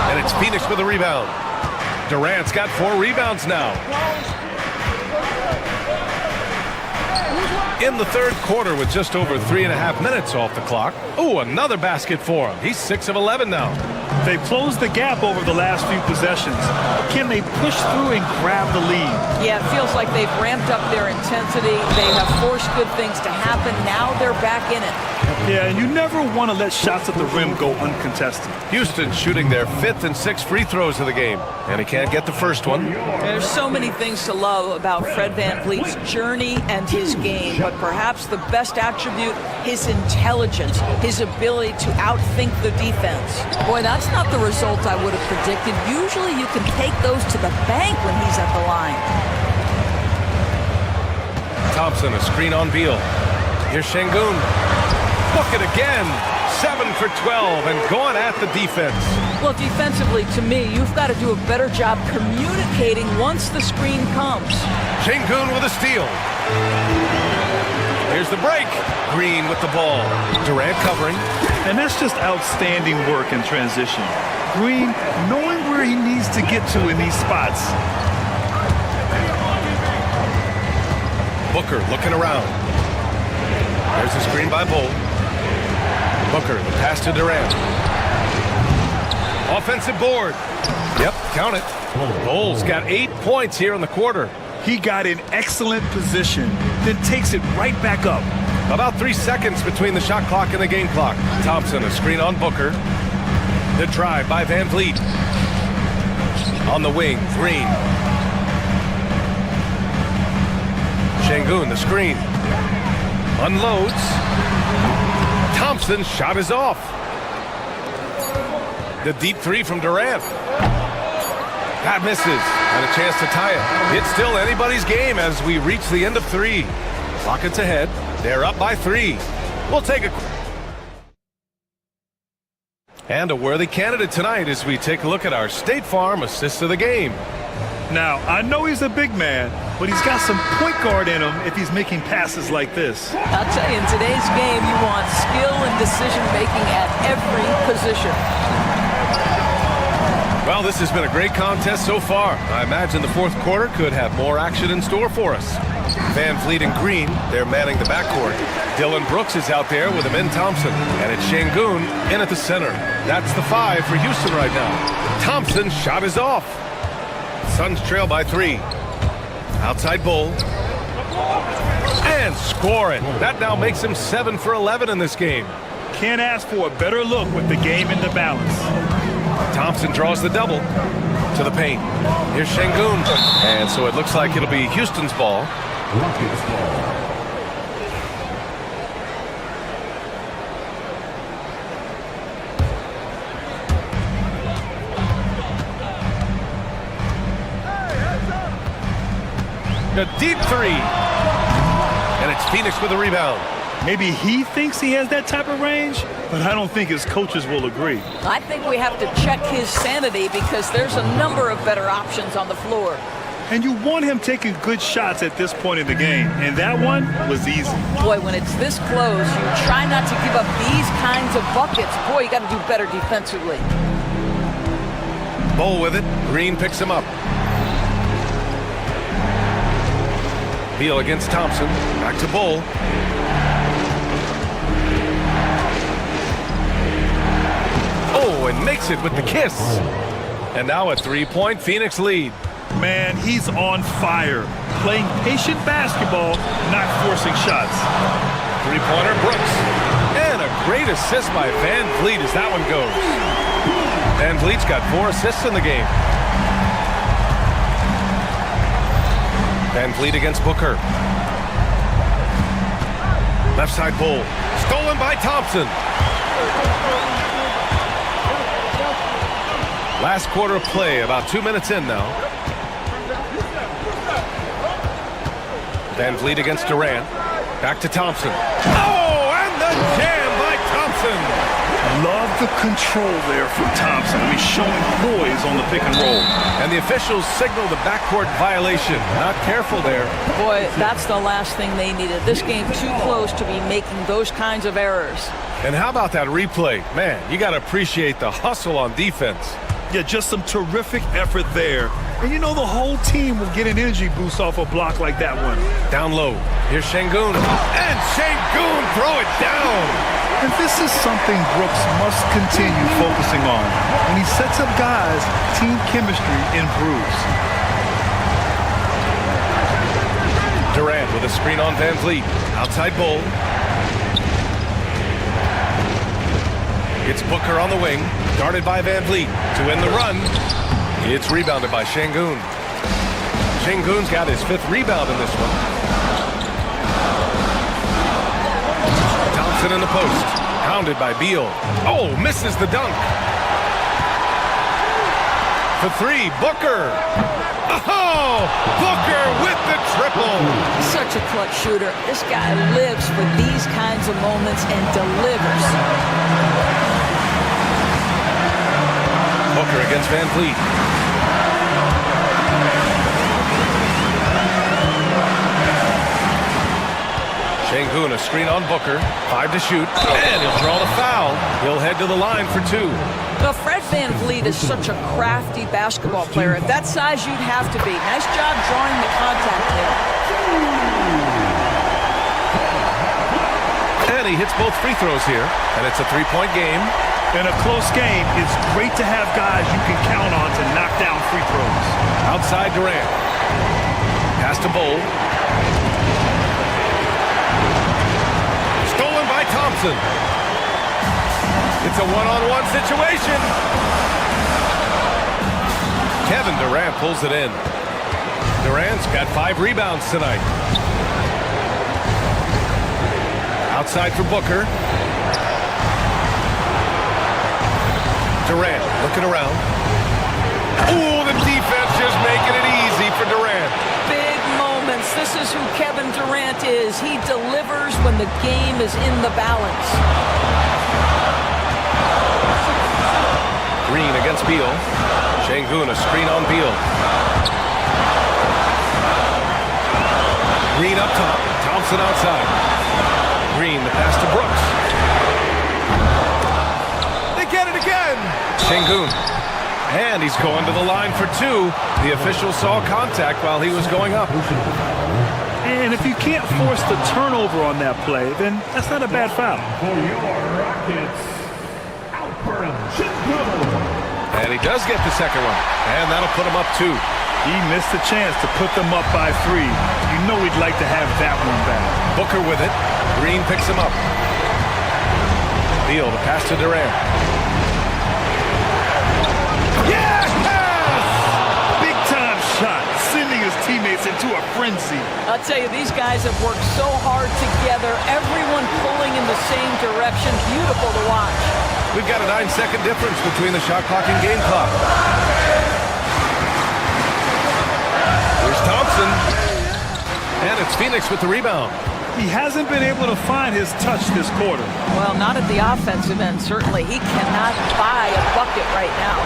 [SPEAKER 4] And it's Phoenix with a rebound. Durant's got 4 rebounds now. In the 3rd quarter with just over 3.5 minutes off the clock. Oh, another basket for him. He's 6 of 11 now.
[SPEAKER 11] They've closed the gap over the last few possessions. Can they push through and grab the lead?
[SPEAKER 5] Yeah, it feels like they've ramped up their intensity. They have forced good things to happen. Now they're back in it.
[SPEAKER 11] Yeah, and you never want to let shots at the rim go uncontested.
[SPEAKER 4] Houston shooting their 5th and 6th free throws of the game. And he can't get the first one.
[SPEAKER 5] There's so many things to love about Fred VanVleet's journey and his game. But perhaps the best attribute, his intelligence, his ability to outthink the defense. Boy, that's not the result I would have predicted. Usually you can take those to the bank when he's at the line.
[SPEAKER 4] Thompson, a screen on Beal. Here's Şengün. Book it again. 7 for 12 and going at the defense.
[SPEAKER 5] Well, defensively, to me, you've got to do a better job communicating once the screen comes.
[SPEAKER 4] Şengün with a steal. Here's the break. Green with the ball. Durant covering.
[SPEAKER 11] And that's just outstanding work in transition. Green knowing where he needs to get to in these spots.
[SPEAKER 4] Booker looking around. There's a screen by Bull. Booker, the pass to Durant. Offensive board. Yep, count it. Bull's got 8 points here in the quarter.
[SPEAKER 11] He got in excellent position, then takes it right back up.
[SPEAKER 4] About 3 seconds between the shot clock and the game clock. Thompson, a screen on Booker. The drive by Van Vliet. On the wing, Green. Şengün, the screen. Unloads. Thompson's shot is off. The deep three from Durant. That misses. And a chance to tie it. It's still anybody's game as we reach the end of 3. Rockets ahead. They're up by 3. We'll take a... And a worthy candidate tonight as we take a look at our State Farm assist of the game.
[SPEAKER 11] Now, I know he's a big man, but he's got some point guard in him if he's making passes like this.
[SPEAKER 5] I'll tell you, in today's game, you want skill and decision-making at every position.
[SPEAKER 4] Well, this has been a great contest so far. I imagine the fourth quarter could have more action in store for us. Van Vliet and Green, they're manning the backcourt. Dylan Brooks is out there with Amin Thompson. And it's Şengün in at the center. That's the 5 for Houston right now. Thompson's shot is off. Suns trail by 3. Outside Bull. And scoring. That now makes him 7 for 11 in this game.
[SPEAKER 11] Can't ask for a better look with the game in the balance.
[SPEAKER 4] Thompson draws the double to the paint. Here's Şengün. And so it looks like it'll be Houston's ball.
[SPEAKER 7] Rockets ball.
[SPEAKER 4] A deep 3. And it's Phoenix with a rebound.
[SPEAKER 11] Maybe he thinks he has that type of range, but I don't think his coaches will agree.
[SPEAKER 5] I think we have to check his sanity because there's a number of better options on the floor.
[SPEAKER 11] And you want him taking good shots at this point in the game, and that one was easy.
[SPEAKER 5] Boy, when it's this close, you try not to give up these kinds of buckets. Boy, you got to do better defensively.
[SPEAKER 4] Bull with it. Green picks him up. Beal against Thompson. Back to Bull. Oh, and makes it with the kiss. And now a 3-point Phoenix lead.
[SPEAKER 11] Man, he's on fire. Playing patient basketball, not forcing shots.
[SPEAKER 4] 3-pointer Brooks. And a great assist by Van Vliet as that one goes. Van Vliet's got 4 assists in the game. Van Vliet against Booker. Left side Bull. Stolen by Thompson. Last quarter of play, about 2 minutes in now. Van Vliet against Durant. Back to Thompson. Oh, and the jam by Thompson.
[SPEAKER 11] Love the control there from Thompson. I mean, showing poise on the pick and roll.
[SPEAKER 4] And the officials signal the backcourt violation. Not careful there.
[SPEAKER 5] Boy, that's the last thing they needed. This game too close to be making those kinds of errors.
[SPEAKER 4] And how about that replay? Man, you got to appreciate the hustle on defense.
[SPEAKER 11] Yeah, just some terrific effort there. And you know the whole team will get an energy boost off a block like that one.
[SPEAKER 4] Down low. Here's Şengün. And Şengün throw it down.
[SPEAKER 11] And this is something Brooks must continue focusing on. When he sets up guys, team chemistry improves.
[SPEAKER 4] Durant with a screen on Van Vliet. Outside Bull. It's Booker on the wing. Guarded by Van Vliet. To end the run. It's rebounded by Şengün. Şengün's got his 5th rebound in this one. Thompson in the post. Pounded by Beal. Oh, misses the dunk. For 3, Booker. Oh, Booker with the triple.
[SPEAKER 5] Such a clutch shooter. This guy lives for these kinds of moments and delivers.
[SPEAKER 4] Booker against Van Vliet. Şengün, a screen on Booker. 5 to shoot. And he'll draw the foul. He'll head to the line for 2.
[SPEAKER 5] Well, Fred Van Vliet is such a crafty basketball player. At that size, you'd have to be. Nice job drawing the contact there.
[SPEAKER 4] And he hits both free throws here. And it's a 3-point game.
[SPEAKER 11] In a close game, it's great to have guys you can count on to knock down free throws.
[SPEAKER 4] Outside Durant. Pass to Bull. Stolen by Thompson. It's a one-on-one situation. Kevin Durant pulls it in. Durant's got 5 rebounds tonight. Outside for Booker. Durant Looking around. Ooh, the defense just making it easy for Durant.
[SPEAKER 5] Big moments. This is who Kevin Durant is. He delivers when the game is in the balance.
[SPEAKER 4] Green against Beal. Şengün, a screen on Beal. Green up top. Thompson outside. Green, the pass to Brooks. They get it again. Şengün. And he's going to the line for two. The official saw contact while he was going up.
[SPEAKER 11] And if you can't force the turnover on that play, then that's not a bad foul.
[SPEAKER 7] For your Rockets, Alperen Şengün.
[SPEAKER 4] And he does get the second one. And that'll put him up two.
[SPEAKER 11] He missed the chance to put them up by 3. You know he'd like to have that one back.
[SPEAKER 4] Booker with it. Green picks him up. Beal, the pass to Durant.
[SPEAKER 11] Yes! Big time shot, sending his teammates into a frenzy.
[SPEAKER 5] I'll tell you, these guys have worked so hard together. Everyone pulling in the same direction. Beautiful to watch.
[SPEAKER 4] We've got a 9-second difference between the shot clock and game clock. Here's Thompson. And it's Phoenix with the rebound.
[SPEAKER 11] He hasn't been able to find his touch this quarter.
[SPEAKER 5] Well, not at the offensive end, certainly. He cannot buy a bucket right now.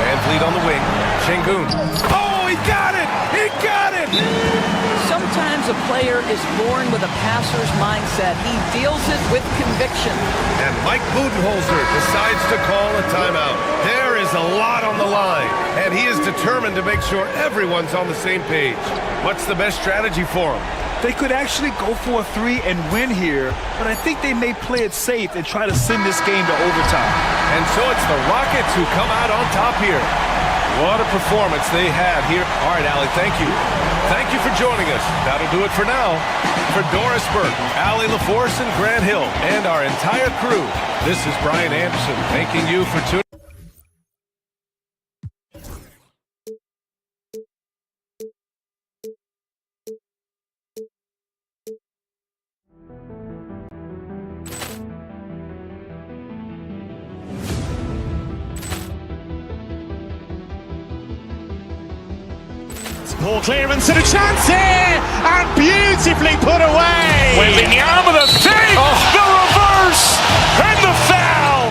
[SPEAKER 4] And Fleet on the wing. Şengün. Oh, he got it! He got it!
[SPEAKER 5] Sometimes a player is born with a passer's mindset. He deals it with conviction.
[SPEAKER 4] And Mike Budenholzer decides to call a timeout. There is a lot on the line, and he is determined to make sure everyone's on the same page. What's the best strategy for him?
[SPEAKER 11] They could actually go for a 3 and win here, but I think they may play it safe and try to send this game to overtime.
[SPEAKER 4] And so it's the Rockets who come out on top here. What a performance they had here. All right, Allie, thank you. Thank you for joining us. That'll do it for now. For Doris Burke, Allie LaForce, and Grant Hill, and our entire crew, this is Brian Anderson thanking you for tuning.
[SPEAKER 2] Ball clearance and a chance here, and beautifully put away.
[SPEAKER 3] Wembanyama the fake, the reverse, and the foul.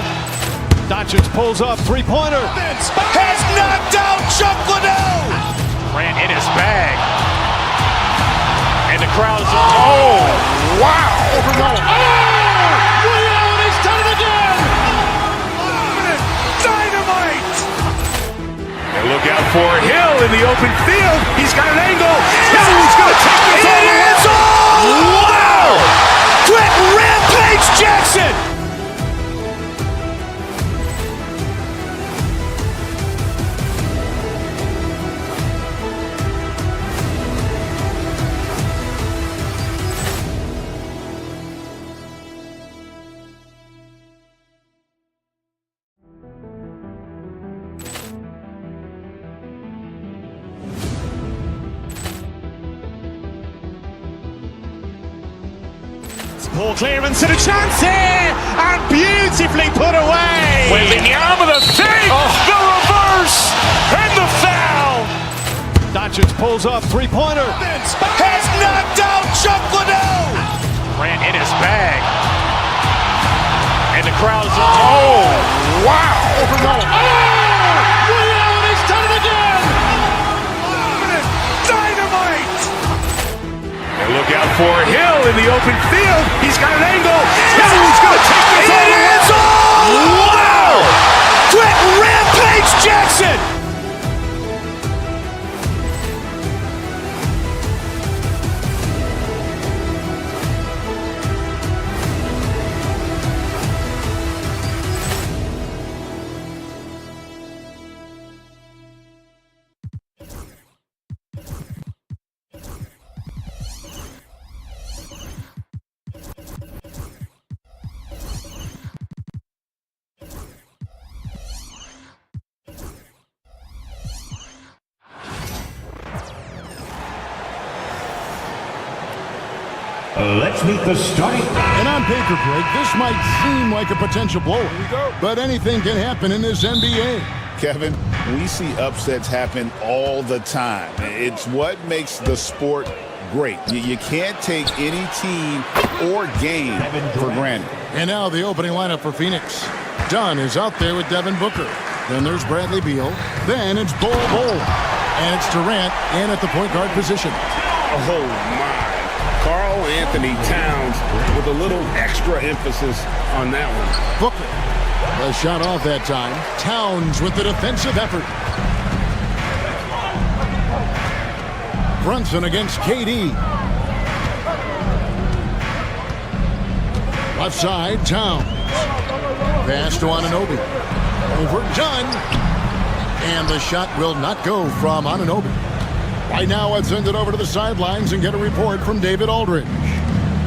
[SPEAKER 3] Doncic pulls up, three-pointer.
[SPEAKER 2] Has knocked out Chuck Liddell.
[SPEAKER 3] Ran in his bag. And the crowd is, oh, wow.
[SPEAKER 2] Liddell, and he's done it again. Dynamite.
[SPEAKER 1] And look out for Hill in the open field. He's got an angle. He's going to take this all the way.
[SPEAKER 2] Wow! Quick Rampage Jackson. Ball clearance and a chance here, and beautifully put away.
[SPEAKER 3] Wembanyama the fake, the reverse, and the foul.
[SPEAKER 2] Doncic pulls up, three-pointer. Has knocked out Chuck Liddell.
[SPEAKER 3] Ran in his bag. And the crowd is, oh, wow.
[SPEAKER 2] Liddell, and he's done it again. Dynamite.
[SPEAKER 1] And look out for Hill in the open field. He's got an angle. He's going to take this all the way.
[SPEAKER 2] Wow! Quick Rampage Jackson.
[SPEAKER 7] let's meet the starting.
[SPEAKER 9] And on paper, Greg, this might seem like a potential blowout, but anything can happen in this NBA.
[SPEAKER 10] Kevin, we see upsets happen all the time. It's what makes the sport great. You can't take any team or game for granted.
[SPEAKER 9] And now the opening lineup for Phoenix. Dunn is out there with Devin Booker. Then there's Bradley Beal. Then it's Bol. And it's Durant in at the point guard position.
[SPEAKER 10] Oh, my. Karl Anthony Towns with a little extra emphasis on that one.
[SPEAKER 9] Booker. A shot off that time. Towns with the defensive effort. Brunson against KD. Left side, Towns. Pass to Anunoby. Overdone. And the shot will not go from Anunoby. Right now, let's send it over to the sidelines and get a report from David Aldridge.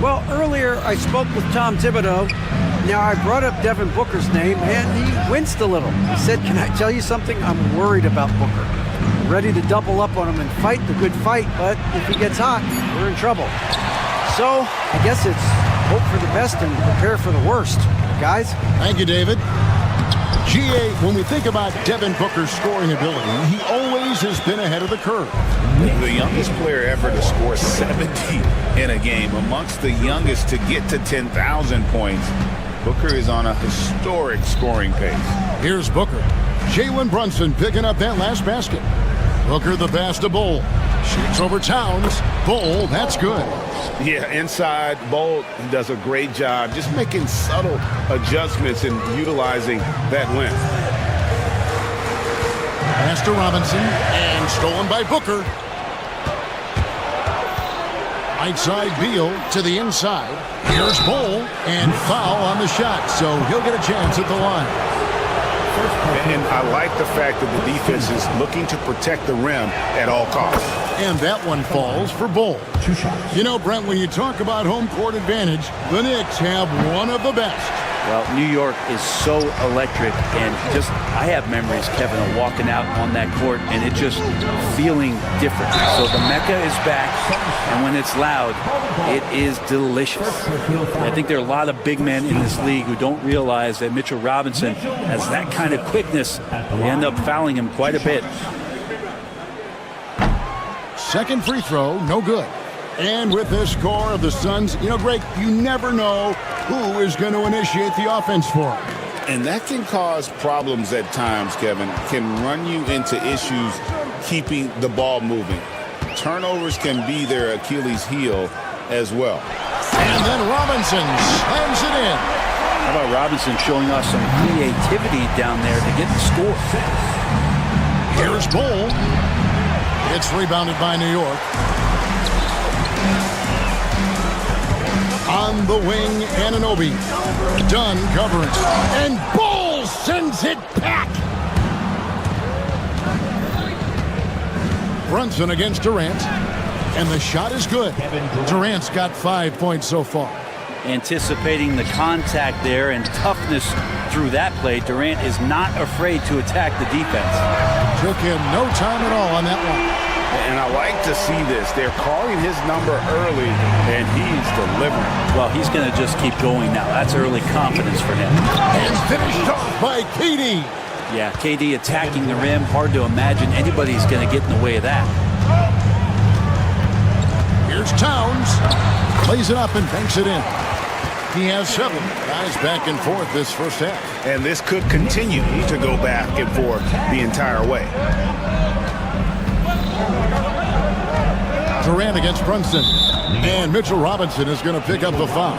[SPEAKER 12] Well, earlier I spoke with Tom Thibodeau. Now, I brought up Devin Booker's name, and he winced a little. He said, "Can I tell you something? I'm worried about Booker. I'm ready to double up on him and fight the good fight, but if he gets hot, we're in trouble." So, I guess it's hope for the best and prepare for the worst, guys.
[SPEAKER 9] Thank you, David. GA, when we think about Devin Booker's scoring ability, he always has been ahead of the curve.
[SPEAKER 10] The youngest player ever to score 70 in a game, amongst the youngest to get to 10,000 points. Booker is on a historic scoring pace.
[SPEAKER 9] Here's Booker. Jalen Brunson picking up that last basket. Booker the pass to Bol. Shoots over Towns. Bol, that's good.
[SPEAKER 10] Yeah, inside, Bol does a great job just making subtle adjustments and utilizing that length.
[SPEAKER 9] Pass to Robinson, and stolen by Booker. Right side, Beal to the inside. Here's Bol, and foul on the shot, so he'll get a chance at the line.
[SPEAKER 10] And I like the fact that the defense is looking to protect the rim at all costs.
[SPEAKER 9] And that one falls for Bol. You know, Brent, when you talk about home court advantage, the Knicks have one of the best.
[SPEAKER 16] Well, New York is so electric, and I have memories, Kevin, of walking out on that court and it just feeling different. So the Mecca is back, and when it's loud, it is delicious. I think there are a lot of big men in this league who don't realize that Mitchell Robinson has that kind of quickness. They end up fouling him quite a bit.
[SPEAKER 9] Second free throw, no good. And with this score of the Suns, you know, Greg, you never know who is going to initiate the offense for them.
[SPEAKER 10] And that can cause problems at times, Kevin. Can run you into issues keeping the ball moving. Turnovers can be their Achilles heel as well.
[SPEAKER 9] And then Robinson slams it in.
[SPEAKER 16] How about Robinson showing us some creativity down there to get the score?
[SPEAKER 9] Here's Bol. It's rebounded by New York. On the wing, Anunoby. Dunn covering. And Bol sends it back. Brunson against Durant. And the shot is good. Durant's got 5 points so far.
[SPEAKER 16] Anticipating the contact there and toughness through that play, Durant is not afraid to attack the defense.
[SPEAKER 9] Took him no time at all on that one.
[SPEAKER 10] And I like to see this. They're calling his number early, and he's delivering.
[SPEAKER 16] Well, he's going to just keep going now. That's early confidence for him.
[SPEAKER 9] And finished off by KD.
[SPEAKER 16] Yeah, KD attacking the rim. Hard to imagine anybody's going to get in the way of that.
[SPEAKER 9] Here's Towns. Plays it up and banks it in. He has 7 guys back and forth this first half.
[SPEAKER 10] And this could continue to go back and forth the entire way.
[SPEAKER 9] Durant against Brunson. And Mitchell Robinson is going to pick up the foul.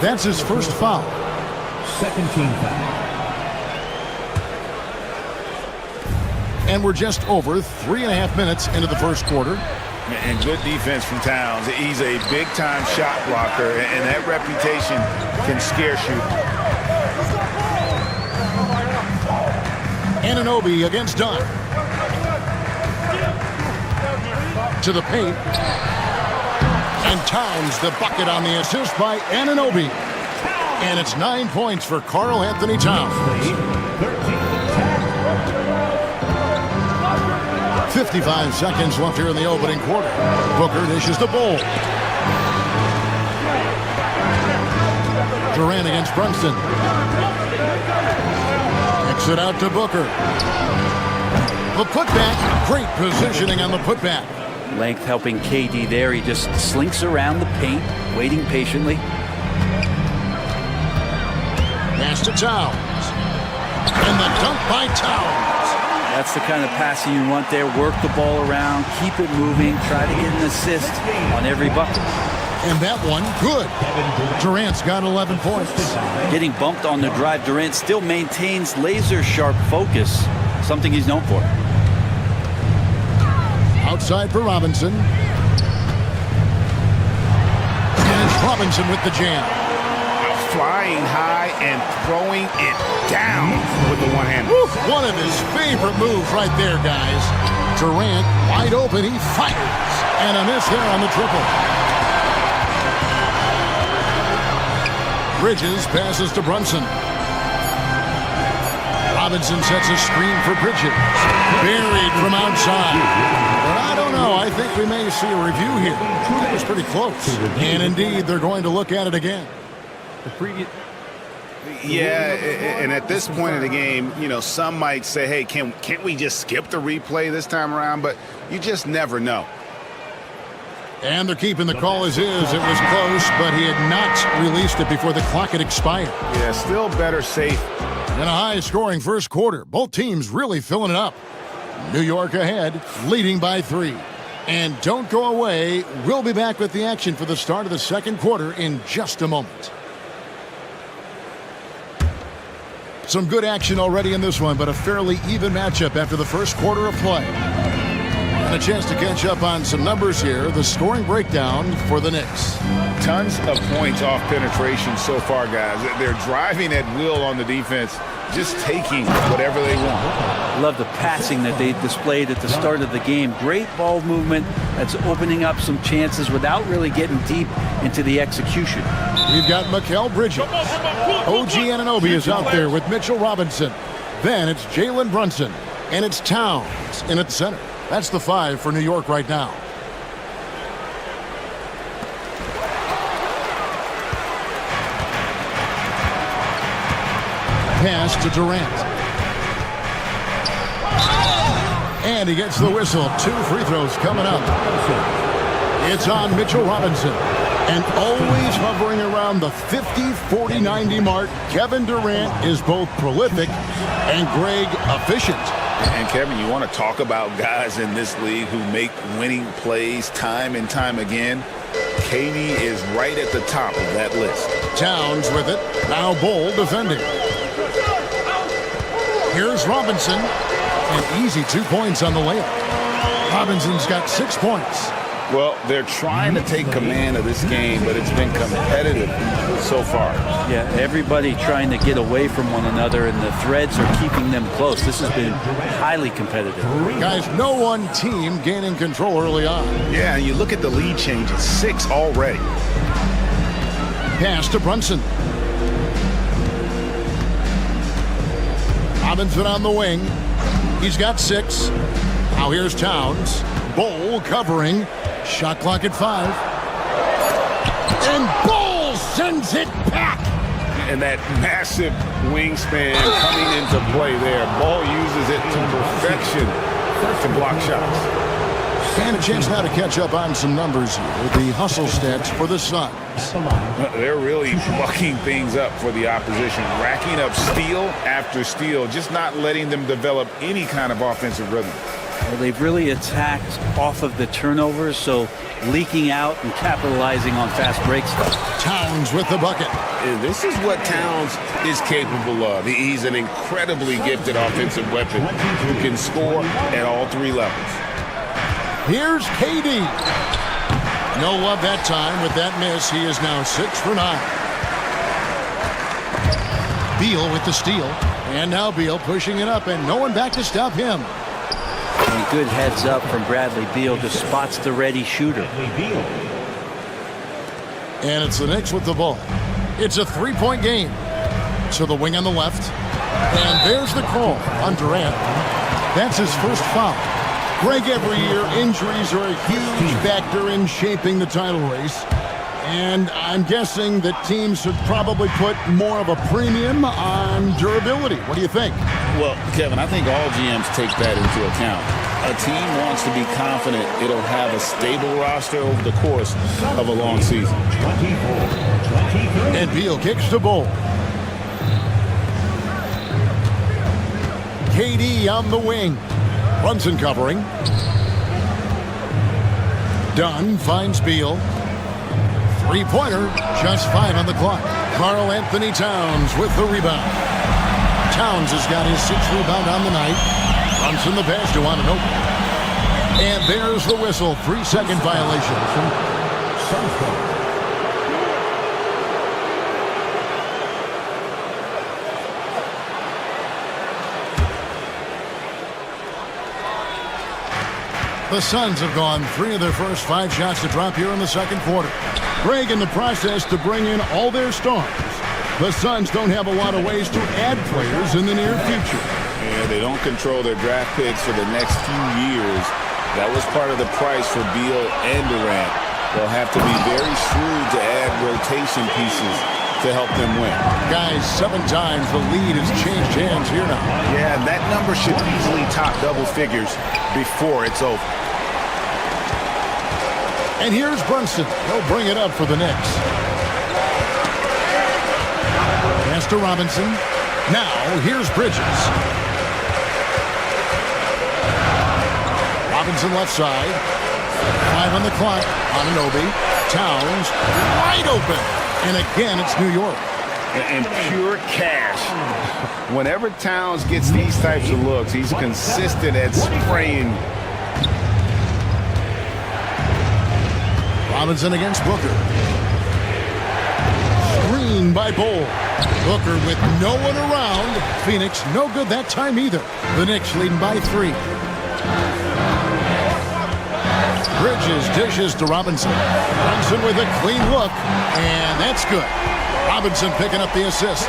[SPEAKER 9] That's his first foul.
[SPEAKER 7] Second team foul.
[SPEAKER 9] And we're just over 3.5 minutes into the first quarter.
[SPEAKER 10] And good defense from Towns. He's a big-time shot blocker, and that reputation can scare you.
[SPEAKER 9] Anunoby against Dunn. To the paint. And Towns the bucket on the assist by Anunoby. And it's 9 points for Karl Anthony Towns. 55 seconds left here in the opening quarter. Booker dishes the Bol. Durant against Brunson. Kicks it out to Booker. The putback. Great positioning on the putback.
[SPEAKER 16] Length helping KD there. He just slinks around the paint, waiting patiently.
[SPEAKER 9] Pass to Towns. And the dunk by Towns.
[SPEAKER 16] That's the kind of passing you want there. Work the ball around, keep it moving, try to get an assist on every bucket.
[SPEAKER 9] And that one, good. Durant's got 11 points.
[SPEAKER 16] Getting bumped on the drive, Durant still maintains laser-sharp focus, something he's known for.
[SPEAKER 9] Outside for Robinson. And it's Robinson with the jam.
[SPEAKER 10] Flying high and throwing it down with the one-hand.
[SPEAKER 9] One of his favorite moves right there, guys. Durant wide open, he fires. And a miss there on the triple. Bridges passes to Brunson. Robinson sets a screen for Bridges. Buried from outside. But I don't know. I think we may see a review here. It was pretty close. And indeed, they're going to look at it again.
[SPEAKER 10] Yeah, and at this point of the game, you know, some might say, hey, can't we just skip the replay this time around? But you just never know.
[SPEAKER 9] And they're keeping the call as is. It was close, but he had not released it before the clock had expired.
[SPEAKER 10] Yeah, still better safe.
[SPEAKER 9] In a high-scoring first quarter, both teams really filling it up. New York ahead, leading by 3. And don't go away. We'll be back with the action for the start of the second quarter in just a moment. Some good action already in this one, but a fairly even matchup after the first quarter of play. And a chance to catch up on some numbers here. The scoring breakdown for the Knicks.
[SPEAKER 10] Tons of points off penetration so far, guys. They're driving at will on the defense, just taking whatever they want.
[SPEAKER 16] Love the passing that they displayed at the start of the game. Great ball movement that's opening up some chances without really getting deep into the execution.
[SPEAKER 9] We've got Mikal Bridges. OG Anunoby is out there with Mitchell Robinson. Then it's Jalen Brunson. And it's Towns in at center. That's the 5 for New York right now. Pass to Durant. And he gets the whistle. 2 free throws coming up. It's on Mitchell Robinson. And always hovering around the 50, 40, 90 mark, Kevin Durant is both prolific and Greg efficient.
[SPEAKER 10] And Kevin, you want to talk about guys in this league who make winning plays time and time again? KD is right at the top of that list.
[SPEAKER 9] Towns with it. Now Bull defending. Here's Robinson. An easy 2 points on the layup. Robinson's got 6 points.
[SPEAKER 10] Well, they're trying to take command of this game, but it's been competitive so far.
[SPEAKER 16] Yeah, everybody trying to get away from one another, and the threads are keeping them close. This has been highly competitive.
[SPEAKER 9] Guys, no one team gaining control early on.
[SPEAKER 10] Yeah, and you look at the lead changes, 6 already.
[SPEAKER 9] Pass to Brunson. Robinson on the wing. He's got 6. Now here's Towns. Bull covering. Shot clock at 5. And Bull sends it back.
[SPEAKER 10] And that massive wingspan coming into play there. Bull uses it to perfection to block shots.
[SPEAKER 9] And a chance now to catch up on some numbers here. The hustle stats for the Suns.
[SPEAKER 10] They're really mucking things up for the opposition. Racking up steal after steal. Just not letting them develop any kind of offensive rhythm.
[SPEAKER 16] Well, they've really attacked off of the turnovers, so leaking out and capitalizing on fast break stuff.
[SPEAKER 9] Towns with the bucket.
[SPEAKER 10] This is what Towns is capable of. He's an incredibly gifted offensive weapon who can score at all 3 levels.
[SPEAKER 9] Here's KD. No love that time with that miss. He is now 6 for 9. Beal with the steal. And now Beal pushing it up, and no one back to stop him.
[SPEAKER 16] And good heads up from Bradley Beal, just spots the ready shooter.
[SPEAKER 9] And it's the Knicks with the ball. It's a 3-point game. So the wing on the left. And there's the call on Durant. That's his first foul. Greg, every year injuries are a huge factor in shaping the title race. And I'm guessing that teams should probably put more of a premium on durability. What do you think?
[SPEAKER 10] Well, Kevin, I think all GMs take that into account. A team wants to be confident it'll have a stable roster over the course of a long season.
[SPEAKER 9] And Beal kicks the ball. KD on the wing. Brunson covering. Dunn finds Beal. Three-pointer, just 5 on the clock. Karl Anthony Towns with the rebound. Towns has got his 6th rebound on the night. Brunson the pass to Anunoby. And there's the whistle. 3-second violation. The Suns have gone 3 of their first 5 shots to drop here in the second quarter. Greg in the process to bring in all their stars. The Suns don't have a lot of ways to add players in the near future.
[SPEAKER 10] Yeah, they don't control their draft picks for the next few years. That was part of the price for Beal and Durant. They'll have to be very shrewd to add rotation pieces to help them win.
[SPEAKER 9] Guys, 7 times the lead has changed hands here now.
[SPEAKER 1] Yeah, and that number should easily top double figures before it's over.
[SPEAKER 9] And here's Brunson. He'll bring it up for the Knicks. Pass to Robinson. Now, here's Bridges. Robinson left side. 5 on the clock. Anunoby. Towns. Wide open. And again, it's New York.
[SPEAKER 10] And pure cash. Whenever Towns gets these types of looks, he's consistent at spraying.
[SPEAKER 9] Robinson against Booker. Screen by Bol. Booker with no one around. Phoenix no good that time either. The Knicks leading by 3. Bridges dishes to Robinson. Brunson with a clean look. And that's good. Robinson picking up the assist.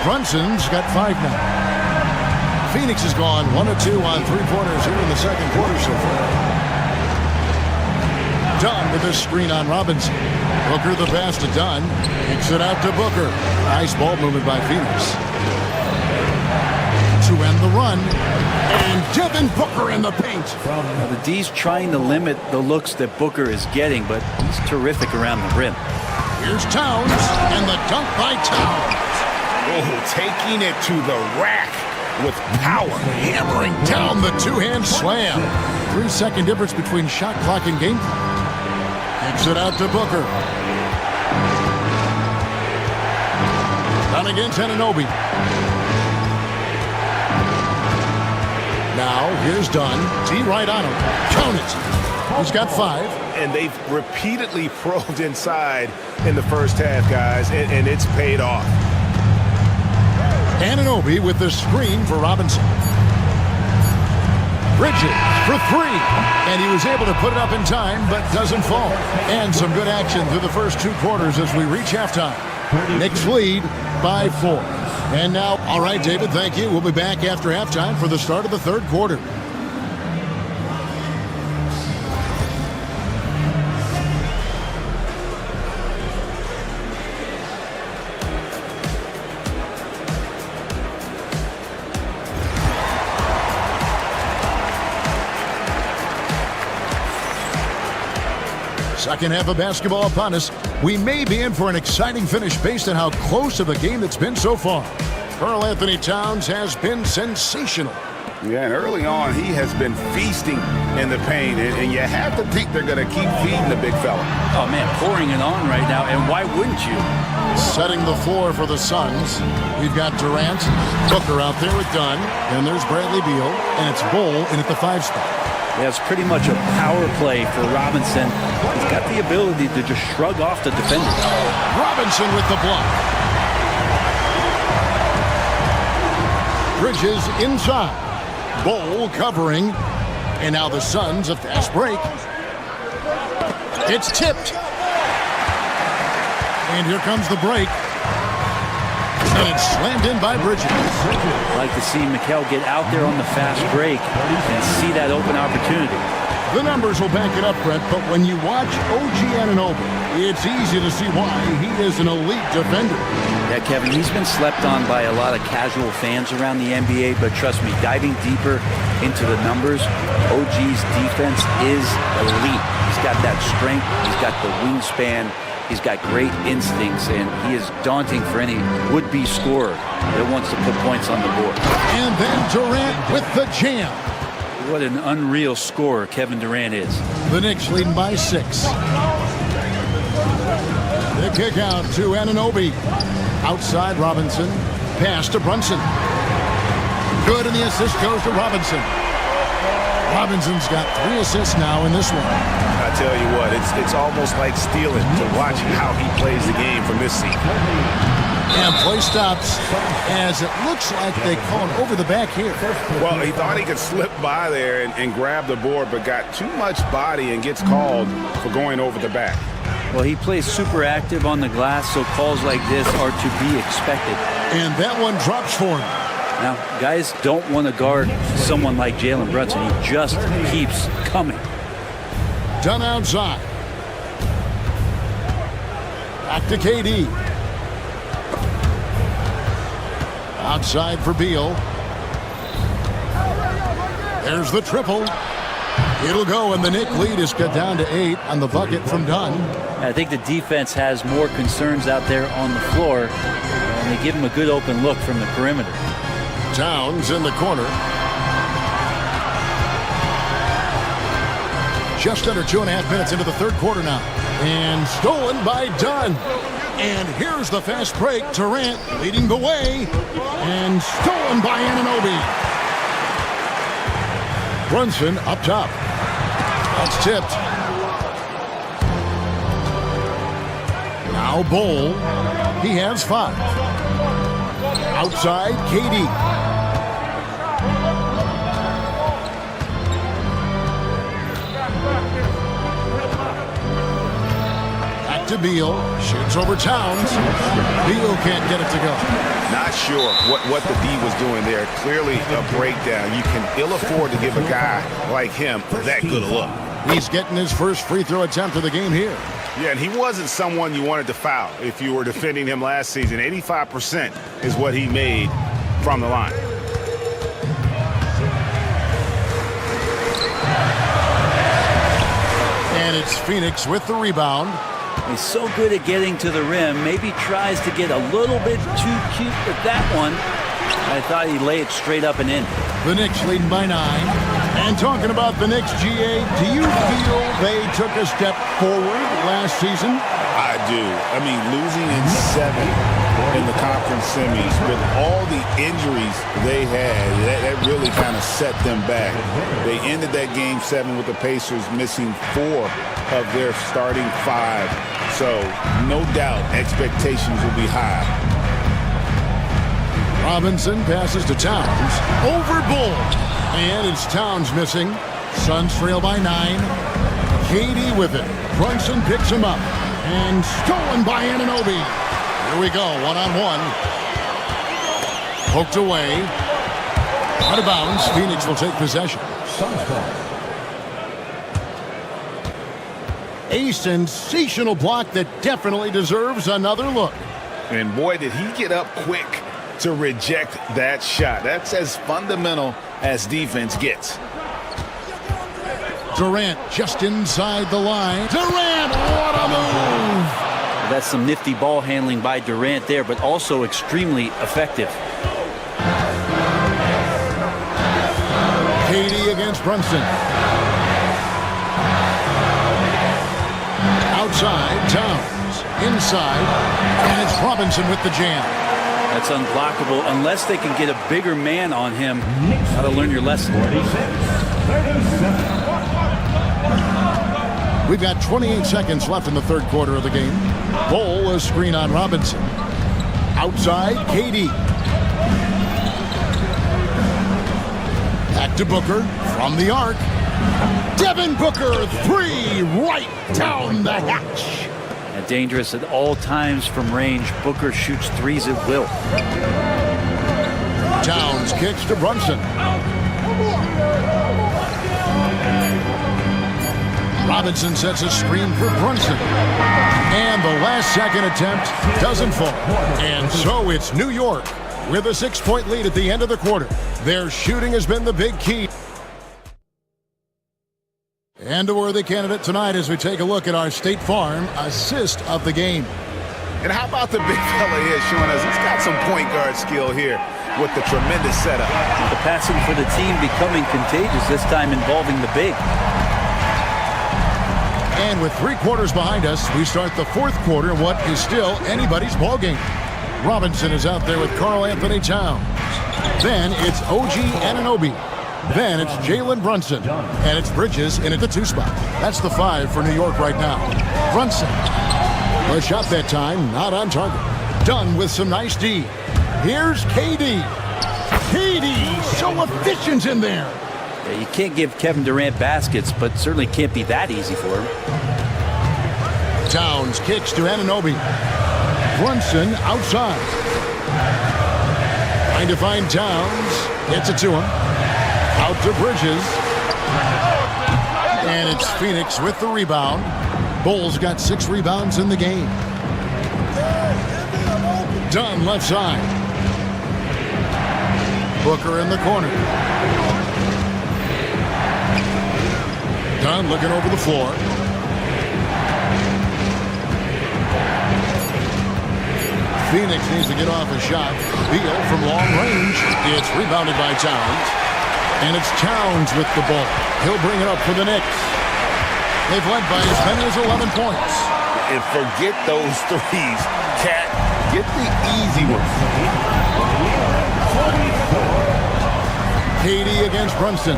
[SPEAKER 9] Brunson's got 5 now. Phoenix has gone 1 of 2 on 3-pointers here in the second quarter so far. Dunn with a screen on Robinson. Booker the pass to Dunn. Kicks it out to Booker. Nice ball movement by Phoenix. To end the run. And Devin Booker in the paint.
[SPEAKER 16] Now the D's trying to limit the looks that Booker is getting, but he's terrific around the rim.
[SPEAKER 9] Here's Towns, and the dunk by Towns.
[SPEAKER 10] Oh, taking it to the rack with power.
[SPEAKER 9] Hammering down the 2-hand slam. 3-second difference between shot clock and game clock. Kicks it out to Booker. Down against Anunoby. Now, here's Dunn. T right on him. Count it. He's got 5.
[SPEAKER 1] And they've repeatedly probed inside in the first half, guys, and it's paid off.
[SPEAKER 9] Anunoby with the screen for Robinson. Bridges for 3. And he was able to put it up in time, but doesn't fall. And some good action through the first 2 quarters as we reach halftime. Knicks lead by 4. And now, all right, David, thank you. We'll be back after halftime for the start of the third quarter. Second half of basketball upon us. We may be in for an exciting finish based on how close of a game it's been so far. Karl Anthony Towns has been sensational.
[SPEAKER 10] Yeah, and early on, he has been feasting in the paint, and you have to think they're going to keep feeding the big fella.
[SPEAKER 16] Oh, man, pouring it on right now, and why wouldn't you?
[SPEAKER 9] Setting the floor for the Suns. We've got Durant, Booker out there with Dunn, and there's Bradley Beal, and it's Bol in at the 5 spot.
[SPEAKER 16] Yeah, it's pretty much a power play for Robinson. He's got the ability to just shrug off the defender.
[SPEAKER 9] Robinson with the block. Bridges inside. Bol covering. And now the Suns, a fast break. It's tipped. And here comes the break. And it's slammed in by Bridges.
[SPEAKER 16] I'd like to see Mikal get out there on the fast break and see that open opportunity.
[SPEAKER 9] The numbers will back it up, Brett, but when you watch OG Anunoby, it's easy to see why he is an elite defender.
[SPEAKER 16] Yeah, Kevin, he's been slept on by a lot of casual fans around the NBA, but trust me, diving deeper into the numbers, OG's defense is elite. He's got that strength, he's got the wingspan, he's got great instincts, and he is daunting for any would-be scorer that wants to put points on the board.
[SPEAKER 9] And then Durant with the jam.
[SPEAKER 16] What an unreal scorer Kevin Durant is.
[SPEAKER 9] The Knicks leading by 6. The kick out to Anunoby. Outside Robinson. Pass to Brunson. Good, and the assist goes to Robinson. Robinson's got 3 assists now in this one.
[SPEAKER 4] I tell you what, it's almost like stealing to watch how he plays the game from this seat.
[SPEAKER 9] And play stops as it looks like they call it over the back here.
[SPEAKER 10] Well, he thought he could slip by there and grab the board, but got too much body and gets called for going over the back.
[SPEAKER 16] Well, he plays super active on the glass, so calls like this are to be expected.
[SPEAKER 9] And that one drops for him.
[SPEAKER 16] Now, guys don't want to guard someone like Jalen Brunson. He just keeps coming.
[SPEAKER 9] Done outside. Back to KD. Outside for Beal. There's the triple. It'll go, and the Knick lead is cut down to 8 on the bucket from Dunn.
[SPEAKER 16] I think the defense has more concerns out there on the floor, and they give him a good open look from the perimeter.
[SPEAKER 9] Towns in the corner. Just under 2.5 minutes into the third quarter now. And stolen by Dunn. And here's the fast break. Durant leading the way. And stolen by Anunoby. Brunson up top. That's tipped. Now Bol. He has 5. Outside, KD. To Beal, shoots over Towns. Beal can't get it to go.
[SPEAKER 10] Not sure what the D was doing there. Clearly a breakdown. You can ill afford to give a guy like him that good a look.
[SPEAKER 9] He's getting his first free throw attempt of the game here.
[SPEAKER 10] Yeah, and he wasn't someone you wanted to foul if you were defending him last season. 85% is what he made from the line.
[SPEAKER 9] And it's Phoenix with the rebound.
[SPEAKER 16] He's so good at getting to the rim. Maybe tries to get a little bit too cute with that one. I thought he'd lay it straight up and in.
[SPEAKER 9] The Knicks leading by 9. And talking about the Knicks, GA, do you feel they took a step forward last season?
[SPEAKER 10] I do. I mean, losing in 7 in the conference semis with all the injuries they had, that really kind of set them back. They ended that game 7 with the Pacers missing 4 of their starting 5. So, no doubt, expectations will be high.
[SPEAKER 9] Robinson passes to Towns. Over Bull. And it's Towns missing. Suns trail by 9. KD with it. Brunson picks him up. And stolen by Anunoby. Here we go, one-on-one. Poked away. Out of bounds. Phoenix will take possession. A sensational block that definitely deserves another look.
[SPEAKER 10] And boy, did he get up quick to reject that shot. That's as fundamental as defense gets.
[SPEAKER 9] Durant just inside the line. Durant, what a move!
[SPEAKER 16] That's some nifty ball handling by Durant there, but also extremely effective.
[SPEAKER 9] KD against Brunson. Outside, Towns. Inside, and it's Robinson with the jam.
[SPEAKER 16] That's unblockable unless they can get a bigger man on him. How to learn your lesson.
[SPEAKER 9] We've got 28 seconds left in the third quarter of the game. Bol, a screen on Robinson. Outside, KD. Back to Booker from the arc. Devin Booker, 3 right down the hatch.
[SPEAKER 16] And dangerous at all times from range. Booker shoots 3s at will.
[SPEAKER 9] Towns kicks to Brunson. Robinson sets a screen for Brunson. And the last second attempt doesn't fall. And so it's New York with a 6-point lead at the end of the quarter. Their shooting has been the big key. And a worthy candidate tonight as we take a look at our State Farm assist of the game.
[SPEAKER 10] And how about the big fella here showing us he's got some point guard skill here with the tremendous setup.
[SPEAKER 16] The passing for the team becoming contagious, this time involving the big.
[SPEAKER 9] And with 3 quarters behind us, we start the 4th quarter in what is still anybody's ballgame. Robinson is out there with Karl Anthony Towns. Then it's OG Anunoby. Then it's Jalen Brunson. And it's Bridges in at the 2 spot. That's the 5 for New York right now. Brunson. A shot that time, not on target. Done with some nice D. Here's KD. KD, so efficient in there.
[SPEAKER 16] Yeah, you can't give Kevin Durant baskets, but certainly can't be that easy for him.
[SPEAKER 9] Towns kicks to Anunoby. Brunson outside. Trying to find Towns. Gets it to him. Out to Bridges. And it's Phoenix with the rebound. Bulls got 6 rebounds in the game. Dunn left side. Booker in the corner. Dunn looking over the floor. Phoenix needs to get off a shot. Beal from long range. It's rebounded by Towns. And it's Towns with the ball. He'll bring it up for the Knicks. They've led by as many as 11 points.
[SPEAKER 10] And forget those threes. Cat, get the easy ones.
[SPEAKER 9] KD against Brunson.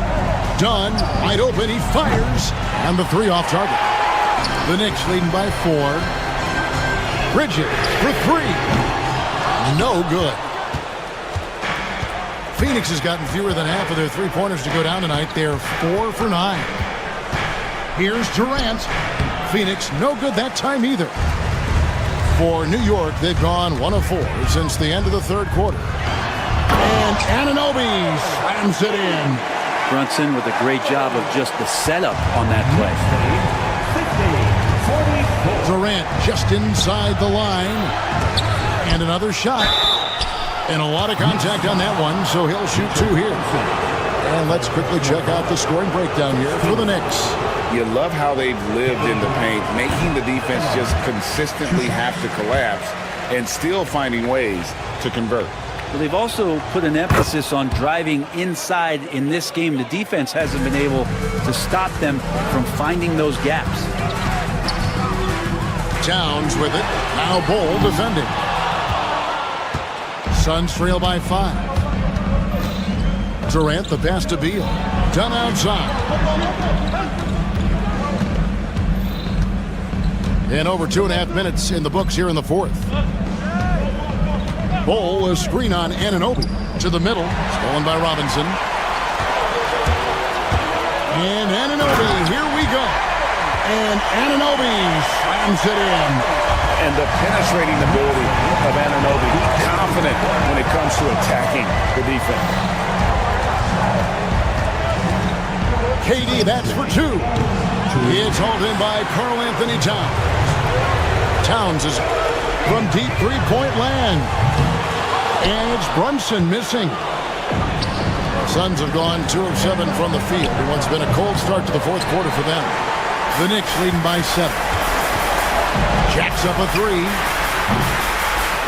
[SPEAKER 9] Dunn, wide open, he fires. And the 3 off target. The Knicks leading by 4. Bridges for 3. No good. Phoenix has gotten fewer than half of their 3-pointers to go down tonight. They're 4 for 9. Here's Durant. Phoenix, no good that time either. For New York, they've gone 1 of 4 since the end of the 3rd quarter. And Anunoby slams it in.
[SPEAKER 16] Brunson with a great job of just the setup on that play.
[SPEAKER 9] Durant just inside the line. And another shot. And a lot of contact on that one, so he'll shoot 2 here. And let's quickly check out the scoring breakdown here for the Knicks.
[SPEAKER 10] You love how they've lived in the paint, making the defense just consistently have to collapse and still finding ways to convert.
[SPEAKER 16] Well, they've also put an emphasis on driving inside in this game. The defense hasn't been able to stop them from finding those gaps.
[SPEAKER 9] Towns with it. Now Bull defending. Suns trail by 5. Durant the pass to Beal. Done outside. And over 2.5 minutes in the books here in the 4th. Bull, a screen on Anunoby. To the middle. Stolen by Robinson. And Anunoby, here we go. And Anunoby slams it in.
[SPEAKER 10] And the penetrating ability of Anunoby. Confident when it comes to attacking the defense.
[SPEAKER 9] KD, that's for 2. It's hauled in by Karl Anthony Towns. Towns is from deep 3-point land. And it's Brunson missing. The Suns have gone 2 of 7 from the field in what's been a cold start to the 4th quarter for them. The Knicks leading by 7. Jacks up a 3.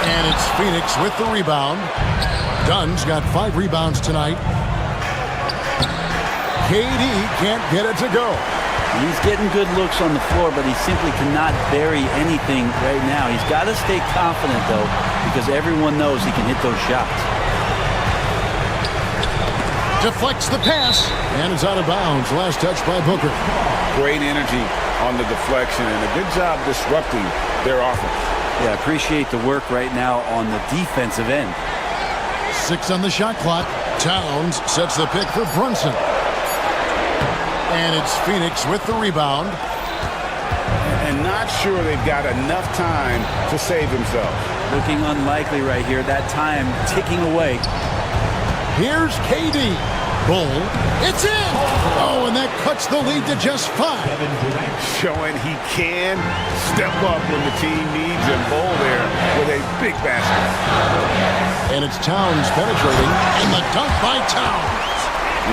[SPEAKER 9] And it's Phoenix with the rebound. Dunn's got 5 rebounds tonight. KD can't get it to go.
[SPEAKER 16] He's getting good looks on the floor, but he simply cannot bury anything right now. He's got to stay confident, though, because everyone knows he can hit those shots.
[SPEAKER 9] Deflects the pass, and it's out of bounds. Last touch by Booker.
[SPEAKER 10] Great energy on the deflection, and a good job disrupting their offense.
[SPEAKER 16] Yeah, appreciate the work right now on the defensive end.
[SPEAKER 9] 6 on the shot clock. Towns sets the pick for Brunson. And it's Phoenix with the rebound.
[SPEAKER 10] And not sure they've got enough time to save themselves.
[SPEAKER 16] Looking unlikely right here. That time ticking away.
[SPEAKER 9] Here's KD. Bull, it's in! Oh, and that cuts the lead to just 5.
[SPEAKER 10] Showing he can step up when the team needs him. Bull there with a big basket.
[SPEAKER 9] And it's Towns penetrating, and the dunk by Towns.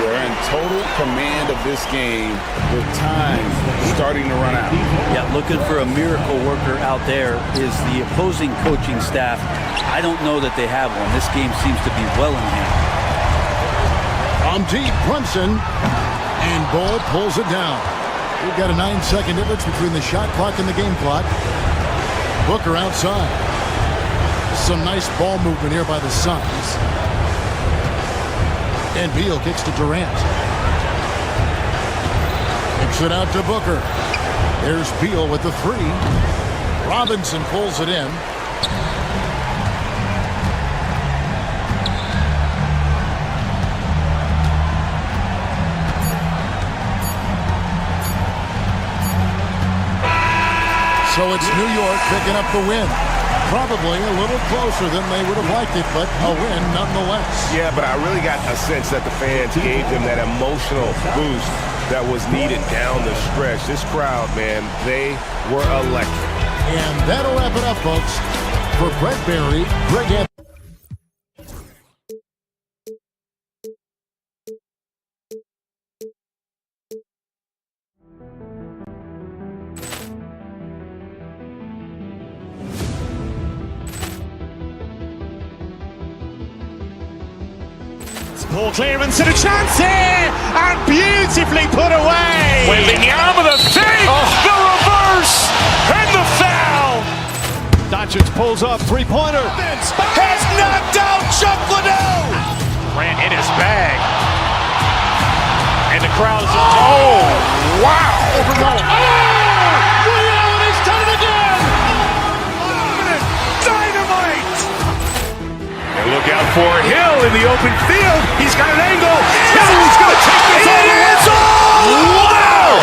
[SPEAKER 10] You're in total command of this game with time starting to run out.
[SPEAKER 16] Yeah, looking for a miracle worker out there is the opposing coaching staff. I don't know that they have one. This game seems to be well in hand.
[SPEAKER 9] From deep, Brunson, and Bull pulls it down. We've got a 9-second difference between the shot clock and the game clock. Booker outside. Some nice ball movement here by the Suns. And Beal kicks to Durant. Kicks it out to Booker. There's Beal with the 3. Robinson pulls it in. So it's New York picking up the win. Probably a little closer than they would have liked it, but a win nonetheless.
[SPEAKER 4] Yeah, but I really got a sense that the fans gave them that emotional boost that was needed down the stretch. This crowd, man, they were electric.
[SPEAKER 9] And that'll wrap it up, folks. For Brett Barry, Greg Anthony.
[SPEAKER 2] Ball clearance and a chance here, and beautifully put away.
[SPEAKER 3] Wembanyama the fake, the reverse, and the foul.
[SPEAKER 2] Doncic pulls up, three-pointer.
[SPEAKER 3] Has knocked out Chuck Liddell. Ran in his bag. And the crowd is... Oh, wow.
[SPEAKER 2] Liddell, and he's done it again.
[SPEAKER 3] Dynamite.
[SPEAKER 1] And look out for Hill in the open field. He's got an angle. Hill's going to take this all the way.
[SPEAKER 3] Wow!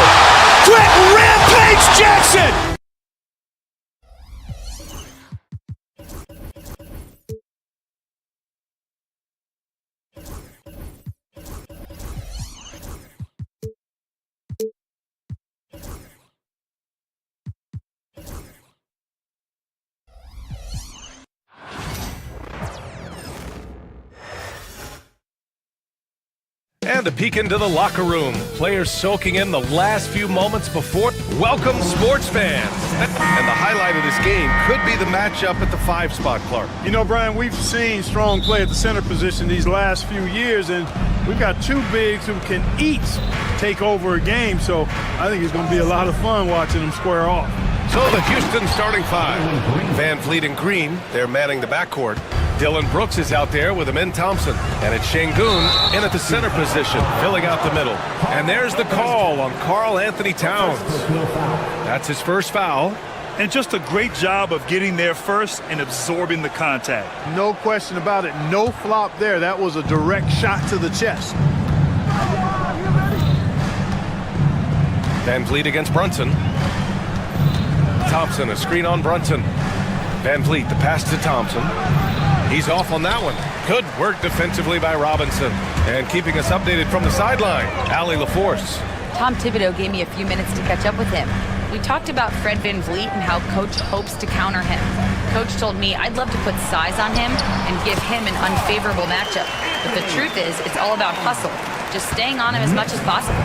[SPEAKER 3] Quick Rampage Jackson!
[SPEAKER 4] And a peek into the locker room. Players soaking in the last few moments before. Welcome, sports fans. And the highlight of this game could be the matchup at the 5 spot, Clark.
[SPEAKER 11] You know, Brian, we've seen strong play at the center position these last few years, and we've got 2 bigs who can each take over a game, so I think it's going to be a lot of fun watching them square off.
[SPEAKER 4] So the Houston starting 5. Van Vliet and Green, they're manning the backcourt. Dylan Brooks is out there with Amin Thompson. And it's Şengün in at the center position, filling out the middle. And there's the call on Karl Anthony Towns. That's his first foul.
[SPEAKER 6] And just a great job of getting there first and absorbing the contact.
[SPEAKER 11] No question about it. No flop there. That was a direct shot to the chest.
[SPEAKER 4] Van Vliet against Brunson. Thompson, a screen on Brunson. Van Vliet, the pass to Thompson. He's off on that one. Good work defensively by Robinson. And keeping us updated from the sideline, Allie LaForce.
[SPEAKER 8] Tom Thibodeau gave me a few minutes to catch up with him. We talked about Fred Van Vliet and how Coach hopes to counter him. Coach told me I'd love to put size on him and give him an unfavorable matchup. But the truth is, it's all about hustle. Just staying on him as much as possible.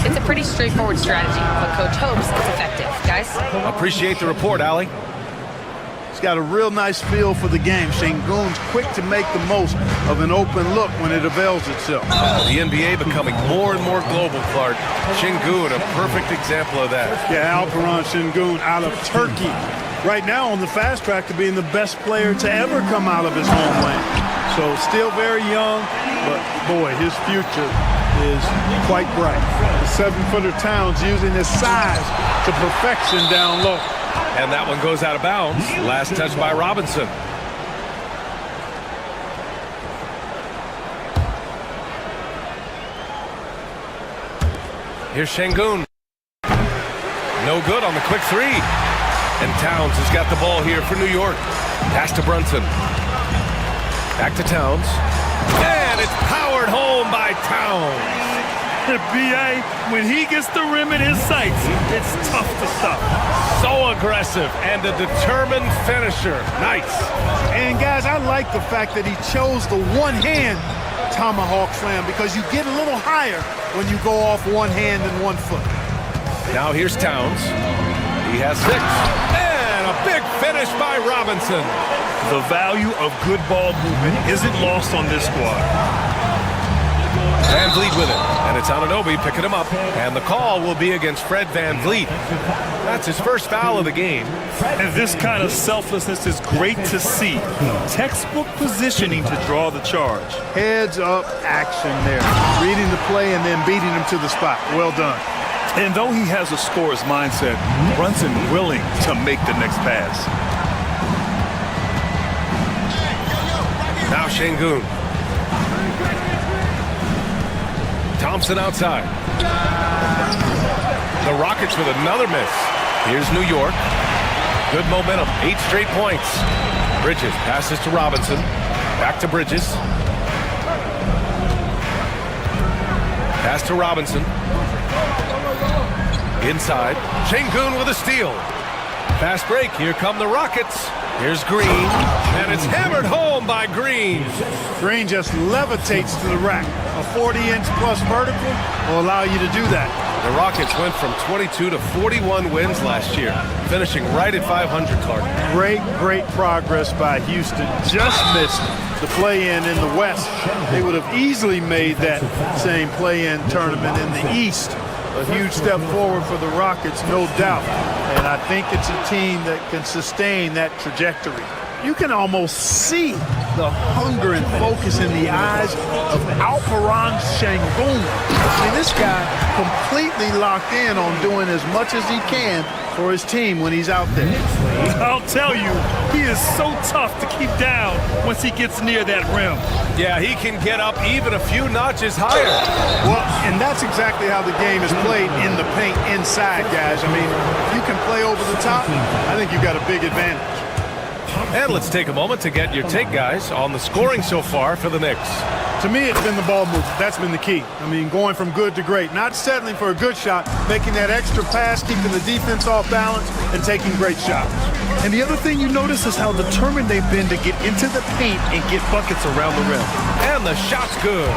[SPEAKER 8] It's a pretty straightforward strategy, but Coach hopes it's effective. Guys?
[SPEAKER 4] Appreciate the report, Allie.
[SPEAKER 11] He's got a real nice feel for the game. Şengün's quick to make the most of an open look when it avails itself.
[SPEAKER 4] The NBA becoming more and more global, Clark. Şengün, a perfect example of that.
[SPEAKER 11] Yeah, Alperen Şengün out of Turkey. Right now on the fast track to being the best player to ever come out of his homeland. So still very young, but boy, his future is quite bright. The 7-footer Towns using his size to perfection down low.
[SPEAKER 4] And that one goes out of bounds. Last touch by Robinson. Here's Şengün. No good on the quick 3. And Towns has got the ball here for New York. Pass to Brunson. Back to Towns. And it's powered home home by Towns.
[SPEAKER 6] B.A., when he gets the rim in his sights, it's tough to stop.
[SPEAKER 4] So aggressive and a determined finisher. Nice.
[SPEAKER 11] And guys, I like the fact that he chose the one-hand tomahawk slam because you get a little higher when you go off one hand and 1 foot.
[SPEAKER 4] Now here's Towns. He has 6. And a big finish by Robinson.
[SPEAKER 6] The value of good ball movement isn't lost on this squad.
[SPEAKER 4] Van Vliet with it, and it's Anunoby picking him up, and the call will be against Fred Van Vliet. That's his first foul of the game.
[SPEAKER 6] And this kind of selflessness is great to see. Textbook positioning to draw the charge.
[SPEAKER 11] Heads up action there. Reading the play and then beating him to the spot. Well done.
[SPEAKER 6] And though he has a scorer's mindset, Brunson willing to make the next pass.
[SPEAKER 4] Now Şengün. Thompson outside. The Rockets with another miss. Here's New York. Good momentum. 8 straight points. Bridges passes to Robinson. Back to Bridges. Pass to Robinson. Inside. Şengün with a steal. Fast break. Here come the Rockets. Here's Green. And it's hammered home by Green.
[SPEAKER 11] Green just levitates to the rack. A 40-inch plus vertical will allow you to do that.
[SPEAKER 4] The Rockets went from 22 to 41 wins last year, finishing right at 500, Clark.
[SPEAKER 11] Great progress by Houston. Just missed the play-in in the West. They would have easily made that same play-in tournament in the East. A huge step forward for the Rockets, no doubt. And I think it's a team that can sustain that trajectory. You can almost see the hunger and focus in the eyes of Alperen Şengün. I mean, this guy completely locked in on doing as much as he can for his team when he's out there.
[SPEAKER 6] I'll tell you, he is so tough to keep down once he gets near that rim.
[SPEAKER 4] Yeah, he can get up even a few notches higher.
[SPEAKER 11] Well, and that's exactly how the game is played in the paint inside, guys. I mean, if you can play over the top, I think you've got a big advantage.
[SPEAKER 4] And let's take a moment to get your take, guys, on the scoring so far for the Knicks.
[SPEAKER 11] To me, it's been the ball movement. That's been the key. I mean, going from good to great. Not settling for a good shot, making that extra pass, keeping the defense off balance, and taking great shots.
[SPEAKER 6] And the other thing you notice is how determined they've been to get into the paint and get buckets around the rim.
[SPEAKER 4] And the shot's good.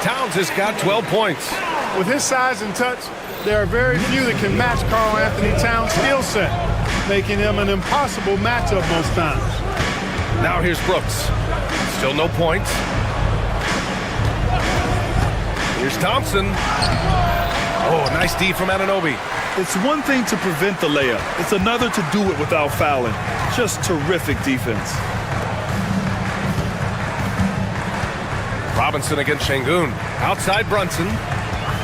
[SPEAKER 4] Towns has got 12 points.
[SPEAKER 11] With his size and touch, there are very few that can match Karl Anthony Towns' skill set, making him an impossible matchup most times.
[SPEAKER 4] Now here's Brooks. Still no points. Here's Thompson. Oh, nice D from Anunoby.
[SPEAKER 6] It's one thing to prevent the layup. It's another to do it without fouling. Just terrific defense.
[SPEAKER 4] Robinson against Şengün. Outside Brunson.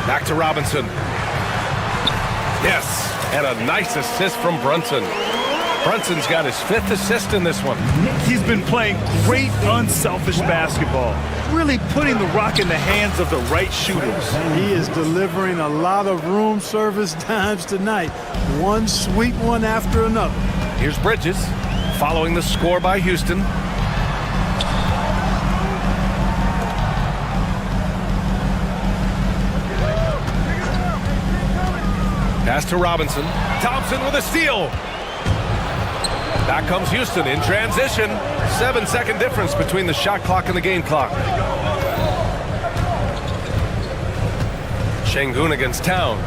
[SPEAKER 4] Back to Robinson. Yes, and a nice assist from Brunson. Brunson's got his 5th assist in this one.
[SPEAKER 6] He's been playing great, unselfish basketball. Really putting the rock in the hands of the right shooters.
[SPEAKER 11] He is delivering a lot of room service dimes tonight. One sweet one after another.
[SPEAKER 4] Here's Bridges, following the score by Houston. Pass to Robinson. Thompson with a steal. Back comes Houston in transition. 7-second difference between the shot clock and the game clock. Şengün against Towns.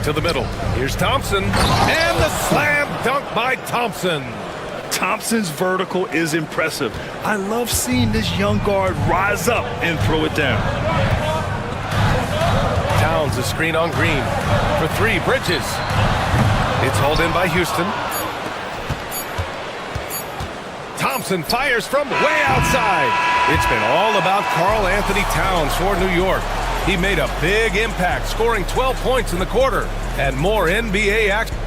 [SPEAKER 4] To the middle. Here's Thompson. And the slam dunk by Thompson.
[SPEAKER 6] Thompson's vertical is impressive. I love seeing this young guard rise up and throw it down.
[SPEAKER 4] Towns a screen on Green. For 3, Bridges. It's hauled in by Houston. Thompson fires from way outside. It's been all about Karl Anthony Towns for New York. He made a big impact, scoring 12 points in the quarter. And more NBA action.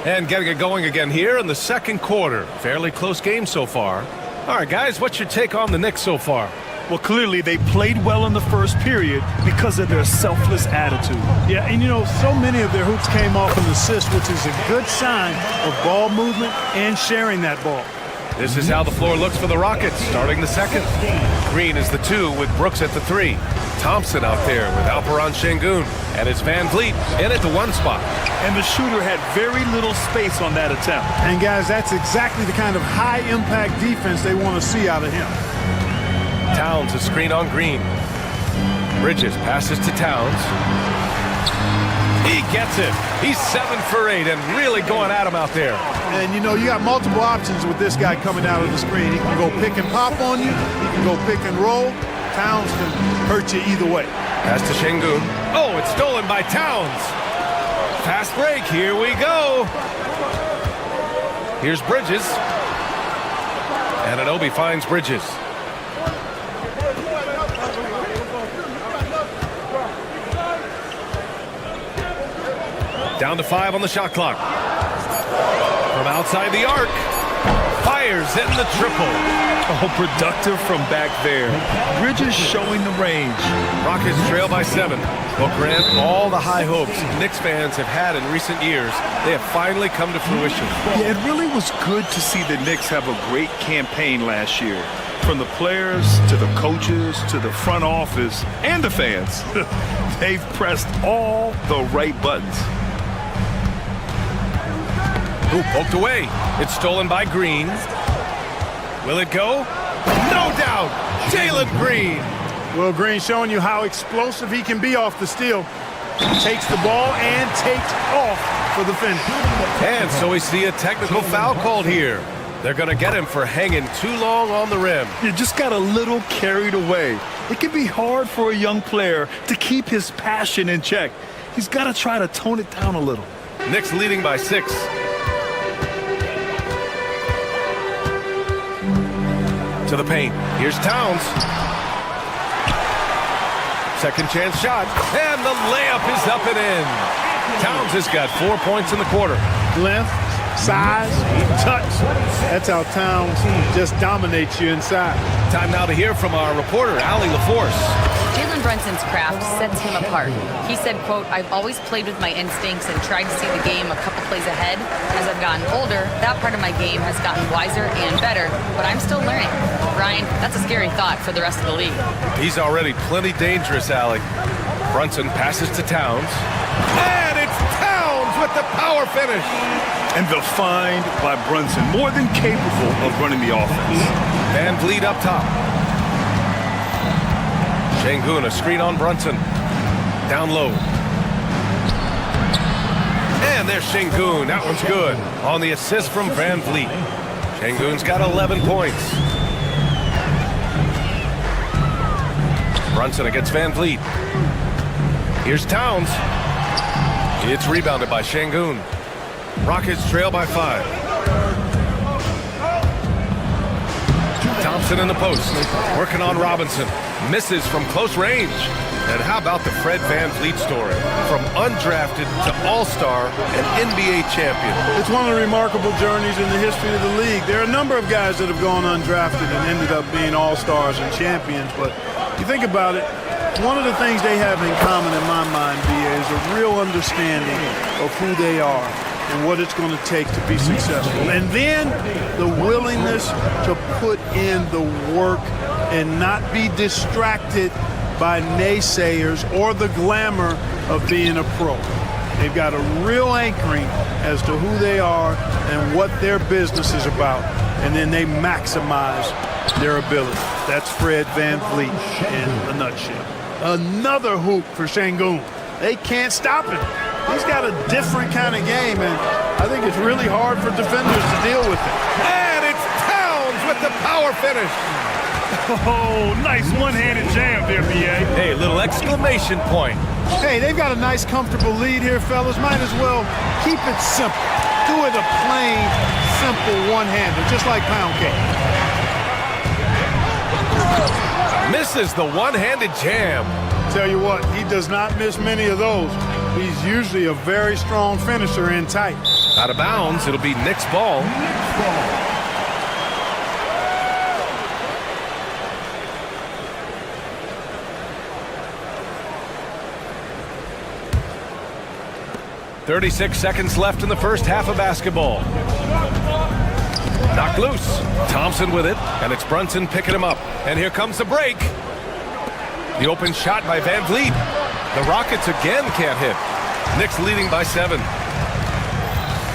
[SPEAKER 4] And getting it going again here in the second quarter. Fairly close game so far. All right, guys, what's your take on the Knicks so far?
[SPEAKER 6] Well, clearly they played well in the first period because of their selfless attitude.
[SPEAKER 11] Yeah, and you know, so many of their hoops came off an assist, which is a good sign of ball movement and sharing that ball.
[SPEAKER 4] This is how the floor looks for the Rockets, starting the second. Green is the 2 with Brooks at the 3. Thompson out there with Alperon Şengün, and it's Van Vliet in at the 1 spot.
[SPEAKER 6] And the shooter had very little space on that attempt.
[SPEAKER 11] And guys, that's exactly the kind of high-impact defense they want to see out of him.
[SPEAKER 4] Towns a screen on Green. Bridges passes to Towns. He gets it. He's 7 for 8 and really going at him out there.
[SPEAKER 11] And you know, you got multiple options with this guy coming out of the screen. He can go pick and pop on you. He can go pick and roll. Towns can hurt you either way.
[SPEAKER 4] Pass to Şengün. Oh, it's stolen by Towns. Fast break. Here we go. Here's Bridges. And Anunoby finds Bridges. Down to 5 on the shot clock. From outside the arc. Fires in the triple.
[SPEAKER 6] Oh, productive from back there. Bridges showing the range.
[SPEAKER 4] Rockets trail by 7. Well, Grant, all the high hopes Knicks fans have had in recent years, they have finally come to fruition.
[SPEAKER 6] Yeah, it really was good to see the Knicks have a great campaign last year. From the players to the coaches to the front office and the fans. They've pressed all the right buttons.
[SPEAKER 4] Ooh, poked away. It's stolen by Green. Will it go? No doubt. Jalen Green.
[SPEAKER 11] Well, Green showing you how explosive he can be off the steal. Takes the ball and takes off for the finish.
[SPEAKER 4] And so we see a technical foul called here. They're going to get him for hanging too long on the rim.
[SPEAKER 6] You just got a little carried away. It can be hard for a young player to keep his passion in check. He's got to try to tone it down a little.
[SPEAKER 4] Knicks leading by 6. To the paint. Here's Towns. Second chance shot. And the layup is up and in. Towns has got 4 points in the quarter.
[SPEAKER 11] Length, size, touch. That's how Towns just dominates you inside.
[SPEAKER 4] Time now to hear from our reporter, Allie LaForce.
[SPEAKER 8] Jalen Brunson's craft sets him apart. He said, quote, "I've always played with my instincts and tried to see the game a couple plays ahead. As I've gotten older, that part of my game has gotten wiser and better, but I'm still learning." Ryan, that's a scary thought for the rest of the league.
[SPEAKER 4] He's already plenty dangerous, Allie. Brunson passes to Towns. And it's Towns with the power finish.
[SPEAKER 6] And the find by Brunson, more than capable of running the offense.
[SPEAKER 4] Van Vliet up top. Şengün, a screen on Brunson. Down low. And there's Şengün. That one's good. On the assist from Van Vliet. Şengün's got 11 points. Brunson against Van Vliet. Here's Towns. It's rebounded by Şengün. Rockets trail by 5. Thompson in the post. Working on Robinson. Misses from close range. And how about the Fred Van Vliet story? From undrafted to all-star and NBA champion.
[SPEAKER 11] It's one of the remarkable journeys in the history of the league. There are a number of guys that have gone undrafted and ended up being all-stars and champions. But you think about it, one of the things they have in common in my mind, B.A., is a real understanding of who they are and what it's going to take to be successful. And then the willingness to put in the work and not be distracted by naysayers or the glamour of being a pro. They've got a real anchoring as to who they are and what their business is about, and then they maximize their ability. That's Fred Van Vliet in a nutshell. Another hoop for Şengün. They can't stop him. He's got a different kind of game, and I think it's really hard for defenders to deal with it.
[SPEAKER 4] And it's Towns with the power finish.
[SPEAKER 6] Oh, nice one-handed jam there, B.A.
[SPEAKER 4] Hey, little exclamation point.
[SPEAKER 11] Hey, they've got a nice, comfortable lead here, fellas. Might as well keep it simple. Do it a plain, simple one-hander, just like pound cake.
[SPEAKER 4] Misses the one-handed jam.
[SPEAKER 11] Tell you what, he does not miss many of those. He's usually a very strong finisher in tight.
[SPEAKER 4] Out of bounds, it'll be Knicks ball. .36 seconds left in the first half of basketball. Knocked loose. Thompson with it, and it's Brunson picking him up. And here comes the break. The open shot by Van Vliet. The Rockets again can't hit. Knicks leading by 7.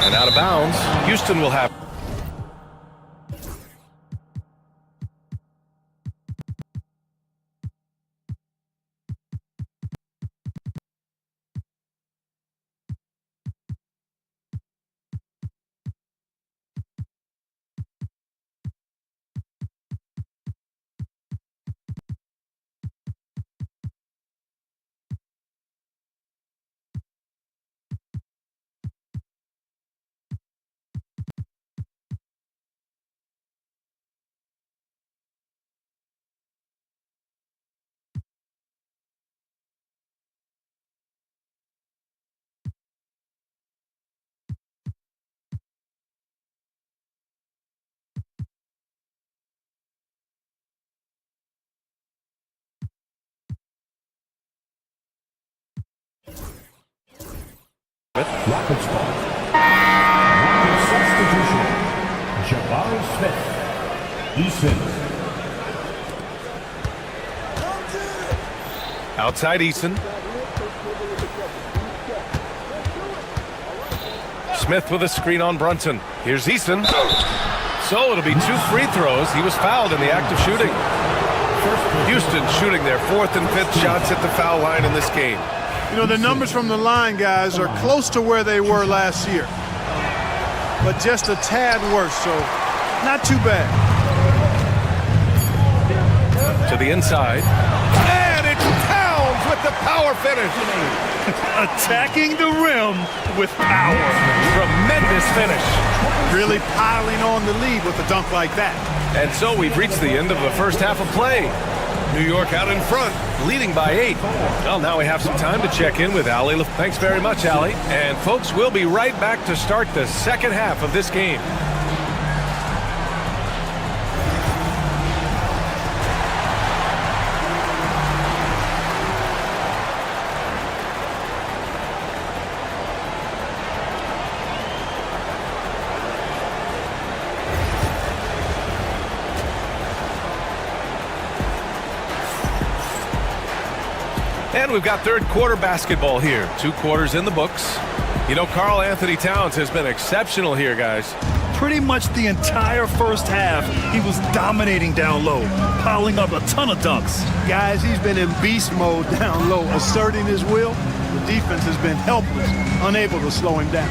[SPEAKER 4] And out of bounds, Houston will have.
[SPEAKER 7] Rockets ball. Rockets substitution. Jabari Smith. Eason.
[SPEAKER 4] Outside Eason. Smith with a screen on Brunson. Here's Eason. So it'll be 2 free throws. He was fouled in the act of shooting. Houston shooting their 4th and 5th shots at the foul line in this game.
[SPEAKER 11] You know, the numbers from the line, guys, are close to where they were last year. But just a tad worse, so not too bad.
[SPEAKER 4] To the inside. And it's Towns with the power finish.
[SPEAKER 11] Attacking the rim with power.
[SPEAKER 4] Tremendous finish.
[SPEAKER 11] Really piling on the lead with a dunk like that.
[SPEAKER 4] And so we've reached the end of the first half of play. New York out in front, leading by 8. Well, now we have some time to check in with Allie. Thanks very much, Allie. And folks, we'll be right back to start the second half of this game. And we've got third quarter basketball here. 2 quarters in the books. You know, Karl Anthony Towns has been exceptional here, guys.
[SPEAKER 6] Pretty much the entire first half, he was dominating down low, piling up a ton of dunks.
[SPEAKER 11] Guys, he's been in beast mode down low, asserting his will. The defense has been helpless, unable to slow him down.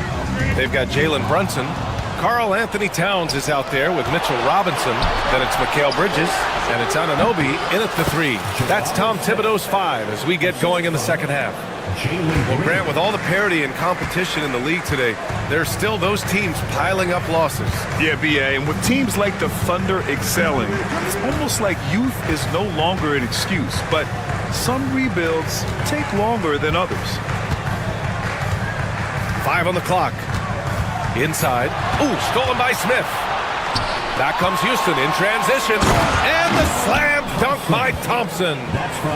[SPEAKER 4] They've got Jalen Brunson. Karl Anthony Towns is out there with Mitchell Robinson. Then it's Mikal Bridges, and it's Anunoby in at the 3. That's Tom Thibodeau's 5 as we get going in the second half. Well, Grant, with all the parity and competition in the league today, there's still those teams piling up losses.
[SPEAKER 6] Yeah, BA, and with teams like the Thunder excelling, it's almost like youth is no longer an excuse, but some rebuilds take longer than others.
[SPEAKER 4] 5 on the clock. Inside. Ooh, stolen by Smith. Back comes Houston in transition. And the slam dunk by Thompson.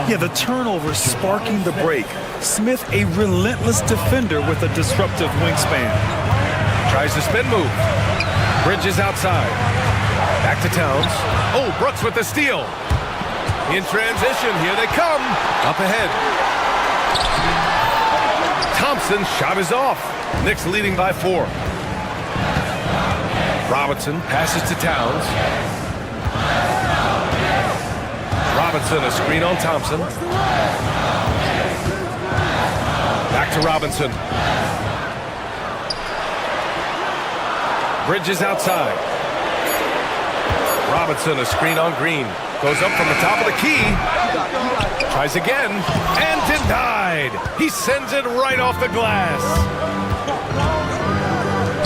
[SPEAKER 6] Yeah, the turnover sparking the break. Smith, a relentless defender with a disruptive wingspan.
[SPEAKER 4] Tries the spin move. Bridges outside. Back to Towns. Oh, Brooks with the steal. In transition, here they come. Up ahead. Thompson's shot is off. Knicks leading by 4. Robinson passes to Towns. Robinson, a screen on Thompson. Back to Robinson. Bridges outside. Robinson, a screen on Green. Goes up from the top of the key. Tries again. And denied. He sends it right off the glass.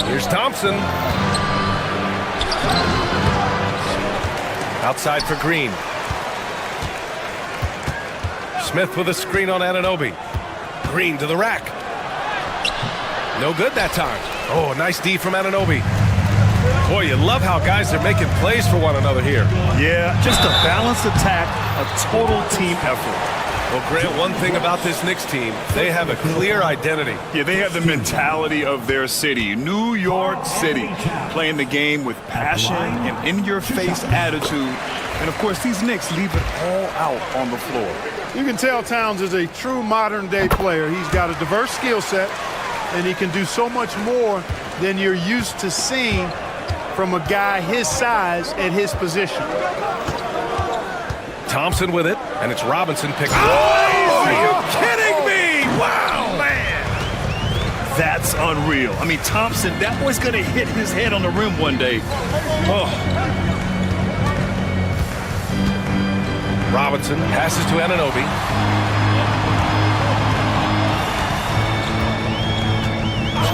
[SPEAKER 4] Here's Thompson. Outside for Green. Smith with a screen on Anunoby. Green to the rack. No good that time. Oh, nice D from Anunoby. Boy, you love how guys are making plays for one another here.
[SPEAKER 6] Yeah, just a balanced attack, a total team effort.
[SPEAKER 4] Well, Grant, one thing about this Knicks team, they have a clear identity.
[SPEAKER 6] Yeah, they have the mentality of their city, New York City, playing the game with passion and in-your-face attitude. And, of course, these Knicks leave it all out on the floor.
[SPEAKER 11] You can tell Towns is a true modern-day player. He's got a diverse skill set, and he can do so much more than you're used to seeing from a guy his size at his position.
[SPEAKER 4] Thompson with it, and it's Robinson picking. Oh, are you kidding me? Wow, man.
[SPEAKER 6] That's unreal. I mean, Thompson, that boy's going to hit his head on the rim one day. Oh.
[SPEAKER 4] Robinson passes to Anunoby.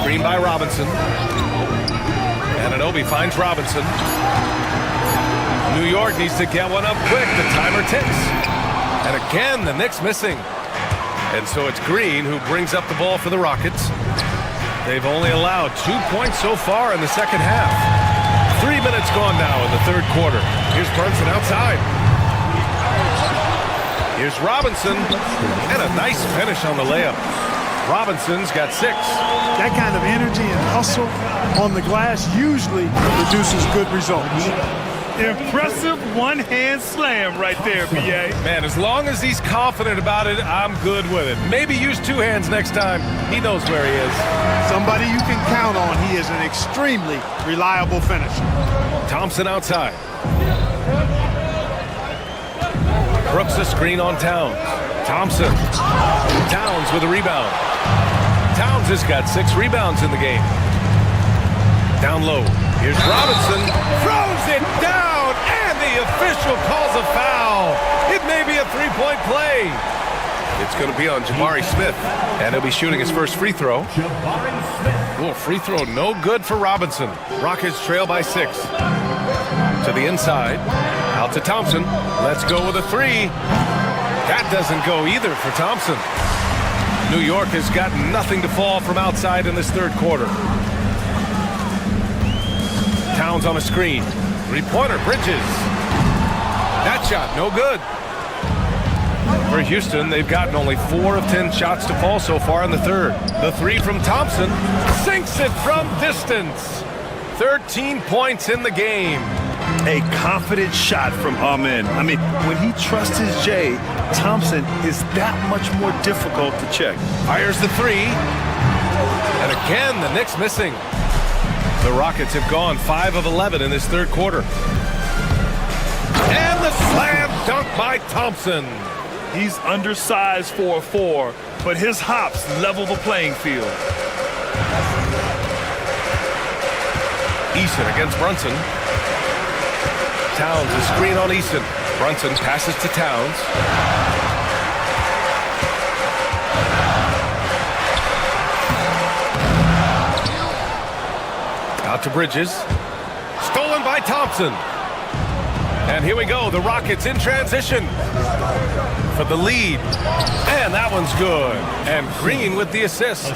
[SPEAKER 4] Screen by Robinson. Anunoby finds Robinson. New York needs to get one up quick. The timer ticks. And again, the Knicks missing. And so it's Green who brings up the ball for the Rockets. They've only allowed 2 points so far in the second half. 3 minutes gone now in the third quarter. Here's Brunson outside. Here's Robinson. And a nice finish on the layup. Robinson's got 6.
[SPEAKER 11] That kind of energy and hustle on the glass usually produces good results.
[SPEAKER 6] Impressive one-hand slam right there, B.A.
[SPEAKER 4] Man, as long as he's confident about it, I'm good with it. Maybe use 2 hands next time. He knows where he is.
[SPEAKER 11] Somebody you can count on. He is an extremely reliable finisher.
[SPEAKER 4] Thompson outside. Brooks a screen on Towns. Thompson. Towns with a rebound. Towns has got 6 rebounds in the game. Down low. Here's Robinson. Throws it down, and the official calls a foul. It may be a 3-point play. It's going to be on Jabari Smith, and he'll be shooting his first free throw. Oh, free throw no good for Robinson. Rockets trail by 6. To the inside. Out to Thompson. Let's go with a 3. That doesn't go either for Thompson. New York has got nothing to fall from outside in this third quarter. Towns on a screen. 3-pointer, Bridges. That shot, no good. For Houston, they've gotten only 4 of 10 shots to fall so far in the third. The 3 from Thompson sinks it from distance. 13 points in the game.
[SPEAKER 6] A confident shot from Amen. I mean, when he trusts his J, Thompson is that much more difficult to check.
[SPEAKER 4] Fires the 3. And again, the Knicks missing. The Rockets have gone 5 of 11 in this third quarter. And the slam dunk by Thompson.
[SPEAKER 6] He's undersized for a 4, but his hops level the playing field.
[SPEAKER 4] Eason against Brunson. Towns, a screen on Eason. Brunson passes to Towns. Out to Bridges. Stolen by Thompson. And here we go. The Rockets in transition for the lead. And that one's good. And Green with the assist.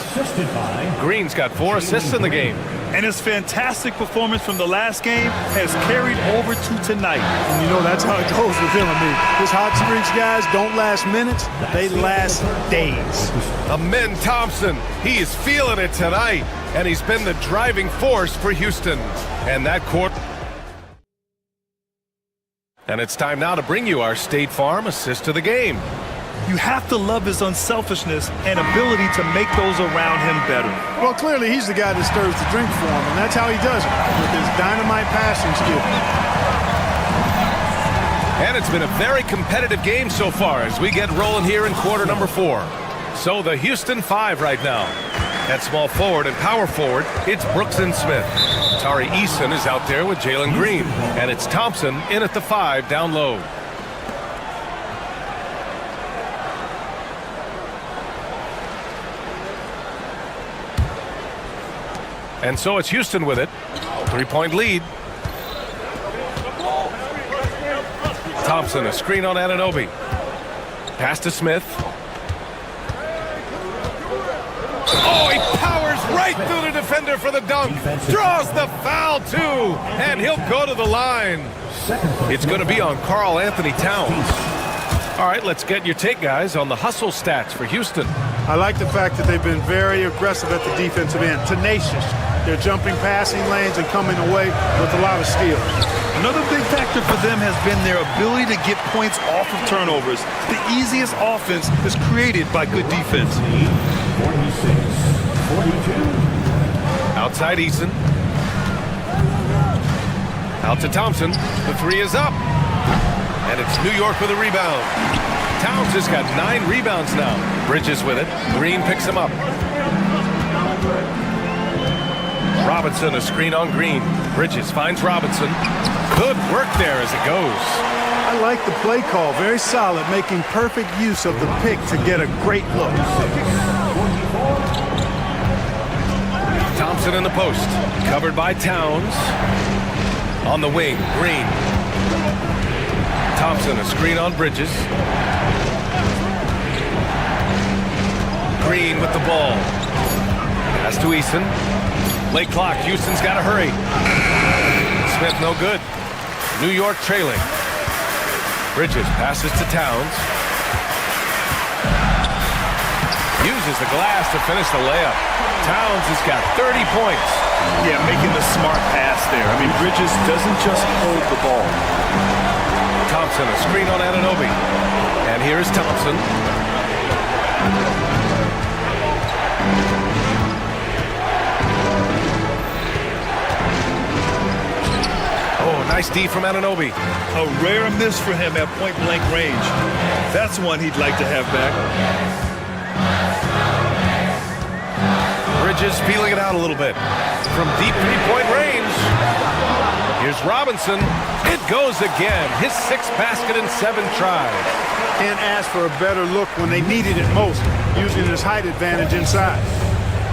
[SPEAKER 4] Green's got 4 assists in the game.
[SPEAKER 6] And his fantastic performance from the last game has carried over to tonight.
[SPEAKER 11] And you know, that's how it goes with him. I mean, his hot streaks, guys, don't last minutes. They last days.
[SPEAKER 4] Amen Thompson, he is feeling it tonight. And he's been the driving force for Houston. And that court. And it's time now to bring you our State Farm assist of the game.
[SPEAKER 6] You have to love his unselfishness and ability to make those around him better.
[SPEAKER 11] Well, clearly he's the guy that stirs the drink for him, and that's how he does it, with his dynamite passing skill.
[SPEAKER 4] And it's been a very competitive game so far as we get rolling here in quarter number 4. So the Houston 5 right now. At small forward and power forward, it's Brooks and Smith. Tari Eason is out there with Jalen Green. And it's Thompson in at the 5 down low. And so it's Houston with it. 3-point lead. Thompson, a screen on Anunoby. Pass to Smith. Oh, he powers right through the defender for the dunk. Draws the foul, too. And he'll go to the line. It's going to be on Karl Anthony Towns. All right, let's get your take, guys, on the hustle stats for Houston.
[SPEAKER 11] I like the fact that they've been very aggressive at the defensive end, tenacious. They're jumping passing lanes and coming away with a lot of steals.
[SPEAKER 6] Another big factor for them has been their ability to get points off of turnovers. The easiest offense is created by good defense.
[SPEAKER 7] 46-42.
[SPEAKER 4] Outside Eason. Out to Thompson. The three is up. And it's New York with a rebound. Towns has got 9 rebounds now. Bridges with it. Green picks him up. Robinson, a screen on Green. Bridges finds Robinson. Good work there as it goes.
[SPEAKER 11] I like the play call. Very solid, making perfect use of the pick to get a great look.
[SPEAKER 4] Thompson in the post. Covered by Towns. On the wing, Green. Thompson, a screen on Bridges. Green with the ball. Pass to Eason. Late clock. Houston's got to hurry. Smith no good. New York trailing. Bridges passes to Towns. Uses the glass to finish the layup. Towns has got 30 points.
[SPEAKER 6] Yeah, making the smart pass there. I mean, Bridges doesn't just hold the ball.
[SPEAKER 4] Thompson, a screen on Anunoby. And here's Thompson. Oh, nice D from Anunoby.
[SPEAKER 6] A rare miss for him at point-blank range. That's one he'd like to have back.
[SPEAKER 4] Bridges feeling it out a little bit. From deep three-point range. Here's Robinson. It goes again. His 6th basket in 7 tries.
[SPEAKER 11] And asked for a better look when they needed it most, using his height advantage inside.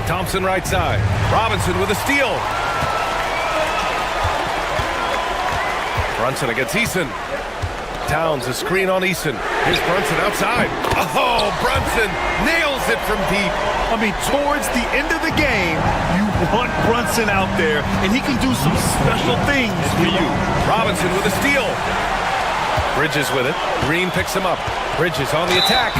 [SPEAKER 4] Thompson right side. Robinson with a steal. Brunson against Eason. Towns, a screen on Eason. Here's Brunson outside. Oh, Brunson nails it from deep.
[SPEAKER 6] I mean, towards the end of the game, you want Brunson out there, and he can do some special things for you.
[SPEAKER 4] Robinson with a steal. Bridges with it. Green picks him up. Bridges on the attack.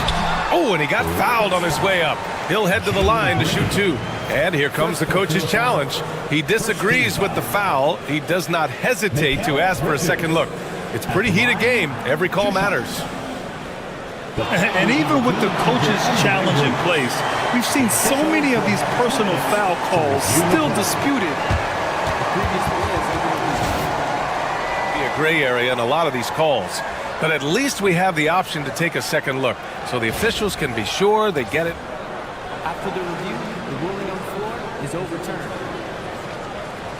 [SPEAKER 4] Oh, and he got fouled on his way up. He'll head to the line to shoot 2. And here comes the coach's challenge. He disagrees with the foul. He does not hesitate to ask for a second look. It's a pretty heated game. Every call matters.
[SPEAKER 6] And even with the coach's challenge in place, we've seen so many of these personal foul calls still disputed.
[SPEAKER 4] Be a gray area in a lot of these calls. But at least we have the option to take a second look. So the officials can be sure they get it.
[SPEAKER 17] After the review, the ruling on the floor is overturned.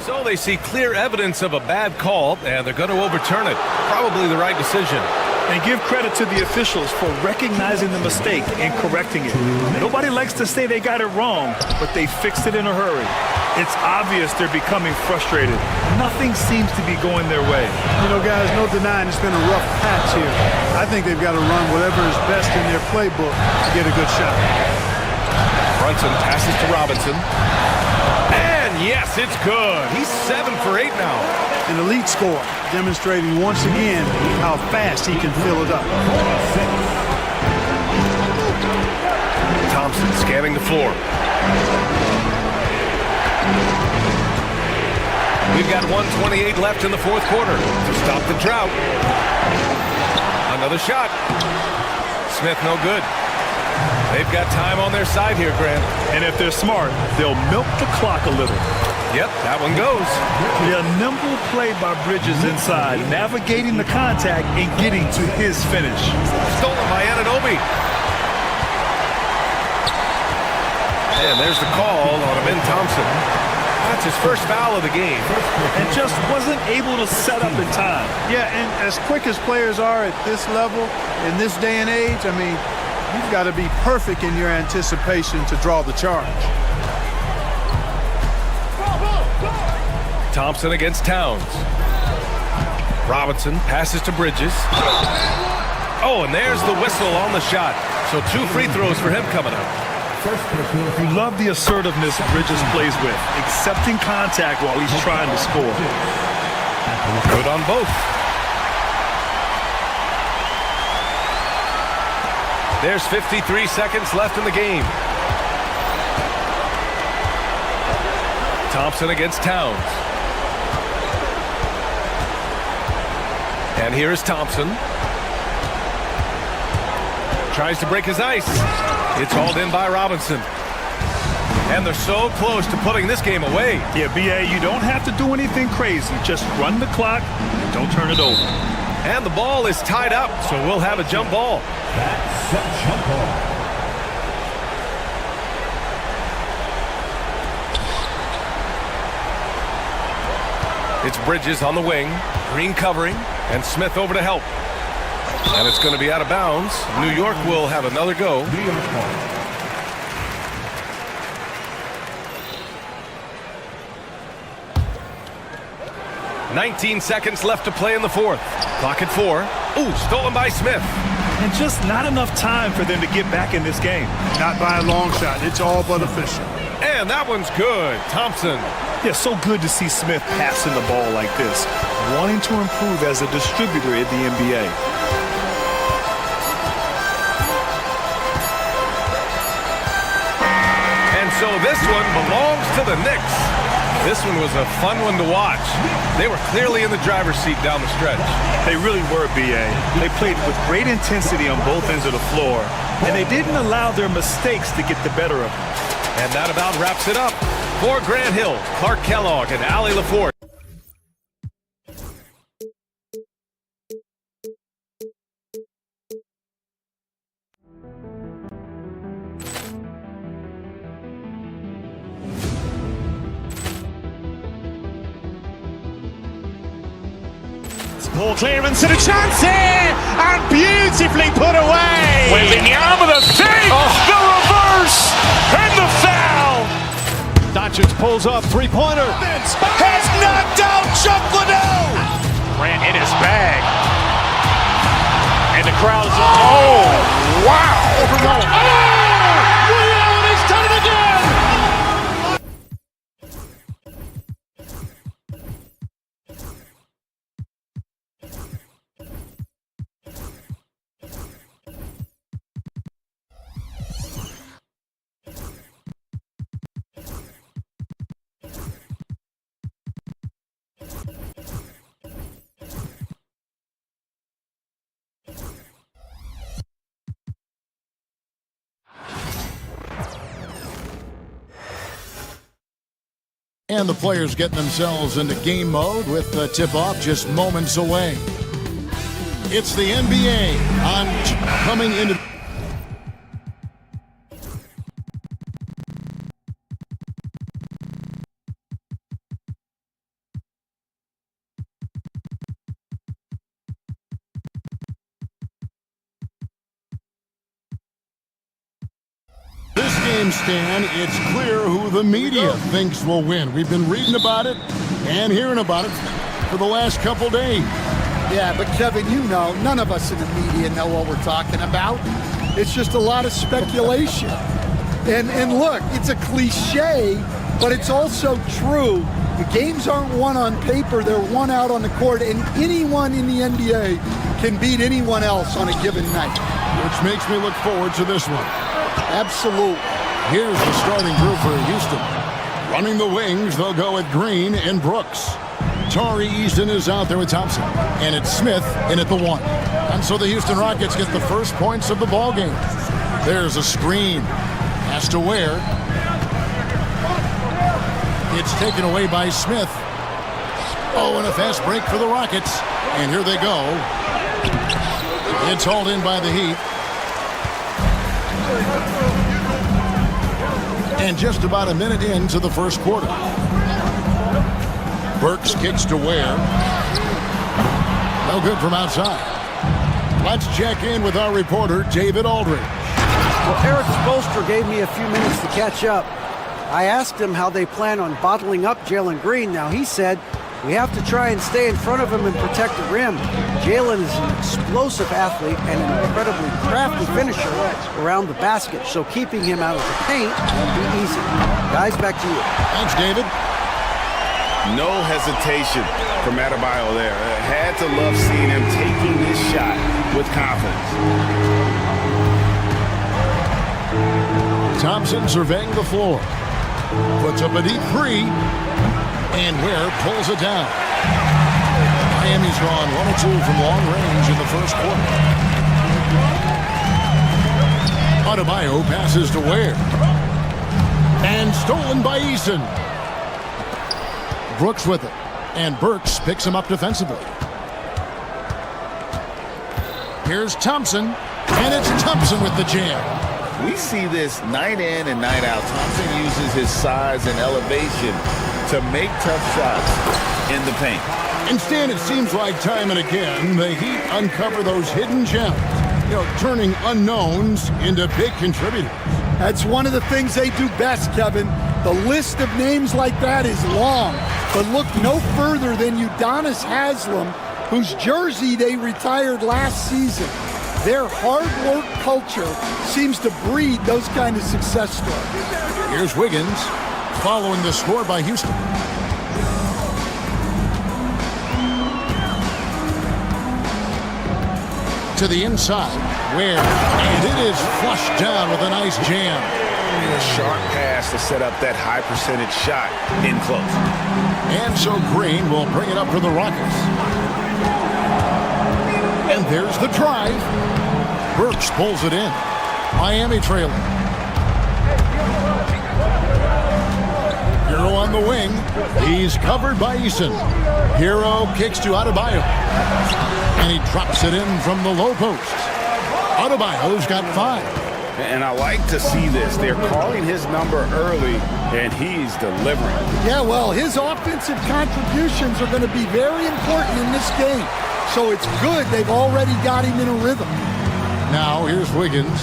[SPEAKER 4] So they see clear evidence of a bad call, and they're going to overturn it. Probably the right decision.
[SPEAKER 6] And give credit to the officials for recognizing the mistake and correcting it. Nobody likes to say they got it wrong, but they fixed it in a hurry. It's obvious they're becoming frustrated. Nothing seems to be going their way.
[SPEAKER 11] You know, guys, no denying it's been a rough patch here. I think they've got to run whatever is best in their playbook to get a good shot.
[SPEAKER 4] Brunson passes to Robinson. And yes, it's good. He's 7 for 8 now.
[SPEAKER 11] An elite score, demonstrating once again how fast he can fill it up.
[SPEAKER 4] Thompson scanning the floor. We've got 1:28 left in the 4th quarter to stop the drought. Another shot. Smith no good. They've got time on their side here, Grant.
[SPEAKER 6] And if they're smart, they'll milk the clock a little.
[SPEAKER 4] Yep, that one goes.
[SPEAKER 6] A nimble play by Bridges inside, navigating the contact and getting to his finish.
[SPEAKER 4] Stolen by Anunoby. And there's the call on Amin Thompson. That's his first foul of the game.
[SPEAKER 6] And just wasn't able to set up in time.
[SPEAKER 11] Yeah, and as quick as players are at this level, in this day and age, I mean, you've got to be perfect in your anticipation to draw the charge.
[SPEAKER 4] Thompson against Towns. Robinson passes to Bridges. Oh, and there's the whistle on the shot. So 2 free throws for him coming up.
[SPEAKER 6] You love the assertiveness Bridges plays with, accepting contact while he's trying to score.
[SPEAKER 4] Good on both. There's 53 seconds left in the game. Thompson against Towns. And here is Thompson. Tries to break his ice. It's hauled in by Robinson. And they're so close to putting this game away.
[SPEAKER 6] Yeah, B.A., you don't have to do anything crazy. Just run the clock and don't turn it over.
[SPEAKER 4] And the ball is tied up, so we'll have a jump ball.
[SPEAKER 7] That's a jump ball.
[SPEAKER 4] It's Bridges on the wing, Green covering, and Smith over to help. And it's going to be out of bounds. New York will have another go.
[SPEAKER 7] New York ball.
[SPEAKER 4] "19 seconds left to play in the fourth. Clock at 4. Ooh, stolen by Smith.
[SPEAKER 6] And just not enough time for them to get back in this game.
[SPEAKER 11] Not by a long shot. It's all but official.
[SPEAKER 4] And that one's good. Thompson.
[SPEAKER 6] Yeah, so good to see Smith passing the ball like this, wanting to improve as a distributor in the NBA.
[SPEAKER 4] And so this one belongs to the Knicks. This one was a fun one to watch. They were clearly in the driver's seat down the stretch.
[SPEAKER 6] They really were, B.A. They played with great intensity on both ends of the floor, and they didn't allow their mistakes to get the better of them.
[SPEAKER 4] And that about wraps it up. For Grant Hill, Clark Kellogg, and Allie LaForge.
[SPEAKER 2] Ball clearance and a chance here, and beautifully put away.
[SPEAKER 3] Wembanyama the save, the reverse, and the foul.
[SPEAKER 2] Doncic pulls up, three-pointer.
[SPEAKER 3] Has knocked out Chuck Liddell. Grant in his bag. And the crowd is, oh, wow. Reality's done it again.
[SPEAKER 9] And the players getting themselves into game mode with the tip-off just moments away. It's the NBA coming into... This game, Stan, it's clear who the media thinks will win. We've been reading about it and hearing about it for the last couple days.
[SPEAKER 14] Yeah, but Kevin, you know, none of us in the media know what we're talking about. It's just a lot of speculation. And look, it's a cliche, but it's also true. The games aren't won on paper, they're won out on the court, and anyone in the NBA can beat anyone else on a given night.
[SPEAKER 9] Which makes me look forward to this one.
[SPEAKER 14] Absolutely.
[SPEAKER 9] Here's the starting group for Houston. Running the wings, they'll go with Green and Brooks. Tari Easton is out there with Thompson. And it's Smith in at the 1. And so the Houston Rockets get the first points of the ball game. There's a screen. Has to Ware. It's taken away by Smith. Oh, and a fast break for the Rockets. And here they go. It's hauled in by the Heat. And just about a minute into the first quarter. Burks kicks to Ware. No good from outside. Let's check in with our reporter, David Aldridge.
[SPEAKER 12] Well, Eric Spoelstra gave me a few minutes to catch up. I asked him how they plan on bottling up Jalen Green. Now, he said, we have to try and stay in front of him and protect the rim. Jalen is an explosive athlete and an incredibly crafty finisher around the basket, so keeping him out of the paint won't be easy. Guys, back to you.
[SPEAKER 9] Thanks, David.
[SPEAKER 10] No hesitation from Adebayo there. Had to love seeing him taking this shot with confidence.
[SPEAKER 9] Thompson surveying the floor. Puts up a deep three. And Ware pulls it down. Miami's drawn 1 or 2 from long range in the first quarter. Adebayo passes to Ware. And stolen by Eason. Brooks with it. And Burks picks him up defensively. Here's Thompson. And it's Thompson with the jam.
[SPEAKER 10] We see this night in and night out. Thompson uses his size and elevation to make tough shots in the paint.
[SPEAKER 9] Instead, it seems like time and again, the Heat uncover those hidden gems, turning unknowns into big contributors.
[SPEAKER 14] That's one of the things they do best, Kevin. The list of names like that is long, but look no further than Udonis Haslem, whose jersey they retired last season. Their hard work culture seems to breed those kind of success stories.
[SPEAKER 9] Here's Wiggins, following the score by Houston. To the inside, Ware, and it is flushed down with a nice jam.
[SPEAKER 10] A sharp pass to set up that high percentage shot in close.
[SPEAKER 9] And so Green will bring it up for the Rockets. And there's the drive. Burks pulls it in. Miami trailing. Hero on the wing. He's covered by Eason. Hero kicks to Adebayo. And he drops it in from the low post. Adebayo's got 5.
[SPEAKER 10] And I like to see this. They're calling his number early, and he's delivering.
[SPEAKER 14] Yeah, well, his offensive contributions are going to be very important in this game. So it's good they've already got him in a rhythm.
[SPEAKER 9] Now here's Wiggins.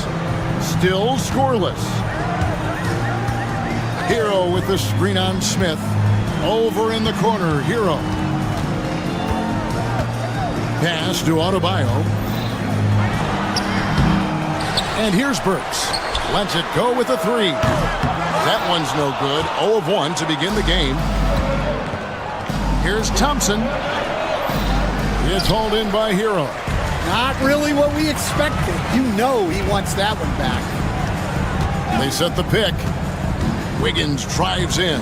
[SPEAKER 9] Still scoreless. Hero with the screen on Smith. Over in the corner, Hero. Pass to Adebayo. And here's Burks. Lets it go with a 3. That one's no good. 0 of 1 to begin the game. Here's Thompson. It's hauled in by Hero.
[SPEAKER 14] Not really what we expected. You know he wants that one back.
[SPEAKER 9] They set the pick. Wiggins drives in.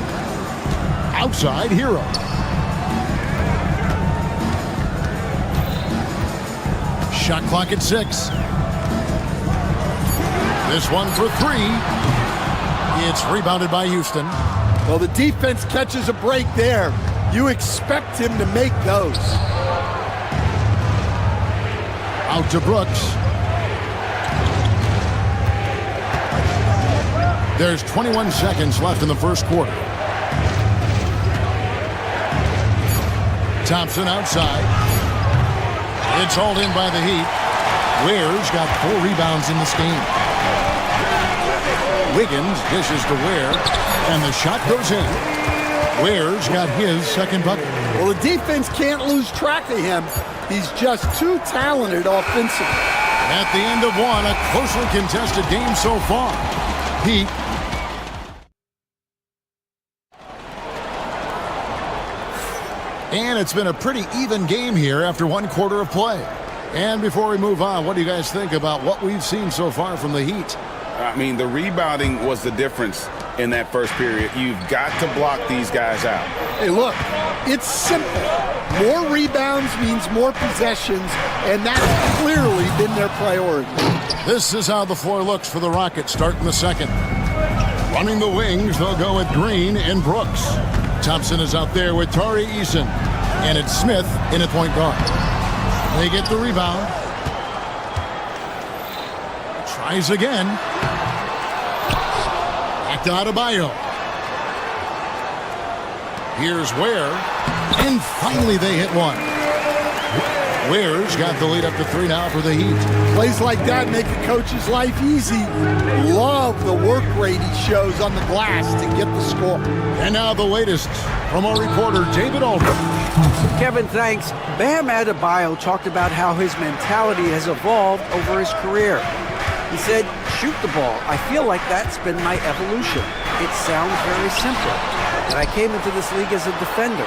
[SPEAKER 9] Outside, Hero. Shot clock at 6. This one for 3. It's rebounded by Houston.
[SPEAKER 14] Well, the defense catches a break there. You expect him to make those.
[SPEAKER 9] Out to Brooks. There's 21 seconds left in the first quarter. Thompson outside. It's hauled in by the Heat. Ware's got 4 rebounds in this game. Wiggins dishes to Ware, and the shot goes in. Ware's got his second bucket.
[SPEAKER 14] Well, the defense can't lose track of him. He's just too talented offensively.
[SPEAKER 9] At the end of one, a closely contested game so far. Heat. And it's been a pretty even game here after 1 quarter of play. And before we move on, what do you guys think about what we've seen so far from the Heat?
[SPEAKER 10] I mean, the rebounding was the difference in that first period. You've got to block these guys out.
[SPEAKER 14] Hey, look, it's simple. More rebounds means more possessions, and that's clearly been their priority.
[SPEAKER 9] This is how the floor looks for the Rockets starting the second. Running the wings, they'll go with Green and Brooks. Thompson is out there with Tari Eason, and it's Smith in at point guard. They get the rebound. Tries again. Back to Adebayo. Here's Ware. And finally they hit one. Ware's got the lead up to 3 now for the Heat.
[SPEAKER 14] Plays like that make a coach's life easy. Love the work rate he shows on the glass to get the score.
[SPEAKER 9] And now the latest from our reporter, David Aldridge.
[SPEAKER 12] Kevin, thanks. Bam Adebayo talked about how his mentality has evolved over his career. He said, shoot the ball. I feel like that's been my evolution. It sounds very simple. And I came into this league as a defender.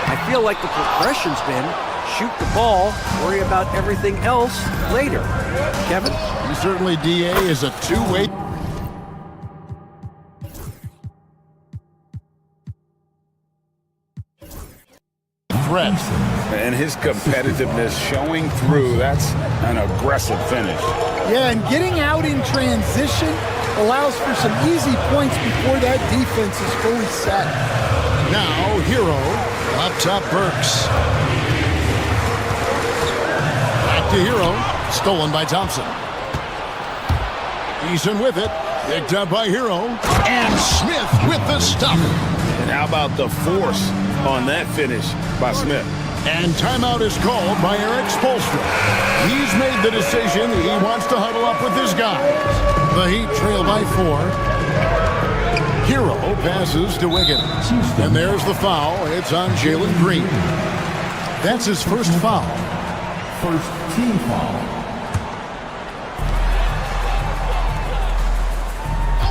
[SPEAKER 12] I feel like the progression's been shoot the ball, worry about everything else later. Kevin?
[SPEAKER 9] Certainly, DA is a two-way. threat.
[SPEAKER 10] And his competitiveness showing through. That's an aggressive finish.
[SPEAKER 14] Yeah, and getting out in transition allows for some easy points before that defense is fully set.
[SPEAKER 9] Now, Hero up top Burks. Back to Hero. Stolen by Thompson. Eason with it. Picked up by Hero. And Smith with the stop.
[SPEAKER 10] And how about the force on that finish by Smith?
[SPEAKER 9] And timeout is called by Eric Spoelstra. He's made the decision he wants to huddle up with his guys. The Heat trail by 4. Hero passes to Wiggins. And there's the foul. It's on Jalen Green. That's his first foul.
[SPEAKER 7] First team foul.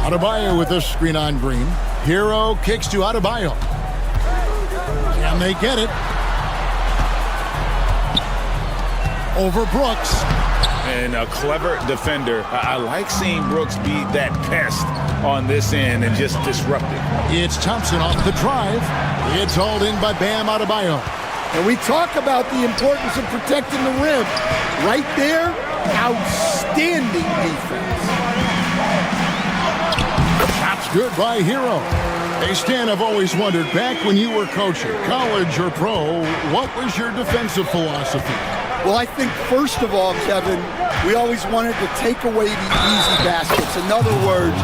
[SPEAKER 9] Adebayo with the screen on Green. Hero kicks to Adebayo. Can they get it? Over Brooks.
[SPEAKER 10] And a clever defender. I like seeing Brooks be that pest on this end and just disrupt it.
[SPEAKER 9] It's Thompson off the drive. It's hauled in by Bam Adebayo.
[SPEAKER 14] And we talk about the importance of protecting the rim. Right there, outstanding defense.
[SPEAKER 9] Shot's good by Hero. Hey, Stan, I've always wondered, back when you were coaching, college or pro, what was your defensive philosophy?
[SPEAKER 14] Well, I think, first of all, Kevin, we always wanted to take away the easy baskets. In other words,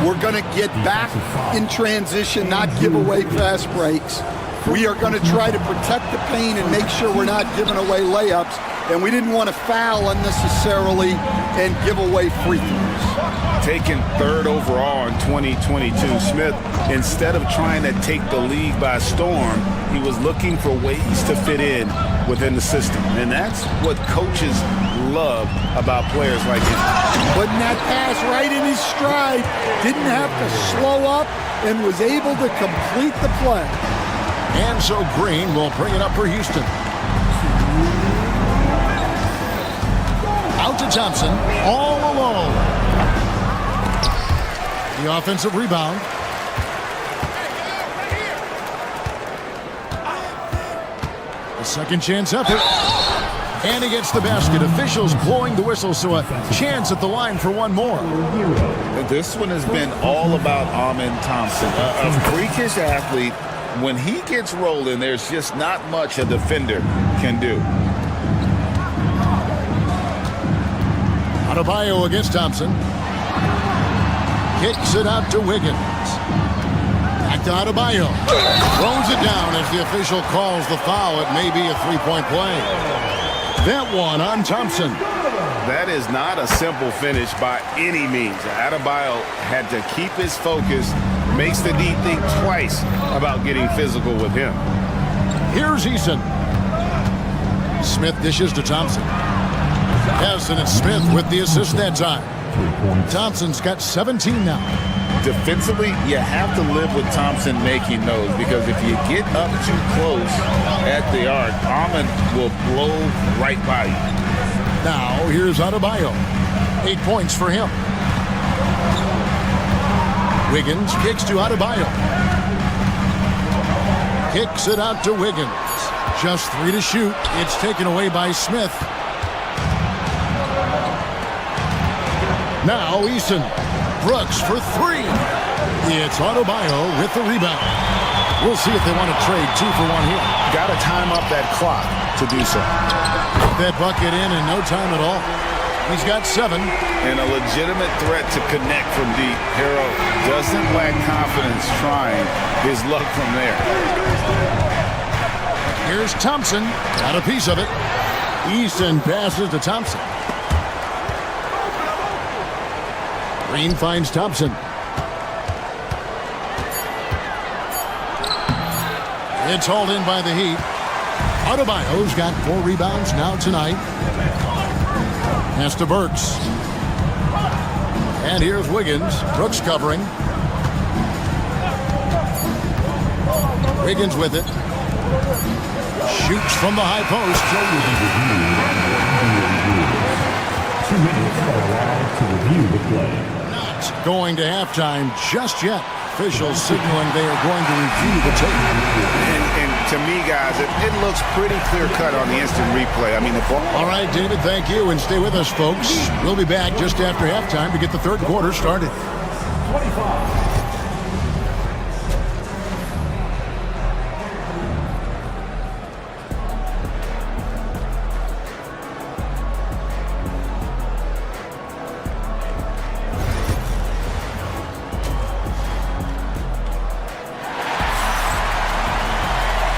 [SPEAKER 14] we're going to get back in transition, not give away fast breaks. We are going to try to protect the paint and make sure we're not giving away layups. And we didn't want to foul unnecessarily and give away free throws.
[SPEAKER 10] Taken 3rd overall in 2022, Smith, instead of trying to take the league by storm, he was looking for ways to fit in within the system. And that's what coaches love about players like him.
[SPEAKER 14] Putting that pass right in his stride, didn't have to slow up, and was able to complete the play.
[SPEAKER 9] And so Green will bring it up for Houston. Out to Thompson, all alone. The offensive rebound. A second chance effort. And he gets the basket. Officials blowing the whistle, so a chance at the line for one more.
[SPEAKER 10] This one has been all about Amen Thompson, a freakish athlete. When he gets rolling, there's just not much a defender can do.
[SPEAKER 9] Adebayo against Thompson. Kicks it out to Wiggins. Back to Adebayo. Throws it down as the official calls the foul. It may be a three-point play. That one on Thompson.
[SPEAKER 10] That is not a simple finish by any means. Adebayo had to keep his focus. Makes the D think twice about getting physical with him.
[SPEAKER 9] Here's Eason. Smith dishes to Thompson. Yes, and it's Smith with the assist that time. Thompson's got 17 now.
[SPEAKER 10] Defensively, you have to live with Thompson making those, because if you get up too close at the arc, Amen will blow right by you.
[SPEAKER 9] Now, here's Adebayo. 8 points for him. Wiggins kicks to Adebayo. Kicks it out to Wiggins. Just 3 to shoot. It's taken away by Smith. Now Eason. Brooks for 3. It's Adebayo with the rebound. We'll see if they want to trade 2 for 1 here.
[SPEAKER 10] Got to time up that clock to do so.
[SPEAKER 9] That bucket in no time at all. He's got 7.
[SPEAKER 10] And a legitimate threat to connect from deep. Hero doesn't lack confidence trying his luck from there.
[SPEAKER 9] Here's Thompson. Got a piece of it. Eason passes to Thompson. Green finds Thompson. It's hauled in by the Heat. Adebayo's got 4 rebounds now tonight. Pass to Burks. And here's Wiggins. Brooks covering. Wiggins with it. Shoots from the high post.
[SPEAKER 7] 2 minutes are allowed to review the play.
[SPEAKER 9] Not going to halftime just yet. officials signaling they are going to review the tape.
[SPEAKER 10] And to me, guys, it looks pretty clear-cut on the instant replay. I mean, the ball.
[SPEAKER 9] All right, David, thank you, and stay with us, folks. We'll be back just after halftime to get the third quarter started.
[SPEAKER 7] 25.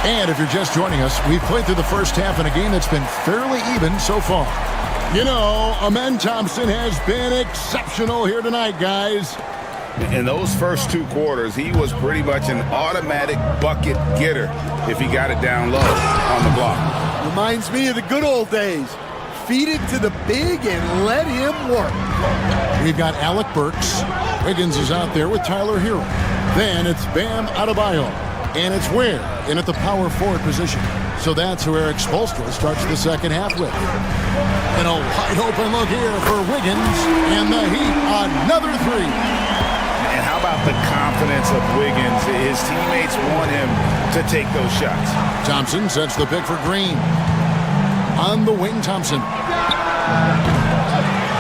[SPEAKER 9] And if you're just joining us, we've played through the first half in a game that's been fairly even so far. You know, Amen Thompson has been exceptional here tonight, guys.
[SPEAKER 10] In those first 2 quarters, he was pretty much an automatic bucket getter if he got it down low on the block.
[SPEAKER 14] Reminds me of the good old days. Feed it to the big and let him work.
[SPEAKER 9] We've got Alec Burks. Wiggins is out there with Tyler Hero. Then it's Bam Adebayo. And it's Ware in at the power forward position. So that's who Eric Spoelstra starts the second half with. And a wide open look here for Wiggins. And the Heat, another three.
[SPEAKER 10] And how about the confidence of Wiggins? His teammates want him to take those shots.
[SPEAKER 9] Thompson sets the pick for Green. On the wing, Thompson.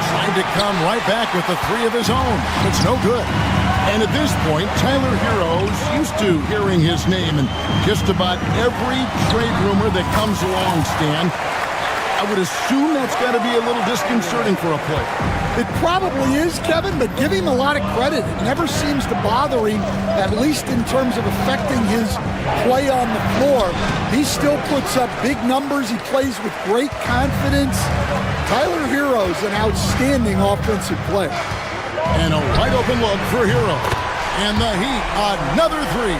[SPEAKER 9] Trying to come right back with the three of his own. It's no good. And at this point, Tyler Hero's used to hearing his name in just about every trade rumor that comes along, Stan. I would assume that's got to be a little disconcerting for a player.
[SPEAKER 14] It probably is, Kevin, but give him a lot of credit. It never seems to bother him, at least in terms of affecting his play on the floor. He still puts up big numbers. He plays with great confidence. Tyler Hero's an outstanding offensive player.
[SPEAKER 9] And a wide open look for Hero. And the Heat, another three.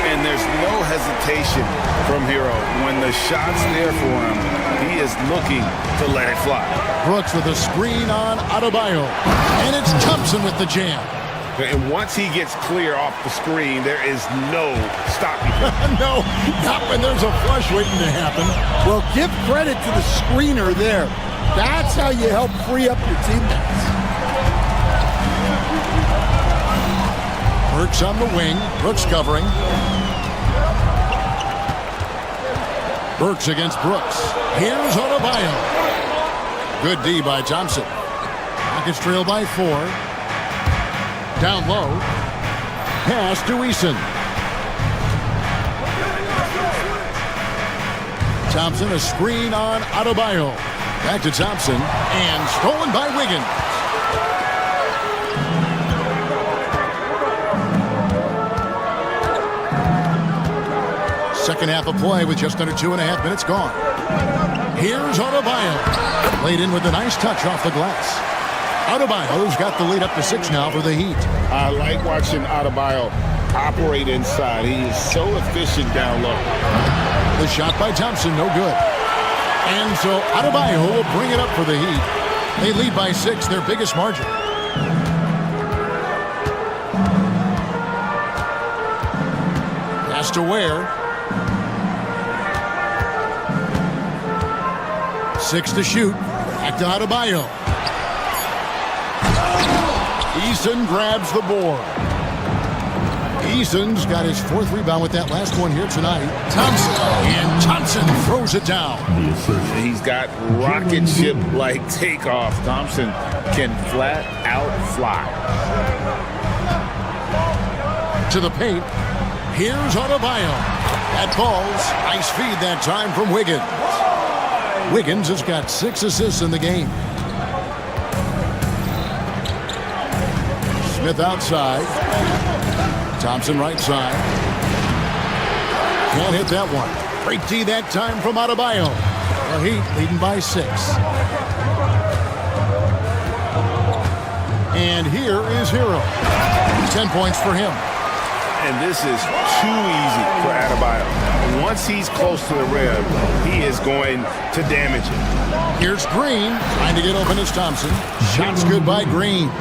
[SPEAKER 10] And there's no hesitation from Hero. When the shot's there for him, he is looking to let it fly.
[SPEAKER 9] Brooks with a screen on Adebayo. And it's Thompson with the jam.
[SPEAKER 10] And once he gets clear off the screen, there is no stopping him.
[SPEAKER 9] No, not when there's a flush waiting to happen.
[SPEAKER 14] Well, give credit to the screener there. That's how you help free up your teammates.
[SPEAKER 9] Burks on the wing. Brooks covering. Burks against Brooks. Here's Adebayo. Good D by Thompson. Rockets trail by 4. Down low. Pass to Eason. Thompson, a screen on Adebayo. Back to Thompson. And stolen by Wiggins. Second half of play with just under 2.5 minutes gone. Here's Adebayo. Laid in with a nice touch off the glass. Adebayo's got the lead up to 6 now for the Heat.
[SPEAKER 10] I like watching Adebayo operate inside. He is so efficient down low.
[SPEAKER 9] The shot by Thompson, no good. And so Adebayo will bring it up for the Heat. They lead by 6, their biggest margin. Pass to Ware. 6 to shoot. Back to Adebayo. Eason grabs the board. Eason's got his 4th rebound with that last one here tonight. Thompson. And Thompson throws it down.
[SPEAKER 10] He's got rocket ship-like takeoff. Thompson can flat out fly.
[SPEAKER 9] To the paint. Here's Adebayo. That falls. Nice feed that time from Wiggins. Wiggins has got 6 assists in the game. Smith outside. Thompson right side. Can't hit that one. Break D that time from Adebayo. The Heat leading by 6. And here is Hero. 10 points for him.
[SPEAKER 10] And this is too easy for Adebayo. Once he's close to the rim, he is going to damage it.
[SPEAKER 9] Here's Green, trying to get open as Thompson. Shots good by Green.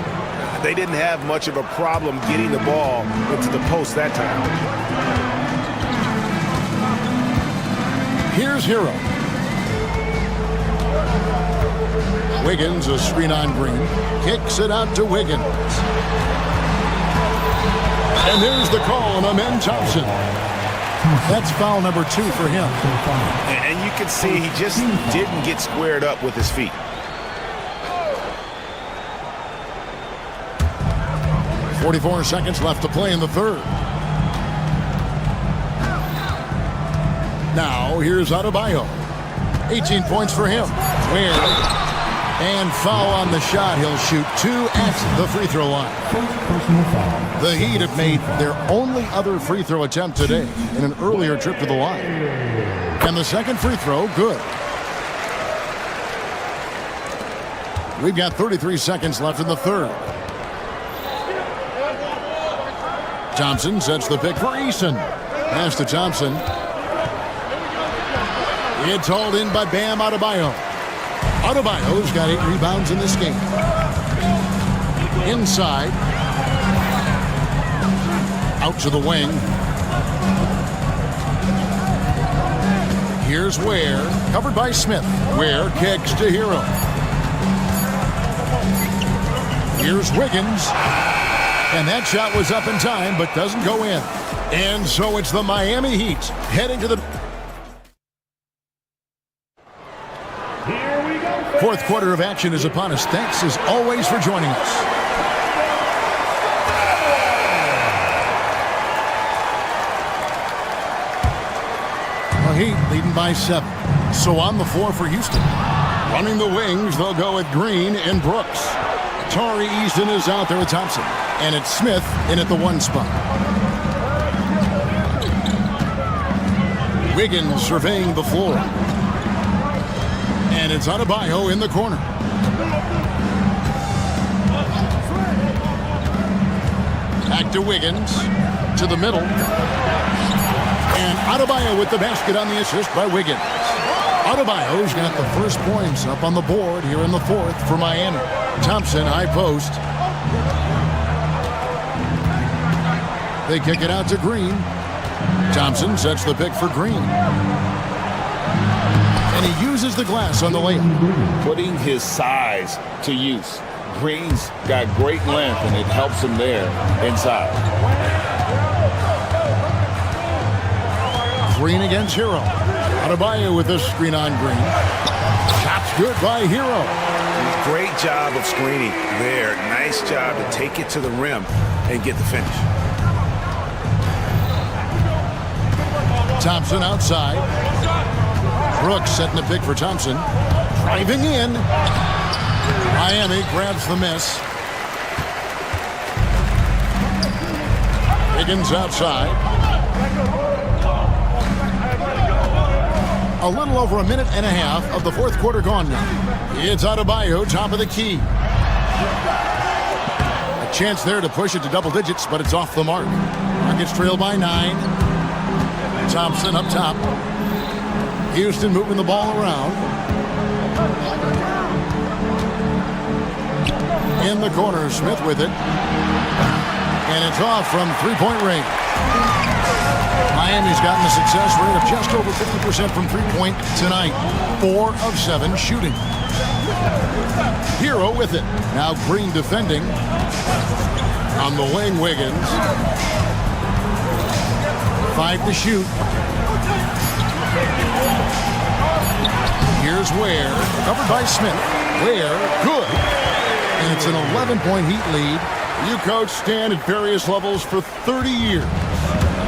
[SPEAKER 10] They didn't have much of a problem getting the ball into the post that time.
[SPEAKER 9] Here's Hero. Wiggins, a screen on Green. Kicks it out to Wiggins. And there's the call on Amen Thompson. That's foul number 2 for him.
[SPEAKER 10] And you can see he just didn't get squared up with his feet.
[SPEAKER 9] .44 seconds left to play in the third. Now, here's Adebayo. 18 points for him. And foul on the shot. He'll shoot 2 at the free throw line. The Heat have made their only other free throw attempt today in an earlier trip to the line. And the second free throw, good. We've got 33 seconds left in the third. Thompson sets the pick for Eason. Pass to Thompson. It's hauled in by Bam Adebayo. Adebayo's got 8 rebounds in this game. Inside. Out to the wing. Here's Ware. Covered by Smith. Ware kicks to Hero. Here's Wiggins. And that shot was up in time, but doesn't go in. And so it's the Miami Heat heading to the fourth quarter of action is upon us. Thanks as always for joining us. The Heat leading by 7. So on the floor for Houston. Running the wings, they'll go with Green and Brooks. Tari Eason is out there with Thompson. And it's Smith in at the 1 spot. Wiggins surveying the floor. And it's Adebayo in the corner. Back to Wiggins. To the middle. And Adebayo with the basket on the assist by Wiggins. Adebayo's got the first points up on the board here in the fourth for Miami. Thompson, high post. They kick it out to Green. Thompson sets the pick for Green. And he uses the glass on the layup.
[SPEAKER 10] Putting his size to use. Green's got great length, and it helps him there inside.
[SPEAKER 9] Green against Hero. Adebayo with this screen on Green. Shot's good by Hero.
[SPEAKER 10] Great job of screening there. Nice job to take it to the rim and get the finish.
[SPEAKER 9] Thompson outside. Brooks setting the pick for Thompson. Driving in. Miami grabs the miss. Wiggins outside. A little over a minute and a half of the fourth quarter gone now. It's Adebayo, top of the key. A chance there to push it to double digits, but it's off the mark. Rockets trail by 9. Thompson up top. Houston moving the ball around. In the corner, Smith with it. And it's off from three-point range. Miami's gotten a success rate of just over 50% from three-point tonight. 4 of 7 shooting. Hero with it. Now Green defending. On the wing, Wiggins. 5 to shoot. Here's Ware. Covered by Smith. Ware, good. And it's an 11-point Heat lead. You coach Stan at various levels for 30 years.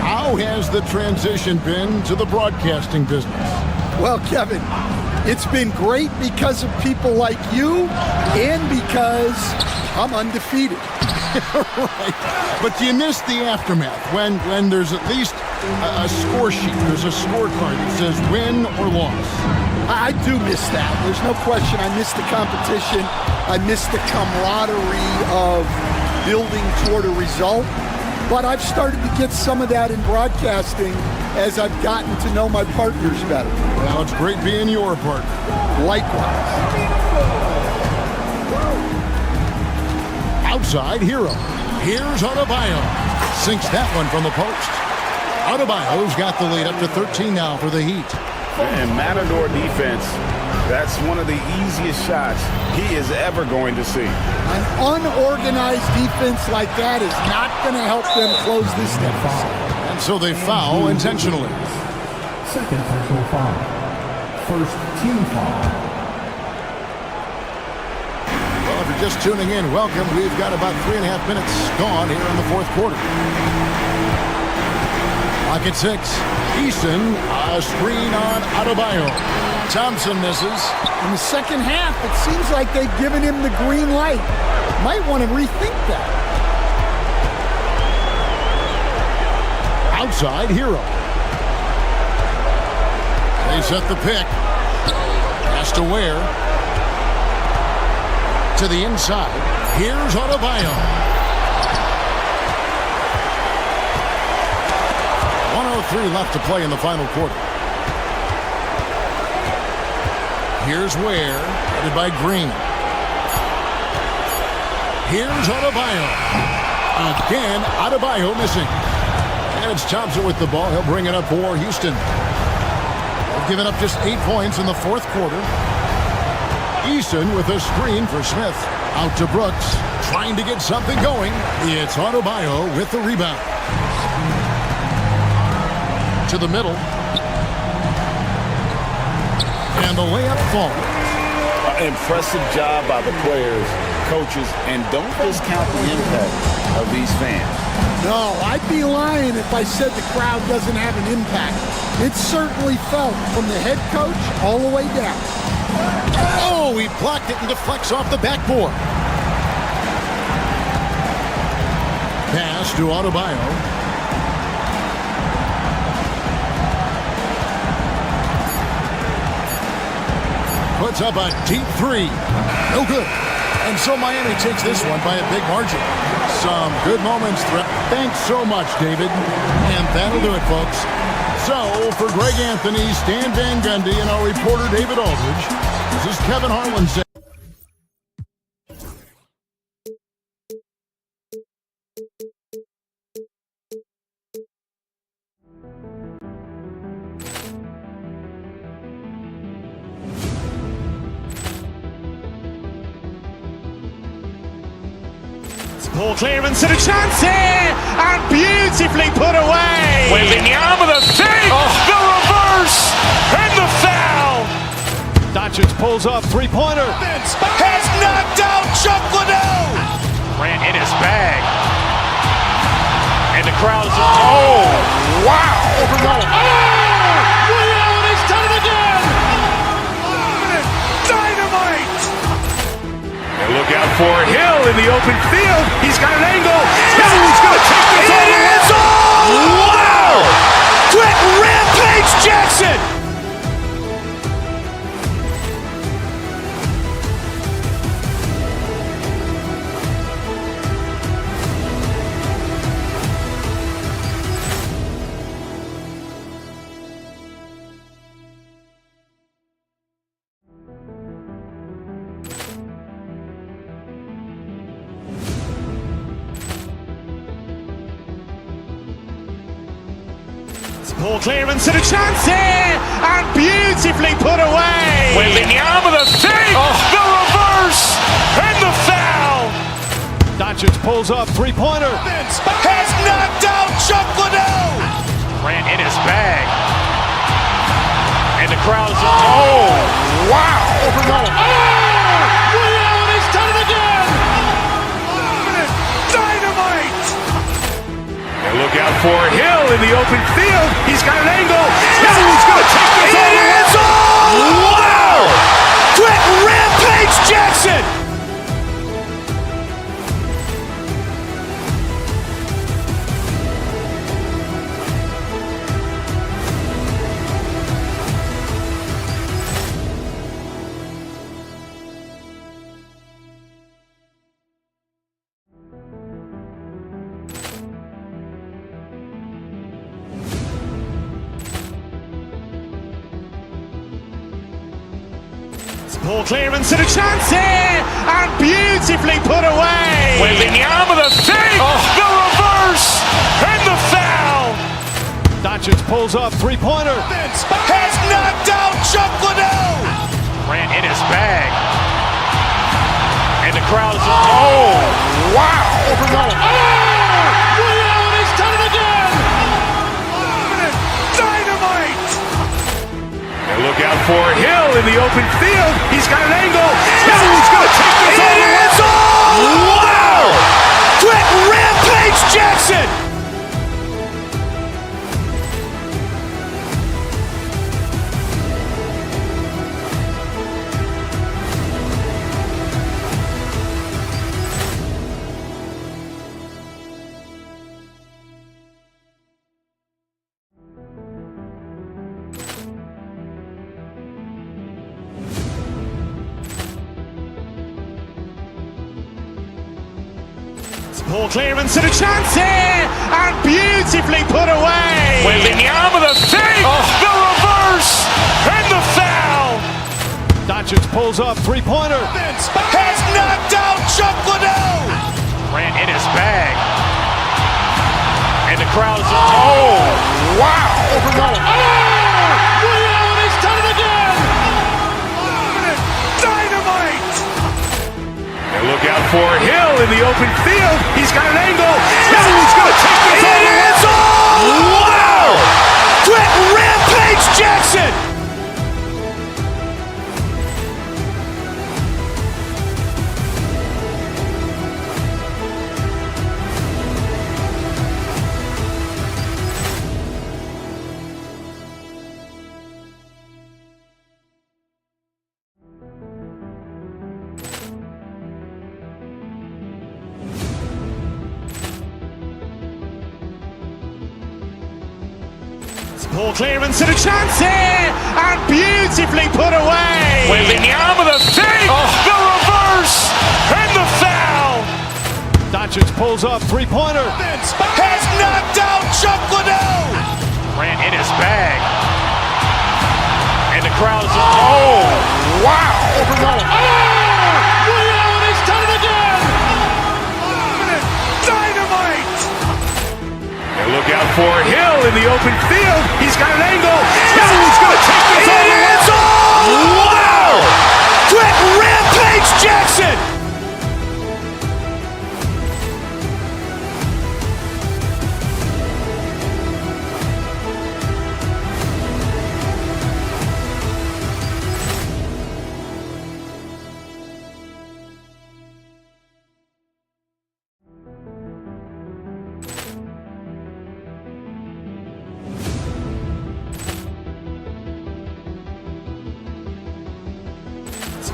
[SPEAKER 9] How has the transition been to the broadcasting business?
[SPEAKER 14] Well, Kevin, it's been great because of people like you and because I'm undefeated.
[SPEAKER 9] Right. But do you miss the aftermath when there's at least a score sheet? There's a scorecard that says win or loss.
[SPEAKER 14] I do miss that. There's no question. I miss the competition. I miss the camaraderie of building toward a result. But I've started to get some of that in broadcasting as I've gotten to know my partners better.
[SPEAKER 9] Well, it's great being your partner.
[SPEAKER 14] Likewise.
[SPEAKER 9] Outside, Hero. Here's Adebayo. Sinks that one from the post. Adebayo's got the lead up to 13 now for the Heat.
[SPEAKER 10] And Matador defense That's one of the easiest shots he is ever going to see.
[SPEAKER 14] An unorganized defense like that is not going to help them close this deficit.
[SPEAKER 9] And so they foul intentionally.
[SPEAKER 7] Second personal foul. First team foul.
[SPEAKER 9] Well, if you're just tuning in, welcome. We've got about 3.5 minutes gone here in the fourth quarter. Clock at 6. Easton, a screen on Adebayo. Thompson misses.
[SPEAKER 14] In the second half, it seems like they've given him the green light. Might want to rethink that.
[SPEAKER 9] Outside, Hero. They set the pick. Pass to Ware. To the inside. Here's Adebayo. 1:03 left to play in the final quarter. Here's Ware, headed by Green. Here's Adebayo. Again, Adebayo missing. And it's Thompson with the ball. He'll bring it up for Houston. They've given up just 8 points in the fourth quarter. Easton with a screen for Smith. Out to Brooks, trying to get something going. It's Adebayo with the rebound. To the middle. And the layup falls.
[SPEAKER 10] Impressive job by the players, coaches, and don't discount the impact of these fans.
[SPEAKER 14] No, I'd be lying if I said the crowd doesn't have an impact. It's certainly felt from the head coach all the way down.
[SPEAKER 9] Oh, he blocked it and deflects off the backboard. Pass to Adebayo. Puts up a deep three. No good. And so Miami takes this one by a big margin. Some good moments. Thanks so much, David. And that'll do it, folks. So, for Greg Anthony, Stan Van Gundy, and our reporter David Aldridge, this is Kevin Harlan saying,
[SPEAKER 2] Ball clearance and a chance here, and beautifully put away.
[SPEAKER 3] Wembanyama the fake, the reverse, and the foul.
[SPEAKER 2] Doncic pulls up, three-pointer.
[SPEAKER 3] Has knocked out Chuck Liddell. Ran in his bag. And the crowd is... Oh, wow. Reality's done it again. Dynamite.
[SPEAKER 1] And look out for Hill in the open field. He's got an angle. He's going to take this all the way.
[SPEAKER 3] Wow! Quick Rampage Jackson.
[SPEAKER 2] Ball clearance and a chance here, and beautifully put away.
[SPEAKER 3] Wembanyama the fake, the reverse, and the foul.
[SPEAKER 2] Doncic pulls up, three-pointer.
[SPEAKER 3] Has knocked out Chuck Liddell. Ran in his bag. And the crowd is... Oh, wow. Reality's done it again. Dynamite.
[SPEAKER 1] And look out for Hill in the open field. He's got an angle. He's going to take this all the way.
[SPEAKER 3] Wow! Quick Rampage Jackson.
[SPEAKER 2] Ball clearance and a chance here, and beautifully put away.
[SPEAKER 3] Wembanyama the fake, the reverse, and the foul.
[SPEAKER 2] Doncic pulls up, three-pointer.
[SPEAKER 3] Has knocked out Chuck Liddell. Ran
[SPEAKER 1] for Hill in the open field. He's got an angle. Hill is going to take this all the way. Wow! Quick Rampage Jackson!
[SPEAKER 2] Poor clearance and a chance here, and beautifully put away.
[SPEAKER 3] With the arm of the fake, the reverse, and the foul.
[SPEAKER 2] Doncic pulls up, three-pointer.
[SPEAKER 3] Has knocked out Chuck Liddell. Grant in his bag. And the crowd is, oh, wow.
[SPEAKER 2] He's done it again.
[SPEAKER 3] Dynamite.
[SPEAKER 1] And look out for Hill in the open field. He's got an angle. Hill is going to take this all the way. Wow! Quick Rampage Jackson!
[SPEAKER 2] Poor clearance and a chance here, and beautifully put away.
[SPEAKER 3] With the arm of the fake, the reverse, and the foul.
[SPEAKER 2] Doncic pulls up, three-pointer.
[SPEAKER 3] Has knocked out Chuck Liddell. Grant in his bag. And the crowd is, oh, wow.
[SPEAKER 2] He's done it again.
[SPEAKER 3] Dynamite.
[SPEAKER 1] And look out for Hill in the open field. He's got an angle. Hill is going to take this all the way. Wow! Quick Rampage Jackson!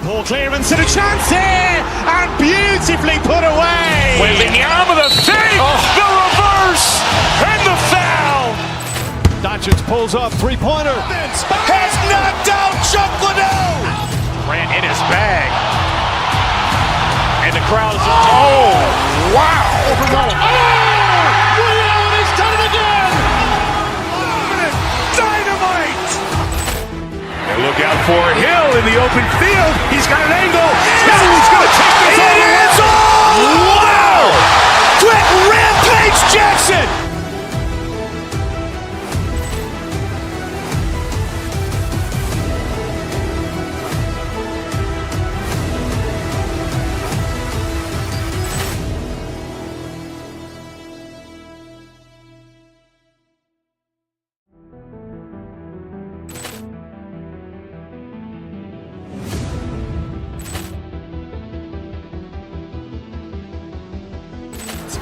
[SPEAKER 2] Poor clearance and a chance here, and beautifully put away.
[SPEAKER 3] With the arm of the fake, the reverse, and the foul.
[SPEAKER 2] Doncic pulls up, three-pointer.
[SPEAKER 3] Has knocked out Chuck Liddell. Grant in his bag. And the crowd is, oh, wow.
[SPEAKER 2] He's done it again.
[SPEAKER 3] Dynamite.
[SPEAKER 1] And look out for Hill in the open field. He's got an angle. Hill is going to take this all the way. Wow! Quick Rampage Jackson!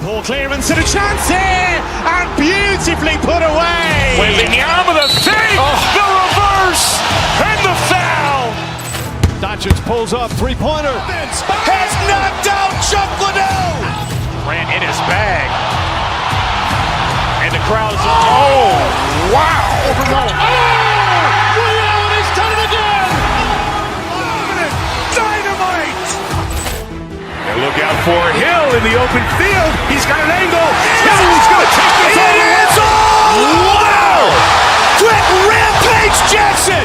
[SPEAKER 2] Poor clearance and a chance here, and beautifully put away.
[SPEAKER 3] With the arm of the fake, the reverse, and the foul.
[SPEAKER 2] Doncic pulls up, three-pointer.
[SPEAKER 3] Has knocked out Chuck Liddell. Grant in his bag. And the crowd is, oh, wow.
[SPEAKER 2] He's done it again.
[SPEAKER 3] Dynamite.
[SPEAKER 1] And look out for Hill in the open field. He's got an angle. Hill is going to take this all the way. Wow! Quick Rampage Jackson!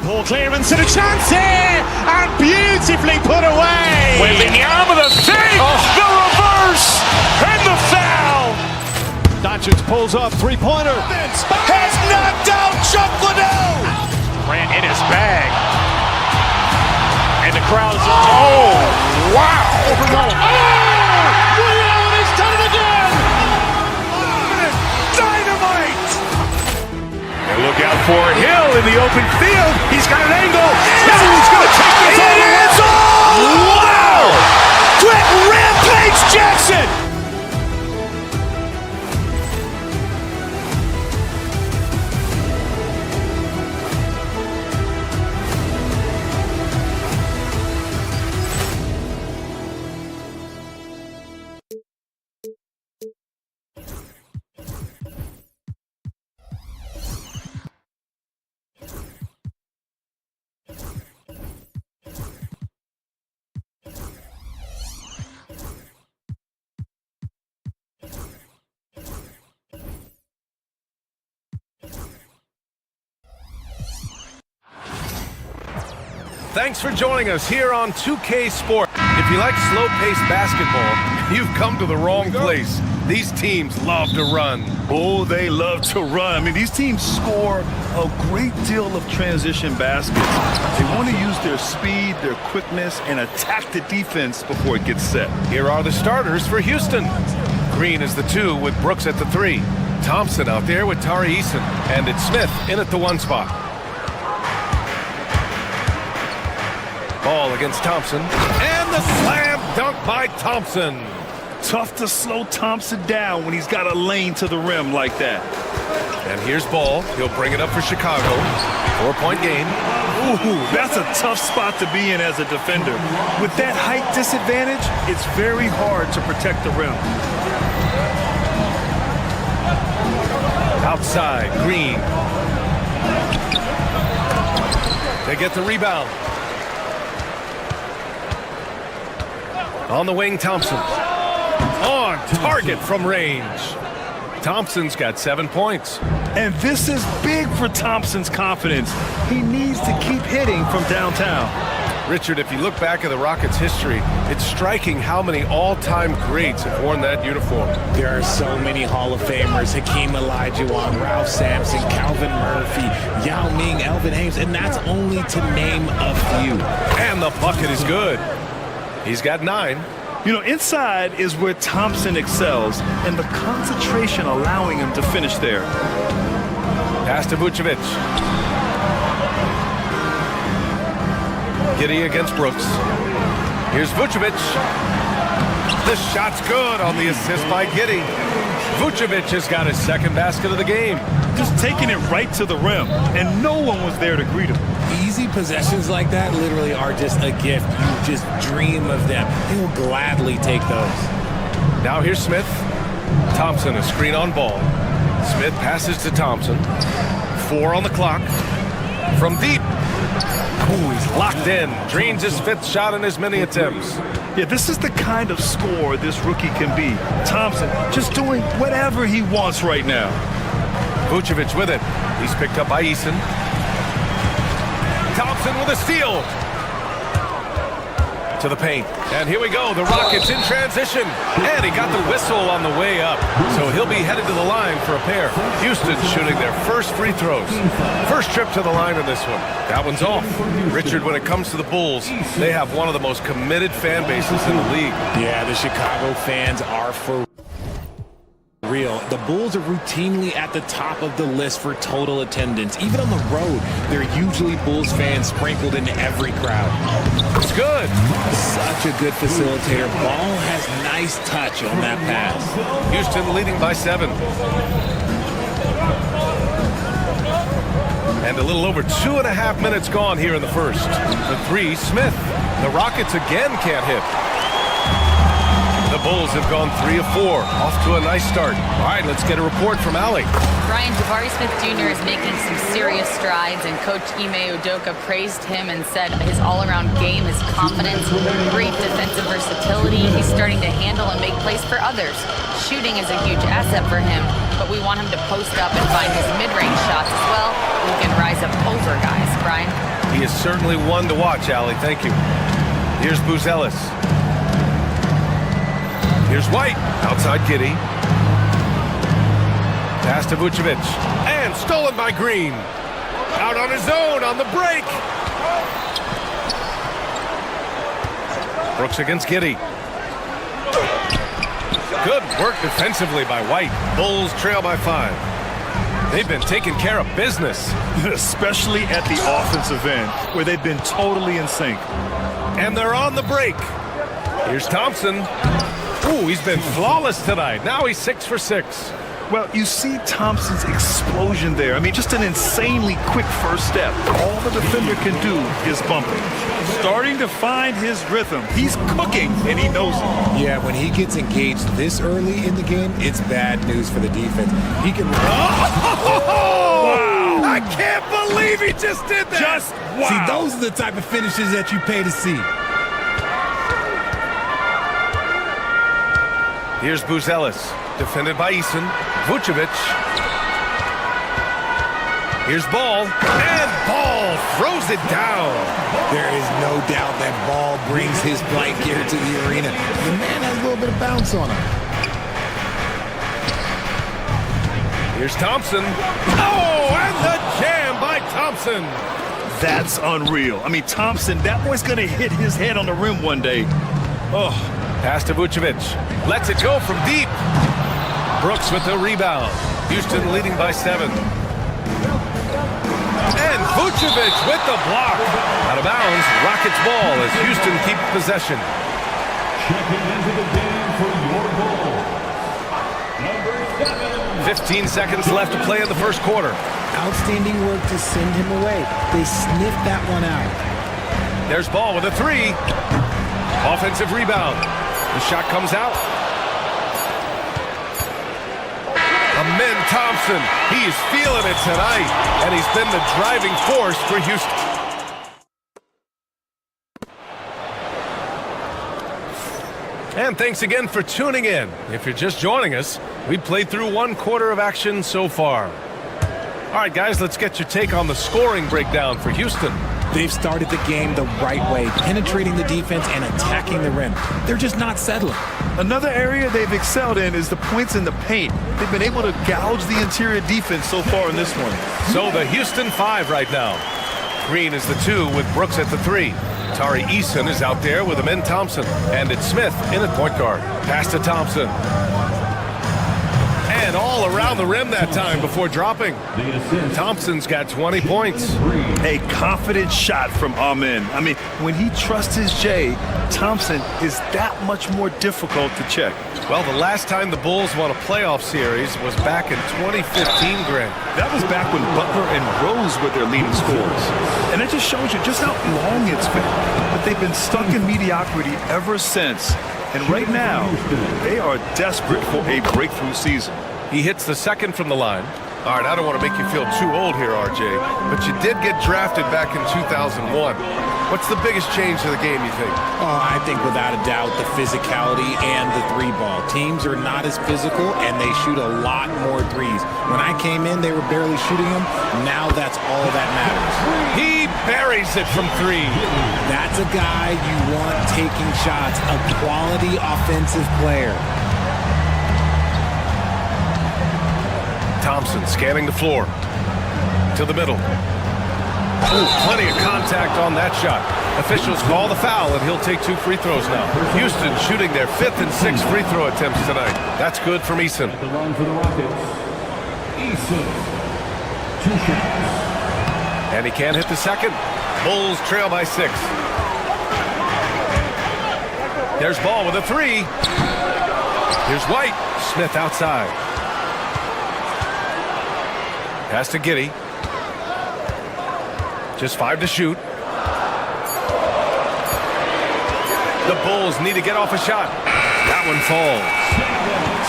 [SPEAKER 2] Poor clearance and a chance here, and beautifully
[SPEAKER 3] Wembanyama, the save, the reverse, and the foul.
[SPEAKER 2] Doncic pulls off three-pointer.
[SPEAKER 3] Has knocked out Chuck Liddell. Ran in his bag. And the crowd's, oh, wow.
[SPEAKER 2] He's done it again.
[SPEAKER 3] Dynamite. And look out for Hill in the open field. He's got an angle. Hill's going to take this all the way. Wow. Quit Rampage Jackson.
[SPEAKER 4] Thanks for joining us here on 2K Sport. If you like slow-paced basketball, you've come to the wrong place. These teams love to run.
[SPEAKER 6] Oh, they love to run. I mean, these teams score a great deal of transition baskets. They want to use their speed, their quickness, and attack the defense before it gets set.
[SPEAKER 4] Here are the starters for Houston. Green is the 2 with Brooks at the 3. Thompson out there with Tari Eason. And it's Smith in at the 1 spot. Ball against Thompson. And the slam dunk by Thompson.
[SPEAKER 6] Tough to slow Thompson down when he's got a lane to the rim like that.
[SPEAKER 4] And here's Ball. He'll bring it up for Chicago. 4-point game.
[SPEAKER 6] Ooh, that's a tough spot to be in as a defender. With that height disadvantage, it's very hard to protect the rim.
[SPEAKER 4] Outside, Green. They get the rebound. On the wing, Thompson. On target from range. Thompson's got 7 points.
[SPEAKER 6] And this is big for Thompson's confidence. He needs to keep hitting from downtown.
[SPEAKER 4] Richard, if you look back at the Rockets' history, it's striking how many all-time greats have worn that uniform.
[SPEAKER 15] There are so many Hall of Famers: Hakeem Olajuwon, Ralph Sampson, Calvin Murphy, Yao Ming, Elvin Hayes, and that's only to name a few.
[SPEAKER 4] And the bucket is good. He's got 9.
[SPEAKER 6] You know, inside is where Thompson excels, and the concentration allowing him to finish there.
[SPEAKER 4] Pass to Vucevic. Giddey against Brooks. Here's Vucevic. This shot's good on the assist by Giddey. Vucevic has got his 2nd basket of the game.
[SPEAKER 6] Just taking it right to the rim, and no one was there to greet him.
[SPEAKER 15] Easy possessions like that literally are just a gift. You just dream of them. He'll gladly take those.
[SPEAKER 4] Now here's Smith. Thompson, a screen on Ball. Smith passes to Thompson. 4 on the clock. From deep. Oh, he's locked in. Drains his 5th shot in as many attempts.
[SPEAKER 6] Yeah, this is the kind of score this rookie can be. Thompson just doing whatever he wants right now.
[SPEAKER 4] Vucevic with it. He's picked up by Eason. Thompson with a steal. To the paint. And here we go. The Rockets in transition. And he got the whistle on the way up. So he'll be headed to the line for a pair. Houston shooting their first free throws. First trip to the line in this one. That one's off. Richard, when it comes to the Bulls, they have one of the most committed fan bases in the league.
[SPEAKER 15] Yeah, the Chicago fans are for real. The Bulls are routinely at the top of the list for total attendance. Even on the road, there are usually Bulls fans sprinkled in every crowd.
[SPEAKER 4] It's good.
[SPEAKER 15] Such a good facilitator. Ball has nice touch on that pass.
[SPEAKER 4] Houston leading by 7. And a little over 2.5 minutes gone here in the first. The 3, Smith. The Rockets again can't hit. The Bulls have gone 3 of 4, off to a nice start. All right, let's get a report from Allie.
[SPEAKER 8] Brian, Jabari Smith Jr. is making some serious strides, and Coach Ime Udoka praised him and said his all-around game, his confidence, great defensive versatility. He's starting to handle and make plays for others. Shooting is a huge asset for him, but we want him to post up and find his mid-range shots as well. We can rise up over guys. Brian?
[SPEAKER 4] He is certainly one to watch, Allie. Thank you. Here's Buzelis. Here's White. Outside Giddy. Pass to Vucevic. And stolen by Green. Out on his own on the break. Brooks against Giddy. Good work defensively by White. Bulls trail by 5. They've been taking care of business.
[SPEAKER 6] Especially at the offensive end, where they've been totally in sync.
[SPEAKER 4] And they're on the break. Here's Thompson. Ooh, he's been flawless tonight. Now he's 6 for 6.
[SPEAKER 6] Well, you see Thompson's explosion there. I mean, just an insanely quick first step. All the defender can do is bump it. Starting to find his rhythm. He's cooking, and he knows it.
[SPEAKER 15] Yeah, when he gets engaged this early in the game, it's bad news for the defense. He can...
[SPEAKER 4] Wow! I can't believe he just did that!
[SPEAKER 15] Just wow! See, those are the type of finishes that you pay to see.
[SPEAKER 4] Here's Buzelis, defended by Eason. Vucevic. Here's Ball, and Ball throws it down.
[SPEAKER 15] There is no doubt that Ball brings his flight gear to the arena. The man has a little bit of bounce on him.
[SPEAKER 4] Here's Thompson. Oh, and the jam by Thompson.
[SPEAKER 6] That's unreal. I mean, Thompson, that boy's going to hit his head on the rim one day. Oh.
[SPEAKER 4] Pass to Vucevic. Lets it go from deep. Brooks with the rebound. Houston leading by 7. And Vucevic with the block. Out of bounds, Rockets ball as Houston keeps possession.
[SPEAKER 7] Checking into the game for your ball. Number 7.
[SPEAKER 4] 15 seconds left to play in the first quarter.
[SPEAKER 15] Outstanding work to send him away. They sniffed that one out.
[SPEAKER 4] There's Ball with a 3. Offensive rebound. The shot comes out. Amen Thompson. He's feeling it tonight. And he's been the driving force for Houston. And thanks again for tuning in. If you're just joining us, we played through 1 quarter of action so far. All right, guys, let's get your take on the scoring breakdown for Houston.
[SPEAKER 15] They've started the game the right way, penetrating the defense and attacking the rim. They're just not settling.
[SPEAKER 6] Another area they've excelled in is the points in the paint. They've been able to gouge the interior defense so far in this one.
[SPEAKER 4] So the Houston 5 right now. Green is the 2 with Brooks at the 3. Tari Eason is out there with Amen Thompson. And it's Smith in at point guard. Pass to Thompson. And all around the rim that time before dropping. Thompson's got 20 points.
[SPEAKER 6] A confident shot from Amen. I mean, when he trusts his J, Thompson is that much more difficult to check.
[SPEAKER 4] Well, the last time the Bulls won a playoff series was back in 2015, Greg.
[SPEAKER 6] That was back when Butler and Rose were their leading scorers. And it just shows you just how long it's been. But they've been stuck in mediocrity ever since. And right now, they are desperate for a breakthrough season.
[SPEAKER 4] He hits the second from the line. All right, I don't want to make you feel too old here, RJ, but you did get drafted back in 2001. What's the biggest change to the game, you think?
[SPEAKER 15] Oh, I think without a doubt the physicality and the 3-ball. Teams are not as physical, and they shoot a lot more threes. When I came in, they were barely shooting them. Now that's all that matters.
[SPEAKER 4] He buries it from 3.
[SPEAKER 15] That's a guy you want taking shots, a quality offensive player.
[SPEAKER 4] Thompson scanning the floor to the middle. Ooh, plenty of contact on that shot. Officials call the foul, and he'll take 2 free throws now. Houston shooting their 5th and 6th free throw attempts tonight. That's good from Eason.
[SPEAKER 7] The run for the Rockets. Eason. 2 shots.
[SPEAKER 4] And he can't hit the second. Bulls trail by 6. There's Ball with a 3. Here's White. Smith outside. Pass to Giddey. Just 5 to shoot. The Bulls need to get off a shot. That one falls.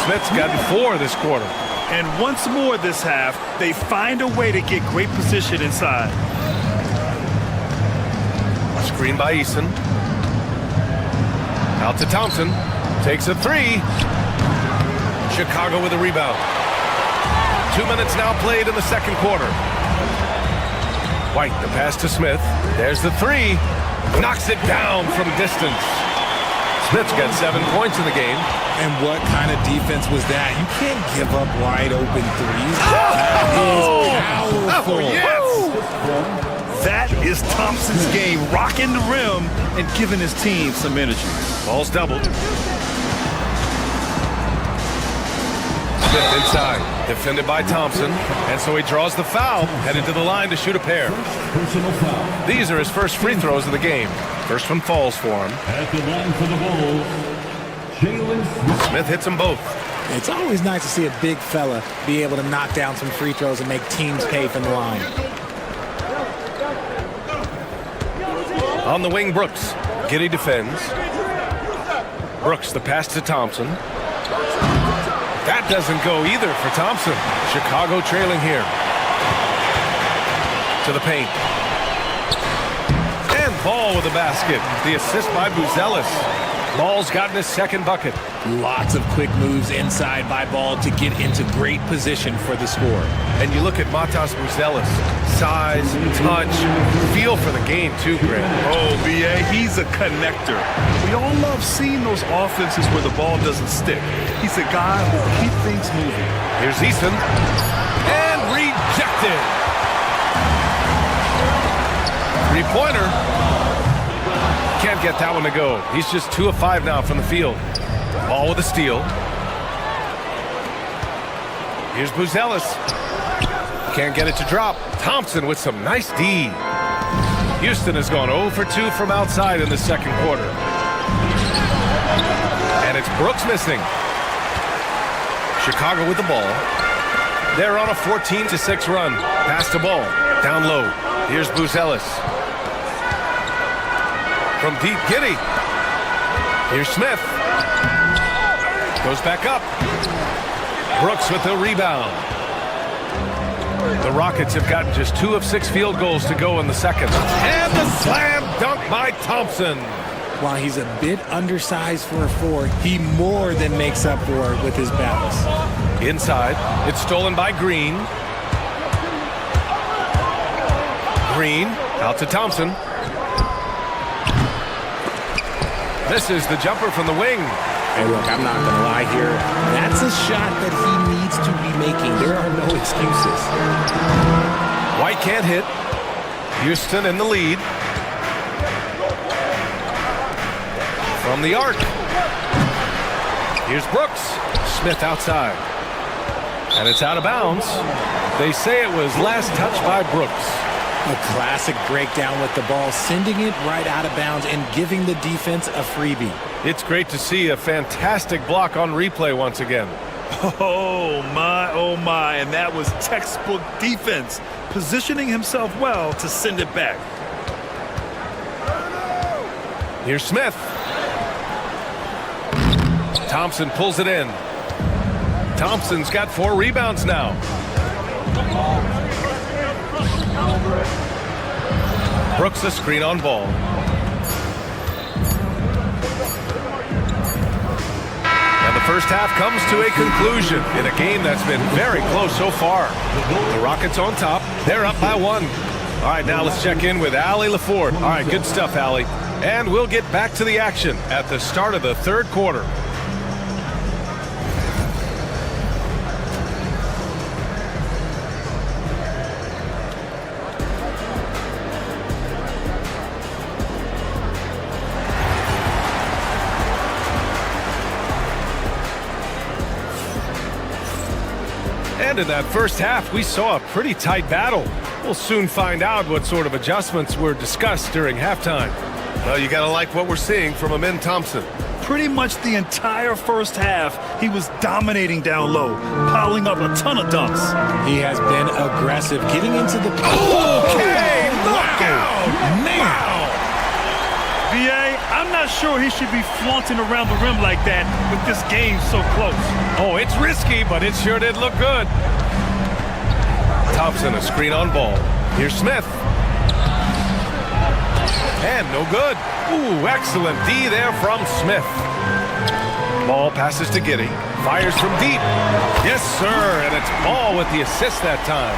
[SPEAKER 4] Smith's gotten 4 this quarter.
[SPEAKER 6] And once more this half, they find a way to get great position inside.
[SPEAKER 4] Screen by Eason. Out to Thompson. Takes a 3. Chicago with a rebound. 2 minutes now played in the second quarter. White, the pass to Smith. There's the 3. knocks it down from distance. Smith's got 7 points in the game.
[SPEAKER 15] And what kind of defense was that? You can't give up wide open threes. That is powerful.
[SPEAKER 6] That is Thompson's game, rocking the rim and giving his team some energy.
[SPEAKER 4] Ball's doubled. Smith inside, defended by Thompson, and so he draws the foul, headed to the line to shoot a pair.
[SPEAKER 7] Personal foul.
[SPEAKER 4] These are his first free throws of the game. First one falls for him.
[SPEAKER 7] At the line for the Bulls, Jalen
[SPEAKER 4] Smith hits them both.
[SPEAKER 15] It's always nice to see a big fella be able to knock down some free throws and make teams pay from the line.
[SPEAKER 4] On the wing, Brooks. Giddey defends. Brooks, the pass to Thompson. That doesn't go either for Thompson. Chicago trailing here. To the paint. And Ball with a basket. The assist by Buzelis. Ball's gotten his second bucket.
[SPEAKER 15] Lots of quick moves inside by Ball to get into great position for the score.
[SPEAKER 4] And you look at Matas Buzelis. Size, touch, feel for the game too, Greg.
[SPEAKER 6] Oh, B.A., he's a connector. We all love seeing those offenses where the ball doesn't stick. He's a guy who will keep things moving.
[SPEAKER 4] Here's Easton. And rejected. Three-pointer. Can't get that one to go. He's just 2 of 5 now from the field. Ball with a steal. Here's Buzelis. Can't get it to drop. Thompson with some nice D. Houston has gone 0 for 2 from outside in the second quarter. And it's Brooks missing. Chicago with the ball. They're on a 14-6 run. Pass the ball. Down low. Here's Buzelis. From deep, Giddey. Here's Smith. Goes back up. Brooks with the rebound. The Rockets have gotten just 2 of 6 field goals to go in the second. And the slam dunk by Thompson.
[SPEAKER 15] While he's a bit undersized for a 4, he more than makes up for it with his bounce.
[SPEAKER 4] Inside, it's stolen by Green. Green out to Thompson. Misses the jumper from the wing.
[SPEAKER 15] Hey, look, I'm not going to lie here. That's a shot that he needs to be making. There are no excuses.
[SPEAKER 4] White can't hit. Houston in the lead. From the arc. Here's Brooks. Smith outside. And it's out of bounds. They say it was last touched by Brooks.
[SPEAKER 15] A classic breakdown with the ball, sending it right out of bounds and giving the defense a freebie.
[SPEAKER 4] It's great to see a fantastic block on replay once again.
[SPEAKER 6] Oh my, and that was textbook defense, positioning himself well to send it back.
[SPEAKER 4] Here's Smith. Thompson pulls it in. Thompson's got 4 rebounds now. Brooks a screen on Ball. And the first half comes to a conclusion in a game that's been very close so far. The Rockets on top. They're up by 1. All right, now let's check in with Allie LaFord. All right, good stuff, Allie. And we'll get back to the action at the start of the third quarter. And in that first half, we saw a pretty tight battle. We'll soon find out what sort of adjustments were discussed during halftime. Well, you gotta like what we're seeing from Amin Thompson.
[SPEAKER 6] Pretty much the entire first half, he was dominating down low, piling up a ton of dunks.
[SPEAKER 15] He has been aggressive, getting into the...
[SPEAKER 4] Okay, knockout!
[SPEAKER 15] Man!
[SPEAKER 6] B.A., I'm not sure he should be flaunting around the rim like that with this game so close.
[SPEAKER 4] Oh, it's risky, but it sure did look good. Thompson, a screen on Ball. Here's Smith. And no good. Ooh, excellent D there from Smith. Ball passes to Giddey. Fires from deep. Yes, sir, and it's Ball with the assist that time.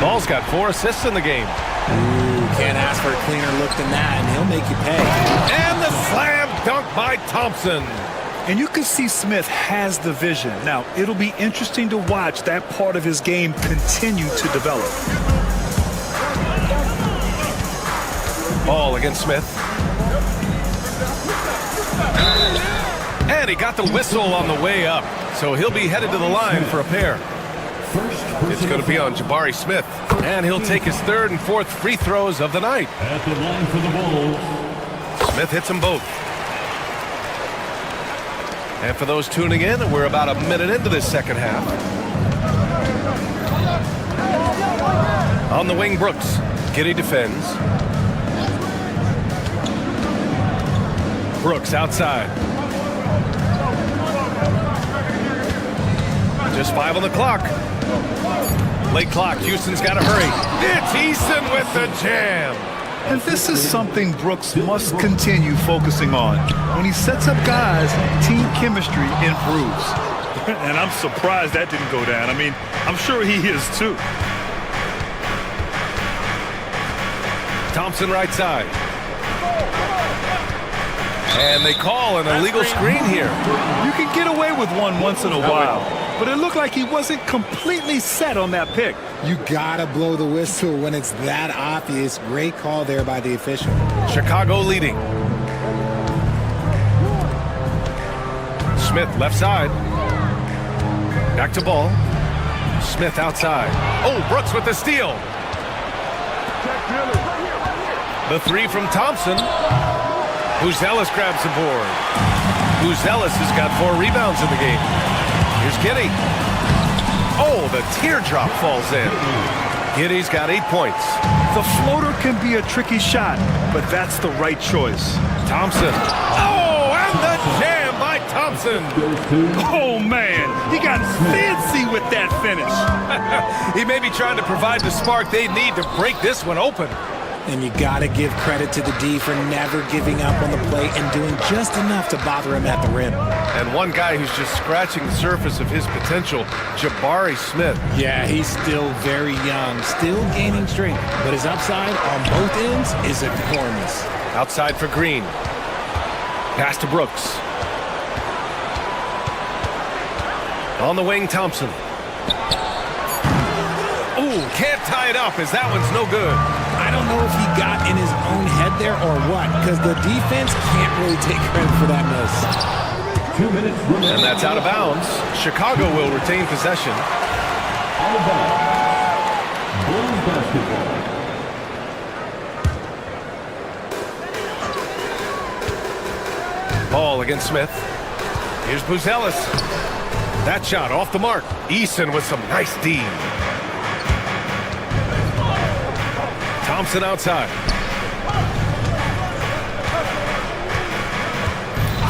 [SPEAKER 4] Ball's got 4 assists in the game.
[SPEAKER 15] Ooh, Can't ask for a cleaner look than that, and he'll make you pay.
[SPEAKER 4] And the slam dunk by Thompson.
[SPEAKER 6] And you can see Smith has the vision. Now, it'll be interesting to watch that part of his game continue to develop.
[SPEAKER 4] Ball against Smith. And he got the whistle on the way up, so he'll be headed to the line for a pair. It's going to be on Jabari Smith, and he'll take his third and fourth free throws of the night.
[SPEAKER 7] At the line for the Bulls.
[SPEAKER 4] Smith hits them both. And for those tuning in, we're about a minute into this second half. On the wing, Brooks. Giddey defends. Brooks outside. Just 5 on the clock. Late clock. Houston's got to hurry. It's Eason with the jam.
[SPEAKER 6] And this is something Brooks must continue focusing on. When he sets up guys, team chemistry improves. And I'm surprised that didn't go down. I mean, I'm sure he is too.
[SPEAKER 4] Thompson right side. And they call an illegal screen here.
[SPEAKER 6] You can get away with one once in a while, but it looked like he wasn't completely set on that pick.
[SPEAKER 15] You gotta blow the whistle when it's that obvious. Great call there by the official.
[SPEAKER 4] Chicago leading. Smith left side. Back to ball. Smith outside. Oh, Brooks with the steal. The three from Thompson. Buzelis grabs the board. Buzelis has got 4 rebounds in the game. Here's Giddey. Oh, the teardrop falls in. Giddey's got 8 points.
[SPEAKER 6] The floater can be a tricky shot, but that's the right choice.
[SPEAKER 4] Thompson. Oh, and the jam by Thompson.
[SPEAKER 6] Oh, man. He got fancy with that finish.
[SPEAKER 4] He may be trying to provide the spark they need to break this one open.
[SPEAKER 15] And you got to give credit to the D for never giving up on the play and doing just enough to bother him at the rim.
[SPEAKER 4] And one guy who's just scratching the surface of his potential, Jabari Smith.
[SPEAKER 15] Yeah, he's still very young, still gaining strength, but his upside on both ends is enormous.
[SPEAKER 4] Outside for Green. Pass to Brooks. On the wing, Thompson. Ooh, can't tie it up as that one's no good.
[SPEAKER 15] I don't know if he got in his own head there or what, because the defense can't really take credit for that miss.
[SPEAKER 7] 2 minutes remaining.
[SPEAKER 4] And that's out of bounds. Chicago will retain possession.
[SPEAKER 7] Out of bounds. Bulls basketball.
[SPEAKER 4] Ball against Smith. Here's Buzelis. That shot off the mark. Eason with some nice D. Thompson outside.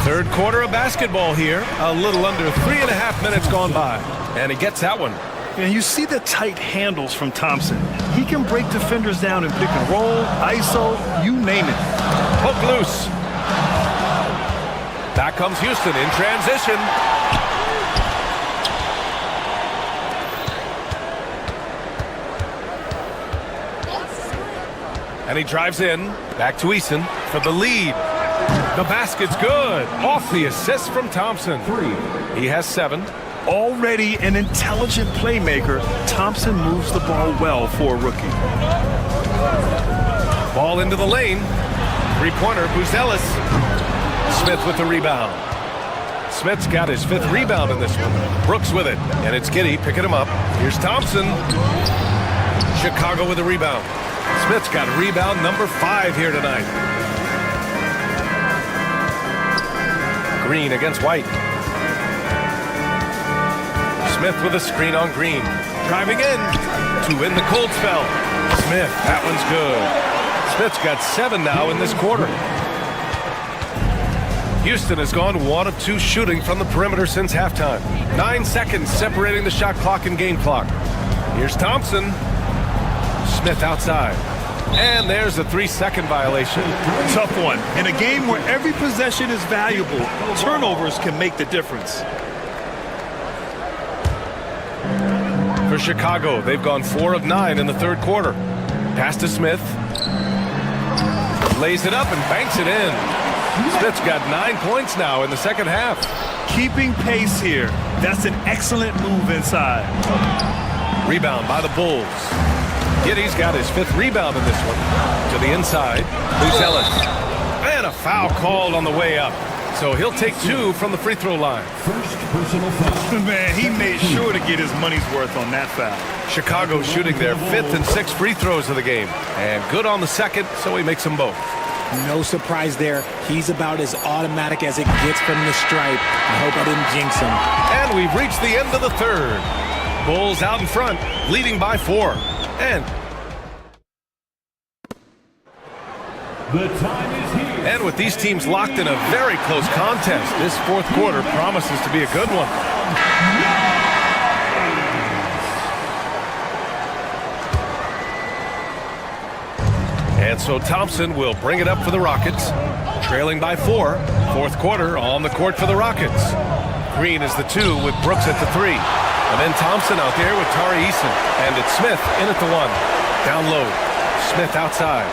[SPEAKER 4] Third quarter of basketball here. A little under 3.5 minutes gone by. And he gets that one.
[SPEAKER 6] And you see the tight handles from Thompson. He can break defenders down in pick and roll, ISO, you name it.
[SPEAKER 4] Hook loose. Back comes Houston in transition. And he drives in. Back to Eason for the lead. The basket's good. Off the assist from Thompson.
[SPEAKER 7] 3.
[SPEAKER 4] He has 7.
[SPEAKER 6] Already an intelligent playmaker, Thompson moves the ball well for a rookie.
[SPEAKER 4] Ball into the lane. Three-pointer, Buzelis. Smith with the rebound. Smith's got his 5th rebound in this one. Brooks with it. And it's Giddey picking him up. Here's Thompson. Chicago with the rebound. Smith's got rebound number 5 here tonight. Green against White. Smith with a screen on Green. Driving in to win the cold spell. Smith, that one's good. Smith's got 7 now in this quarter. Houston has gone 1 of 2 shooting from the perimeter since halftime. 9 seconds separating the shot clock and game clock. Here's Thompson. Smith outside. And there's a 3-second violation.
[SPEAKER 6] Tough one. In a game where every possession is valuable, turnovers can make the difference.
[SPEAKER 4] For Chicago, they've gone 4 of 9 in the third quarter. Pass to Smith. lays it up and banks it in. Smith's got 9 points now in the second half.
[SPEAKER 6] Keeping pace here. That's an excellent move inside.
[SPEAKER 4] Rebound by the Bulls. Giddey's got his 5th rebound in this one. To the inside. Who's Ellis? And a foul called on the way up. So he'll take 2 from the free throw line.
[SPEAKER 7] First personal foul.
[SPEAKER 6] Man, he made sure to get his money's worth on that foul.
[SPEAKER 4] Chicago shooting their 5th and 6th free throws of the game. And good on the second, so he makes them both.
[SPEAKER 15] No surprise there. He's about as automatic as it gets from the stripe. I hope I didn't jinx him.
[SPEAKER 4] And we've reached the end of the third. Bulls out in front, leading by 4. And
[SPEAKER 7] the time is here.
[SPEAKER 4] And with these teams locked in a very close contest, this 4th quarter promises to be a good one. And so Thompson will bring it up for the Rockets, trailing by 4. 4th quarter on the court for the Rockets. Green is the 2 with Brooks at the 3. And then Thompson out there with Tari Eason. And it's Smith in at the 1. Down low. Smith outside.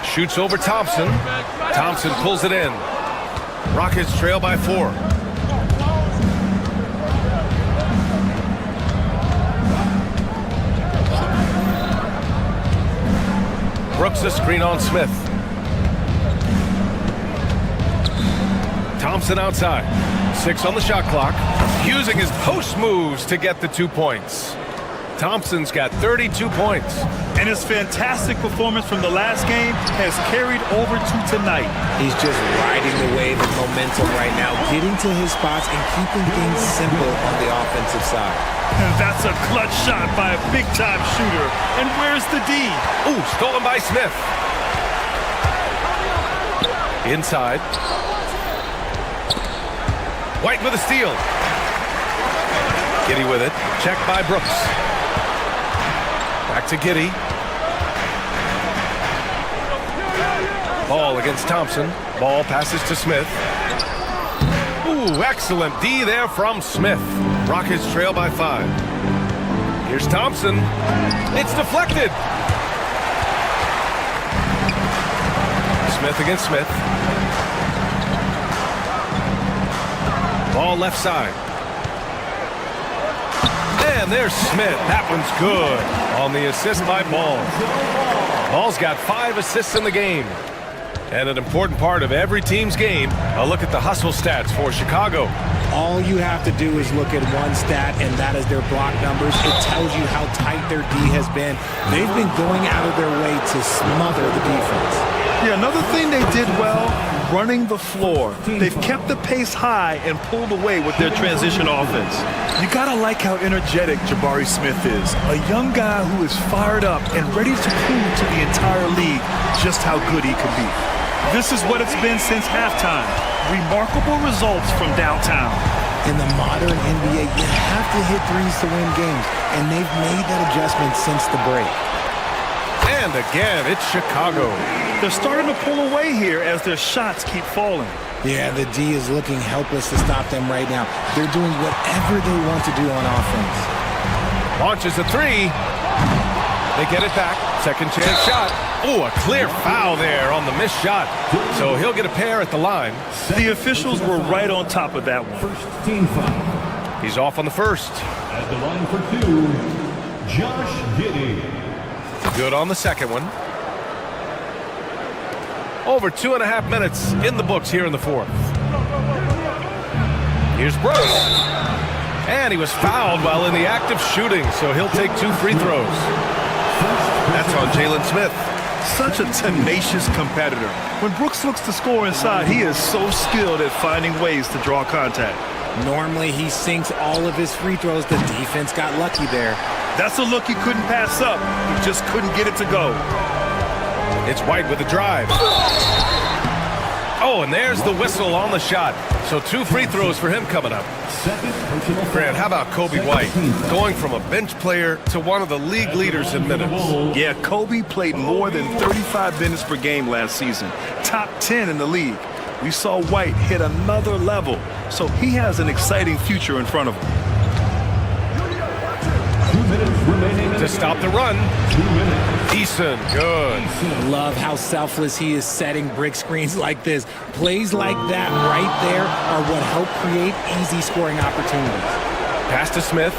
[SPEAKER 4] Shoots over Thompson. Thompson pulls it in. Rockets trail by 4. Brooks a screen on Smith. Thompson outside. 6 on the shot clock. Using his post moves to get the 2 points. Thompson's got 32 points.
[SPEAKER 6] And his fantastic performance from the last game has carried over to tonight.
[SPEAKER 15] He's just riding the wave of momentum right now, getting to his spots and keeping things simple on the offensive side.
[SPEAKER 6] And that's a clutch shot by a big-time shooter. And where's the D?
[SPEAKER 4] Ooh, stolen by Smith. Inside. White with a steal. Giddey with it. Checked by Brooks. Back to Giddey. Ball against Thompson. Ball passes to Smith. Ooh, excellent D there from Smith. Rockets trail by 5. Here's Thompson. It's deflected. Smith against Smith. Ball left side. And there's Smith. That one's good on the assist by Ball. Ball's got 5 assists in the game. And an important part of every team's game, a look at the hustle stats for Chicago.
[SPEAKER 15] All you have to do is look at one stat, and that is their block numbers. It tells you how tight their D has been. They've been going out of their way to smother the defense.
[SPEAKER 6] Yeah, another thing they did well, running the floor. They've kept the pace high and pulled away with their transition offense. You gotta like how energetic Jabari Smith is. A young guy who is fired up and ready to prove to the entire league just how good he can be. This is what it's been since halftime. Remarkable results from downtown.
[SPEAKER 15] In the modern NBA, you have to hit threes to win games, and they've made that adjustment since the break.
[SPEAKER 4] And again, it's Chicago.
[SPEAKER 6] They're starting to pull away here as their shots keep falling.
[SPEAKER 15] Yeah, the D is looking helpless to stop them right now. They're doing whatever they want to do on offense.
[SPEAKER 4] Launches a 3. They get it back. Second chance shot. Oh, a clear foul there on the missed shot. So he'll get a pair at the line.
[SPEAKER 6] The officials were right on top of that one.
[SPEAKER 7] First team foul.
[SPEAKER 4] He's off on the first.
[SPEAKER 7] At the line for 2, Josh Giddey.
[SPEAKER 4] Good on the second one. Over 2.5 minutes in the books here in the 4th. Here's Brooks. And he was fouled while in the act of shooting, so he'll take 2 free throws. That's on Jalen Smith.
[SPEAKER 6] Such a tenacious competitor. When Brooks looks to score inside, he is so skilled at finding ways to draw contact.
[SPEAKER 15] Normally, he sinks all of his free throws. The defense got lucky there.
[SPEAKER 6] That's a look he couldn't pass up. He just couldn't get it to go.
[SPEAKER 4] It's White with the drive. Oh, and there's the whistle on the shot. So 2 free throws for him coming up. Grant, how about Kobe White going from a bench player to one of the league leaders in minutes?
[SPEAKER 6] Yeah, Kobe played more than 35 minutes per game last season. Top 10 in the league. We saw White hit another level, so he has an exciting future in front of him.
[SPEAKER 4] To stop the run. Eason, good.
[SPEAKER 15] Love how selfless he is setting brick screens like this. Plays like that right there are what help create easy scoring opportunities.
[SPEAKER 4] Pass to Smith.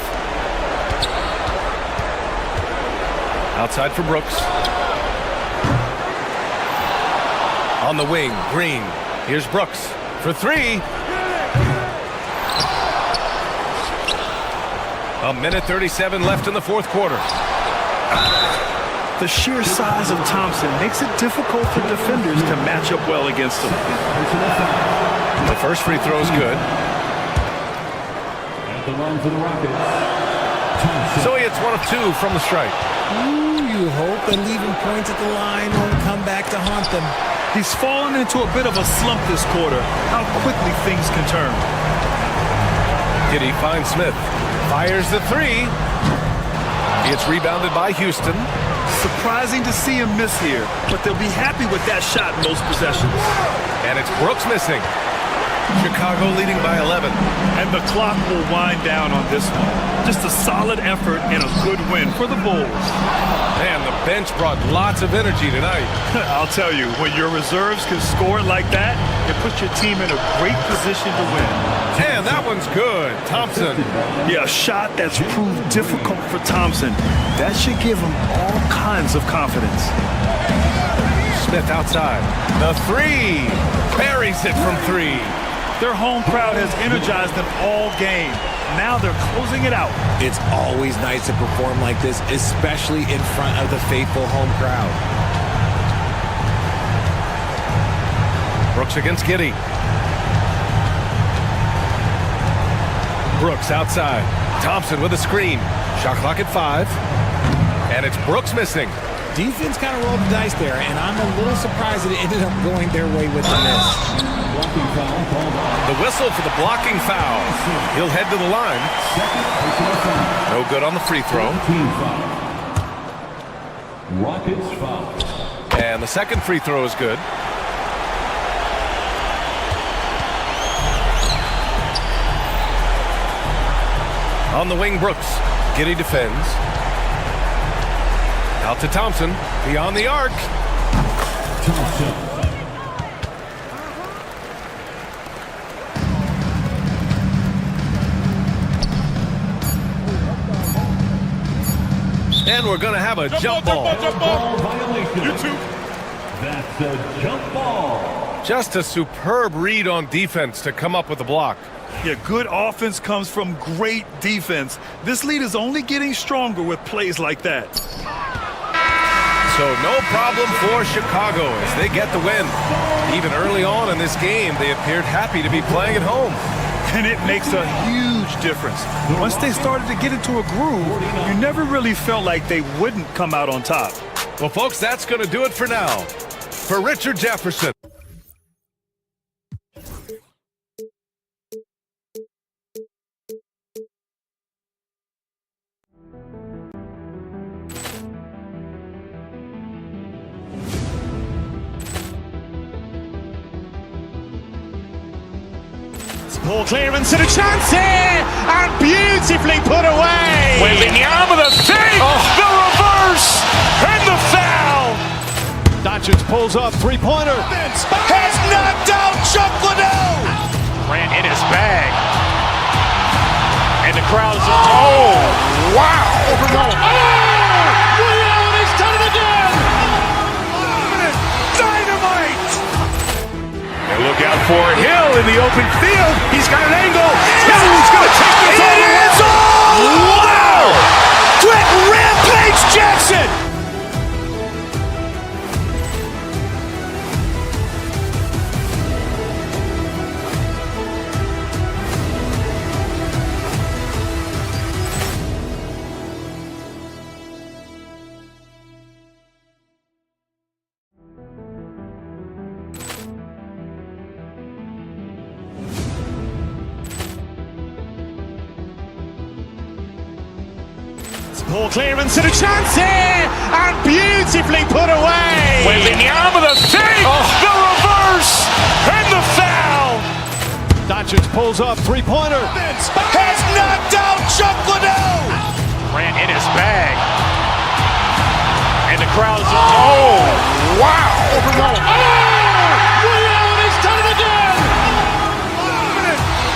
[SPEAKER 4] Outside for Brooks. On the wing, Green. Here's Brooks for three. A minute 37 left in the fourth quarter.
[SPEAKER 6] The sheer size of Thompson makes it difficult for defenders to match up well against him.
[SPEAKER 4] The first free throw is good.
[SPEAKER 7] At the line for the Rockets.
[SPEAKER 4] So he hits one of two from the strike.
[SPEAKER 15] Ooh, you hope that leaving points at the line won't come back to haunt them.
[SPEAKER 6] He's fallen into a bit of a slump this quarter. How quickly things can turn.
[SPEAKER 4] Giddy finds Smith. Fires the three. It's rebounded by Houston.
[SPEAKER 6] Surprising to see him miss here, but they'll be happy with that shot in those possessions.
[SPEAKER 4] And it's Brooks missing. Chicago leading by 11.
[SPEAKER 6] And the clock will wind down on this one. Just a solid effort and a good win for the Bulls.
[SPEAKER 4] Man, the bench brought lots of energy tonight.
[SPEAKER 6] I'll tell you, when your reserves can score like that, it puts your team in a great position to win.
[SPEAKER 4] Man, that one's good. Thompson.
[SPEAKER 6] Yeah, a shot that's proved difficult for Thompson. That should give him all kinds of confidence.
[SPEAKER 4] Smith outside. The three. Buries it from three.
[SPEAKER 6] Their home crowd has energized them all game. Now they're closing it out.
[SPEAKER 15] It's always nice to perform like this, especially in front of the faithful home crowd.
[SPEAKER 4] Brooks against Giddy. Brooks outside. Thompson with a screen. Shot clock at 5. And it's Brooks missing.
[SPEAKER 15] Defense kind of rolled the dice there, and I'm a little surprised that it ended up going their way with the miss.
[SPEAKER 4] The whistle for the blocking foul. He'll head to the line. No good on the free throw.
[SPEAKER 7] Rockets foul.
[SPEAKER 4] And the second free throw is good. On the wing, Brooks. Giddy defends. Out to Thompson. Beyond the arc.
[SPEAKER 7] Thompson.
[SPEAKER 4] And we're going to have a jump ball.
[SPEAKER 7] YouTube. That's a jump ball.
[SPEAKER 4] Just a superb read on defense to come up with the block.
[SPEAKER 6] Yeah, good offense comes from great defense. This lead is only getting stronger with plays like that.
[SPEAKER 4] So no problem for Chicago as they get the win. Even early on in this game, they appeared happy to be playing at home.
[SPEAKER 6] And it makes a huge difference. Once they started to get into a groove, you never really felt like they wouldn't come out on top.
[SPEAKER 4] Well, folks, that's going to do it for now. For Richard Jefferson.
[SPEAKER 2] Poor clearance and a chance here, and beautifully put away.
[SPEAKER 1] Wembanyama with a three, the reverse, and the foul.
[SPEAKER 2] Doncic pulls up, three-pointer.
[SPEAKER 1] Has knocked out Chuck Liddell. Ran in his bag. And the crowd is, oh, wow. He's done it again. Dynamite. And look out for Hill in the open field. He's got an angle. Hill's going to take this all the way. Wow! Quick rampage Jackson.
[SPEAKER 2] Poor clearance and a chance here, and beautifully put away.
[SPEAKER 1] Wembanyama with a three, the reverse, and the foul.
[SPEAKER 2] Doncic pulls up, three-pointer.
[SPEAKER 1] Has knocked out Chuck Liddell. Ran in in his bag. And the crowd is, oh, wow.
[SPEAKER 9] Overruled.
[SPEAKER 1] And he's done it again.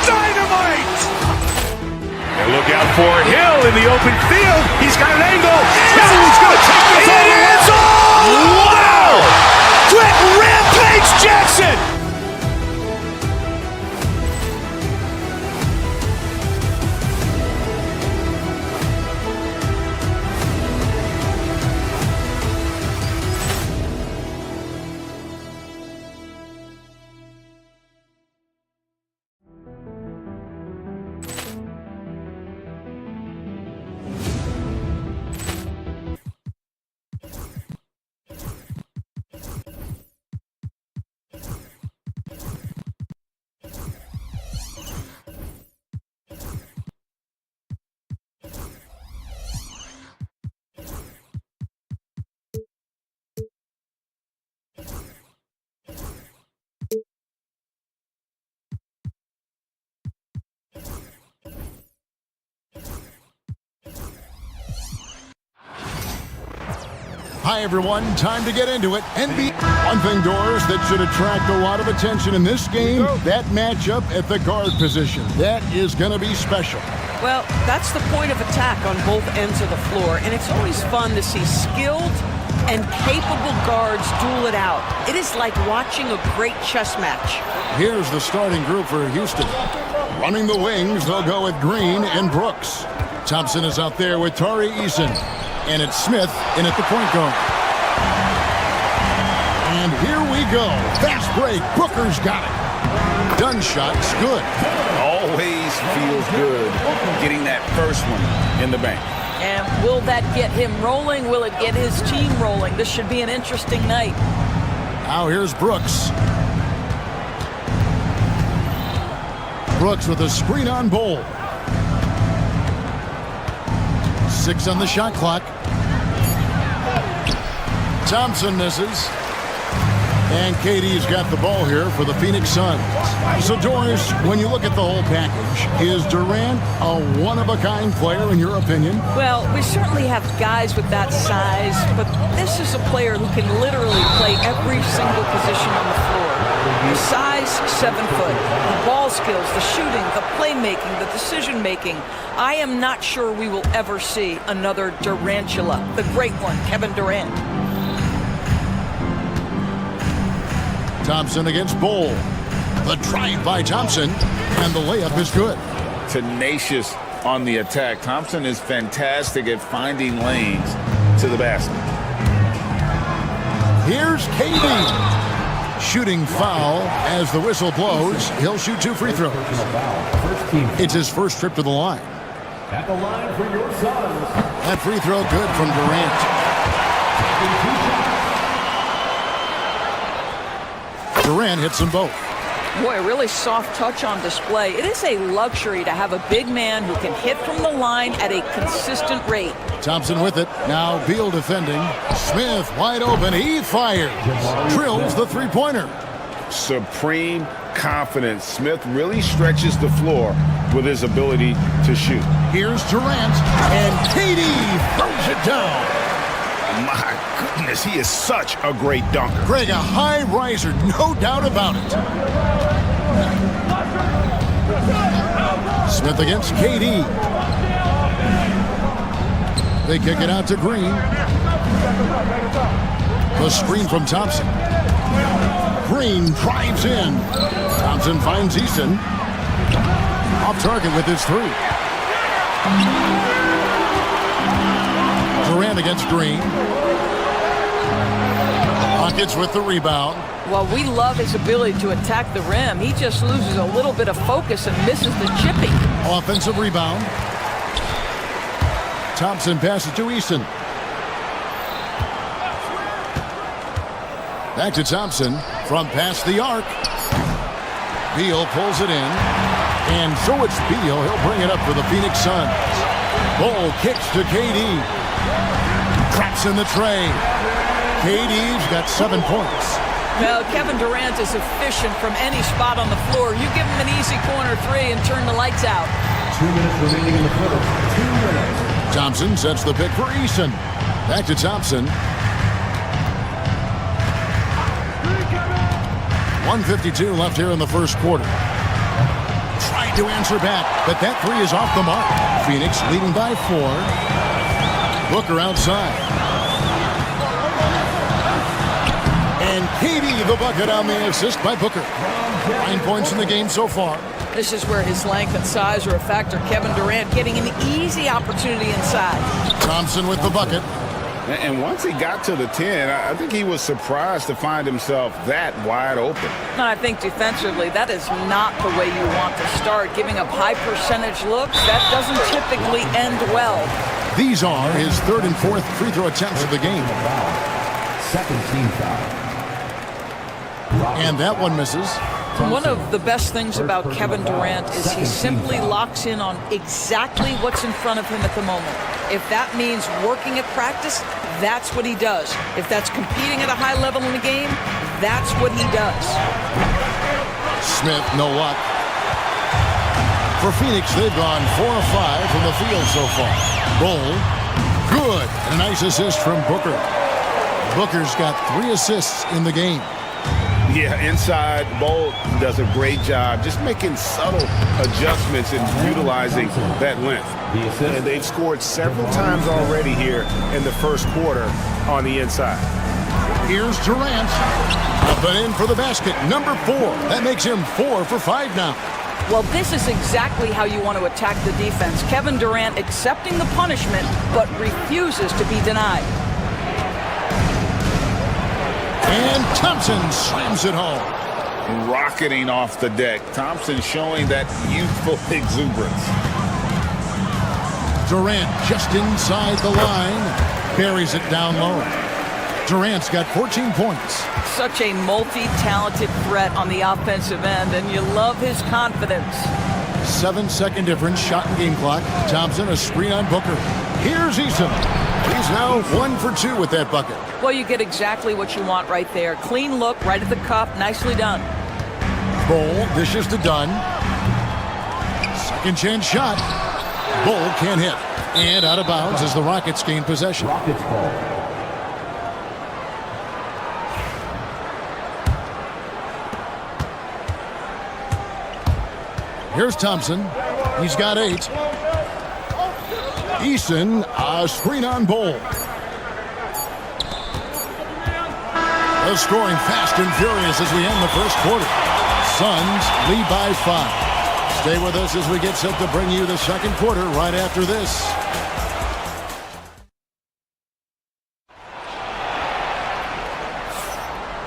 [SPEAKER 1] Dynamite. And look out for Hill in the open field. He's got an angle. He's going to take this all the way. Wow. Quick Rampage Jackson.
[SPEAKER 9] Hi, everyone. Time to get into it. NBA. One thing, Doors, that should attract a lot of attention in this game, that matchup at the guard position. That is going to be special.
[SPEAKER 5] Well, that's the point of attack on both ends of the floor, and it's always fun to see skilled and capable guards duel it out. It is like watching a great chess match.
[SPEAKER 9] Here's the starting group for Houston. Running the wings, they'll go with Green and Brooks. Thompson is out there with Tari Eason. And it's Smith in at the point guard. And here we go. Fast break. Booker's got it. Done shot's good.
[SPEAKER 10] Always feels good getting that first one in the bank.
[SPEAKER 5] And will that get him rolling? Will it get his team rolling? This should be an interesting night.
[SPEAKER 9] Now here's Brooks. Brooks with a screen on Bowl. 6 on the shot clock. Thompson misses. And KD's got the ball here for the Phoenix Suns. So, Doris, when you look at the whole package, is Durant a one-of-a-kind player in your opinion?
[SPEAKER 5] Well, we certainly have guys with that size, but this is a player who can literally play every single position on the floor. The size, 7 foot. The ball skills, the shooting, the playmaking, the decision-making. I am not sure we will ever see another Durantula, the great one, Kevin Durant.
[SPEAKER 9] Thompson against Bowl. The drive by Thompson, and the layup is good.
[SPEAKER 10] Tenacious on the attack. Thompson is fantastic at finding lanes to the basket.
[SPEAKER 9] Here's KD. Shooting foul as the whistle blows. He'll shoot 2 free throws. It's his first trip to the line.
[SPEAKER 7] At the line for your Suns.
[SPEAKER 9] That free throw good from Durant. Durant hits them both.
[SPEAKER 5] Boy, a really soft touch on display. It is a luxury to have a big man who can hit from the line at a consistent rate.
[SPEAKER 9] Thompson with it. Now Beal defending. Smith wide open. He fires. Drills the three-pointer.
[SPEAKER 10] Supreme confidence. Smith really stretches the floor with his ability to shoot.
[SPEAKER 9] Here's Durant. And KD throws it down.
[SPEAKER 10] My goodness, he is such a great dunker.
[SPEAKER 9] Greg, a high riser, no doubt about it. Smith against KD. They kick it out to Green. The screen from Thompson. Green drives in. Thompson finds Eason. Off target with his 3. Durant against Green. Rockets with the rebound.
[SPEAKER 5] Well, we love his ability to attack the rim. He just loses a little bit of focus and misses the chipping.
[SPEAKER 9] Offensive rebound. Thompson passes to Eason. Back to Thompson from past the arc. Beal pulls it in. And so it's Beal. He'll bring it up for the Phoenix Suns. Bull kicks to KD. Traps in the tray. KD's got 7 points.
[SPEAKER 5] Well, Kevin Durant is efficient from any spot on the floor. You give him an easy corner 3 and turn the lights out.
[SPEAKER 7] 2 minutes remaining in the quarter. 2 minutes.
[SPEAKER 9] Thompson sets the pick for Eason. Back to Thompson. 1:52 left here in the first quarter. Tried to answer back, but that three is off the mark. Phoenix leading by 4. Booker outside. And KD the bucket on the assist by Booker. 9 points in the game so far.
[SPEAKER 5] This is where his length and size are a factor. Kevin Durant getting an easy opportunity inside.
[SPEAKER 9] Thompson with the bucket.
[SPEAKER 10] And once he got to the 10, I think he was surprised to find himself that wide open.
[SPEAKER 5] And I think defensively, that is not the way you want to start. Giving up high percentage looks, that doesn't typically end well.
[SPEAKER 9] These are his 3rd and 4th free throw attempts of the game.
[SPEAKER 7] Second team foul.
[SPEAKER 9] And that one misses.
[SPEAKER 5] One of the best things about Kevin Durant is he simply locks in on exactly what's in front of him at the moment. If that means working at practice, that's what he does. If that's competing at a high level in the game, that's what he does.
[SPEAKER 9] Smith, no luck. For Phoenix, they've gone 4 of 5 from the field so far. Bull, good. And a nice assist from Booker. Booker's got 3 assists in the game.
[SPEAKER 10] Yeah, inside, Bull does a great job just making subtle adjustments and utilizing that length. And they've scored several times already here in the first quarter on the inside.
[SPEAKER 9] Here's Durant. Up and in for the basket. Number 4. That makes him 4 for 5 now.
[SPEAKER 5] Well, this is exactly how you want to attack the defense. Kevin Durant accepting the punishment, but refuses to be denied.
[SPEAKER 9] And Thompson slams it home.
[SPEAKER 10] Rocketing off the deck. Thompson showing that youthful exuberance.
[SPEAKER 9] Durant just inside the line. Buries it down low. Durant's got 14 points.
[SPEAKER 5] Such a multi-talented threat on the offensive end, and you love his confidence.
[SPEAKER 9] 7-second difference, shot and game clock. Thompson, a screen on Booker. Here's Eason. He's now 1 for 2 with that bucket.
[SPEAKER 5] Well, you get exactly what you want right there. Clean look, right at the cup, nicely done.
[SPEAKER 9] Bull dishes to Dunn. Second chance shot. Bull can't hit. And out of bounds as the Rockets gain possession.
[SPEAKER 7] Rockets ball.
[SPEAKER 9] Here's Thompson. He's got 8. Eason, a screen on Bull. The scoring fast and furious as we end the first quarter. Suns lead by 5. Stay with us as we get set to bring you the second quarter right after this.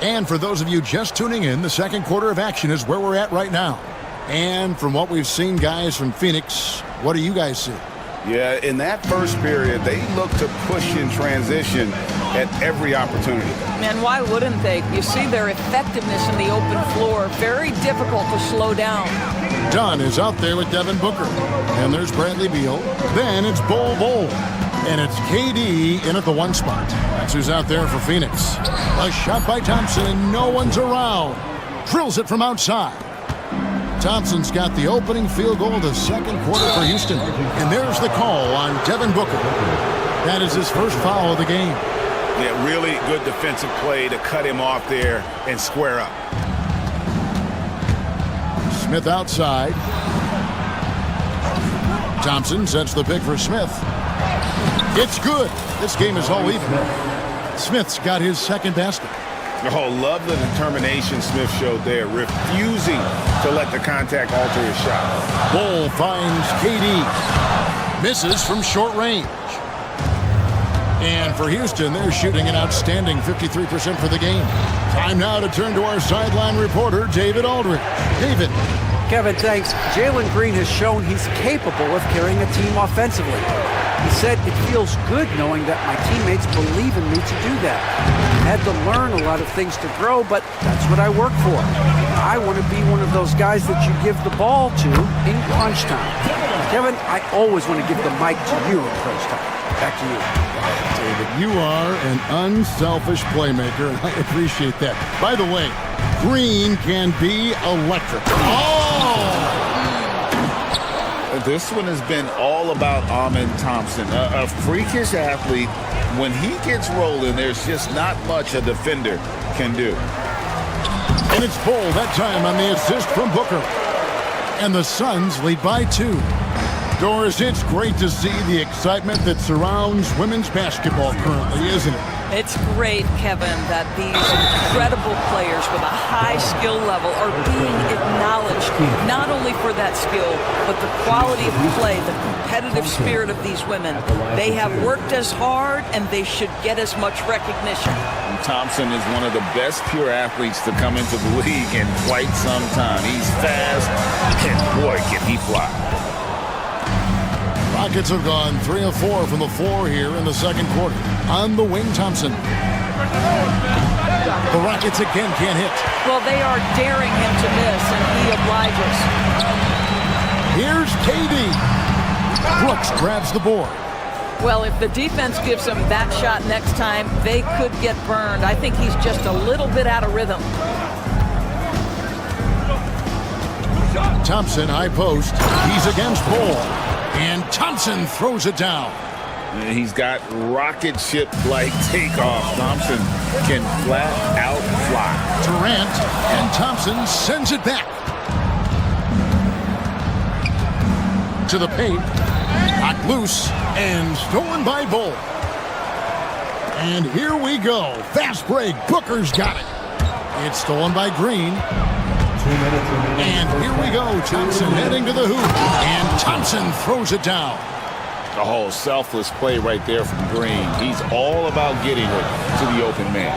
[SPEAKER 9] And for those of you just tuning in, the second quarter of action is where we're at right now. And from what we've seen, guys, from Phoenix, what do you guys see?
[SPEAKER 10] Yeah, in that first period, they look to push in transition at every opportunity.
[SPEAKER 5] Man, why wouldn't they? You see their effectiveness in the open floor. Very difficult to slow down.
[SPEAKER 9] Dunn is out there with Devin Booker. And there's Bradley Beal. Then it's Bull. And it's KD in at the 1 spot. That's who's out there for Phoenix. A shot by Thompson, and no one's around. Drills it from outside. Thompson's got the opening field goal of the second quarter for Houston. And there's the call on Devin Booker. That is his first foul of the game.
[SPEAKER 10] Yeah, really good defensive play to cut him off there and square up.
[SPEAKER 9] Smith outside. Thompson sets the pick for Smith. It's good. This game is all even. Smith's got his second basket.
[SPEAKER 10] Oh, love the determination Smith showed there, refusing to let the contact alter his shot.
[SPEAKER 9] Bull finds KD. Misses from short range. And for Houston, they're shooting an outstanding 53% for the game. Time now to turn to our sideline reporter, David Aldridge. David.
[SPEAKER 12] Kevin, thanks. Jalen Green has shown he's capable of carrying a team offensively. He said, "It feels good knowing that my teammates believe in me to do that. I had to learn a lot of things to grow, but that's what I work for. I want to be one of those guys that you give the ball to in crunch time." Kevin, I always want to give the mic to you in crunch time. Back to you.
[SPEAKER 9] David, you are an unselfish playmaker, and I appreciate that. By the way, Green can be electric. Oh!
[SPEAKER 10] This one has been all about Amen Thompson, a freakish athlete. When he gets rolling, there's just not much a defender can do.
[SPEAKER 9] And it's Bull that time on the assist from Booker. And the Suns lead by 2. Doris, it's great to see the excitement that surrounds women's basketball currently, isn't it?
[SPEAKER 5] It's great, Kevin, that these incredible players with a high skill level are being acknowledged, not only for that skill, but the quality of play, the competitive spirit of these women. They have worked as hard, and they should get as much recognition.
[SPEAKER 10] Thompson is one of the best pure athletes to come into the league in quite some time. He's fast, and boy, can he fly.
[SPEAKER 9] Rockets have gone 3 of 4 from the floor here in the second quarter. On the wing, Thompson. The Rockets again can't hit.
[SPEAKER 5] Well, they are daring him to miss, and he obliges.
[SPEAKER 9] Here's KD. Brooks grabs the board.
[SPEAKER 5] Well, if the defense gives him that shot next time, they could get burned. I think he's just a little bit out of rhythm.
[SPEAKER 9] Thompson, high post. He's against Bull. And Thompson throws it down.
[SPEAKER 10] He's got rocket ship-like takeoff. Thompson can flat out fly.
[SPEAKER 9] Durant, and Thompson sends it back. To the paint. Knocked loose and stolen by Bull. And here we go. Fast break. Booker's got it. It's stolen by Green. And here we go. Thompson heading to the hoop. And Thompson throws it down.
[SPEAKER 10] A whole selfless play right there from Green. He's all about getting it to the open man.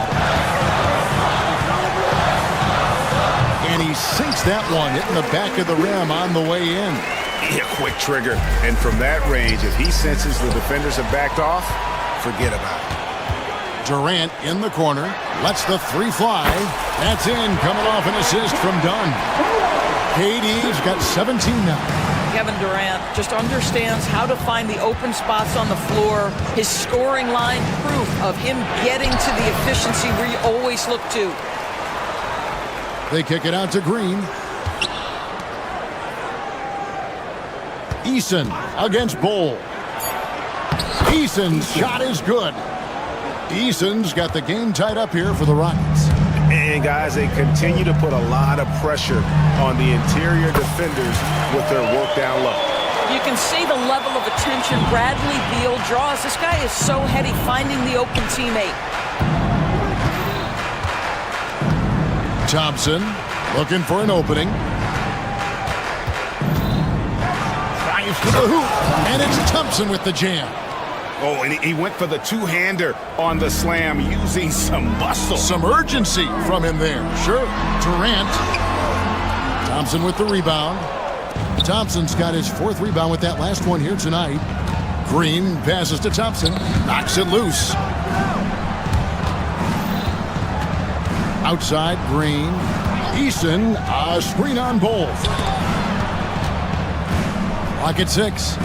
[SPEAKER 9] And he sinks that one, hitting the back of the rim on the way in.
[SPEAKER 3] Yeah, quick trigger. And from that range, if he senses the defenders have backed off, forget about it.
[SPEAKER 9] Durant in the corner, lets the 3 fly. That's in, coming off an assist from Dunn. KD's got 17 now.
[SPEAKER 5] Kevin Durant just understands how to find the open spots on the floor. His scoring line, proof of him getting to the efficiency we always look to.
[SPEAKER 9] They kick it out to Green. Eason against Bull. Eason's shot is good. Eason's got the game tied up here for the Rockets.
[SPEAKER 3] And guys, they continue to put a lot of pressure on the interior defenders with their work down low.
[SPEAKER 5] You can see the level of attention Bradley Beal draws. This guy is so heady finding the open teammate.
[SPEAKER 9] Thompson looking for an opening. Drives to the hoop, and it's Thompson with the jam.
[SPEAKER 3] Oh, and he went for the two-hander on the slam using some muscle.
[SPEAKER 9] Some urgency from him there. Sure. Durant. Thompson with the rebound. Thompson's got his 4th rebound with that last one here tonight. Green passes to Thompson. Knocks it loose. Outside, Green. Eason, a screen on Bull. Rocket 6.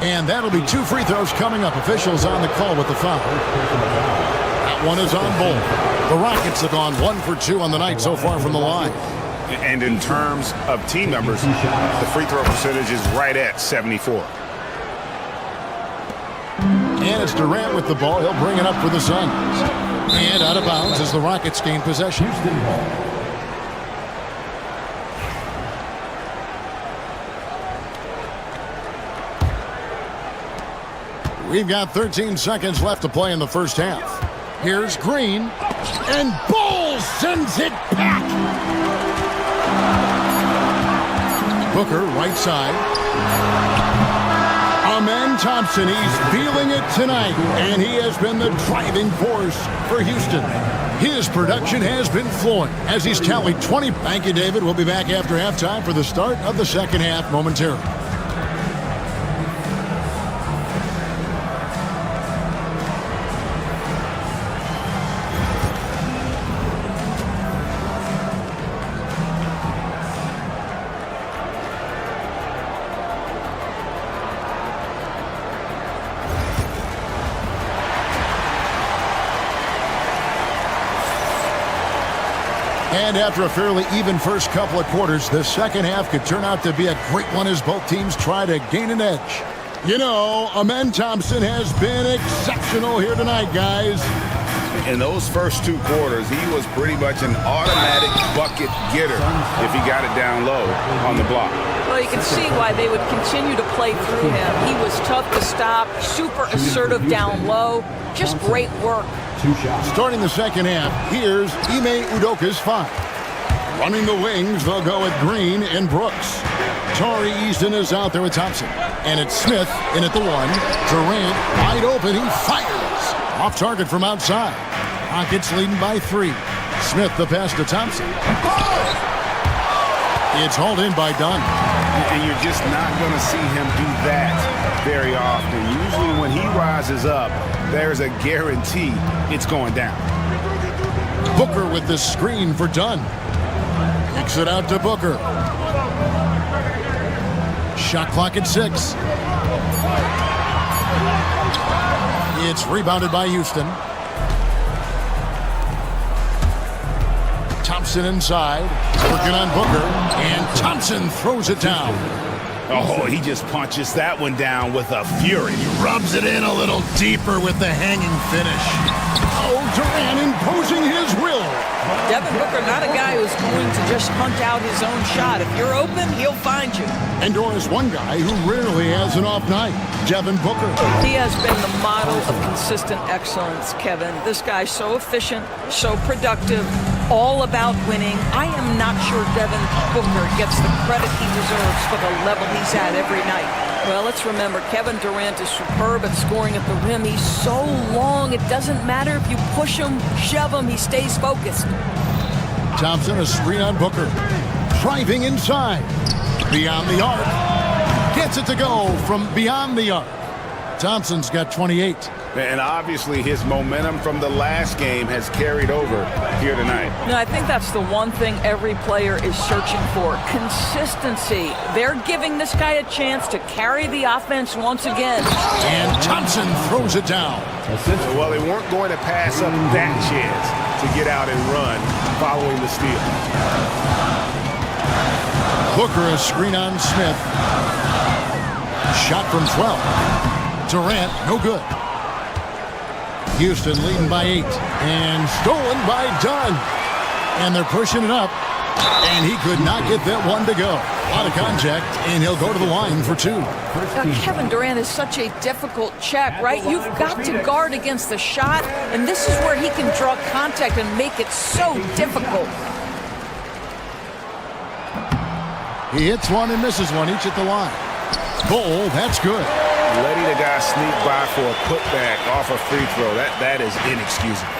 [SPEAKER 9] And that'll be 2 free throws coming up. Officials on the call with the foul. That one is on Bull. The Rockets have gone 1 for 2 on the night so far from the line.
[SPEAKER 3] And in terms of team numbers, the free throw percentage is right at 74.
[SPEAKER 9] And it's Durant with the ball. He'll bring it up for the Suns. And out of bounds as the Rockets gain possession. We've got 13 seconds left to play in the first half. Here's Green. And Bull sends it back. Booker, right side. Amen Thompson, he's feeling it tonight, and he has been the driving force for Houston. His production has been flowing as he's tallied 20. Thank you, David. We'll be back after halftime for the start of the second half momentarily. And after a fairly even first couple of quarters, the second half could turn out to be a great one as both teams try to gain an edge. You know, Amen Thompson has been exceptional here tonight, guys.
[SPEAKER 10] In those first 2 quarters, he was pretty much an automatic bucket getter if he got it down low on the block.
[SPEAKER 5] Well, you can see why they would continue to play through him. He was tough to stop, super assertive down low. Just great work.
[SPEAKER 9] Starting the second half, here's Ime Udoka's 5. Running the wings, they'll go with Green and Brooks. Tari Easton is out there with Thompson. And it's Smith in at the 1. Durant wide open, he fires. Off target from outside. Rockets leading by 3. Smith the pass to Thompson. It's hauled in by Dunn.
[SPEAKER 10] And you're just not going to see him do that very often. Usually when he rises up, there's a guarantee it's going down.
[SPEAKER 9] Booker with the screen for Dunn. Kicks it out to Booker. Shot clock at 6. It's rebounded by Houston. Thompson inside, working on Booker, and Thompson throws it down.
[SPEAKER 10] Oh, he just punches that one down with a fury.
[SPEAKER 9] He rubs it in a little deeper with the hanging finish. Oh, Durant imposing his will.
[SPEAKER 5] Devin Booker, not a guy who's going to just hunt out his own shot. If you're open, he'll find you.
[SPEAKER 9] And Doris, one guy who rarely has an off night, Devin Booker.
[SPEAKER 5] He has been the model of consistent excellence, Kevin. This guy's so efficient, so productive, all about winning. I am not sure Devin Booker gets the credit he deserves for the level he's at every night. Well, let's remember, Kevin Durant is superb at scoring at the rim. He's so long, it doesn't matter if you push him, shove him, he stays focused.
[SPEAKER 9] Thompson, a screen on Booker. Driving inside. Beyond the arc. Gets it to go from beyond the arc. Thompson's got 28.
[SPEAKER 10] And obviously his momentum from the last game has carried over here tonight.
[SPEAKER 5] No, I think that's the one thing every player is searching for. Consistency. They're giving this guy a chance to carry the offense once again.
[SPEAKER 9] And Thompson throws it down.
[SPEAKER 10] Well, they weren't going to pass up that chance to get out and run following the steal.
[SPEAKER 9] Booker, a screen on Smith. Shot from 12. Durant, no good. Houston leading by 8. And stolen by Dunn. And they're pushing it up. And he could not get that one to go. A lot of contact, and he'll go to the line for 2.
[SPEAKER 5] Kevin Durant is such a difficult check, right? You've got to guard against the shot, and this is where he can draw contact and make it so difficult.
[SPEAKER 9] He hits one and misses one, each at the line. Goal, that's good.
[SPEAKER 10] Letting a guy sneak by for a putback off a free throw, that is inexcusable.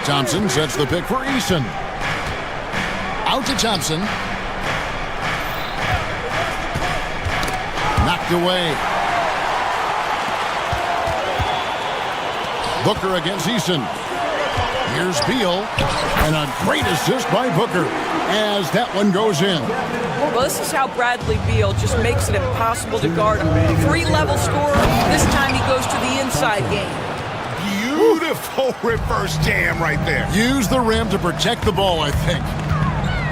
[SPEAKER 9] Thompson sets the pick for Eason. Out to Thompson. Knocked away. Booker against Eason. Here's Beal. And a great assist by Booker as that one goes in.
[SPEAKER 5] Well, this is how Bradley Beal just makes it impossible to guard him. 3-level scorer. This time he goes to the inside game.
[SPEAKER 10] Beautiful reverse jam right there.
[SPEAKER 9] Use the rim to protect the ball, I think.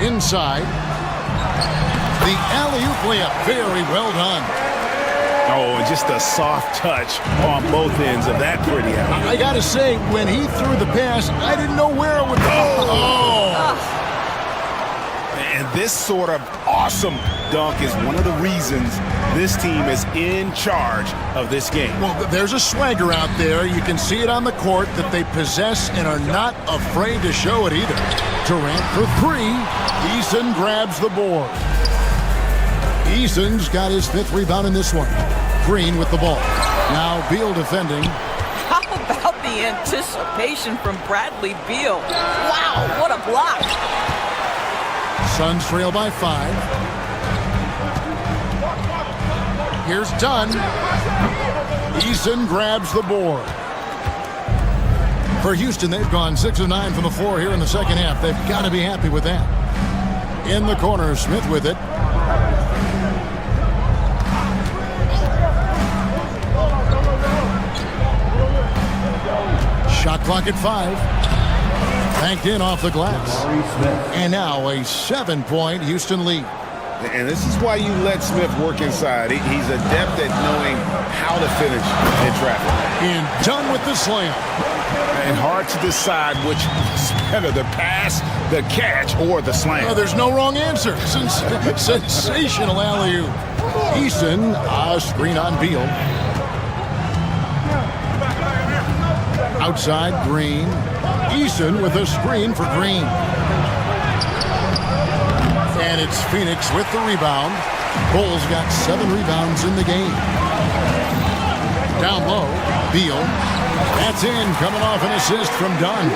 [SPEAKER 9] Inside. The alley-oop layup. Very well done.
[SPEAKER 10] Oh, and just a soft touch on both ends of that pretty alley.
[SPEAKER 9] I got to say, when he threw the pass, I didn't know where it would go. Oh.
[SPEAKER 10] And this sort of awesome dunk is one of the reasons this team is in charge of this game.
[SPEAKER 9] Well, there's a swagger out there. You can see it on the court that they possess and are not afraid to show it either. Durant for 3. Eason grabs the board. Eason's got his 5th rebound in this one. Green with the ball. Now Beal defending.
[SPEAKER 5] How about the anticipation from Bradley Beal? Wow, what a block.
[SPEAKER 9] Suns trail by 5. Here's Dunn. Eason grabs the board. For Houston, they've gone 6 of 9 from the floor here in the second half. They've got to be happy with that. In the corner, Smith with it. Shot clock at 5. Banked in off the glass. And now a 7-point Houston lead.
[SPEAKER 10] And this is why you let Smith work inside. He's adept at knowing how to finish in traffic.
[SPEAKER 9] And done with the slam.
[SPEAKER 10] And hard to decide which is better, the pass, the catch, or the slam.
[SPEAKER 9] Oh, there's no wrong answer. Sensational alley-oop. Eason, screen on Beal. Outside, Green. Eason with a screen for Green. And it's Phoenix with the rebound. Bulls got 7 rebounds in the game. Down low, Beal. That's in, coming off an assist from Dunn.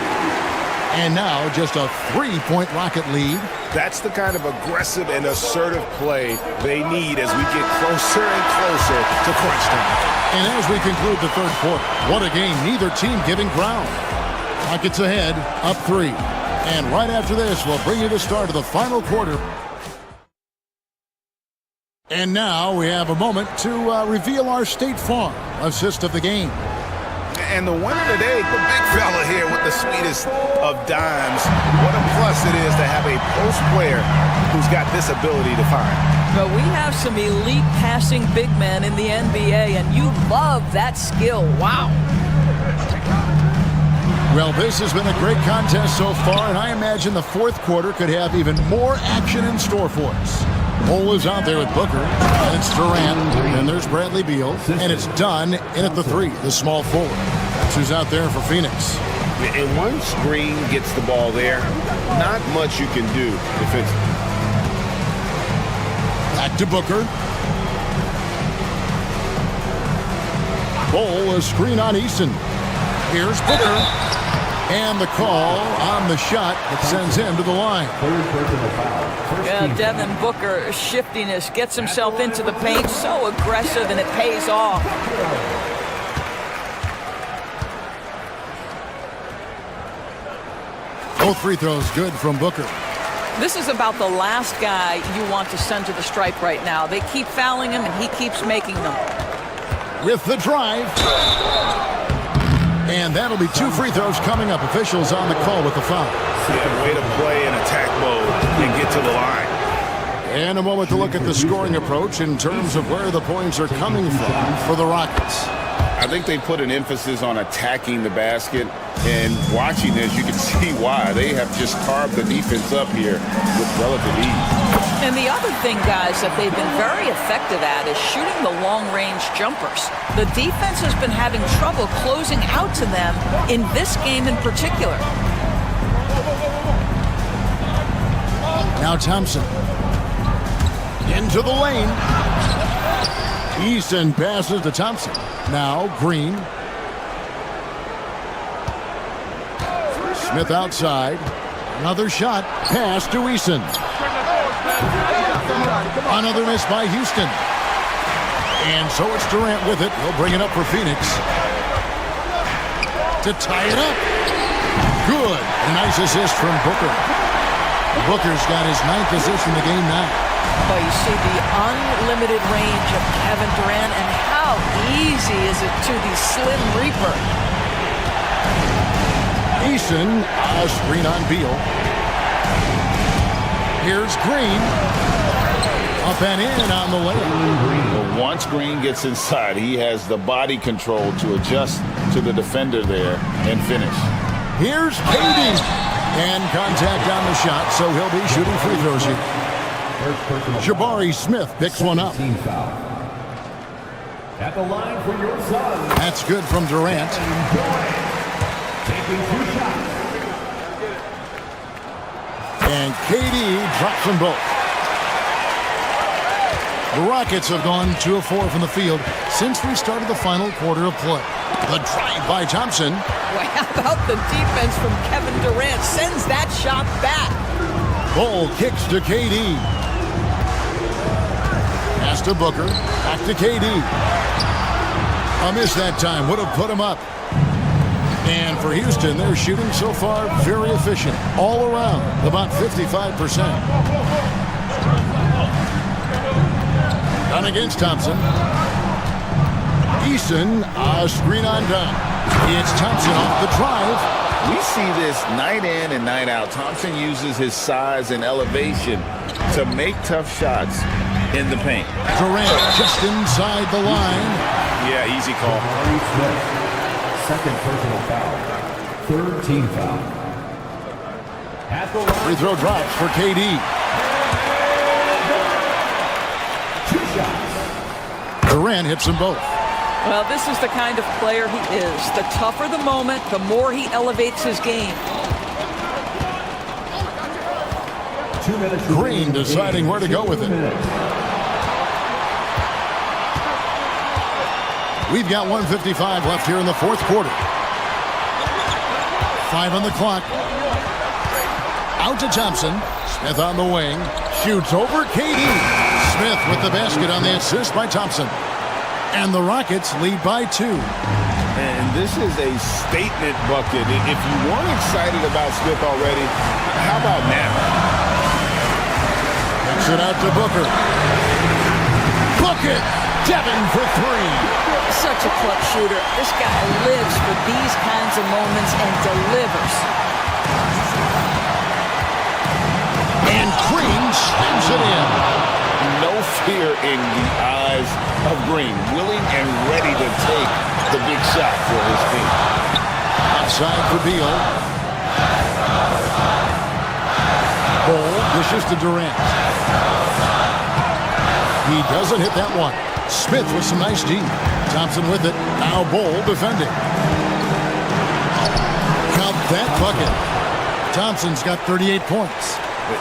[SPEAKER 9] And now just a 3-point Rocket lead.
[SPEAKER 10] That's the kind of aggressive and assertive play they need as we get closer and closer to crunch time.
[SPEAKER 9] And as we conclude the third quarter, what a game, neither team giving ground. Rockets ahead, up 3. And right after this, we'll bring you the start of the final quarter. And now we have a moment to reveal our State Farm assist of the game.
[SPEAKER 10] And the winner today, the big fella here with the sweetest of dimes. What a plus it is to have a post player who's got this ability to find.
[SPEAKER 5] But we have some elite passing big men in the NBA, and you love that skill. Wow.
[SPEAKER 9] Well, this has been a great contest so far, and I imagine the fourth quarter could have even more action in store for us. Cole is out there with Booker, and it's Durant, and there's Bradley Beal, and it's Dunn in at the 3, the small forward. That's who's out there for Phoenix.
[SPEAKER 10] And once Green gets the ball there, not much you can do defensively.
[SPEAKER 9] Back to Booker. Cole, a screen on Eason. Here's Booker. And the call on the shot that sends him to the line.
[SPEAKER 5] Yeah, Devin Booker, shiftiness, gets himself into the paint, so aggressive, and it pays off.
[SPEAKER 9] Both free throws good from Booker.
[SPEAKER 5] This is about the last guy you want to send to the stripe right now. They keep fouling him, and he keeps making them.
[SPEAKER 9] With the drive. And that'll be 2 free throws coming up. Officials on the call with the foul.
[SPEAKER 10] Yeah, way to play in attack mode and get to the line.
[SPEAKER 9] And a moment to look at the scoring approach in terms of where the points are coming from for the Rockets.
[SPEAKER 10] I think they put an emphasis on attacking the basket, and watching this, you can see why. They have just carved the defense up here with relative ease.
[SPEAKER 5] And the other thing, guys, that they've been very effective at is shooting the long-range jumpers. The defense has been having trouble closing out to them in this game in particular.
[SPEAKER 9] Now Thompson. Into the lane. Eason passes to Thompson. Now Green. Smith outside. Another shot. Pass to Eason. Another miss by Houston. And so it's Durant with it. He'll bring it up for Phoenix. To tie it up. Good. A nice assist from Booker. Booker's got his 9th assist in the game now.
[SPEAKER 5] But you see the unlimited range of Kevin Durant, and how easy is it to the Slim Reaper?
[SPEAKER 9] Eason, a screen on Beal. Here's Green. Up and in on the layup.
[SPEAKER 10] Well, once Green gets inside, he has the body control to adjust to the defender there and finish.
[SPEAKER 9] Here's KD. And contact on the shot, so he'll be shooting free throws here. Jabari Smith picks one up.
[SPEAKER 7] At the line for your son.
[SPEAKER 9] That's good from Durant.
[SPEAKER 7] Taking 2 shots.
[SPEAKER 9] And KD drops them both. The Rockets have gone 2 of 4 from the field since we started the final quarter of play. The drive by Thompson.
[SPEAKER 5] Well, how about the defense from Kevin Durant? Sends that shot back.
[SPEAKER 9] Ball kicks to KD. Pass to Booker. Back to KD. A miss that time. Would have put him up. And for Houston, they're shooting so far very efficient. All around, about 55%. Done against Thompson. Eason, a screen on Dunn. It's Thompson off the drive.
[SPEAKER 10] We see this night in and night out. Thompson uses his size and elevation to make tough shots in the paint.
[SPEAKER 9] Durant just inside the line.
[SPEAKER 4] Yeah, easy call.
[SPEAKER 7] Second personal foul. Third team foul.
[SPEAKER 9] Free throw drops for KD.
[SPEAKER 7] 2 shots.
[SPEAKER 9] Durant hits them both.
[SPEAKER 5] Well, this is the kind of player he is. The tougher the moment, the more he elevates his game.
[SPEAKER 7] 2 minutes.
[SPEAKER 9] Green deciding where to go with it. We've got 1:55 left here in the fourth quarter. 5 on the clock. Out to Thompson. Smith on the wing. Shoots over KD. Smith with the basket on the assist by Thompson. And the Rockets lead by 2.
[SPEAKER 10] And this is a statement bucket. If you weren't excited about Smith already, how about now?
[SPEAKER 9] Takes it out to Booker. Bucket! Devin for 3.
[SPEAKER 5] Such a clutch shooter. This guy lives for these kinds of moments and delivers.
[SPEAKER 9] And Green slams it in.
[SPEAKER 10] No fear in the eyes of Green. Willing and ready to take the big shot for his team.
[SPEAKER 9] Outside for Beal. Ball dishes to Durant. He doesn't hit that one. Smith with some nice D. Thompson with it. Now Ball defending. Count that bucket. Thompson's got 38 points.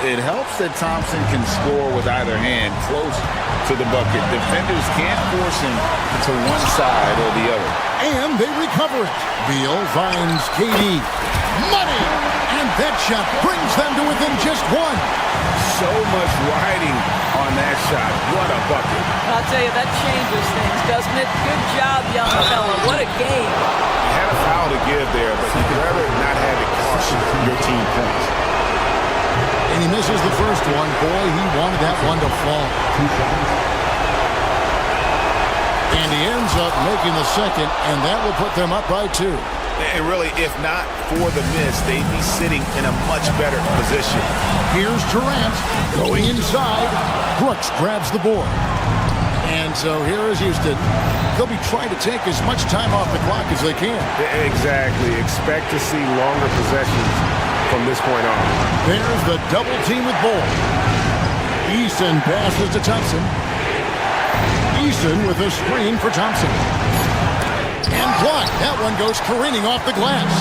[SPEAKER 10] It helps that Thompson can score with either hand close to the bucket. Defenders can't force him to one side or the other.
[SPEAKER 9] And they recover it. Beal finds KD. Money! And that shot brings them to within just 1.
[SPEAKER 10] So much riding on that shot. What a bucket.
[SPEAKER 5] I'll tell you, that changes things, doesn't it? Good job, young fella. What a game.
[SPEAKER 4] You had a foul to give there, but you'd rather not have it cost your team points.
[SPEAKER 9] And he misses the first one. Boy, he wanted that one to fall. And he ends up making the second, and that will put them up by 2.
[SPEAKER 4] And really, if not for the miss, they'd be sitting in a much better position.
[SPEAKER 9] Here's Durant going inside. Brooks grabs the board. And so here is Houston. They'll be trying to take as much time off the clock as they can.
[SPEAKER 4] Exactly. Expect to see longer possessions from this point on.
[SPEAKER 9] There's the double team with Ball. Eason passes to Thompson. Eason with a screen for Thompson. And blocked. That one goes careening off the glass.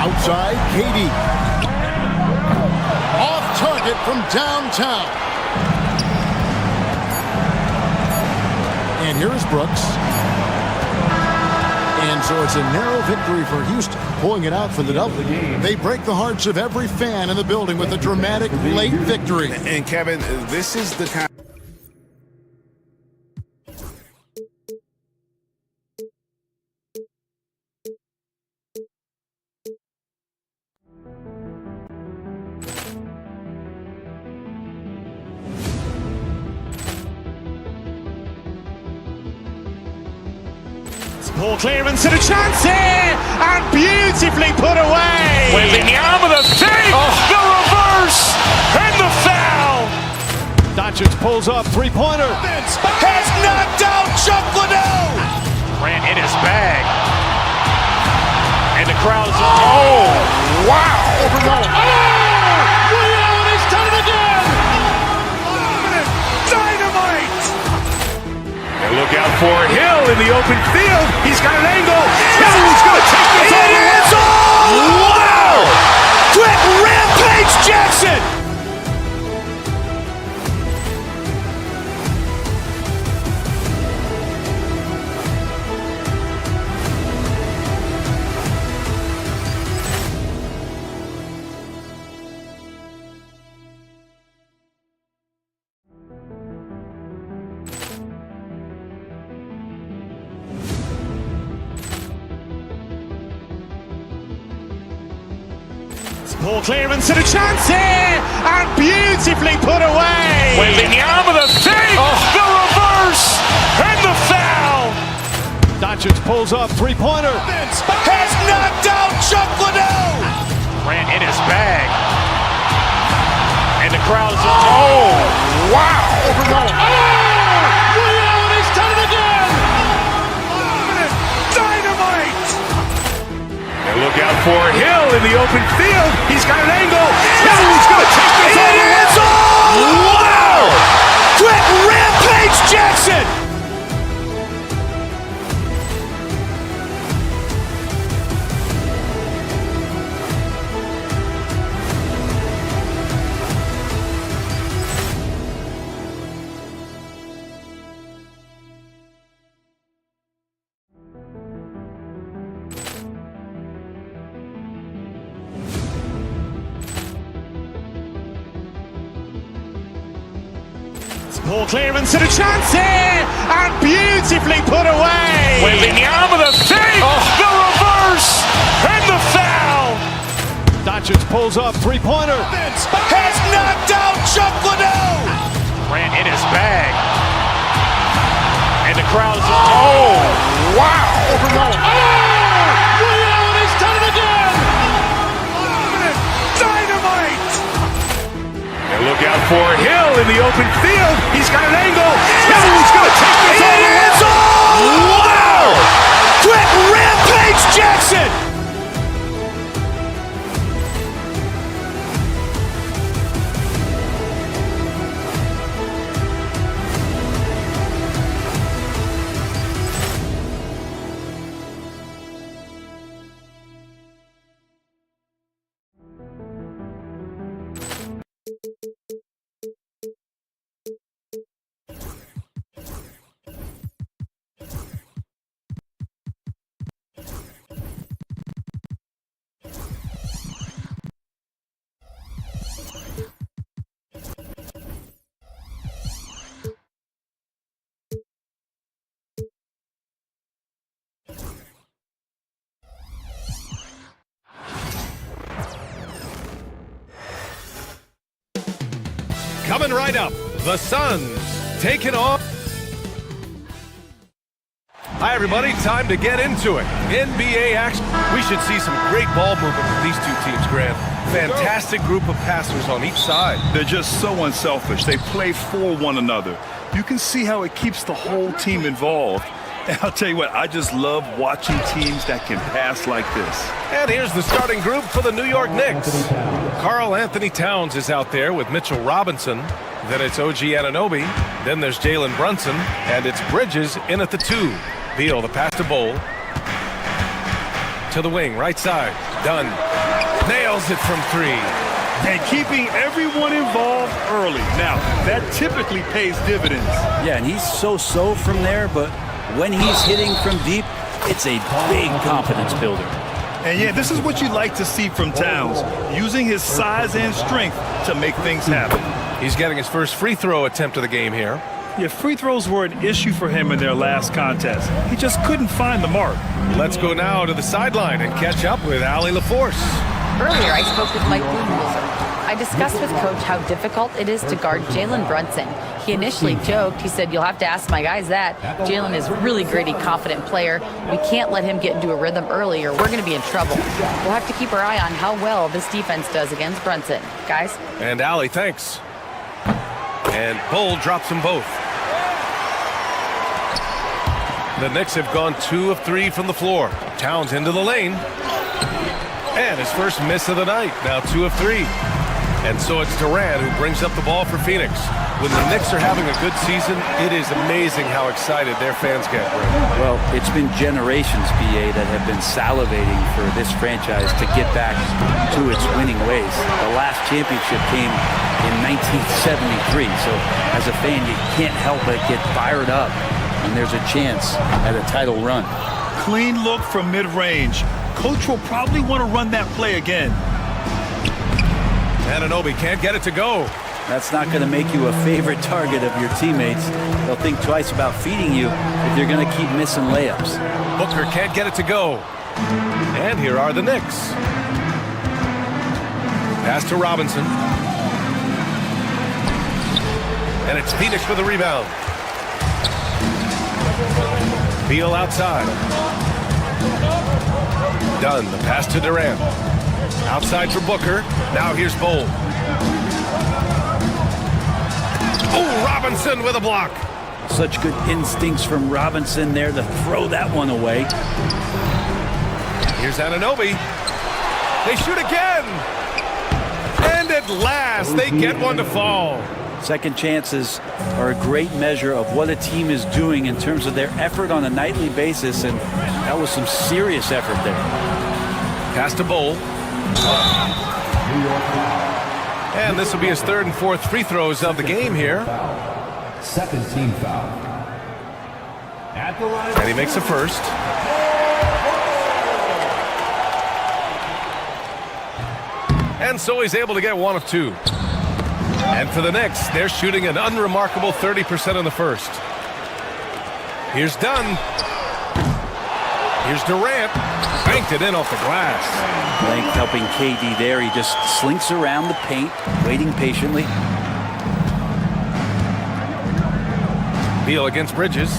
[SPEAKER 9] Outside, KD. Off target from downtown. And here is Brooks. And so it's a narrow victory for Houston, pulling it out for the double. They break the hearts of every fan in the building with a dramatic late victory.
[SPEAKER 4] And Kevin, this is the kind.
[SPEAKER 2] Ball clearance and a chance here, and beautifully put away.
[SPEAKER 1] Wembanyama the fake, the reverse, and the foul.
[SPEAKER 2] Doncic pulls up, three-pointer.
[SPEAKER 1] Has knocked out Chuck Liddell. Ran in his bag. And the crowd is, oh, wow. Reality's done it again. Dynamite. And look out for Hill in the open field. He's got an angle. Hill's going to take this all the way. Wow. Quick rampage Jackson.
[SPEAKER 2] Ball clearance and a chance here, and beautifully put away.
[SPEAKER 1] Wembanyama the fake, the reverse, and the foul.
[SPEAKER 2] Doncic pulls up, three-pointer.
[SPEAKER 1] Has knocked out Chuck Liddell.
[SPEAKER 3] crowd is... Oh, wow!
[SPEAKER 2] He's done it again!
[SPEAKER 3] Dynamite! And look out for Hill in the open field. He's got an angle. Hill is going to take this all the way. Wow! Quick Rampage Jackson!
[SPEAKER 2] Ball clearance and a chance here, and beautifully put away.
[SPEAKER 3] Wembanyama the fake, the reverse, and the foul.
[SPEAKER 2] Doncic pulls up, three-pointer.
[SPEAKER 3] Has knocked out Chuck Liddell. Ran in his bag. And the crowd is... Oh, wow.
[SPEAKER 2] He's done it again.
[SPEAKER 3] Dynamite. And look out for Hill in the open field. He's got an angle. Hill is going to take this all the way. Wow! Quick Rampage Jackson!
[SPEAKER 4] Coming right up, the Suns taking off. Hi, everybody. Time to get into it. NBA action. We should see some great ball movement with these two teams, Grant. Fantastic group of passers on each side.
[SPEAKER 6] They're just so unselfish. They play for one another. You can see how it keeps the whole team involved. And I'll tell you what, I just love watching teams that can pass like this.
[SPEAKER 4] And here's the starting group for the New York Knicks. Karl Anthony Towns is out there with Mitchell Robinson. Then it's OG Anunoby. Then there's Jalen Brunson. And it's Bridges in at the 2. Beal, the pass to Bowl. To the wing, right side. Dunn. Nails it from 3.
[SPEAKER 6] And keeping everyone involved early. Now, that typically pays dividends.
[SPEAKER 16] Yeah, and he's so-so from there, but when he's hitting from deep, it's a big confidence builder.
[SPEAKER 6] And yeah, this is what you like to see from Towns, using his size and strength to make things happen.
[SPEAKER 4] He's getting his first free throw attempt of the game here.
[SPEAKER 6] Yeah, free throws were an issue for him in their last contest. He just couldn't find the mark.
[SPEAKER 4] Let's go now to the sideline and catch up with Allie LaForce.
[SPEAKER 8] Earlier, I spoke with Mike Budenholzer. I discussed with Coach how difficult it is to guard Jalen Brunson. He initially joked. He said, "You'll have to ask my guys that. Jalen is a really gritty, confident player. We can't let him get into a rhythm early or we're going to be in trouble. We'll have to keep our eye on how well this defense does against Brunson." Guys?
[SPEAKER 4] And Allie, thanks. And Bull drops them both. The Knicks have gone 2 of 3 from the floor. Towns into the lane. And his first miss of the night, now 2 of 3. And so it's Durant who brings up the ball for Phoenix. When the Knicks are having a good season, it is amazing how excited their fans get.
[SPEAKER 16] Well, it's been generations, BA, that have been salivating for this franchise to get back to its winning ways. The last championship came in 1973, so as a fan, you can't help but get fired up when there's a chance at a title run.
[SPEAKER 6] Clean look from mid-range. Coach will probably want to run that play again.
[SPEAKER 4] Anunoby can't get it to go.
[SPEAKER 16] That's not going to make you a favorite target of your teammates. They'll think twice about feeding you if you're going to keep missing layups.
[SPEAKER 4] Booker can't get it to go. And here are the Knicks. Pass to Robinson. And it's Phoenix for the rebound. Beal outside. Dunn, the pass to Durant. Outside for Booker. Now here's Bowl. Oh, Robinson with a block.
[SPEAKER 16] Such good instincts from Robinson there to throw that one away.
[SPEAKER 4] Here's Anunoby. They shoot again. And at last, they get one to fall.
[SPEAKER 16] Second chances are a great measure of what a team is doing in terms of their effort on a nightly basis, and that was some serious effort there.
[SPEAKER 4] Pass to Bowl. And this will be his third and fourth free throws of the game here.
[SPEAKER 7] Second team foul. At the line.
[SPEAKER 4] And he makes the first. And so he's able to get one of two. And for the Knicks, they're shooting an unremarkable 30% in the first. Here's Dunn. Here's Durant. Banked it in off the glass.
[SPEAKER 16] Blank helping KD there. He just slinks around the paint, waiting patiently.
[SPEAKER 4] Beal against Bridges.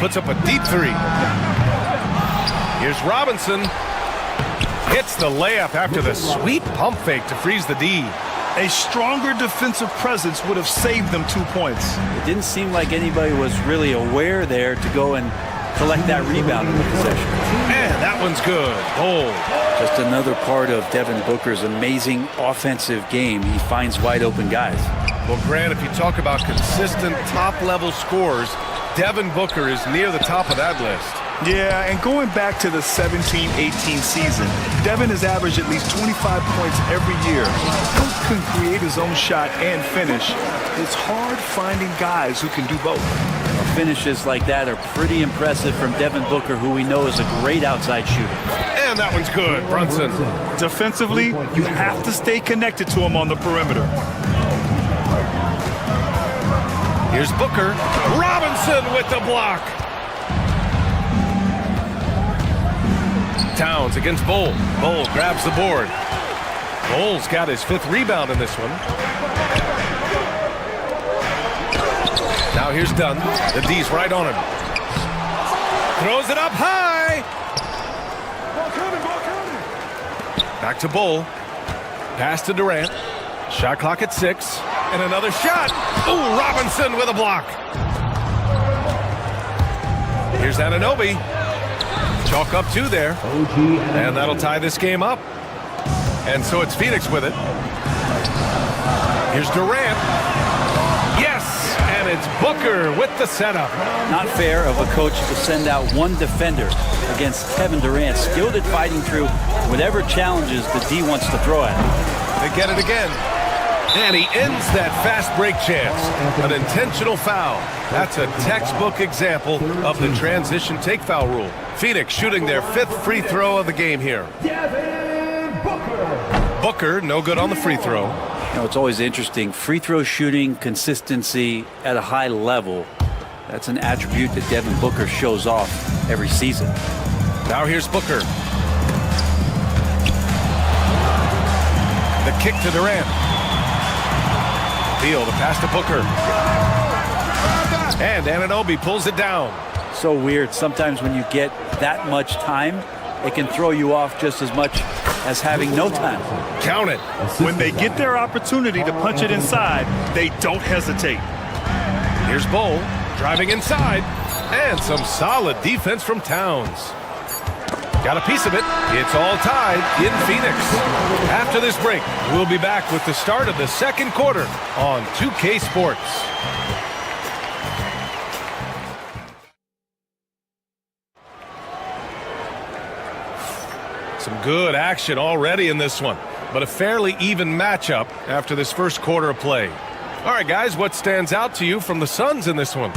[SPEAKER 4] Puts up a deep three. Here's Robinson. Hits the layup after the sweet pump fake to freeze the D.
[SPEAKER 11] A stronger defensive presence would have saved them 2 points.
[SPEAKER 16] It didn't seem like anybody was really aware there to go and collect that rebound in the possession.
[SPEAKER 4] And that one's good. Bold.
[SPEAKER 16] Just another part of Devin Booker's amazing offensive game. He finds wide open guys.
[SPEAKER 4] Well, Grant, if you talk about consistent top-level scores, Devin Booker is near the top of that list.
[SPEAKER 11] Yeah, and going back to the 17-18 season, Devin has averaged at least 25 points every year. He can create his own shot and finish. It's hard finding guys who can do both.
[SPEAKER 16] Finishes like that are pretty impressive from Devin Booker, who we know is a great outside shooter.
[SPEAKER 4] And that one's good. Brunson.
[SPEAKER 11] Defensively, you have to stay connected to him on the perimeter.
[SPEAKER 4] Here's Booker. Robinson with the block. Towns against Bowl. Bowl grabs the board. Bowl's got his fifth rebound in this one. Now here's Dunn. The D's right on him. Throws it up high. Back to Bowl. Pass to Durant. Shot clock at 6. And another shot. Ooh, Robinson with a block. Here's Anunoby. Chalk up 2 there. And that'll tie this game up. And so it's Phoenix with it. Here's Durant. Yes! And it's Booker with the setup.
[SPEAKER 16] Not fair of a coach to send out one defender against Kevin Durant, skilled at fighting through whatever challenges the D wants to throw at him.
[SPEAKER 4] They get it again. And he ends that fast break chance. An intentional foul. That's a textbook example of the transition take foul rule. Phoenix shooting their 5th free throw of the game here. Booker, no good on the free throw.
[SPEAKER 16] You know, it's always interesting. Free throw shooting, consistency at a high level. That's an attribute that Devin Booker shows off every season.
[SPEAKER 4] Now here's Booker. The kick to Durant. Beal, the pass to Booker. And Anunoby pulls it down.
[SPEAKER 16] So weird. Sometimes when you get that much time, it can throw you off just as much as having no time.
[SPEAKER 4] Count it.
[SPEAKER 11] When they get their opportunity to punch it inside, they don't hesitate.
[SPEAKER 4] Here's Bowl driving inside. And some solid defense from Towns. Got a piece of it. It's all tied in Phoenix. After this break, we'll be back with the start of the second quarter on 2K Sports. Some good action already in this one, but a fairly even matchup after this first quarter of play. All right, guys, what stands out to you from the Suns in this one?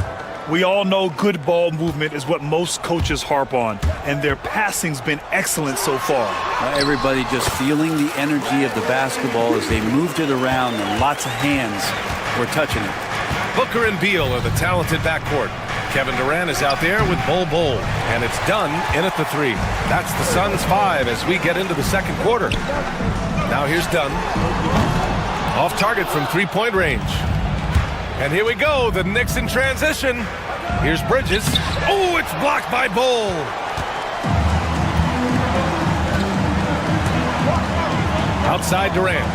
[SPEAKER 11] We all know good ball movement is what most coaches harp on, and their passing's been excellent so far.
[SPEAKER 16] Everybody just feeling the energy of the basketball as they moved it around, and lots of hands were touching it.
[SPEAKER 4] Booker and Beal are the talented backcourt. Kevin Durant is out there with Bowl, and it's done in at the 3. That's the Suns' 5 as we get into the second quarter. Now here's Dunn. Off target from three-point range. And here we go, the Knicks in transition. Here's Bridges. Oh, it's blocked by Bowl. Outside Durant.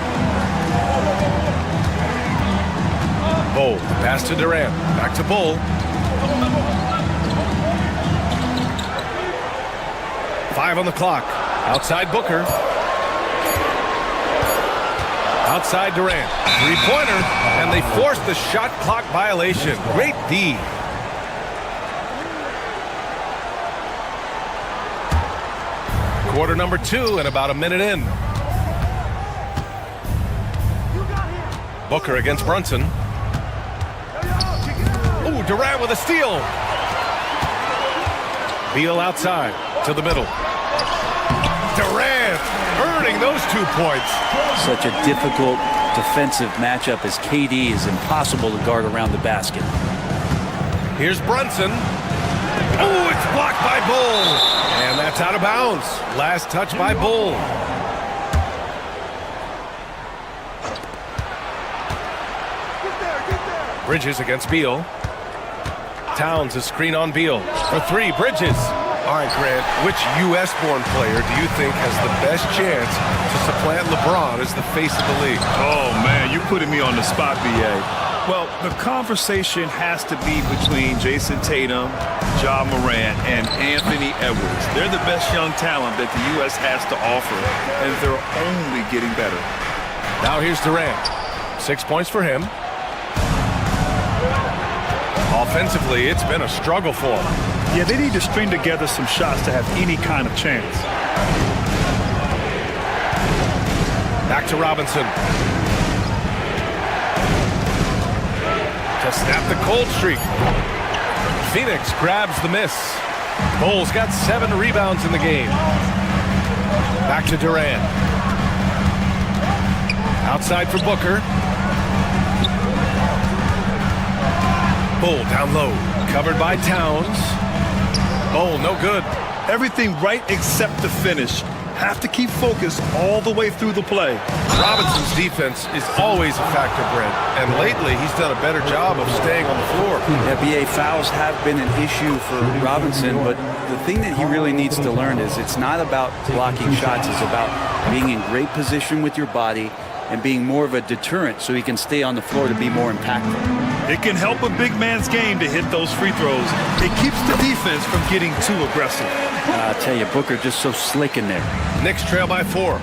[SPEAKER 4] Bull, pass to Durant, back to Bull. Five on the clock. Outside Booker. Outside Durant. Three-pointer, and they forced the shot clock violation. Great D. Quarter number 2 and about a minute in. Booker against Brunson. Ooh, Durant with a steal. Beal outside to the middle. Durant earning those 2 points.
[SPEAKER 16] Such a difficult defensive matchup as KD is impossible to guard around the basket.
[SPEAKER 4] Here's Brunson. Oh, it's blocked by Bull. And that's out of bounds. Last touch by Bull. Bridges against Beal. Towns is screen on Beal. For 3, Bridges. All right, Grant, which U.S.-born player do you think has the best chance to supplant LeBron as the face of the league?
[SPEAKER 6] Oh, man, you're putting me on the spot, B.A. Well, the conversation has to be between Jason Tatum, Ja Morant, and Anthony Edwards. They're the best young talent that the U.S. has to offer, and they're only getting better.
[SPEAKER 4] Now here's Durant. 6 points for him. Offensively, it's been a struggle for them.
[SPEAKER 6] Yeah, they need to string together some shots to have any kind of chance.
[SPEAKER 4] Back to Robinson. To snap the cold streak. Phoenix grabs the miss. Bulls got 7 rebounds in the game. Back to Durant. Outside for Booker. Bull down low. Covered by Towns. Bull, no good.
[SPEAKER 6] Everything right except the finish. Have to keep focused all the way through the play.
[SPEAKER 4] Robinson's defense is always a factor, Brent. And lately, he's done a better job of staying on the floor.
[SPEAKER 16] NBA fouls have been an issue for Robinson, but the thing that he really needs to learn is it's not about blocking shots. It's about being in great position with your body and being more of a deterrent so he can stay on the floor to be more impactful.
[SPEAKER 6] It can help a big man's game to hit those free throws. It keeps the defense from getting too aggressive.
[SPEAKER 16] I tell you, Booker just so slick in there.
[SPEAKER 4] Knicks trail by 4.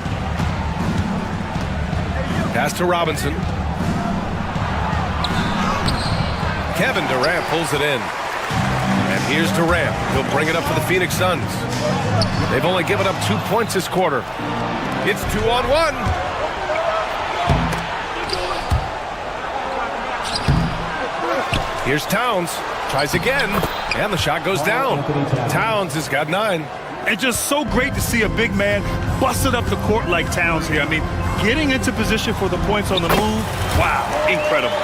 [SPEAKER 4] Pass to Robinson. Kevin Durant pulls it in. And here's Durant. He'll bring it up for the Phoenix Suns. They've only given up 2 points this quarter. It's 2-on-1. Here's Towns. Tries again. And the shot goes down. Towns has got 9.
[SPEAKER 6] And just so great to see a big man busted up the court like Towns here. I mean, getting into position for the points on the move, wow, incredible.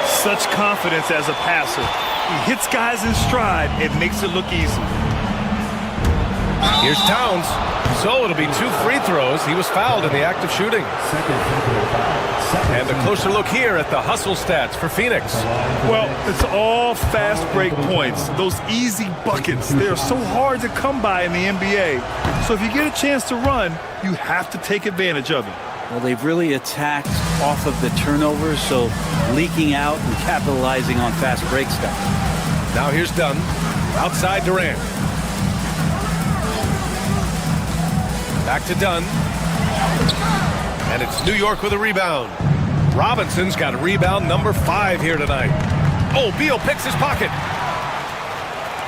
[SPEAKER 6] Such confidence as a passer. He hits guys in stride. It makes it look easy.
[SPEAKER 4] Here's Towns. So it'll be 2 free throws. He was fouled in the act of shooting. And a closer look here at the hustle stats for Phoenix.
[SPEAKER 6] Well, it's all fast break points. Those easy buckets, they're so hard to come by in the NBA. So if you get a chance to run, you have to take advantage of it.
[SPEAKER 16] Well, they've really attacked off of the turnovers, so leaking out and capitalizing on fast break stuff.
[SPEAKER 4] Now here's Dunn. Outside Durant. Back to Dunn. And it's New York with a rebound. Robinson's got rebound number 5 here tonight. Oh, Beal picks his pocket.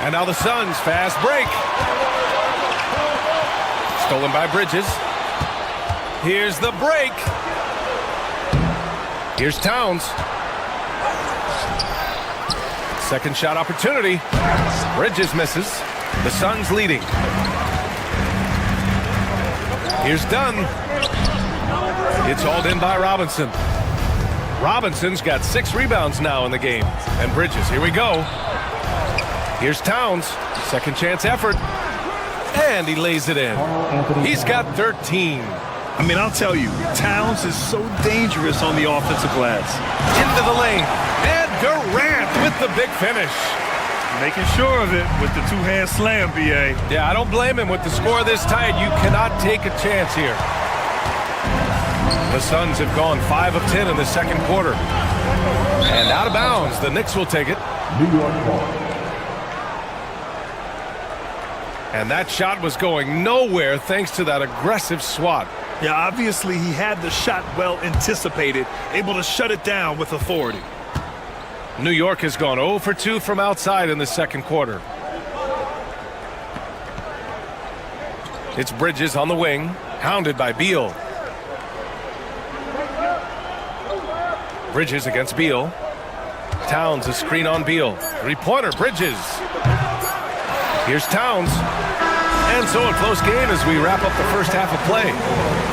[SPEAKER 4] And now the Suns fast break. Stolen by Bridges. Here's the break. Here's Towns. Second shot opportunity. Bridges misses. The Suns leading. Here's Dunn. It's hauled in by Robinson. Robinson's got 6 rebounds now in the game. And Bridges, here we go. Here's Towns. Second chance effort. And he lays it in. He's got 13.
[SPEAKER 6] I mean, I'll tell you, Towns is so dangerous on the offensive glass.
[SPEAKER 4] Into the lane. And Durant with the big finish.
[SPEAKER 6] Making sure of it with the 2-hand slam, B.A.
[SPEAKER 4] Yeah, I don't blame him with the score this tight. You cannot take a chance here. The Suns have gone 5 of 10 in the second quarter. And out of bounds, the Knicks will take it.
[SPEAKER 7] New York ball.
[SPEAKER 4] And that shot was going nowhere thanks to that aggressive swat.
[SPEAKER 6] Yeah, obviously he had the shot well anticipated, able to shut it down with authority.
[SPEAKER 4] New York has gone 0 for 2 from outside in the second quarter. It's Bridges on the wing, hounded by Beal. Bridges against Beal. Towns a screen on Beal. Three-pointer, Bridges. Here's Towns. And so a close game as we wrap up the first half of play.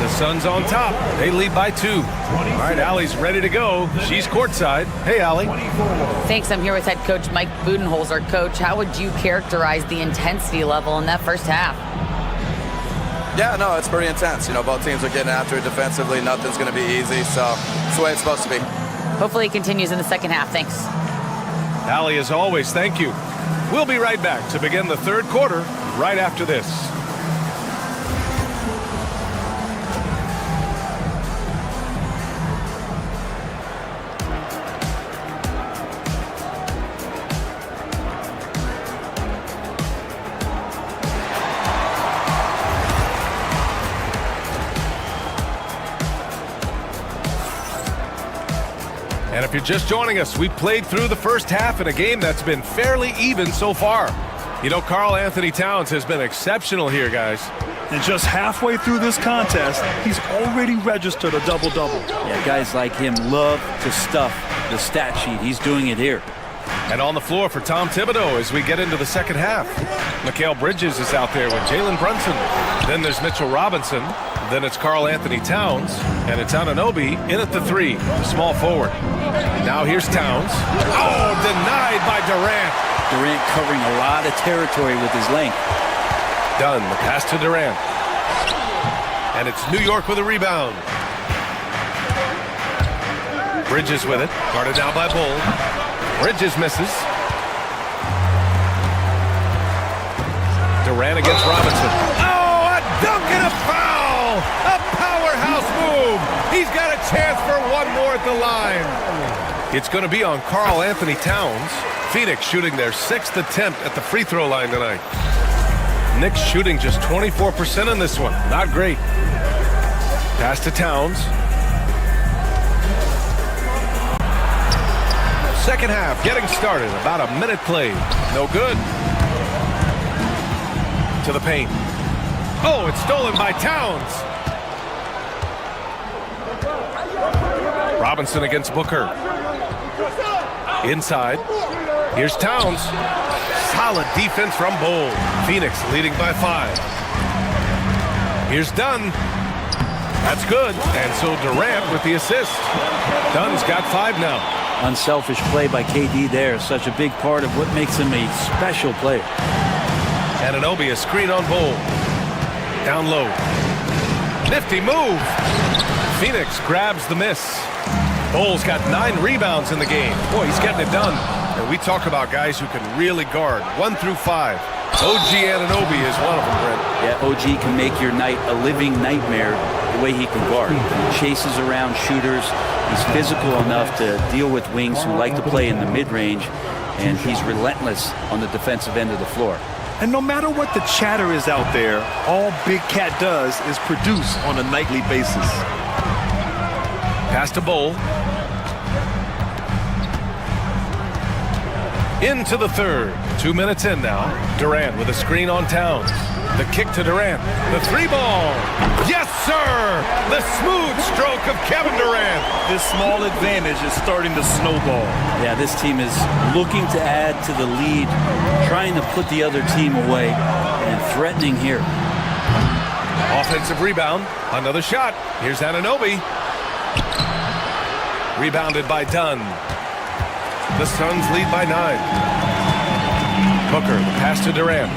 [SPEAKER 4] The Suns on top. They lead by 2. All right, Allie's ready to go. She's courtside. Hey, Allie.
[SPEAKER 8] Thanks. I'm here with head coach Mike Budenholzer. Coach, how would you characterize the intensity level in that first half?
[SPEAKER 18] Yeah, no, it's pretty intense. You know, both teams are getting after it defensively. Nothing's going to be easy, so it's the way it's supposed to be.
[SPEAKER 8] Hopefully it continues in the second half. Thanks.
[SPEAKER 4] Allie, as always, thank you. We'll be right back to begin the third quarter right after this. And if you're just joining us, we played through the first half in a game that's been fairly even so far. You know, Karl Anthony Towns has been exceptional here, guys.
[SPEAKER 6] And just halfway through this contest, he's already registered a double-double.
[SPEAKER 16] Yeah, guys like him love to stuff the stat sheet. He's doing it here.
[SPEAKER 4] And on the floor for Tom Thibodeau as we get into the second half. Mikal Bridges is out there with Jalen Brunson. Then there's Mitchell Robinson. Then it's Karl Anthony Towns. And it's Anunoby in at the 3, small forward. Now here's Towns. Oh, denied by Durant.
[SPEAKER 16] Durant covering a lot of territory with his length.
[SPEAKER 4] Dunn, the pass to Durant. And it's New York with a rebound. Bridges with it. Guarded now by Bull. Bridges misses. Durant against Robinson. Oh, a dunk and a foul! A powerhouse move! He's got a chance for one more at the line. It's going to be on Karl Anthony Towns. Phoenix shooting their 6th attempt at the free throw line tonight. Knicks shooting just 24% in this one. Not great. Pass to Towns. Second half getting started. About a minute played. No good. To the paint. Oh, it's stolen by Towns. Robinson against Booker. Inside. Here's Towns. Solid defense from Bull. Phoenix leading by 5. Here's Dunn. That's good. And so Durant with the assist. Dunn's got 5 now.
[SPEAKER 16] Unselfish play by KD there. Such a big part of what makes him a special player.
[SPEAKER 4] Anunoby a screen on Bull. Down low. Nifty move. Phoenix grabs the miss. Bull's got 9 rebounds in the game. Boy, he's getting it done. And we talk about guys who can really guard 1 through 5. OG Anunoby is one of them, Brent.
[SPEAKER 16] Yeah, OG can make your night a living nightmare the way he can guard. He chases around shooters. He's physical enough to deal with wings who like to play in the mid-range, and he's relentless on the defensive end of the floor.
[SPEAKER 6] And no matter what the chatter is out there, all Big Cat does is produce on a nightly basis.
[SPEAKER 4] Pass to Bull. Into the third. 2 minutes in now. Durant with a screen on Towns. The kick to Durant. The 3-ball. Yes, sir! The smooth stroke of Kevin Durant.
[SPEAKER 6] This small advantage is starting to snowball.
[SPEAKER 16] Yeah, this team is looking to add to the lead, trying to put the other team away, and threatening here.
[SPEAKER 4] Offensive rebound. Another shot. Here's Anunoby. Rebounded by Dunn. The Suns lead by 9. Booker, the pass to Durant.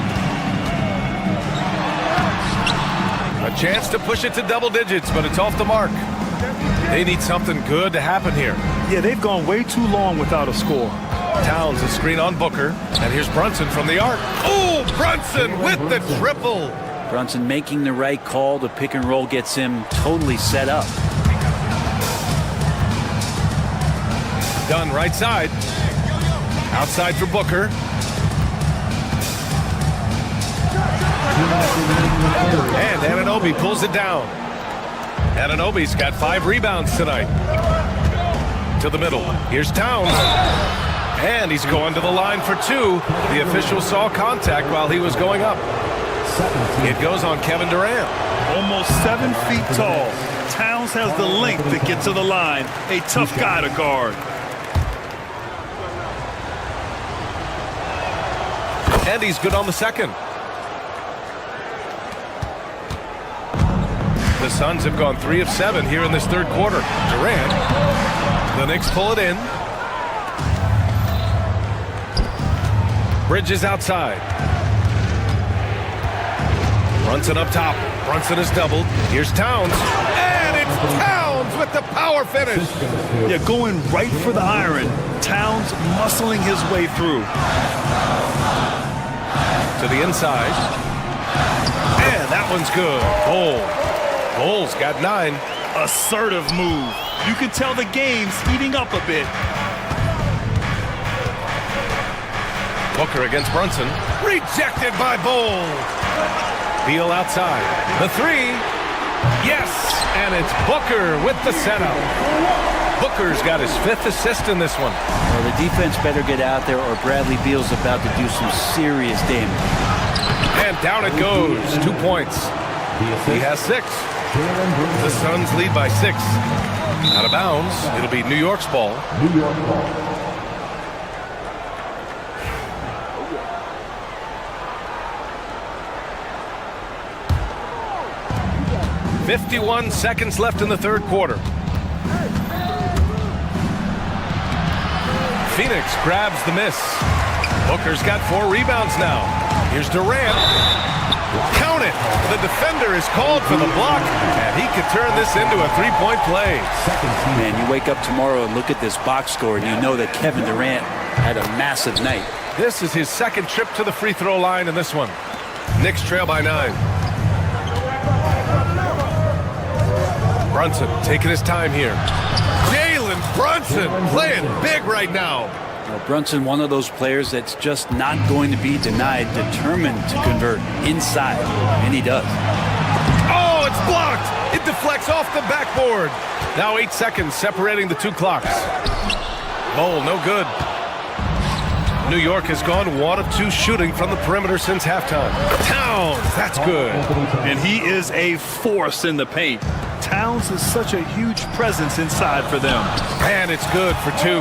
[SPEAKER 4] A chance to push it to double digits, but it's off the mark. They need something good to happen here.
[SPEAKER 6] Yeah, they've gone way too long without a score.
[SPEAKER 4] Towns a screen on Booker, and here's Brunson from the arc. Oh, Brunson with the triple.
[SPEAKER 16] Brunson making the right call. The pick and roll gets him totally set up.
[SPEAKER 4] Done right side. Outside for Booker. And Anunoby pulls it down. Anunoby's got 5 rebounds tonight. To the middle. Here's Towns. And he's going to the line for 2. The official saw contact while he was going up. It goes on Kevin Durant.
[SPEAKER 6] Almost 7 feet tall. Towns has the length to get to the line. A tough guy to guard.
[SPEAKER 4] And he's good on the second. The Suns have gone 3 of 7 here in this third quarter. Durant. The Knicks pull it in. Bridges outside. Brunson up top. Brunson is doubled. Here's Towns. And it's Towns with the power finish.
[SPEAKER 6] Yeah, going right for the iron. Towns muscling his way through.
[SPEAKER 4] To the inside. And that one's good. Bull's got 9.
[SPEAKER 6] Assertive move. You can tell the game's heating up a bit.
[SPEAKER 4] Booker against Brunson. Rejected by Bull. Beal outside. The 3. Yes, and it's Booker with the setup. Booker's got his 5th assist in this one.
[SPEAKER 16] Well, the defense better get out there or Bradley Beal's about to do some serious damage.
[SPEAKER 4] And down it goes. 2 points. He has 6. The Suns lead by 6. Out of bounds. It'll be New York's ball. 51 seconds left in the third quarter. Phoenix grabs the miss. Booker's got 4 rebounds now. Here's Durant. Count it. The defender is called for the block, and he could turn this into a 3-point play.
[SPEAKER 16] Man, you wake up tomorrow and look at this box score, and you know that Kevin Durant had a massive night.
[SPEAKER 4] This is his 2nd trip to the free throw line in this one. Knicks trail by 9. Brunson taking his time here. Jalen Brunson playing big right now.
[SPEAKER 16] Well, Brunson, one of those players that's just not going to be denied, determined to convert inside, and he does.
[SPEAKER 4] Oh, it's blocked. It deflects off the backboard. Now 8 seconds separating the 2 clocks. Bowl, no good. New York has gone 1 of 2 shooting from the perimeter since halftime. Towns, that's good.
[SPEAKER 6] And he is a force in the paint. Towns is such a huge presence inside for them.
[SPEAKER 4] And it's good for 2.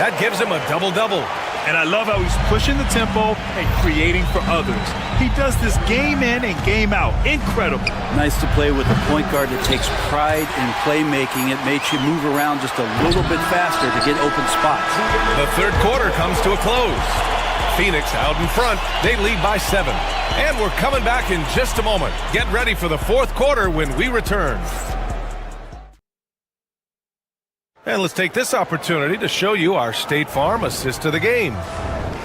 [SPEAKER 4] That gives him a double-double.
[SPEAKER 6] And I love how he's pushing the tempo and creating for others. He does this game in and game out. Incredible.
[SPEAKER 16] Nice to play with a point guard that takes pride in playmaking. It makes you move around just a little bit faster to get open spots.
[SPEAKER 4] The third quarter comes to a close. Phoenix out in front. They lead by 7. And we're coming back in just a moment. Get ready for the fourth quarter when we return. And let's take this opportunity to show you our State Farm assist to the game.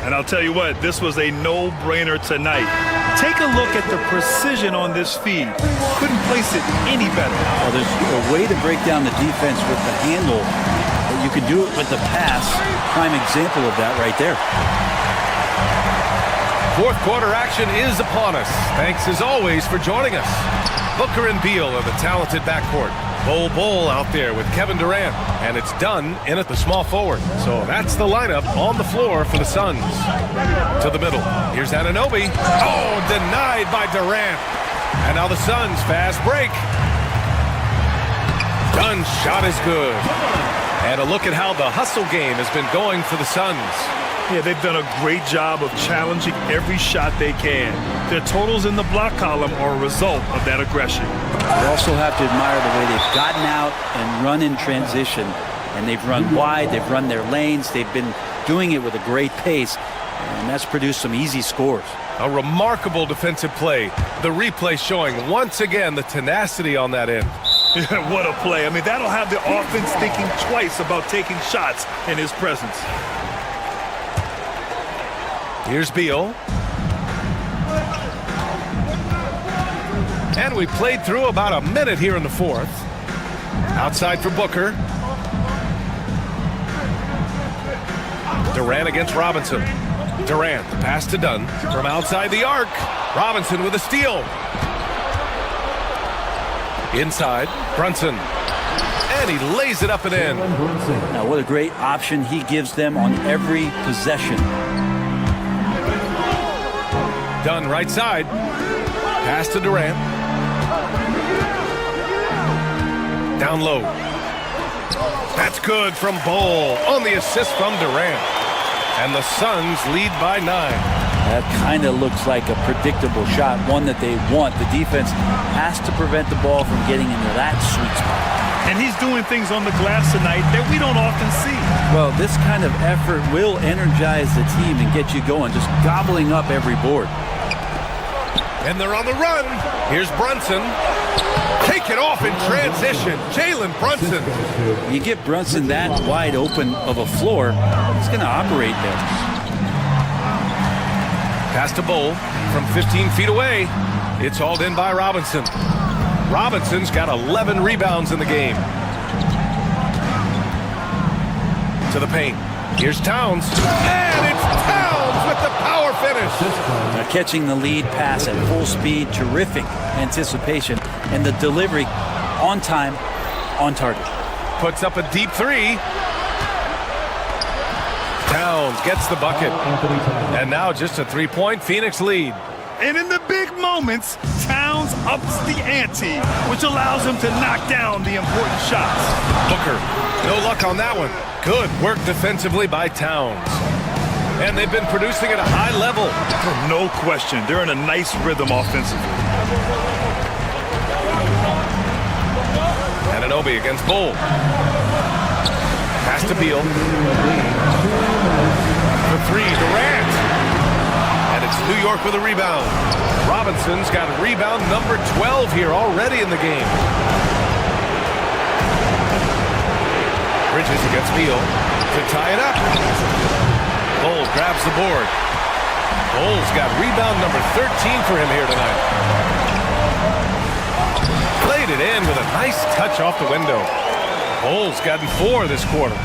[SPEAKER 6] And I'll tell you what, this was a no-brainer tonight. Take a look at the precision on this feed. Couldn't place it any better.
[SPEAKER 16] Well, there's a way to break down the defense with the handle, but you can do it with the pass. Prime example of that right there.
[SPEAKER 4] Fourth quarter action is upon us. Thanks as always for joining us. Booker and Beal are the talented backcourt. Bull out there with Kevin Durant, and it's done in at the small forward. So that's the lineup on the floor for the Suns. To the middle. Here's Anunoby. Oh, denied by Durant. And now the Suns fast break. Dunn's shot is good. And a look at how the hustle game has been going for the Suns.
[SPEAKER 6] Yeah, they've done a great job of challenging every shot they can. Their totals in the block column are a result of that aggression.
[SPEAKER 16] You also have to admire the way they've gotten out and run in transition. And they've run wide, they've run their lanes, they've been doing it with a great pace. And that's produced some easy scores.
[SPEAKER 4] A remarkable defensive play. The replay showing once again the tenacity on that end.
[SPEAKER 6] What a play. I mean, that'll have the offense thinking twice about taking shots in his presence.
[SPEAKER 4] Here's Beal. And we played through about a minute here in the fourth. Outside for Booker. Durant against Robinson. Durant, the pass to Dunn from outside the arc. Robinson with a steal. Inside, Brunson. And he lays it up and in.
[SPEAKER 16] Now, what a great option he gives them on every possession.
[SPEAKER 4] Dunn right side. Pass to Durant. Down low. That's good from Bol on the assist from Durant. And the Suns lead by 9.
[SPEAKER 16] That kind of looks like a predictable shot, one that they want. The defense has to prevent the ball from getting into that sweet spot.
[SPEAKER 6] And he's doing things on the glass tonight that we don't often see.
[SPEAKER 16] Well, this kind of effort will energize the team and get you going, just gobbling up every board.
[SPEAKER 4] And they're on the run. Here's Brunson. Take it off in transition. Jalen Brunson.
[SPEAKER 16] You get Brunson that wide open of a floor, he's going to operate there.
[SPEAKER 4] Pass to Bol from 15 feet away. It's hauled in by Robinson. Robinson's got 11 rebounds in the game. To the paint. Here's Towns. And it's Towns with the power finish.
[SPEAKER 16] Now catching the lead pass at full speed, terrific anticipation, and the delivery on time, on target.
[SPEAKER 4] Puts up a deep three. Towns gets the bucket. And now just a three-point Phoenix lead.
[SPEAKER 6] And in the big moments, Towns ups the ante, which allows him to knock down the important shots.
[SPEAKER 4] Booker, no luck on that one. Good work defensively by Towns. And they've been producing at a high level.
[SPEAKER 6] No question. They're in a nice rhythm offensively.
[SPEAKER 4] Anunoby against Bol. Pass to Beal. For three, Durant. And it's New York with a rebound. Robinson's got rebound number 12 here already in the game. Bridges against Beal to tie it up. Bol grabs the board. Bol's got rebound number 13 for him here tonight. Played it in with a nice touch off the window. Bol's gotten 4 this quarter.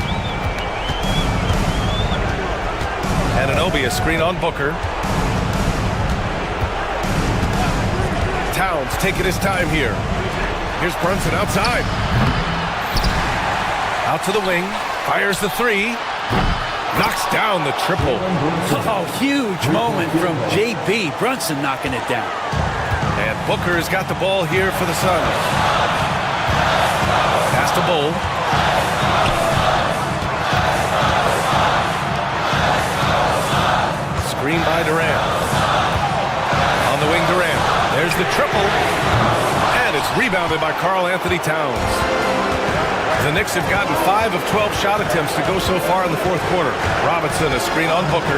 [SPEAKER 4] Anunoby a screen on Booker. Towns taking his time here. Here's Brunson outside. Out to the wing. Fires the three. Knocks down the triple.
[SPEAKER 16] Oh, huge moment from JB. Brunson knocking it down.
[SPEAKER 4] And Booker has got the ball here for the Suns. Pass to Bol. Screen by Durant. On the wing, Durant. There's the triple. And it's rebounded by Karl Anthony Towns. The Knicks have gotten 5 of 12 shot attempts to go so far in the fourth quarter. Robinson, a screen on Booker.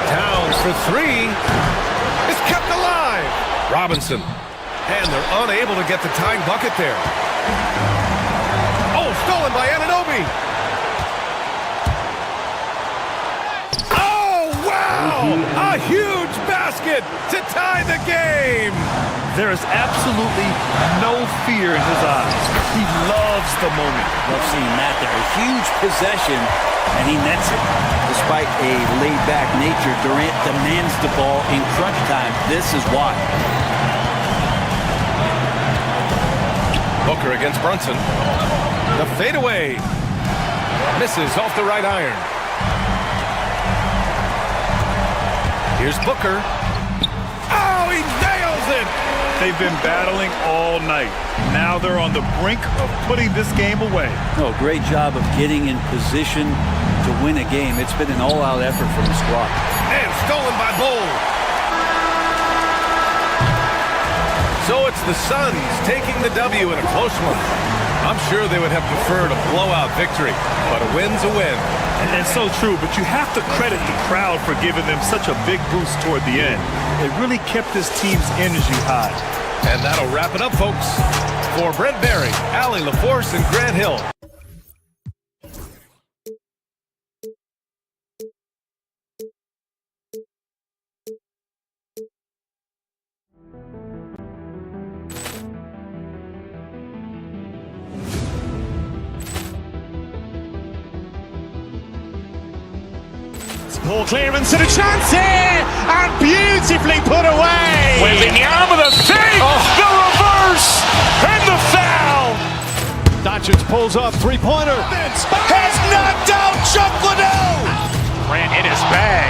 [SPEAKER 4] Towns for 3. It's kept alive. Robinson. And they're unable to get the tying bucket there. Oh, stolen by Anunoby. Oh, wow! A huge basket to tie the game.
[SPEAKER 6] There is absolutely no fear in his eyes. He loves the moment.
[SPEAKER 16] Love seeing that there. A huge possession, and he nets it. Despite a laid-back nature, Durant demands the ball in crunch time. This is why.
[SPEAKER 4] Booker against Brunson. The fadeaway. Misses off the right iron. Here's Booker. Oh, he nails it!
[SPEAKER 6] They've been battling all night. Now they're on the brink of putting this game away.
[SPEAKER 16] No, great job of getting in position to win a game. It's been an all-out effort from the squad.
[SPEAKER 4] And stolen by Bol. So it's the Suns taking the W in a close one. I'm sure they would have preferred a blowout victory, but a win's a win.
[SPEAKER 6] And so true, but you have to credit the crowd for giving them such a big boost toward the end. It really kept this team's energy high.
[SPEAKER 4] And that'll wrap it up, folks. For Brent Barry, Allie LaForce, and Grant Hill.
[SPEAKER 2] Ball clearance and a chance here, and beautifully put away.
[SPEAKER 1] Wembanyama with a fake, the reverse, and the foul.
[SPEAKER 2] Doncic pulls up, three-pointer.
[SPEAKER 1] Has knocked out Chuck Liddell. Ran in his bag.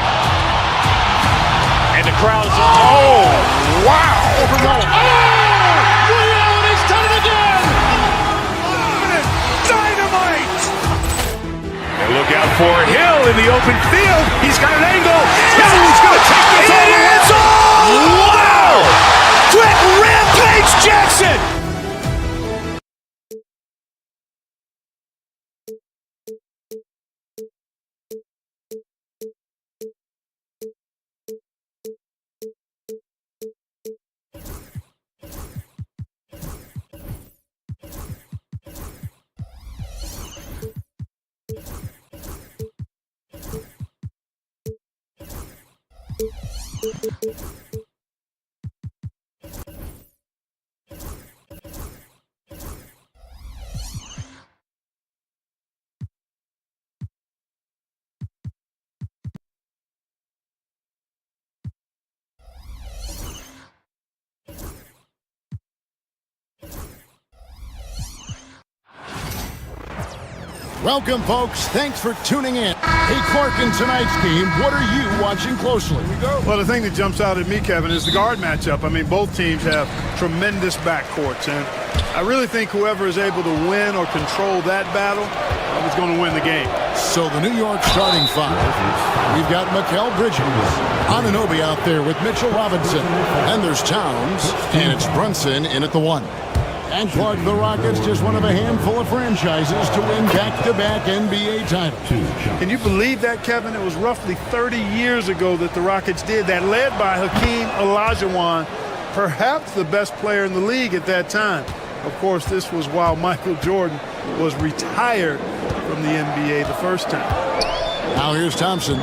[SPEAKER 1] And the crowd is, oh, wow.
[SPEAKER 2] Reality's done it again.
[SPEAKER 1] Dynamite. And look out for Hill in the open field. He's got an angle. Hill's going to take this all the way. Wow. Quick Rampage Jackson.
[SPEAKER 9] Welcome, folks. Thanks for tuning in. Hey, Clark, in tonight's game, what are you watching closely?
[SPEAKER 11] Well, the thing that jumps out at me, Kevin, is the guard matchup. I mean, both teams have tremendous backcourts, and I really think whoever is able to win or control that battle is going to win the game.
[SPEAKER 9] So the New York starting five, we've got Mikal Bridges, Anunoby out there with Mitchell Robinson, and there's Towns, and it's Brunson in at the one. And Clark, the Rockets, just one of a handful of franchises to win back-to-back NBA titles.
[SPEAKER 11] Can you believe that, Kevin? It was roughly 30 years ago that the Rockets did that, led by Hakeem Olajuwon, perhaps the best player in the league at that time. Of course, this was while Michael Jordan was retired from the NBA the first time.
[SPEAKER 9] Now here's Thompson.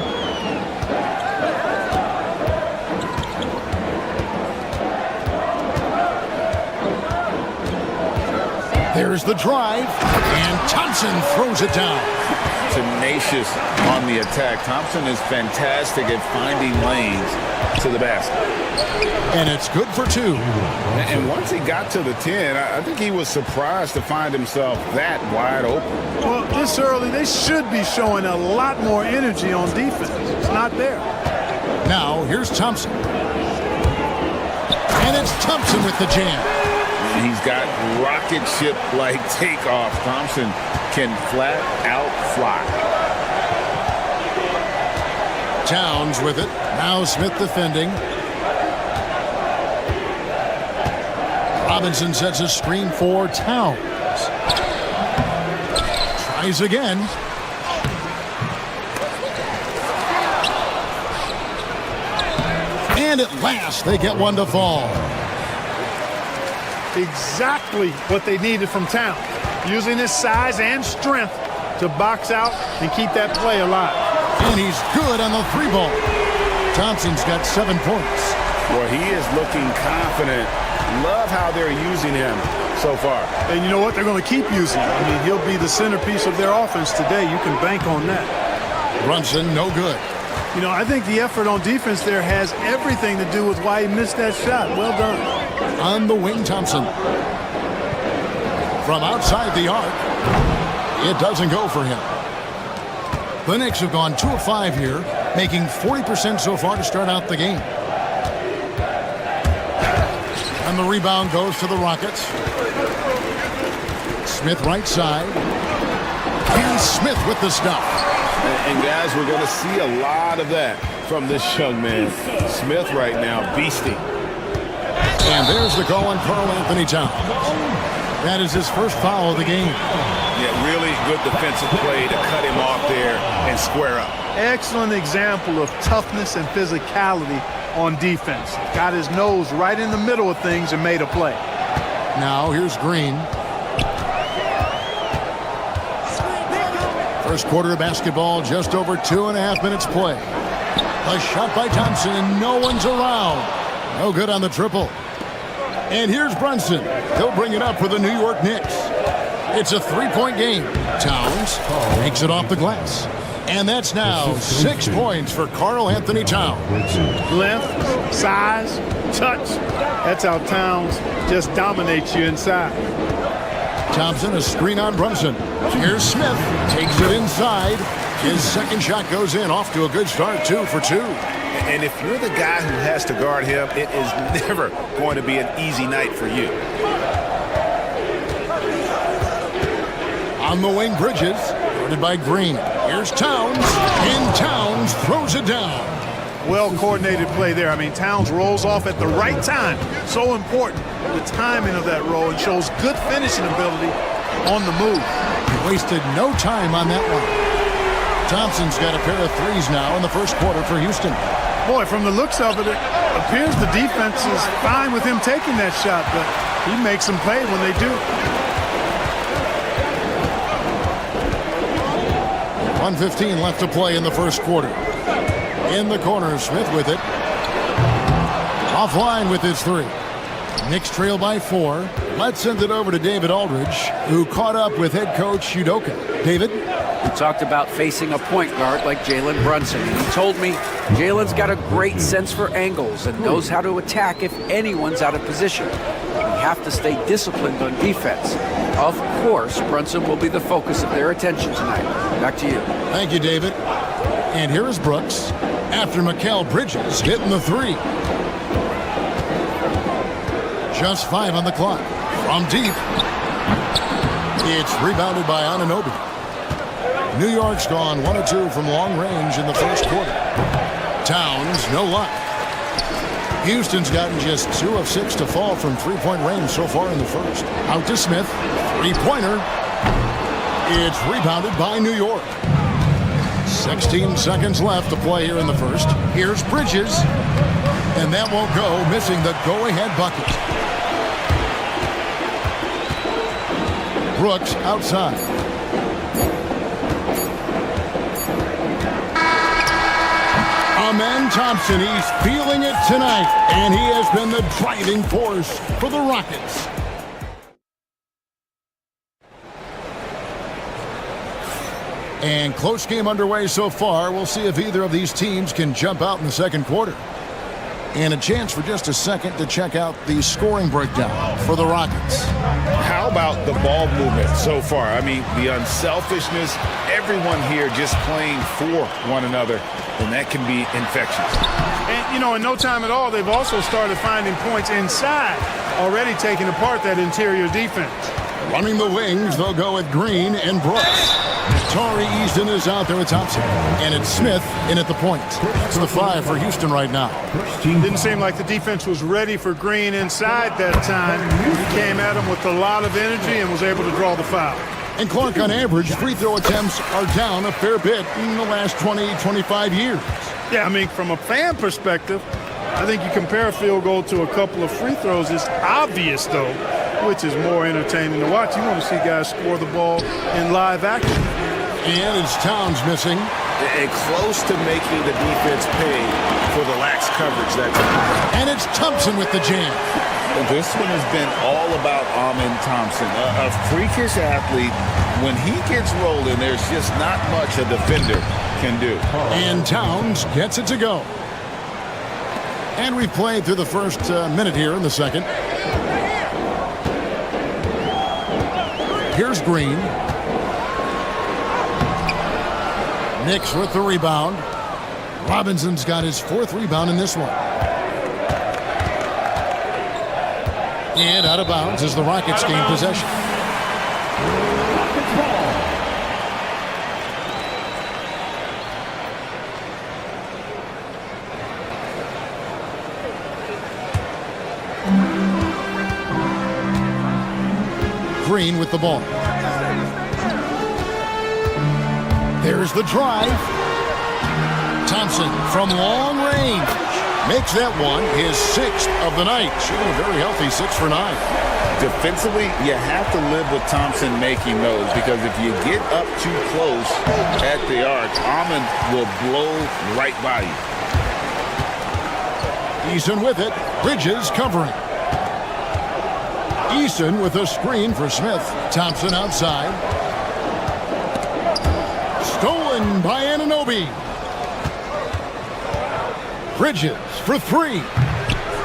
[SPEAKER 9] There's the drive, and Thompson throws it down.
[SPEAKER 10] Tenacious on the attack. Thompson is fantastic at finding lanes to the basket.
[SPEAKER 9] And it's good for two.
[SPEAKER 10] And once he got to the 10, I think he was surprised to find himself that wide open.
[SPEAKER 11] Well, this early, they should be showing a lot more energy on defense. It's not there.
[SPEAKER 9] Now, here's Thompson. And it's Thompson with the jam.
[SPEAKER 10] He's got rocket ship-like takeoff. Thompson can flat out fly.
[SPEAKER 9] Towns with it. Now Smith defending. Robinson sets a screen for Towns. Tries again. And at last, they get one to fall.
[SPEAKER 11] Exactly what they needed from Towns, using his size and strength to box out and keep that play alive.
[SPEAKER 9] And he's good on the three ball. Thompson's got 7 points.
[SPEAKER 10] Well, he is looking confident. Love how they're using him so far.
[SPEAKER 11] And you know what? They're going to keep using him. I mean, he'll be the centerpiece of their offense today. You can bank on that.
[SPEAKER 9] Brunson, no good.
[SPEAKER 11] You know, I think the effort on defense there has everything to do with why he missed that shot. Well done.
[SPEAKER 9] On the wing, Thompson. From outside the arc, it doesn't go for him. The Knicks have gone 2 of 5 here, making 40% so far to start out the game. And the rebound goes to the Rockets. Smith right side. And Smith with the stuff.
[SPEAKER 10] And guys, we're going to see a lot of that from this young man. Smith right now, beasting.
[SPEAKER 9] And there's the call on Karl Anthony Towns. That is his first foul of the game.
[SPEAKER 10] Yeah, really good defensive play to cut him off there and square up.
[SPEAKER 11] Excellent example of toughness and physicality on defense. Got his nose right in the middle of things and made a play.
[SPEAKER 9] Now here's Green. First quarter of basketball, just over 2.5 minutes play. A shot by Thompson, and no one's around. No good on the triple. And here's Brunson. He'll bring it up for the New York Knicks. It's a 3-point game. Towns takes it off the glass. And that's now 6 points for Karl Anthony Towns.
[SPEAKER 11] Length, size, touch. That's how Towns just dominates you inside.
[SPEAKER 9] Thompson, a screen on Brunson. Here's Smith, takes it inside. His second shot goes in, off to a good start, 2 for 2.
[SPEAKER 3] And if you're the guy who has to guard him, it is never going to be an easy night for you.
[SPEAKER 9] On the wing, Bridges, guarded by Green. Here's Towns, and Towns throws it down.
[SPEAKER 11] Well-coordinated play there. I mean, Towns rolls off at the right time. So important, the timing of that roll. It shows good finishing ability on the move.
[SPEAKER 9] Wasted no time on that one. Thompson's got a pair of threes now in the first quarter for Houston.
[SPEAKER 11] Boy, from the looks of it, it appears the defense is fine with him taking that shot, but he makes them pay when they do.
[SPEAKER 9] 1:15 left to play in the first quarter. In the corner, Smith with it. Offline with his 3. Knicks trail by 4. Let's send it over to David Aldridge, who caught up with head coach Udoka. David?
[SPEAKER 12] We talked about facing a point guard like Jalen Brunson. He told me Jalen's got a great sense for angles and knows how to attack if anyone's out of position. We have to stay disciplined on defense. Of course, Brunson will be the focus of their attention tonight. Back to you.
[SPEAKER 9] Thank you, David. And here is Brooks after Mikal Bridges hitting the 3. Just 5 on the clock. From deep. It's rebounded by Anunoby. New York's gone 1 of 2 from long range in the first quarter. Towns, no luck. Houston's gotten just 2 of 6 to fall from three-point range so far in the first. Out to Smith. Three-pointer. It's rebounded by New York. 16 seconds left to play here in the first. Here's Bridges. And that won't go, missing the go-ahead bucket. Brooks outside. Amen Thompson, he's feeling it tonight, and he has been the driving force for the Rockets. And close game underway so far. We'll see if either of these teams can jump out in the second quarter. And a chance for just a second to check out the scoring breakdown for the Rockets.
[SPEAKER 10] How about the ball movement so far? I mean, the unselfishness, everyone here just playing for one another, and that can be infectious.
[SPEAKER 11] And, you know, in no time at all, they've also started finding points inside, already taking apart that interior defense.
[SPEAKER 9] Running the wings, they'll go with Green and Brooks. Tari Easton is out there with Thompson. And it's Smith in at the point. It's the 5 for Houston right now.
[SPEAKER 11] Didn't seem like the defense was ready for Green inside that time. He came at him with a lot of energy and was able to draw the foul.
[SPEAKER 9] And Clark, on average, free throw attempts are down a fair bit in the last 20, 25 years.
[SPEAKER 11] Yeah, I mean, from a fan perspective, I think you compare a field goal to a couple of free throws. It's obvious, though, which is more entertaining to watch. You want to see guys score the ball in live action.
[SPEAKER 9] And it's Towns missing.
[SPEAKER 10] And close to making the defense pay for the lax coverage that time.
[SPEAKER 9] And it's Thompson with the jam.
[SPEAKER 10] This one has been all about Amen Thompson, a freakish athlete. When he gets rolling, there's just not much a defender can do.
[SPEAKER 9] And Towns gets it to go. And we've played through the first minute here in the second. Here's Green. Knicks with the rebound. Robinson's got his 4th rebound in this one. And out of bounds as the Rockets gain possession. Green with the ball. There's the drive. Thompson from long range makes that one his 6th of the night. Shooting a very healthy 6 for 9.
[SPEAKER 10] Defensively, you have to live with Thompson making those, because if you get up too close at the arc, Amen will blow right by you.
[SPEAKER 9] Eason with it. Bridges covering. Eason with a screen for Smith. Thompson outside. Stolen by Anunoby. Bridges for three.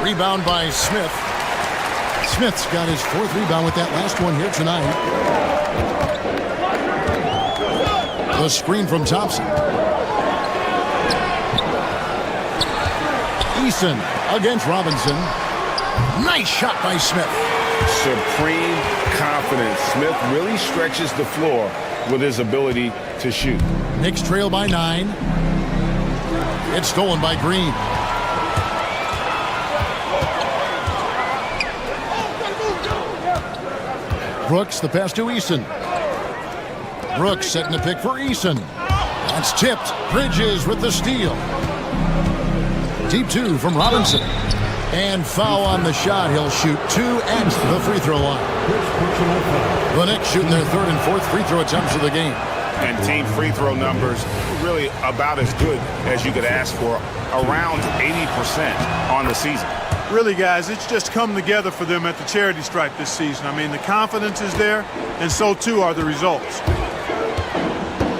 [SPEAKER 9] Rebound by Smith. Smith's got his fourth rebound with that last one here tonight. The screen from Thompson. Eason against Robinson. Nice shot by Smith.
[SPEAKER 10] Supreme confidence. Smith really stretches the floor with his ability to shoot.
[SPEAKER 9] Knicks trail by 9. It's stolen by Green. Brooks, the pass to Eason. Brooks setting the pick for Eason. That's tipped. Bridges with the steal. Deep 2 from Robinson. And foul on the shot. He'll shoot 2 at the free throw line. The Knicks shooting their third and fourth free throw attempts of the game.
[SPEAKER 3] And team free throw numbers really about as good as you could ask for, around 80% on the season.
[SPEAKER 11] Really, guys, it's just come together for them at the charity stripe this season. I mean, the confidence is there, and so too are the results.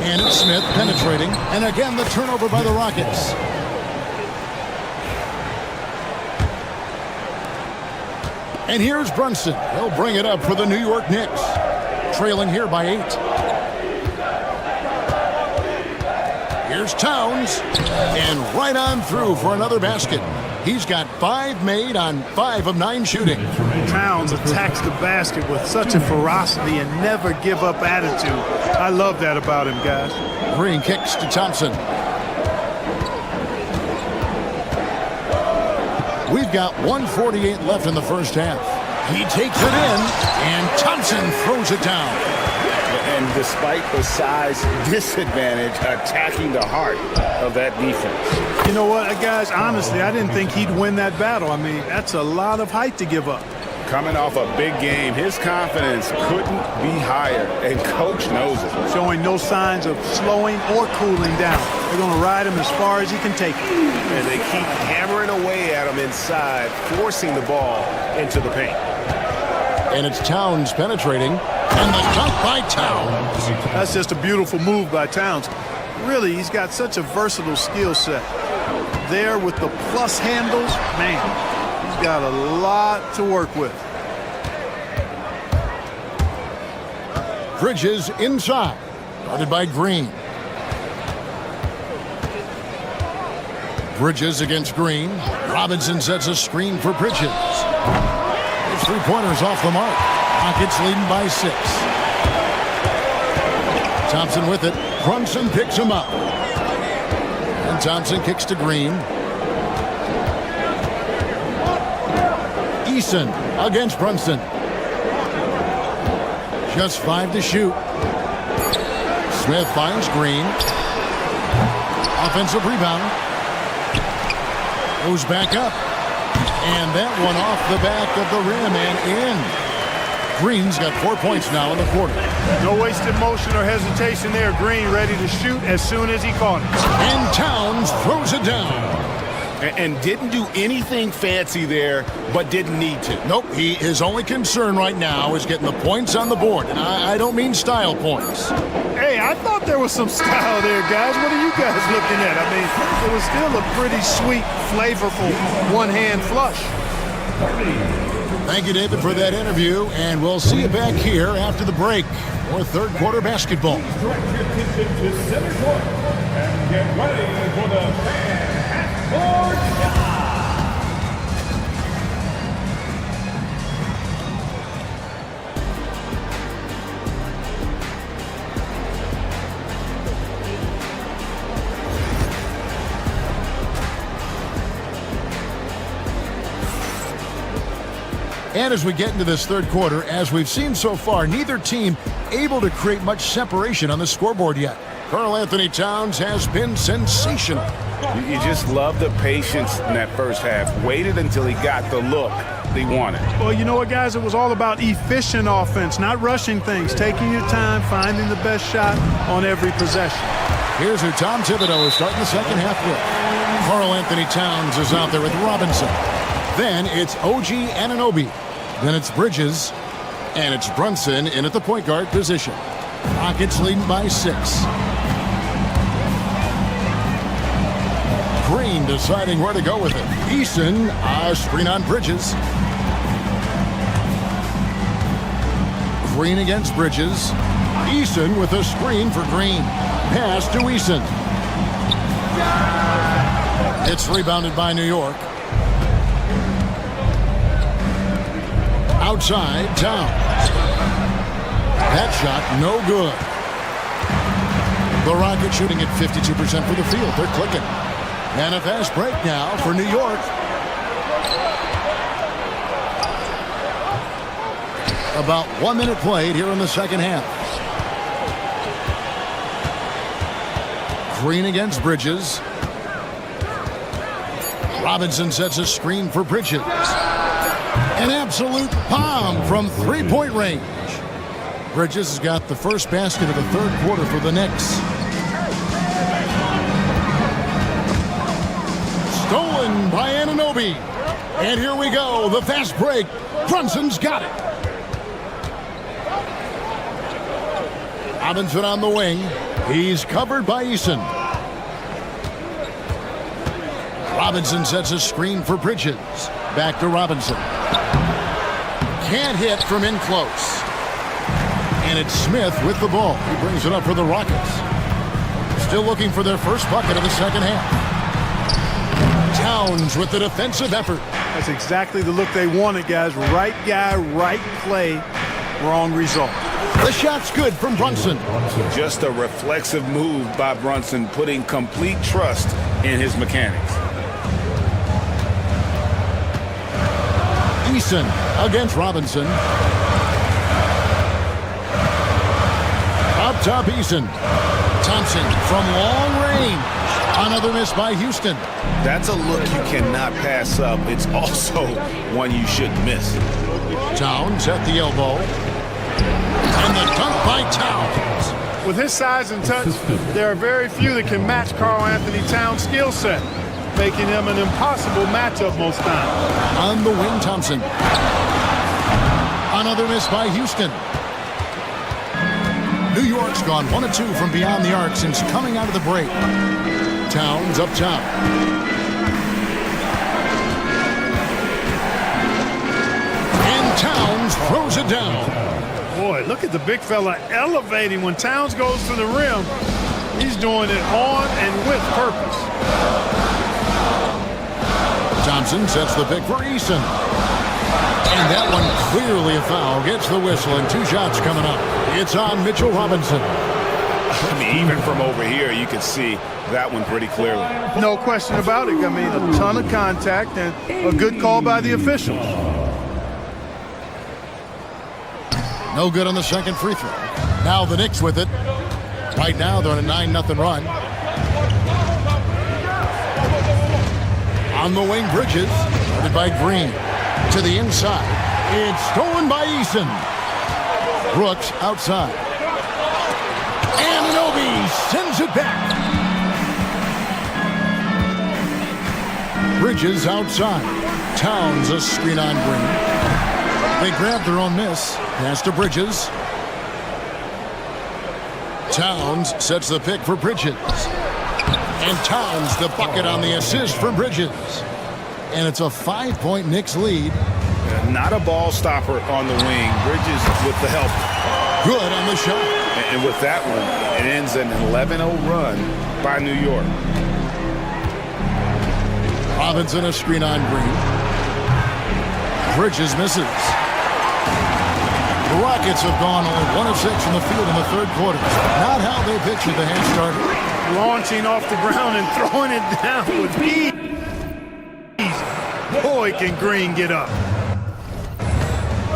[SPEAKER 9] And it's Smith penetrating, and again the turnover by the Rockets. And here's Brunson. He'll bring it up for the New York Knicks. Trailing here by 8. Here's Towns. And right on through for another basket. He's got 5 made on 5 of 9 shooting.
[SPEAKER 11] Towns attacks the basket with such a ferocity and never give up attitude. I love that about him, guys.
[SPEAKER 9] Green kicks to Thompson. We've got 1:48 left in the first half. He takes it in, and Thompson throws it down.
[SPEAKER 10] And despite the size disadvantage, attacking the heart of that defense.
[SPEAKER 11] You know what, guys, honestly, I didn't think he'd win that battle. I mean, that's a lot of height to give up.
[SPEAKER 10] Coming off a big game, his confidence couldn't be higher, and coach knows it.
[SPEAKER 11] Showing no signs of slowing or cooling down. They're going to ride him as far as he can take it.
[SPEAKER 3] And they keep hammering away at him inside, forcing the ball into the paint.
[SPEAKER 9] And it's Towns penetrating, and the dunk by Towns.
[SPEAKER 11] That's just a beautiful move by Towns. Really, he's got such a versatile skill set. There with the plus handles, man, he's got a lot to work with.
[SPEAKER 9] Bridges inside, guarded by Green. Bridges against Green. Robinson sets a screen for Bridges. His three-pointers off the mark. Rockets leading by 6. Thompson with it. Brunson picks him up. And Thompson kicks to Green. Eason against Brunson. Just 5 to shoot. Smith finds Green. Offensive rebound. Goes back up. And that one off the back of the rim and in. Green's got 4 points now in the quarter.
[SPEAKER 11] No wasted motion or hesitation there. Green ready to shoot as soon as he caught it.
[SPEAKER 9] And Towns throws it down.
[SPEAKER 3] And didn't do anything fancy there, but didn't need to.
[SPEAKER 9] Nope, his only concern right now is getting the points on the board. And I don't mean style points.
[SPEAKER 11] Hey, I thought there was some style there, guys. What are you guys looking at? I mean, it was still a pretty sweet, flavorful one-hand flush.
[SPEAKER 9] Thank you, David, for that interview. And we'll see you back here after the break for third quarter basketball.
[SPEAKER 7] Direct your attention to center court and get ready for the fan half-court shot.
[SPEAKER 9] And as we get into this third quarter, as we've seen so far, neither team able to create much separation on the scoreboard yet. Karl Anthony Towns has been sensational.
[SPEAKER 10] You just love the patience in that first half. Waited until he got the look he wanted.
[SPEAKER 11] Well, you know what, guys? It was all about efficient offense, not rushing things, taking your time, finding the best shot on every possession.
[SPEAKER 9] Here's who Tom Thibodeau is starting the second half with. Karl Anthony Towns is out there with Robinson. Then it's OG Anunoby. Then it's Bridges. And it's Brunson in at the point guard position. Rockets leading by 6. Green deciding where to go with it. Eason, screen on Bridges. Green against Bridges. Eason with a screen for Green. Pass to Eason. It's rebounded by New York. Outside, Towns. That shot, no good. The Rockets shooting at 52% for the field. They're clicking. And a fast break now for New York. About 1 minute played here in the second half. Green against Bridges. Robinson sets a screen for Bridges. An absolute bomb from three-point range. Bridges has got the first basket of the third quarter for the Knicks. Stolen by Anunoby. And here we go, the fast break. Brunson's got it. Robinson on the wing. He's covered by Eason. Robinson sets a screen for Bridges. Back to Robinson. Can't hit from in close. And it's Smith with the ball. He brings it up for the Rockets. Still looking for their first bucket of the second half. Towns with the defensive effort.
[SPEAKER 11] That's exactly the look they wanted, guys. Right guy, right play, wrong result.
[SPEAKER 9] The shot's good from Brunson.
[SPEAKER 10] Just a reflexive move by Brunson, putting complete trust in his mechanics.
[SPEAKER 9] Eason against Robinson. Up top, Eason. Thompson from long range. Another miss by Houston.
[SPEAKER 10] That's a look you cannot pass up. It's also one you shouldn't miss.
[SPEAKER 9] Towns at the elbow. And the dunk by Towns.
[SPEAKER 11] With his size and touch, there are very few that can match Karl Anthony Towns' skill set, making him an impossible matchup most times.
[SPEAKER 9] On the wing, Thompson. Another miss by Houston. New York's gone 1 of 2 from beyond the arc since coming out of the break. Towns up top. And Towns throws it down.
[SPEAKER 11] Boy, look at the big fella elevating when Towns goes to the rim. He's doing it on and with purpose.
[SPEAKER 9] Thompson sets the pick for Eason. And that one clearly a foul. Gets the whistle and 2 shots coming up. It's on Mitchell Robinson.
[SPEAKER 10] I mean, even from over here, you can see that one pretty clearly.
[SPEAKER 11] No question about it. I mean, a ton of contact and a good call by the officials.
[SPEAKER 9] No good on the second free throw. Now the Knicks with it. Right now they're on a 9-0 run. On the wing, Bridges. Started by Green. To the inside. It's stolen by Eason. Brooks outside. Anunoby sends it back. Bridges outside. Towns a screen on Green. They grab their own miss. Pass to Bridges. Towns sets the pick for Bridges. And Towns the bucket on the assist for Bridges. And it's a 5-point Knicks lead.
[SPEAKER 10] Not a ball stopper on the wing. Bridges with the help.
[SPEAKER 9] Good on the shot.
[SPEAKER 10] And with that one, it ends an 11-0 run by New York.
[SPEAKER 9] Robinson a screen on Green. Bridges misses. The Rockets have gone only 1 of 6 from the field in the third quarter. Not how they pictured the half started.
[SPEAKER 11] Launching off the ground and throwing it down with ease. Boy, can Green get up.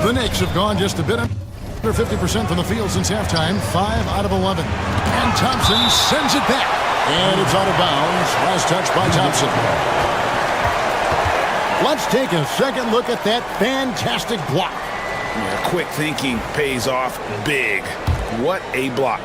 [SPEAKER 9] The Knicks have gone just a bit under 50% from the field since halftime. 5 out of 11. And Thompson sends it back. And it's out of bounds. Last touch by Thompson. Let's take a second look at that fantastic block.
[SPEAKER 10] Yeah, quick thinking pays off big. What a block.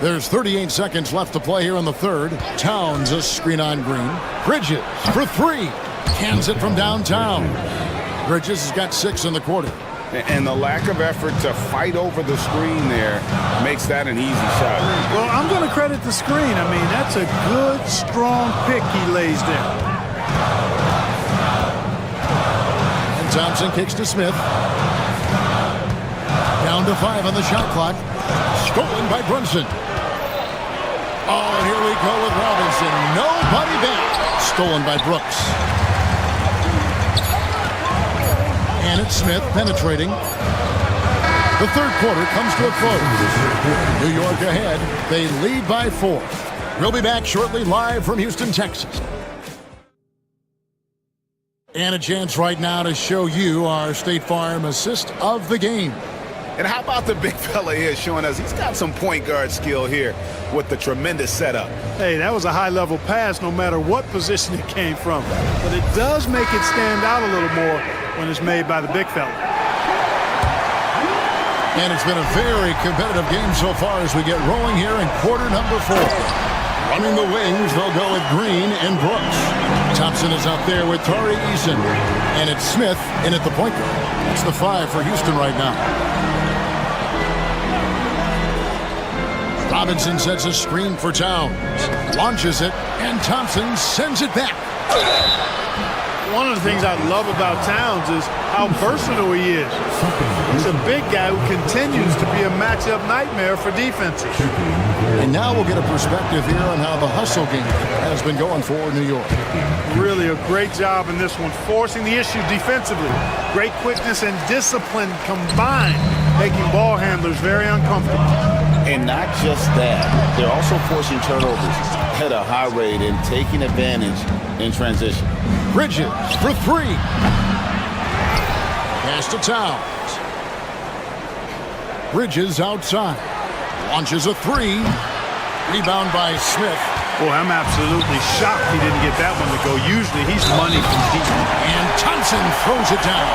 [SPEAKER 9] There's 38 seconds left to play here in the third. Towns a screen on Green. Bridges for 3. Cans it from downtown. Bridges has got 6 in the quarter.
[SPEAKER 10] And the lack of effort to fight over the screen there makes that an easy shot.
[SPEAKER 11] Well, I'm going to credit the screen. I mean, that's a good, strong pick he lays there.
[SPEAKER 9] And Thompson kicks to Smith. Down to 5 on the shot clock. Stolen by Brunson. Oh, and here we go with Robinson. Nobody back. Stolen by Brooks. And it's Smith penetrating. The third quarter comes to a close. New York ahead. They lead by 4. We'll be back shortly live from Houston, Texas. And a chance right now to show you our State Farm assist of the game.
[SPEAKER 10] And how about the big fella here showing us he's got some point guard skill here with the tremendous setup.
[SPEAKER 11] Hey, that was a high-level pass no matter what position it came from. But it does make it stand out a little more when it's made by the big fella.
[SPEAKER 9] And it's been a very competitive game so far as we get rolling here in quarter number 4. Running the wings, they'll go with Green and Brooks. Thompson is out there with Tari Eason. And it's Smith in at the point guard. That's the 5 for Houston right now. Robinson sets a screen for Towns. Launches it, and Thompson sends it back.
[SPEAKER 11] One of the things I love about Towns is how versatile he is. He's a big guy who continues to be a matchup nightmare for defenses.
[SPEAKER 9] And now we'll get a perspective here on how the hustle game has been going for New York.
[SPEAKER 11] Really a great job in this one, forcing the issue defensively. Great quickness and discipline combined, making ball handlers very uncomfortable.
[SPEAKER 10] And not just that, they're also forcing turnovers at a high rate and taking advantage in transition.
[SPEAKER 9] Bridges for 3. Pass to Towns. Bridges outside. Launches a 3. Rebound by Smith.
[SPEAKER 11] Boy, I'm absolutely shocked he didn't get that one to go. Usually he's money from deep.
[SPEAKER 9] And Thompson throws it down.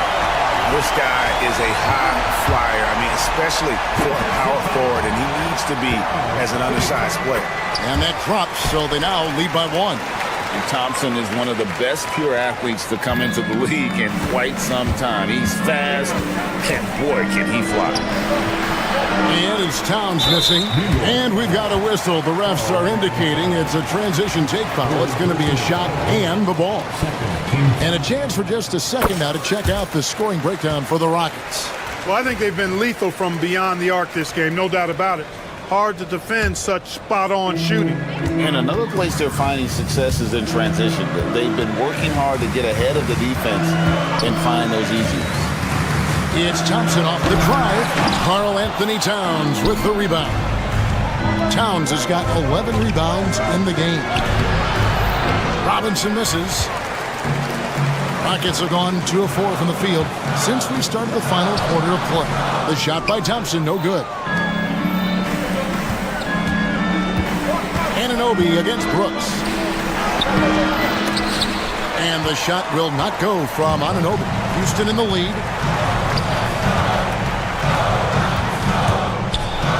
[SPEAKER 10] This guy is a high flyer. I mean, especially for a power forward, and he needs to be as an undersized player.
[SPEAKER 9] And that drops, so they now lead by 1.
[SPEAKER 10] And Thompson is one of the best pure athletes to come into the league in quite some time. He's fast, and boy, can he fly.
[SPEAKER 9] And it's Towns missing. And we've got a whistle. The refs are indicating it's a transition take foul. It's going to be a shot and the ball. And a chance for just a second now to check out the scoring breakdown for the Rockets.
[SPEAKER 11] Well, I think they've been lethal from beyond the arc this game, no doubt about it. Hard to defend such spot-on shooting.
[SPEAKER 10] And another place they're finding success is in transition. They've been working hard to get ahead of the defense and find those easy ones.
[SPEAKER 9] It's Thompson off the drive. Karl Anthony Towns with the rebound. Towns has got 11 rebounds in the game. Robinson misses. Rockets have gone 2 of 4 from the field since we started the final quarter of play. The shot by Thompson, no good. Anunoby against Brooks. And the shot will not go from Anunoby. Houston in the lead.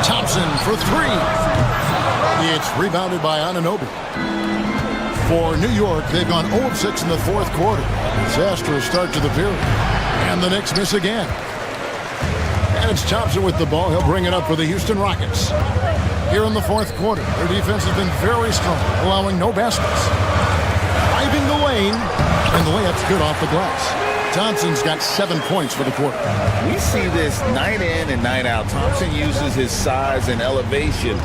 [SPEAKER 9] Thompson for 3. It's rebounded by Anunoby. For New York, they've gone 0 of 6 in the fourth quarter. Disastrous start to the period. And the Knicks miss again. And it's Thompson with the ball. He'll bring it up for the Houston Rockets. Here in the fourth quarter, their defense has been very strong, allowing no baskets. Driving the lane, and the layup's good off the glass. Thompson's got 7 points for the quarter.
[SPEAKER 10] We see this night in and night out. Thompson uses his size and elevation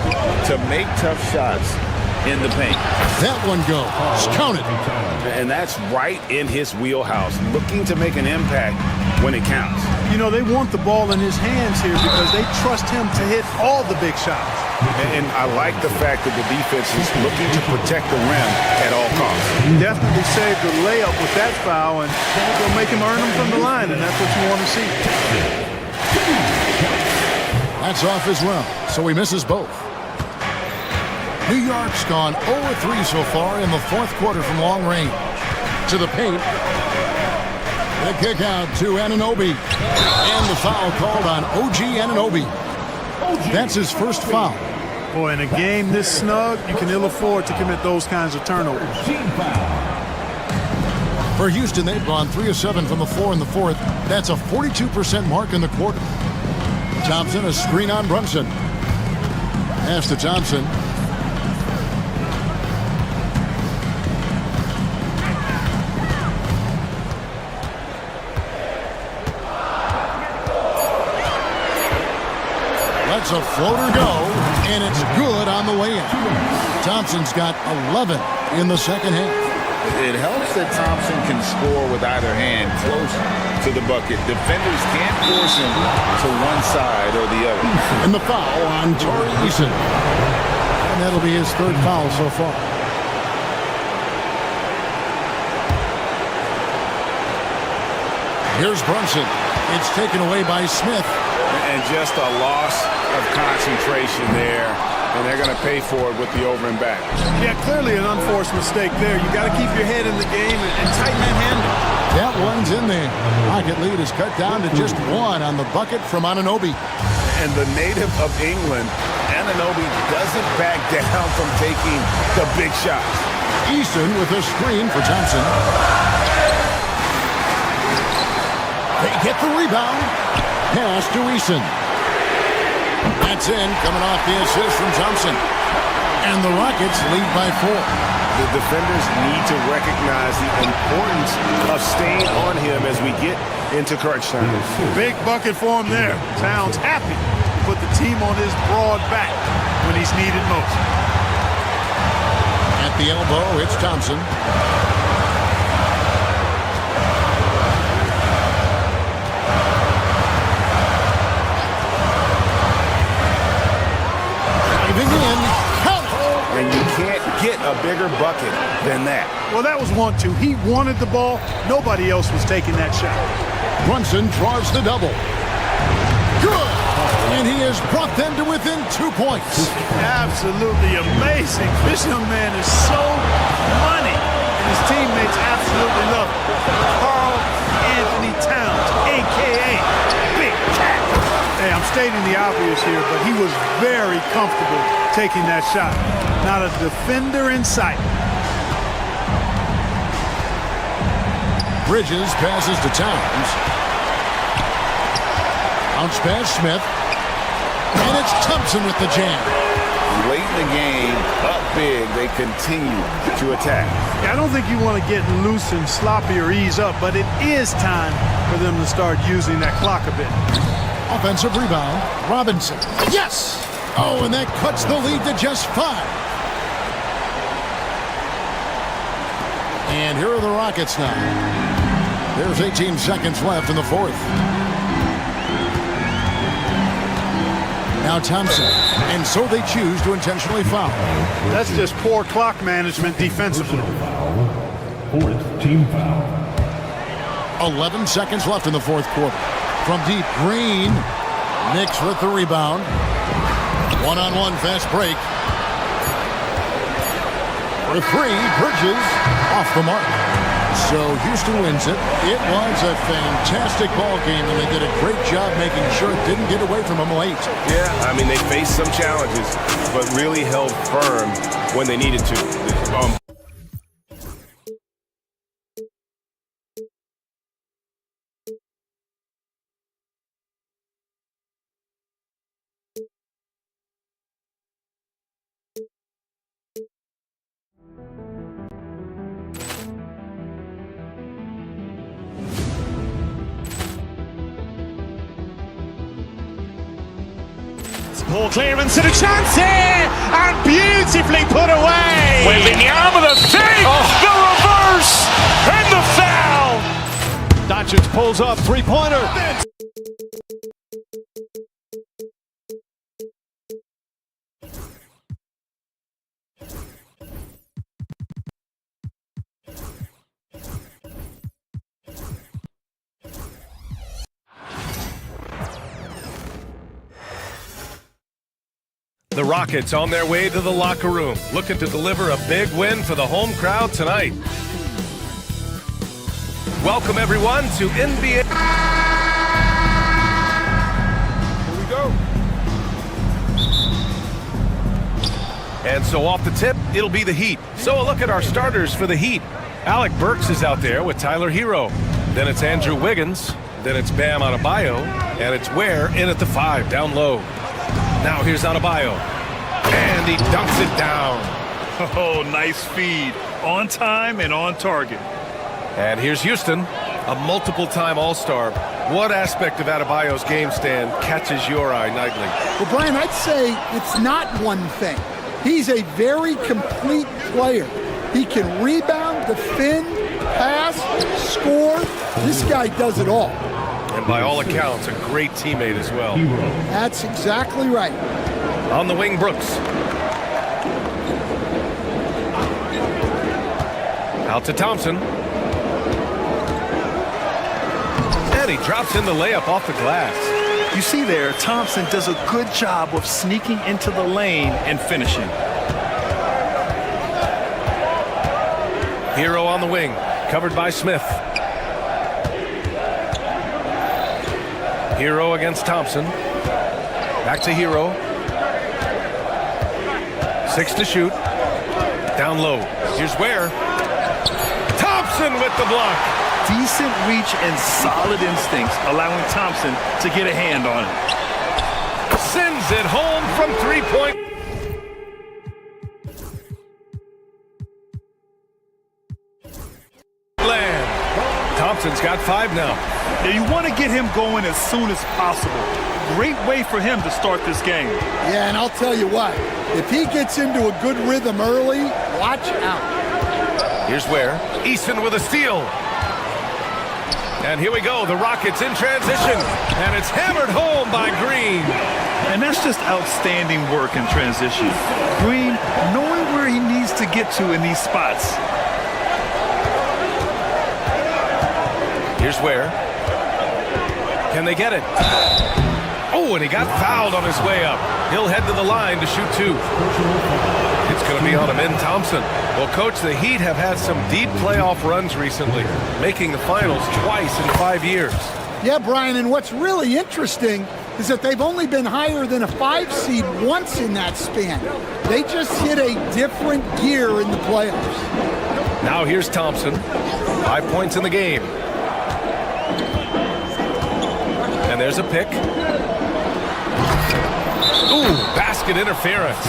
[SPEAKER 10] to make tough shots in the paint.
[SPEAKER 9] That one goes. Counted.
[SPEAKER 10] And that's right in his wheelhouse, looking to make an impact when it counts.
[SPEAKER 11] You know, they want the ball in his hands here because they trust him to hit all the big shots.
[SPEAKER 10] And I like the fact that the defense is looking to protect the rim at all costs.
[SPEAKER 11] Definitely saved the layup with that foul, and they'll make him earn them from the line, and that's what you want to see.
[SPEAKER 9] That's off as well, so he misses both. New York's gone 0-3 so far in the fourth quarter from long range. To the paint. The kick out to Anunoby. And the foul called on OG Anunoby. That's his first foul.
[SPEAKER 11] Boy, in a game this snug, you can ill afford to commit those kinds of turnovers.
[SPEAKER 9] For Houston, they've gone 3 of 7 from the floor in the fourth. That's a 42% mark in the quarter. Thompson, a screen on Brunson. Pass to Thompson. Lets a floater go, and it's good on the way in. Thompson's got 11 in the second half.
[SPEAKER 10] It helps that Thompson can score with either hand close to the bucket. Defenders can't force him to one side or the other.
[SPEAKER 9] And the foul on Tari Eason. And that'll be his third foul so far. Here's Brunson. It's taken away by Smith.
[SPEAKER 4] And just a loss of concentration there. And they're going to pay for it with the over and back.
[SPEAKER 11] Yeah, clearly an unforced mistake there. You got to keep your head in the game and tighten that handle.
[SPEAKER 9] That one's in there. Rocket lead is cut down to just 1 on the bucket from Anunoby.
[SPEAKER 4] And the native of England, Anunoby doesn't back down from taking the big shots.
[SPEAKER 9] Eason with a screen for Thompson. They get the rebound. Pass to Eason. That's in, coming off the assist from Thompson. And the Rockets lead by 4.
[SPEAKER 4] The defenders need to recognize the importance of staying on him as we get into crunch time.
[SPEAKER 11] Big bucket for him there. Towns happy to put the team on his broad back when he's needed most.
[SPEAKER 9] At the elbow, it's Thompson.
[SPEAKER 4] And you can't get a bigger bucket than that.
[SPEAKER 11] Well, that was 1-2. He wanted the ball. Nobody else was taking that shot.
[SPEAKER 9] Brunson draws the double. Good! And he has brought them to within 2 points.
[SPEAKER 11] Absolutely amazing. This young man is so money. And his teammates absolutely love him. Karl Anthony Towns, a.k.a. Big Cat. Hey, I'm stating the obvious here, but he was very comfortable taking that shot. Not a defender in sight.
[SPEAKER 9] Bridges passes to Towns. Bounce pass Smith. And it's Thompson with the jam.
[SPEAKER 4] Late in the game, up big, they continue to attack.
[SPEAKER 11] Yeah, I don't think you want to get loose and sloppy or ease up, but it is time for them to start using that clock a bit.
[SPEAKER 9] Offensive rebound, Robinson. Yes! Oh, and that cuts the lead to just 5. And here are the Rockets now. There's 18 seconds left in the fourth. Now Thompson, and so they choose to intentionally foul.
[SPEAKER 11] That's just poor clock management defensively.
[SPEAKER 7] Fourth team foul.
[SPEAKER 9] 11 seconds left in the fourth quarter. From deep, Green. Knicks with the rebound. One-on-one fast break. For 3, Bridges off the mark. So Houston wins it. It was a fantastic ball game, and they did a great job making sure it didn't get away from them late.
[SPEAKER 4] Yeah, I mean, they faced some challenges, but really held firm when they needed to.
[SPEAKER 2] Ball clearance and a chance here, and beautifully put away.
[SPEAKER 1] Wembanyama the fake, the reverse, and the foul.
[SPEAKER 2] Doncic pulls up, three-pointer.
[SPEAKER 4] The Rockets on their way to the locker room, looking to deliver a big win for the home crowd tonight. Welcome, everyone, to NBA. Here we go. And so off the tip, it'll be the Heat. So a look at our starters for the Heat. Alec Burks is out there with Tyler Hero. Then it's Andrew Wiggins. Then it's Bam Adebayo. And it's Ware in at the 5, down low. Now here's Adebayo. And he dunks it down.
[SPEAKER 6] Oh, nice feed. On time and on target.
[SPEAKER 4] And here's Houston, a multiple-time All-Star. What aspect of Adebayo's game, Stan, catches your eye nightly?
[SPEAKER 14] Well, Brian, I'd say it's not one thing. He's a very complete player. He can rebound, defend, pass, score. This guy does it all.
[SPEAKER 4] And by all accounts, a great teammate as well.
[SPEAKER 14] That's exactly right.
[SPEAKER 4] On the wing, Brooks. Out to Thompson. And he drops in the layup off the glass.
[SPEAKER 6] You see there, Thompson does a good job of sneaking into the lane and finishing.
[SPEAKER 4] Hero on the wing, covered by Smith. Hero against Thompson. Back to Hero. 6 to shoot. Down low. Here's Ware. Thompson with the block.
[SPEAKER 6] Decent reach and solid instincts, allowing Thompson to get a hand on it.
[SPEAKER 4] Sends it home from 3-point. Land. Thompson's got 5 now.
[SPEAKER 6] Yeah, you want to get him going as soon as possible. Great way for him to start this game.
[SPEAKER 14] Yeah, and I'll tell you what, if he gets into a good rhythm early, watch out.
[SPEAKER 4] Here's Ware. Eason with a steal. And here we go, the Rockets in transition. And it's hammered home by Green.
[SPEAKER 6] And that's just outstanding work in transition. Green knowing where he needs to get to in these spots.
[SPEAKER 4] Here's Ware. Can they get it? Oh, and he got fouled on his way up. He'll head to the line to shoot 2. It's going to be on Amin Thompson. Well, Coach, the Heat have had some deep playoff runs recently, making the finals twice in 5 years.
[SPEAKER 14] Yeah, Brian, and what's really interesting is that they've only been higher than a 5 seed once in that span. They just hit a different gear in the playoffs.
[SPEAKER 4] Now here's Thompson. 5 points in the game. And there's a pick. Ooh, basket interference.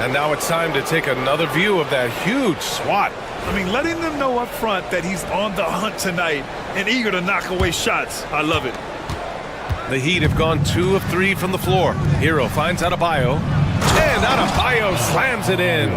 [SPEAKER 4] And now it's time to take another view of that huge swat.
[SPEAKER 6] I mean, letting them know up front that he's on the hunt tonight and eager to knock away shots. I love it.
[SPEAKER 4] The Heat have gone 2 of 3 from the floor. Hero finds Adebayo. And Adebayo slams it in.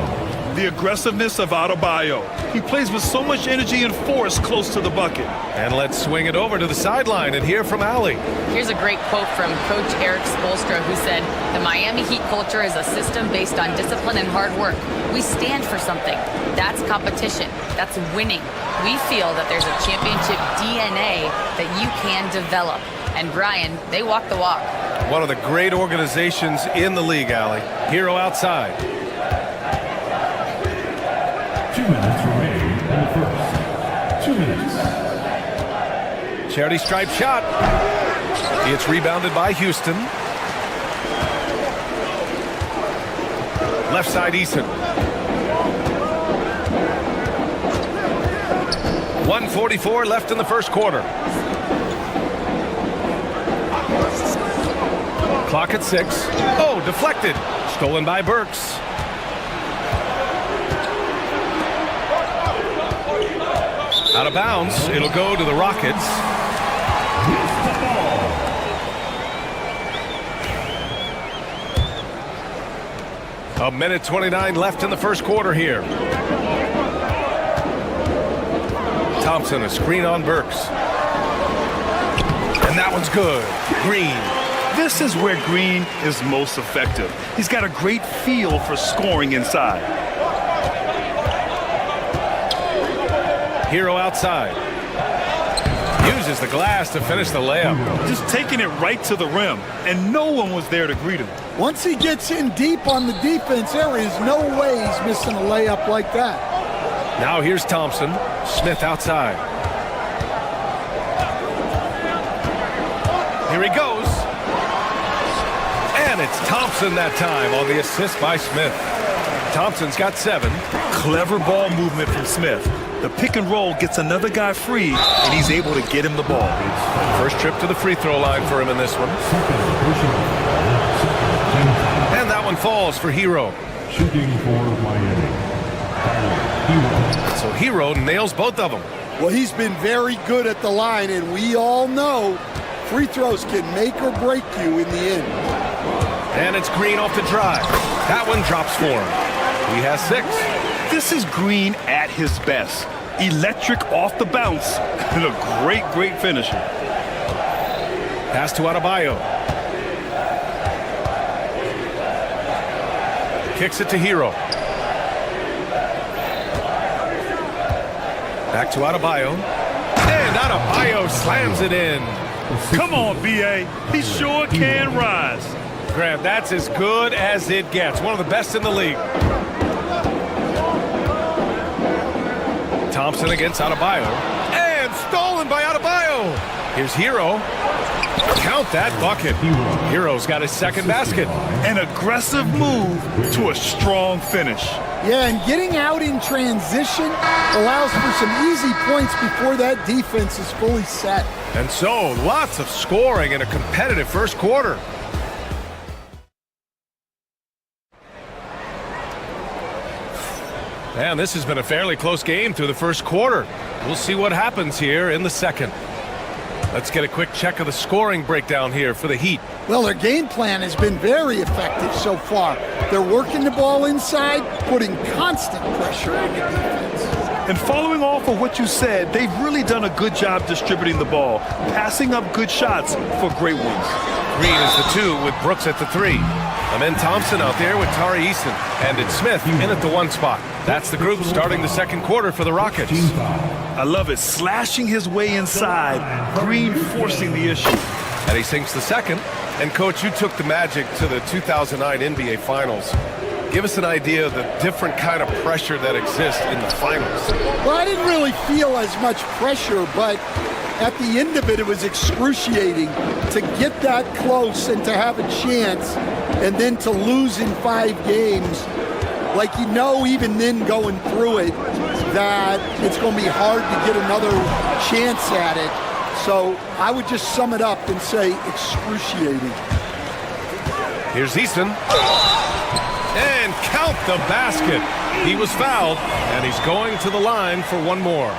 [SPEAKER 6] The aggressiveness of Adebayo. He plays with so much energy and force close to the bucket.
[SPEAKER 4] And let's swing it over to the sideline and hear from Allie.
[SPEAKER 8] Here's a great quote from Coach Eric Spoelstra, who said, "The Miami Heat culture is a system based on discipline and hard work. We stand for something. That's competition. That's winning. We feel that there's a championship DNA that you can develop." And Brian, they walk the walk.
[SPEAKER 4] One of the great organizations in the league, Allie. Hero outside.
[SPEAKER 7] 2 minutes remaining in the first. 2 minutes.
[SPEAKER 4] Charity stripe shot. It's rebounded by Houston. Left side, Eason. 1:44 left in the first quarter. Clock at 6. Oh, deflected. Stolen by Burks. Out of bounds. It'll go to the Rockets. A minute 29 left in the first quarter here. Thompson, a screen on Burks. And that one's good. Green.
[SPEAKER 6] This is where Green is most effective. He's got a great feel for scoring inside.
[SPEAKER 4] Hero outside. Uses the glass to finish the layup.
[SPEAKER 6] Just taking it right to the rim, and no one was there to greet him.
[SPEAKER 14] Once he gets in deep on the defense, there is no way he's missing a layup like that.
[SPEAKER 4] Now here's Thompson. Smith outside. Here he goes. And it's Thompson that time on the assist by Smith. Thompson's got 7.
[SPEAKER 6] Clever ball movement from Smith. The pick and roll gets another guy free, and he's able to get him the ball.
[SPEAKER 4] First trip to the free throw line for him in this one. And that one falls for Hero.
[SPEAKER 7] Shooting for Miami.
[SPEAKER 4] So Hero nails both of them.
[SPEAKER 14] Well, he's been very good at the line, and we all know free throws can make or break you in the end.
[SPEAKER 4] And it's Green off the drive. That one drops for him. He has 6.
[SPEAKER 6] This is Green at his best. Electric off the bounce and a great finisher.
[SPEAKER 4] Pass to Adebayo. Kicks it to Hero. Back to Adebayo. And Adebayo slams it in.
[SPEAKER 6] Come on, B.A. He sure can rise.
[SPEAKER 4] Graham, that's as good as it gets. One of the best in the league. Thompson against Adebayo. And stolen by Adebayo. Here's Hero. Count that bucket. Hero's got his second basket.
[SPEAKER 6] An aggressive move to a strong finish.
[SPEAKER 14] Yeah, and getting out in transition allows for some easy points before that defense is fully set.
[SPEAKER 4] And so, lots of scoring in a competitive first quarter. And this has been a fairly close game through the first quarter. We'll see what happens here in the second. Let's get a quick check of the scoring breakdown here for the Heat.
[SPEAKER 14] Well, their game plan has been very effective so far. They're working the ball inside, putting constant pressure on the defense.
[SPEAKER 6] And following off of what you said, they've really done a good job distributing the ball, passing up good shots for great ones.
[SPEAKER 4] Green is the 2 with Brooks at the 3. Amen Thompson out there with Tari Eason. And it's Smith in at the 1 spot. That's the group starting the second quarter for the Rockets.
[SPEAKER 6] I love it. Slashing his way inside. Green forcing the issue.
[SPEAKER 4] And he sinks the second. And, Coach, you took the Magic to the 2009 NBA Finals. Give us an idea of the different kind of pressure that exists in the finals.
[SPEAKER 14] Well, I didn't really feel as much pressure, but at the end of it, it was excruciating to get that close and to have a chance and then to lose in 5 games. Like, you know, even then going through it, that it's going to be hard to get another chance at it. So I would just sum it up and say excruciating.
[SPEAKER 4] Here's Easton. And count the basket. He was fouled, and he's going to the line for one more.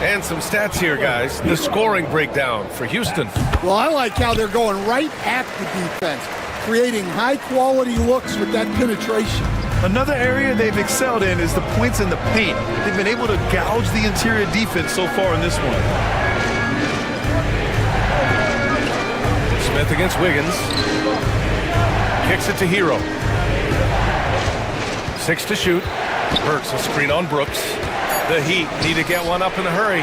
[SPEAKER 4] And some stats here, guys. The scoring breakdown for Houston.
[SPEAKER 14] Well, I like how they're going right at the defense, creating high-quality looks with that penetration.
[SPEAKER 6] Another area they've excelled in is the points in the paint. They've been able to gouge the interior defense so far in this one.
[SPEAKER 4] Smith against Wiggins. Kicks it to Hero. 6 to shoot. Burks a screen on Brooks. The Heat need to get one up in a hurry.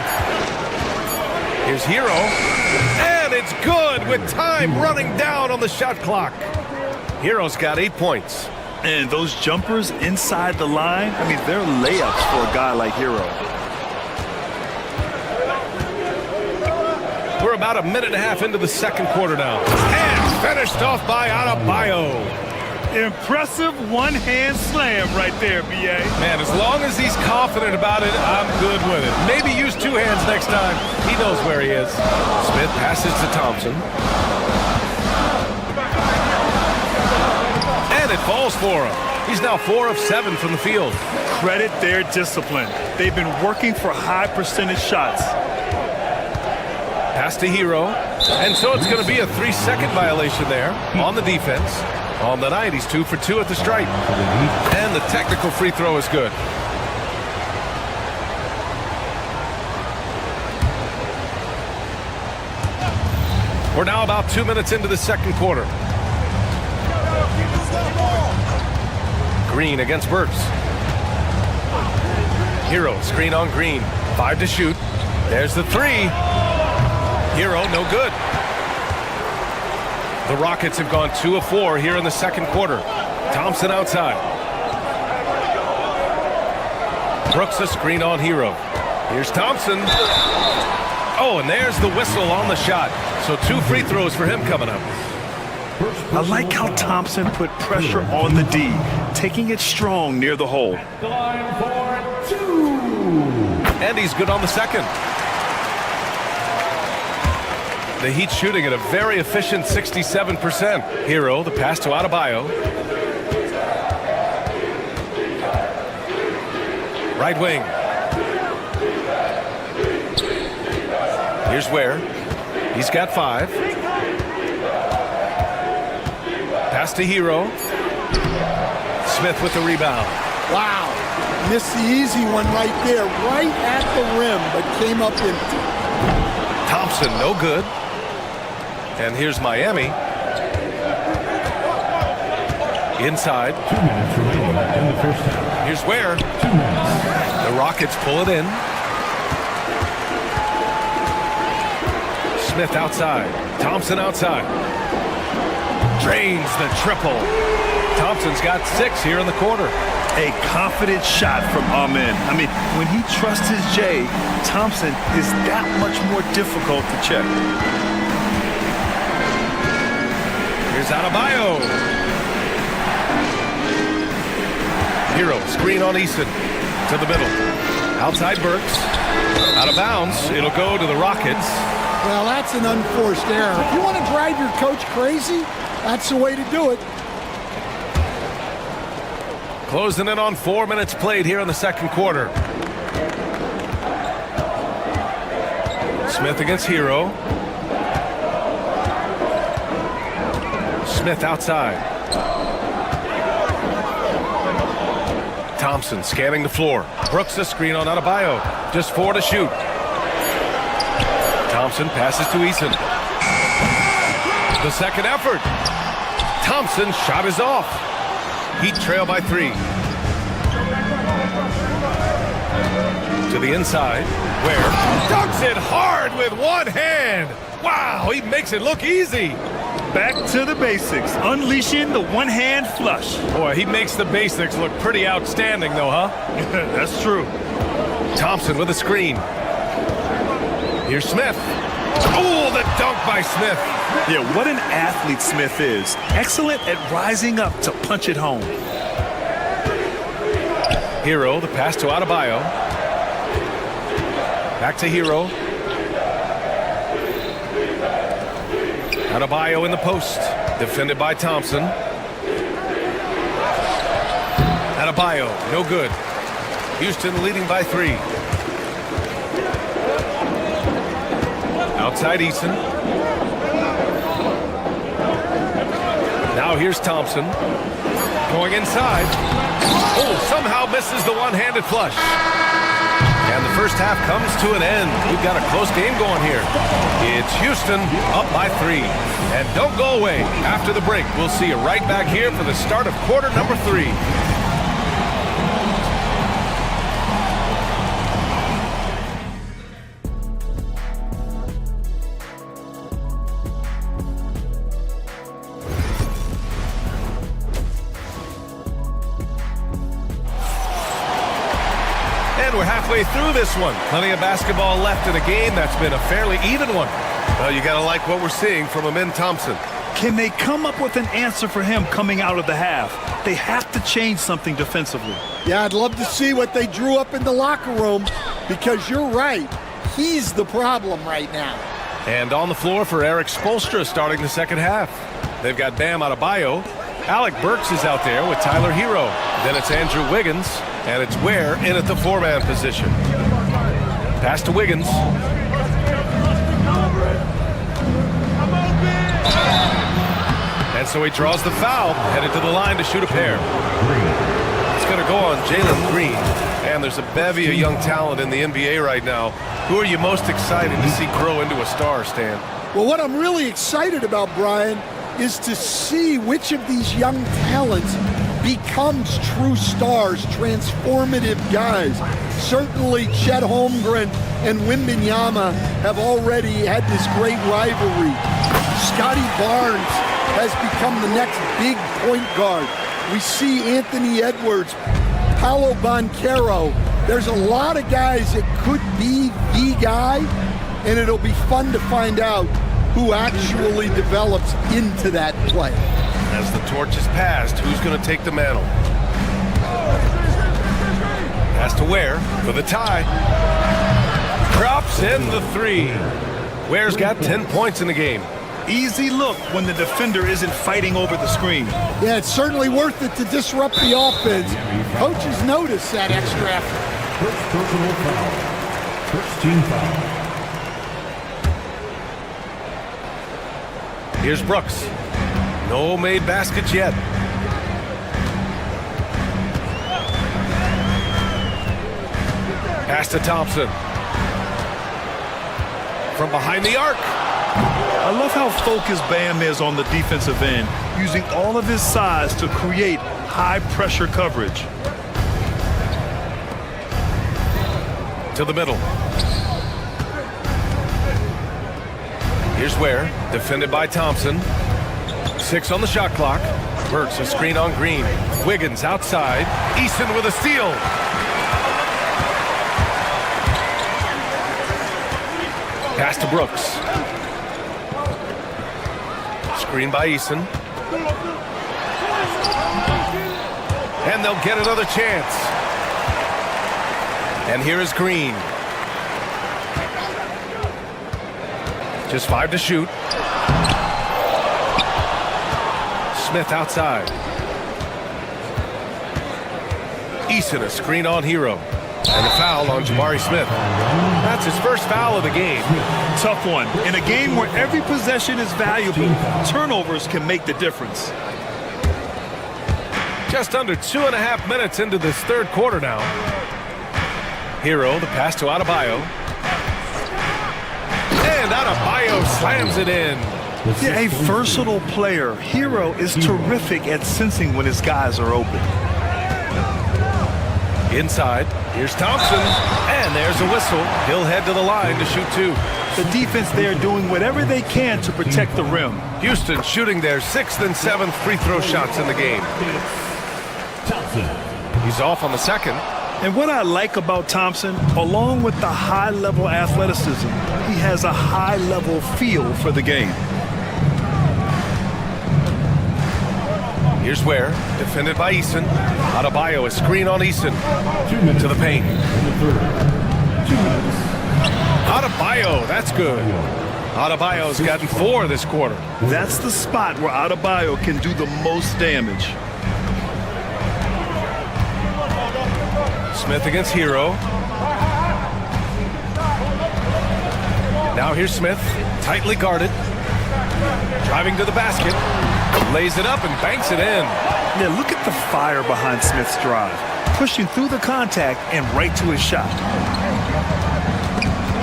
[SPEAKER 4] Here's Hero. And it's good with time running down on the shot clock. Hero's got 8 points.
[SPEAKER 6] And those jumpers inside the line, I mean, they're layups for a guy like Hero.
[SPEAKER 4] We're about a minute and a half into the second quarter now. And finished off by Adebayo.
[SPEAKER 6] Impressive one-hand slam right there, B.A.
[SPEAKER 4] Man, as long as he's confident about it, I'm good with it. Maybe use 2 hands next time. He knows where he is. Smith passes to Thompson. And it falls for him. He's now 4 of 7 from the field.
[SPEAKER 6] Credit their discipline. They've been working for high percentage shots.
[SPEAKER 4] Pass to Hero. And so it's going to be a 3-second violation there on the defense. On the night, he's 2 for 2 at the stripe. And the technical free throw is good. We're now about 2 minutes into the second quarter. Green against Burks. Hero, screen on Green. 5 to shoot. There's the 3. Hero, no good. The Rockets have gone 2 of 4 here in the second quarter. Thompson outside. Brooks a screen on Hero. Here's Thompson. Oh, and there's the whistle on the shot. So 2 free throws for him coming up.
[SPEAKER 6] I like how Thompson put pressure on the D, taking it strong near the hole.
[SPEAKER 4] And he's good on the second. The Heat shooting at a very efficient 67%. Hero, the pass to Adebayo. Right wing. Here's where. He's got 5. Pass to Hero. Smith with the rebound.
[SPEAKER 14] Wow. Missed the easy one right there, right at the rim, but came up empty.
[SPEAKER 4] Thompson, no good. And here's Miami. Inside.
[SPEAKER 7] 2 minutes remaining in the first half.
[SPEAKER 4] Here's where.
[SPEAKER 7] 2 minutes.
[SPEAKER 4] The Rockets pull it in. Smith outside. Thompson outside. Drains the triple. Thompson's got 6 here in the quarter.
[SPEAKER 6] A confident shot from Amen. I mean, when he trusts his J, Thompson is that much more difficult to check.
[SPEAKER 4] Here's Adebayo. Hero, screen on Eason. To the middle. Outside Burks. Out of bounds. It'll go to the Rockets.
[SPEAKER 14] Well, that's an unforced error. If you want to drive your coach crazy, that's the way to do it.
[SPEAKER 4] Closing in on 4 minutes played here in the second quarter. Smith against Hero. Smith outside. Thompson scanning the floor. Brooks a screen on Adebayo. Just 4 to shoot. Thompson passes to Eason. The second effort. Thompson's shot is off. Heat trail by 3. To the inside, where dunks it hard with one hand. Wow, he makes it look easy.
[SPEAKER 6] Back to the basics, unleashing the one-hand flush.
[SPEAKER 4] Boy, he makes the basics look pretty outstanding, though, huh?
[SPEAKER 6] That's true.
[SPEAKER 4] Thompson with a screen. Here's Smith. Oh, the dunk by Smith.
[SPEAKER 6] Yeah, what an athlete Smith is. Excellent at rising up to punch it home.
[SPEAKER 4] Hero, the pass to Adebayo. Back to Hero. Adebayo in the post. Defended by Thompson. Adebayo, no good. Houston leading by 3. Outside Eason. Now here's Thompson. Going inside. Oh, somehow misses the one-handed flush. And the first half comes to an end. We've got a close game going here. It's Houston up by 3. And don't go away. After the break, we'll see you right back here for the start of quarter number 3. And we're halfway through this one. Plenty of basketball left in a game that's been a fairly even one. Well, you gotta like what we're seeing from Amen Thompson.
[SPEAKER 6] Can they come up with an answer for him coming out of the half? They have to change something defensively.
[SPEAKER 14] Yeah, I'd love to see what they drew up in the locker room, because you're right. He's the problem right now.
[SPEAKER 4] And on the floor for Eric Spoelstra starting the second half. They've got Bam Adebayo. Alec Burks is out there with Tyler Hero. Then it's Andrew Wiggins, and it's Ware in at the 4-man position. Pass to Wiggins. And so he draws the foul, headed to the line to shoot a pair. It's going to go on Jalen Green. And there's a bevy of young talent in the NBA right now. Who are you most excited to see grow into a star, Stan?
[SPEAKER 14] Well, what I'm really excited about, Brian, is to see which of these young talents becomes true stars, transformative guys. Certainly Chet Holmgren and Wembanyama have already had this great rivalry. Scotty Barnes has become the next big point guard. We see Anthony Edwards, Paolo Banchero. There's a lot of guys that could be the guy, and it'll be fun to find out who actually develops into that play.
[SPEAKER 4] As the torch is passed, who's going to take the mantle? Pass to Ware for the tie. Drops in the three. Ware's got 10 points in the game.
[SPEAKER 6] Easy look when the defender isn't fighting over the screen.
[SPEAKER 14] Yeah, it's certainly worth it to disrupt the offense. Coaches notice that extra effort.
[SPEAKER 7] First personal foul. First team foul.
[SPEAKER 4] Here's Brooks. No made baskets yet. Pass to Thompson. From behind the arc.
[SPEAKER 6] I love how focused Bam is on the defensive end, using all of his size to create high-pressure coverage.
[SPEAKER 4] To the middle. Here's Ware, defended by Thompson. 6 on the shot clock. Burks a screen on Green. Wiggins outside. Easton with a steal. Pass to Brooks. Screen by Easton. And they'll get another chance. And here is Green. Just 5 to shoot. Smith outside. Easton a screen on Hero. And a foul on Jabari Smith. That's his first foul of the game.
[SPEAKER 6] Tough one. In a game where every possession is valuable, turnovers can make the difference.
[SPEAKER 4] Just under 2.5 minutes into this third quarter now. Hero, the pass to Adebayo. And Adebayo slams it in.
[SPEAKER 6] Yeah, a versatile player. Hero is terrific at sensing when his guys are open.
[SPEAKER 4] Inside, here's Thompson, and there's a whistle. He'll head to the line to shoot 2.
[SPEAKER 6] The defense there doing whatever they can to protect the rim.
[SPEAKER 4] Houston shooting their 6th and 7th free throw shots in the game. He's off on the second.
[SPEAKER 6] And what I like about Thompson, along with the high-level athleticism, he has a high-level feel for the game.
[SPEAKER 4] Here's Ware, defended by Easton. Adebayo, a screen on Easton. To the paint. Adebayo, that's good. Adebayo's gotten 4 this quarter.
[SPEAKER 6] That's the spot where Adebayo can do the most damage.
[SPEAKER 4] Smith against Hero. Now here's Smith, tightly guarded. Driving to the basket. Lays it up and banks it in.
[SPEAKER 6] Yeah, look at the fire behind Smith's drive. Pushing through the contact and right to his shot.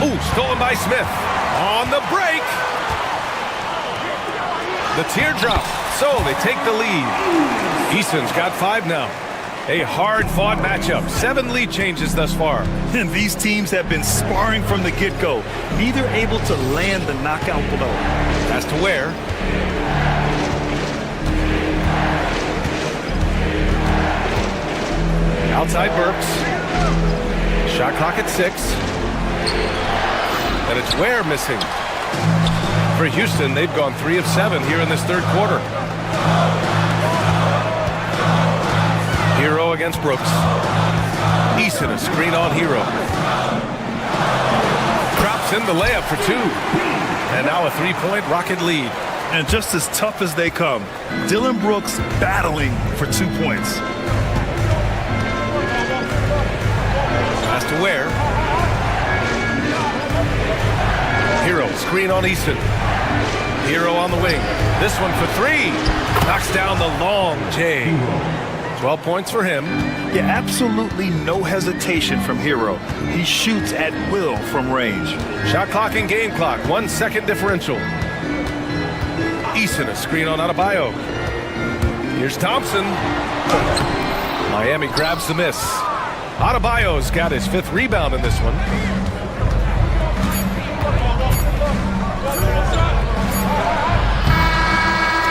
[SPEAKER 4] Ooh, stolen by Smith. On the break. The teardrop. So they take the lead. Easton's got 5 now. A hard-fought matchup. 7 lead changes thus far.
[SPEAKER 6] And these teams have been sparring from the get-go. Neither able to land the knockout blow.
[SPEAKER 4] Pass to Ware. Outside Burks. Shot clock at 6. And it's Ware missing. For Houston, they've gone 3 of 7 here in this third quarter. Hero against Brooks. Easton a screen on Hero. Drops in the layup for 2. And now a 3-point Rocket lead.
[SPEAKER 6] And just as tough as they come, Dillon Brooks battling for 2 points.
[SPEAKER 4] Pass to Ware. Hero, screen on Easton. Hero on the wing. This one for 3. Knocks down the long J. 12 points for him.
[SPEAKER 6] Yeah, absolutely no hesitation from Hero. He shoots at will from range.
[SPEAKER 4] Shot clock and game clock. 1 second differential. Easton, a screen on Adebayo. Here's Thompson. Miami grabs the miss. Adebayo's got his 5th rebound in this one.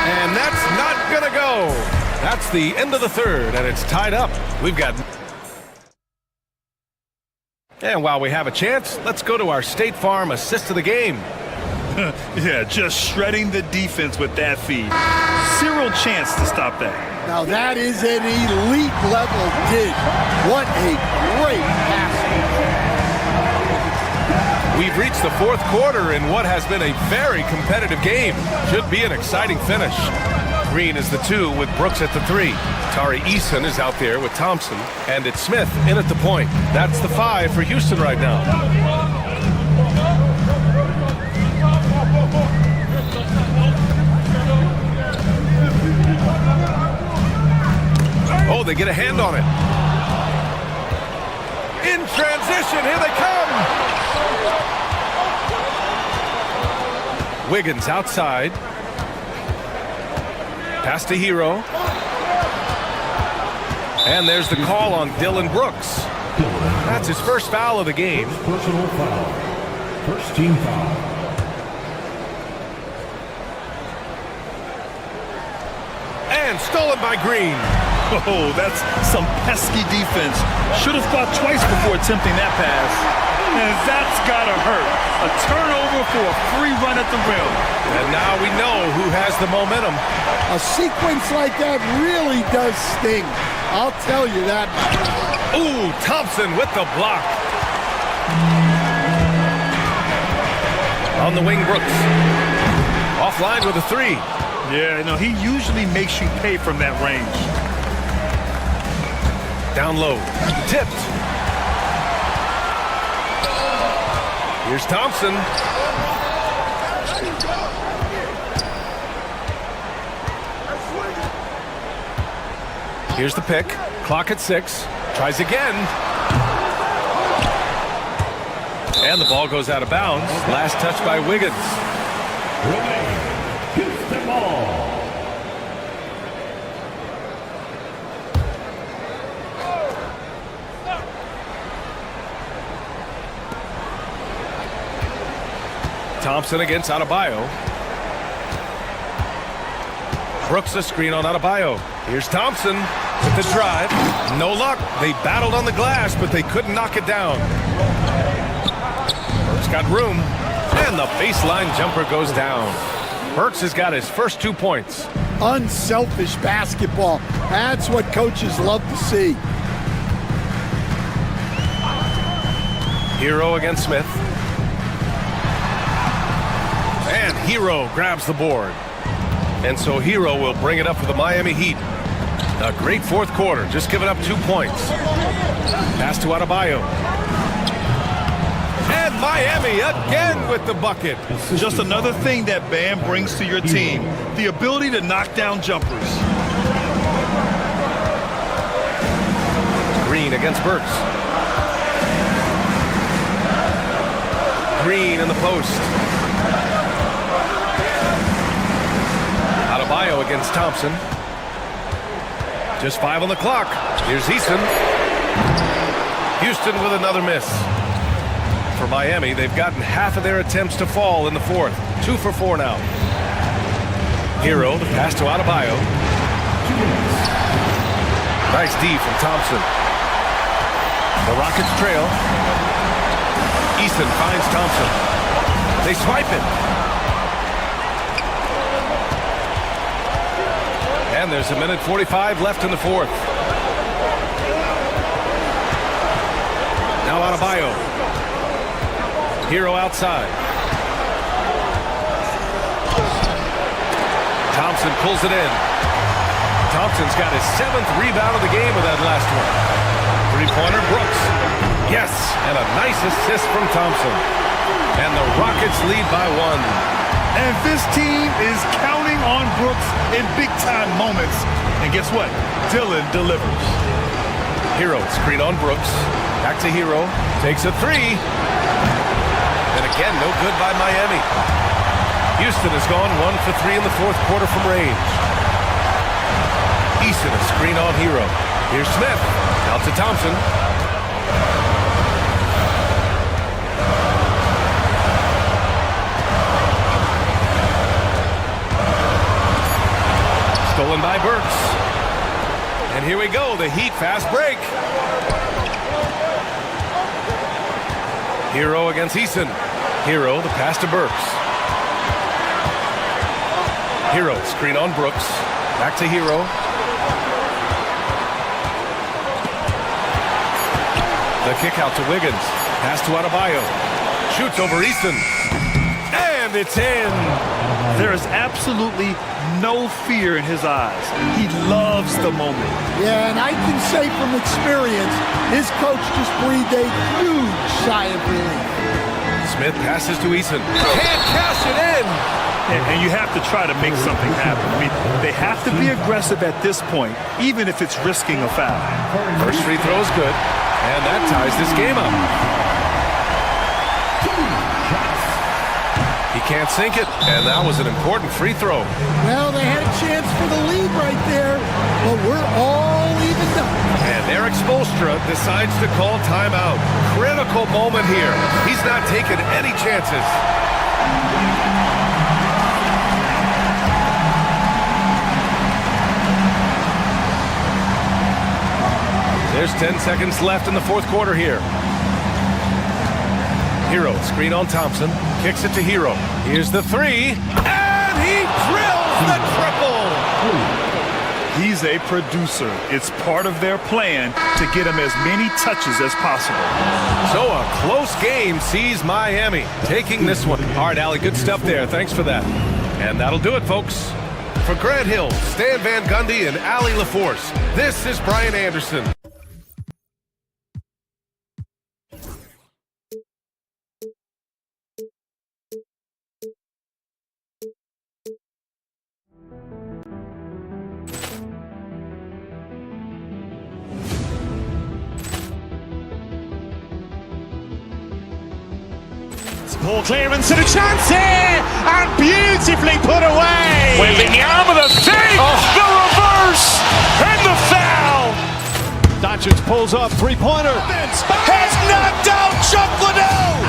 [SPEAKER 4] And that's not gonna go. That's the end of the third, and it's tied up. We've got... And while we have a chance, let's go to our State Farm assist of the game.
[SPEAKER 6] Yeah, just shredding the defense with that feed. Zero chance to stop that.
[SPEAKER 14] Now that is an elite level dig. What a great pass.
[SPEAKER 4] We've reached the fourth quarter in what has been a very competitive game. Should be an exciting finish. Green is the 2 with Brooks at the 3. Tari Eason is out there with Thompson, and it's Smith in at the point. That's the 5 for Houston right now. Oh, they get a hand on it. In transition, here they come. Wiggins outside. Pass to Hero. And there's the call on Dylan Brooks. That's his first foul of the game.
[SPEAKER 7] Personal foul. First team foul.
[SPEAKER 4] And stolen by Green.
[SPEAKER 6] Oh, that's some pesky defense. Should have thought twice before attempting that pass. And that's gotta hurt. A turnover for a free run at the rim.
[SPEAKER 4] And now we know who has the momentum.
[SPEAKER 14] A sequence like that really does sting. I'll tell you that.
[SPEAKER 4] Ooh, Thompson with the block. On the wing, Brooks. Offline with a 3.
[SPEAKER 6] Yeah, no, he usually makes you pay from that range.
[SPEAKER 4] Down low. Tipped. Here's Thompson. Here's the pick. Clock at 6. Tries again. And the ball goes out of bounds. Last touch by Wiggins.
[SPEAKER 7] Houston ball.
[SPEAKER 4] Thompson against Adebayo. Brooks a screen on Adebayo. Here's Thompson with the drive. No luck. They battled on the glass, but they couldn't knock it down. Burks got room, and the baseline jumper goes down. Burks has got his first 2 points.
[SPEAKER 14] Unselfish basketball. That's what coaches love to see.
[SPEAKER 4] Hero against Smith. And Hero grabs the board. And so Hero will bring it up for the Miami Heat. A great fourth quarter, just giving up 2 points. Pass to Adebayo. And Miami again with the bucket.
[SPEAKER 6] Just another thing that Bam brings to your team, the ability to knock down jumpers.
[SPEAKER 4] Green against Burks. Green in the post. Adebayo against Thompson. Just 5 on the clock. Here's Eason. Houston with another miss. For Miami, they've gotten half of their attempts to fall in the fourth. 2 for 4 now. Hero, the pass to Adebayo. Nice D from Thompson. The Rockets trail. Eason finds Thompson. They swipe it. And there's a minute 45 left in the fourth. Now Adebayo. Hero outside. Thompson pulls it in. Thompson's got his 7th rebound of the game with that last one. 3-pointer Brooks. Yes, and a nice assist from Thompson. And the Rockets lead by 1.
[SPEAKER 6] And this team is counting on Brooks in big-time moments. And guess what? Dylan delivers.
[SPEAKER 4] Hero screen on Brooks. Back to Hero. Takes a 3. And again, no good by Miami. Houston has gone 1 for 3 in the fourth quarter from range. Eason a screen on Hero. Here's Smith. Out to Thompson. Stolen by Burks. And here we go, the Heat fast break. Hero against Eason. Hero, the pass to Burks. Hero, screen on Brooks. Back to Hero. The kick out to Wiggins. Pass to Adebayo. Shoots over Easton. And it's in.
[SPEAKER 6] There is absolutely no fear in his eyes. He loves the moment.
[SPEAKER 14] Yeah, and I can say from experience, his coach just breathed a huge sigh of relief.
[SPEAKER 4] Smith passes to Eason. Can't cash it in.
[SPEAKER 6] And you have to try to make something happen. I mean, they have to be aggressive at this point, even if it's risking a foul.
[SPEAKER 4] First free throw is good, and that ties this game up. He can't sink it, and that was an important free throw.
[SPEAKER 14] Well, they had a chance for the lead right there, but we're all evened up.
[SPEAKER 4] And Eric Spoelstra decides to call timeout. Critical moment here. He's not taking any chances. There's 10 seconds left in the fourth quarter here. Hero, screen on Thompson, kicks it to Hero. Here's the three, and he drills the triple!
[SPEAKER 6] He's a producer. It's part of their plan to get him as many touches as possible.
[SPEAKER 4] So a close game sees Miami taking this one. All right, Allie, good stuff there. Thanks for that. And that'll do it, folks. For Grant Hill, Stan Van Gundy, and Allie LaForce, this is Brian Anderson.
[SPEAKER 2] Ball clearance and a chance here, and beautifully put away.
[SPEAKER 1] Wembanyama the save, the reverse, and the foul.
[SPEAKER 2] Doncic pulls up, three-pointer.
[SPEAKER 1] Has knocked out Chuck Liddell.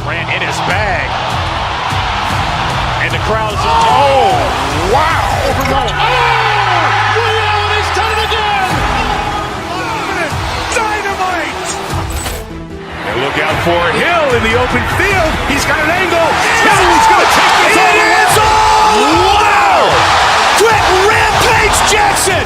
[SPEAKER 1] Ran in his bag. And the crowd is... Oh, wow.
[SPEAKER 2] He's done it again.
[SPEAKER 1] Dynamite. And look out for Hill in the open field. He's got an angle. Hill's going to take this all the way. Wow. Quick Rampage Jackson.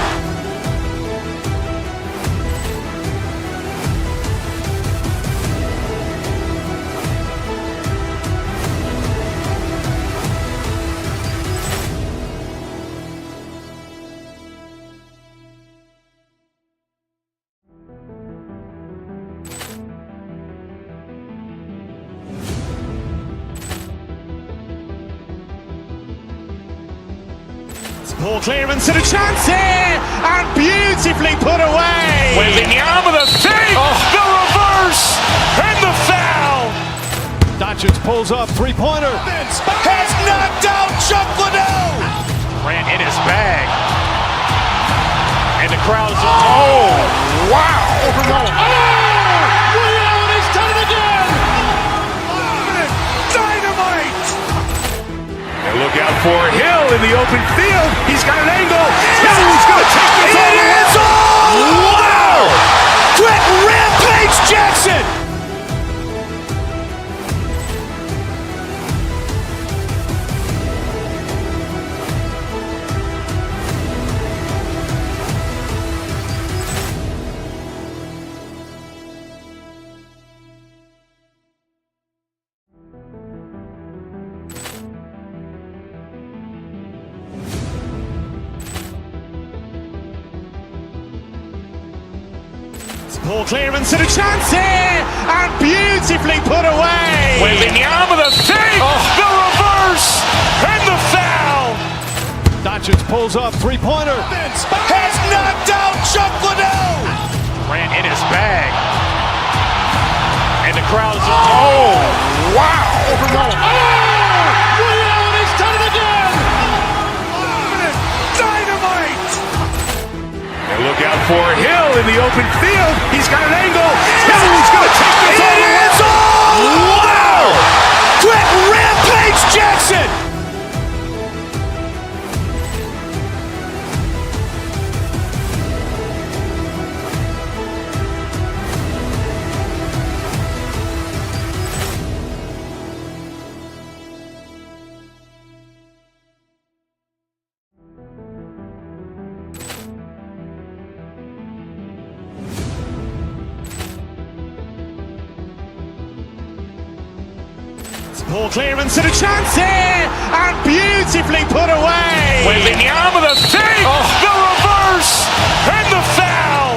[SPEAKER 2] Ball clearance and a chance here, and beautifully put away.
[SPEAKER 1] Wembanyama the save, the reverse, and the foul.
[SPEAKER 2] Doncic pulls up, three-pointer.
[SPEAKER 1] Has knocked out Chuck Liddell. Ran in his bag. And the crowd is... Oh, wow.
[SPEAKER 2] He's done it again.
[SPEAKER 1] Dynamite. And look out for Hill in the open field. He's got an angle. Hill's going to take this all the way. Wow. Quick Rampage Jackson.
[SPEAKER 2] Ball clearance and a chance here, and beautifully put away.
[SPEAKER 1] Wembanyama the save, the reverse, and the foul.
[SPEAKER 2] Doncic pulls up, three-pointer.
[SPEAKER 1] Has knocked out Chuck Liddell. Ran in his bag. And the crowd is... Oh, wow.
[SPEAKER 2] He's done it again.
[SPEAKER 1] Dynamite. And look out for Hill in the open field. He's got an angle. Hill's going to take this all the way. Wow. Quick Rampage Jackson.
[SPEAKER 2] Ball clearance and a chance here, and beautifully put away.
[SPEAKER 1] Wembanyama, the fake, the reverse, and the foul.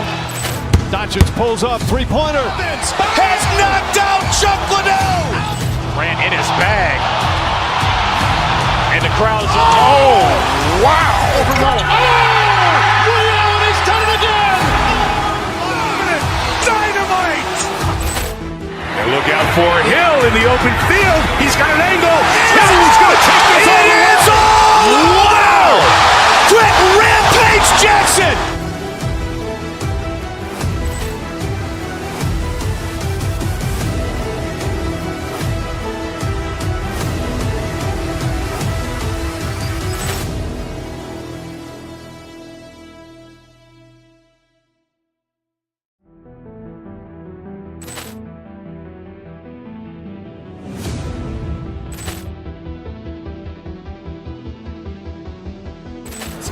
[SPEAKER 2] Doncic pulls up, three-pointer.
[SPEAKER 1] Has knocked out Chuck Liddell. Ran in his bag. And the crowd is, oh, wow.
[SPEAKER 9] Overruled.
[SPEAKER 1] And he's done it again. Dynamite. And look out for Hill in the open field. He's got an angle. He's going to take this all the way. Wow. Quick Rampage Jackson.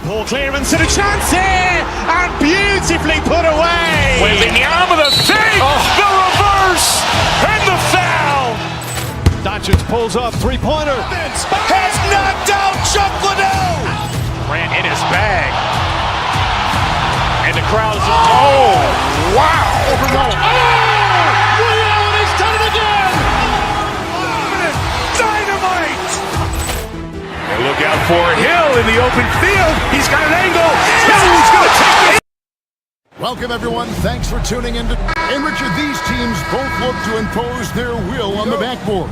[SPEAKER 2] Ball clearance and a chance here, and beautifully put away.
[SPEAKER 1] Wembanyama, the fake, the reverse, and the foul.
[SPEAKER 2] Doncic pulls up, three-pointer.
[SPEAKER 1] Has knocked out Chuck Liddell. Ran in his bag. And the crowd is, oh, wow.
[SPEAKER 9] Overruled.
[SPEAKER 1] And he's done it again. Dynamite. And look out for Hill in the open field. He's got an angle. He's going to take it.
[SPEAKER 9] Welcome, everyone. Thanks for tuning in. And Richard, these teams both look to impose their will on the backboard.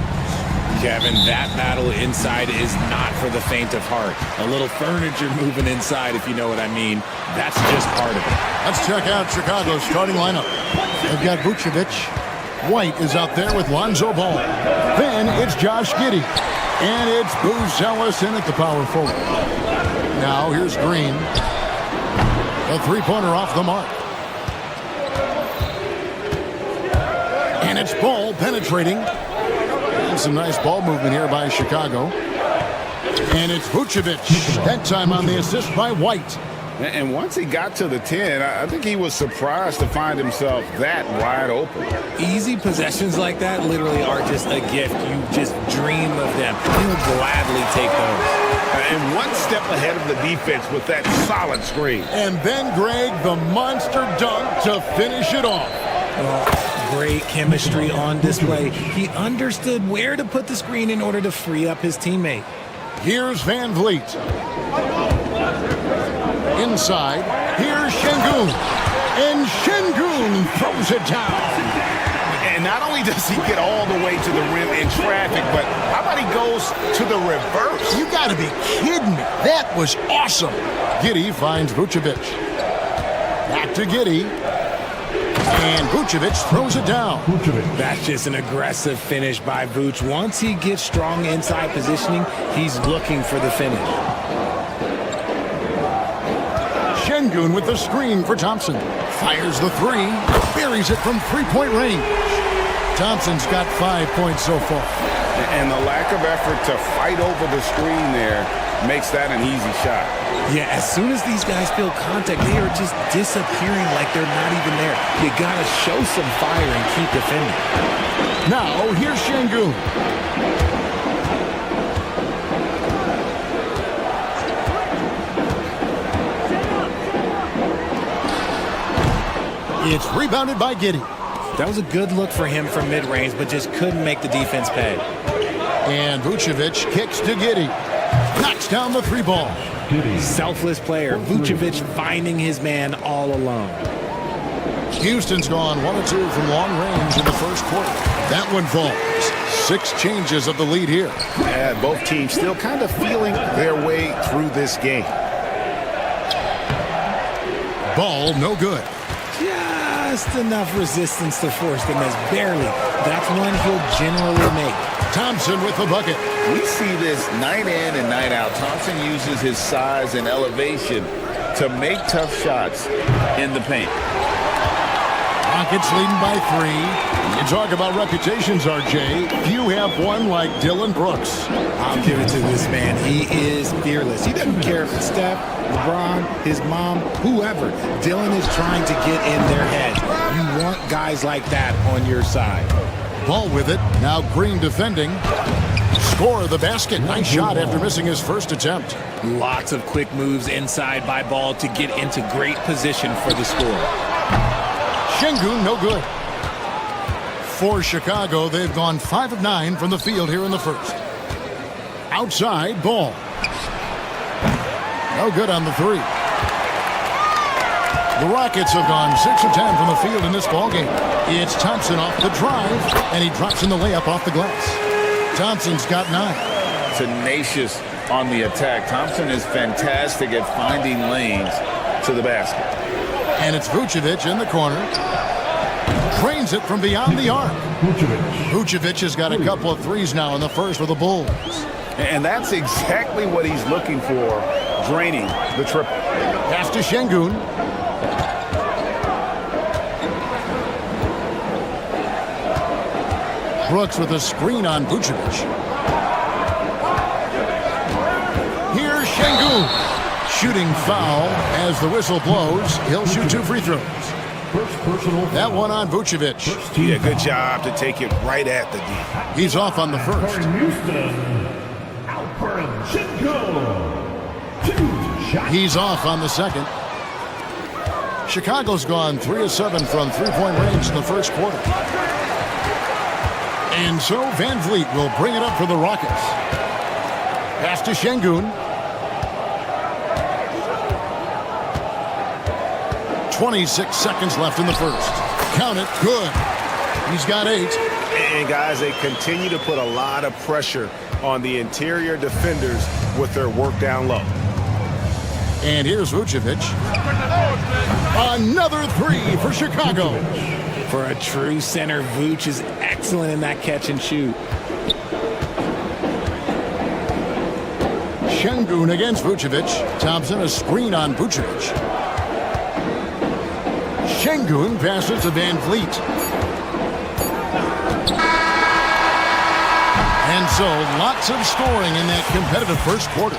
[SPEAKER 15] Kevin, that battle inside is not for the faint of heart. A little furniture moving inside, if you know what I mean. That's just part of it.
[SPEAKER 9] Let's check out Chicago's starting lineup. They've got Vucevic. White is out there with Lonzo Ball. Then it's Josh Giddey. And it's Booz Ellis in at the power forward. Now here's Green. A three-pointer off the mark. And it's Ball penetrating. And some nice ball movement here by Chicago. And it's Vucevic. That time on the assist by White.
[SPEAKER 10] And once he got to the 10, I think he was surprised to find himself that wide open.
[SPEAKER 15] Easy possessions like that literally are just a gift. You just dream of them. You would gladly take those.
[SPEAKER 10] And one step ahead of the defense with that solid screen.
[SPEAKER 9] And then, Greg, the monster dunk to finish it off.
[SPEAKER 15] Oh, great chemistry on display. He understood where to put the screen in order to free up his teammate.
[SPEAKER 9] Here's Van Vliet. Inside, here's Şengün. And Şengün throws it down.
[SPEAKER 10] And not only does he get all the way to the rim in traffic, but how about he goes to the reverse?
[SPEAKER 9] You got to be kidding me. That was awesome. Giddey finds Vucevic. Back to Giddey. And Vucevic throws it down.
[SPEAKER 15] That's just an aggressive finish by Vuce. Once he gets strong inside positioning, he's looking for the finish.
[SPEAKER 9] Şengün with the screen for Thompson. Fires the three. Buries it from three-point range. Thompson's got 5 points so far.
[SPEAKER 10] And the lack of effort to fight over the screen there makes that an easy shot.
[SPEAKER 15] Yeah, as soon as these guys feel contact, they are just disappearing like they're not even there. You gotta show some fire and keep defending.
[SPEAKER 9] Now, here's Şengün. It's rebounded by Giddey.
[SPEAKER 15] That was a good look for him from mid-range, but just couldn't make the defense pay.
[SPEAKER 9] And Vucevic kicks to Giddey. Knocks down the three ball.
[SPEAKER 15] Selfless player. Vucevic finding his man all alone.
[SPEAKER 9] Houston's gone 1 of 2 from long range in the first quarter. That one falls. 6 changes of the lead here.
[SPEAKER 10] Yeah, both teams still kind of feeling their way through this game.
[SPEAKER 9] Ball no good.
[SPEAKER 15] Just enough resistance to force the miss. Barely. That's one he'll generally make.
[SPEAKER 9] Thompson with the bucket.
[SPEAKER 10] We see this night in and night out. Thompson uses his size and elevation to make tough shots in the paint.
[SPEAKER 9] Rockets leading by 3. You talk about reputations, RJ. Few have one like Dylan Brooks.
[SPEAKER 15] I'll give it to this man. He is fearless. He doesn't care if it's Steph, LeBron, his mom, whoever. Dylan is trying to get in their head. You want guys like that on your side.
[SPEAKER 9] Ball with it. Now Green defending. score the basket. Nice shot after missing his first attempt.
[SPEAKER 15] Lots of quick moves inside by Ball to get into great position for the score.
[SPEAKER 9] Şengün, no good. For Chicago, they've gone 5 of 9 from the field here in the first. Outside, Ball. No good on the three. The Rockets have gone 6 of 10 from the field in this ballgame. It's Thompson off the drive, and he drops in the layup off the glass. Thompson's got 9.
[SPEAKER 10] Tenacious on the attack. Thompson is fantastic at finding lanes to the basket.
[SPEAKER 9] And it's Vucevic in the corner. Drains it from beyond the arc. Vucevic has got a couple of threes now in the first for the Bulls.
[SPEAKER 10] And that's exactly what he's looking for, draining the triple.
[SPEAKER 9] Pass to Şengün. Brooks with a screen on Vucevic. Here's Şengün. Shooting foul as the whistle blows. He'll shoot 2 free throws. That one on Vucevic.
[SPEAKER 4] Yeah, good job to take it right at the D.
[SPEAKER 9] He's off on the first. He's off on the second. Chicago's gone 3 of 7 from three-point range in the first quarter. And so Van Vliet will bring it up for the Rockets. Pass to Şengün. 26 seconds left in the first. Count it. Good. He's got 8.
[SPEAKER 1] And guys, they continue to put a lot of pressure on the interior defenders with their work down low.
[SPEAKER 9] And here's Vucevic. Another 3 for Chicago.
[SPEAKER 15] For a true center, Vooch is excellent in that catch and shoot.
[SPEAKER 9] Şengün against Vucevic. Thompson a screen on Vucevic. Şengün passes to Van Vliet. And so lots of scoring in that competitive first quarter.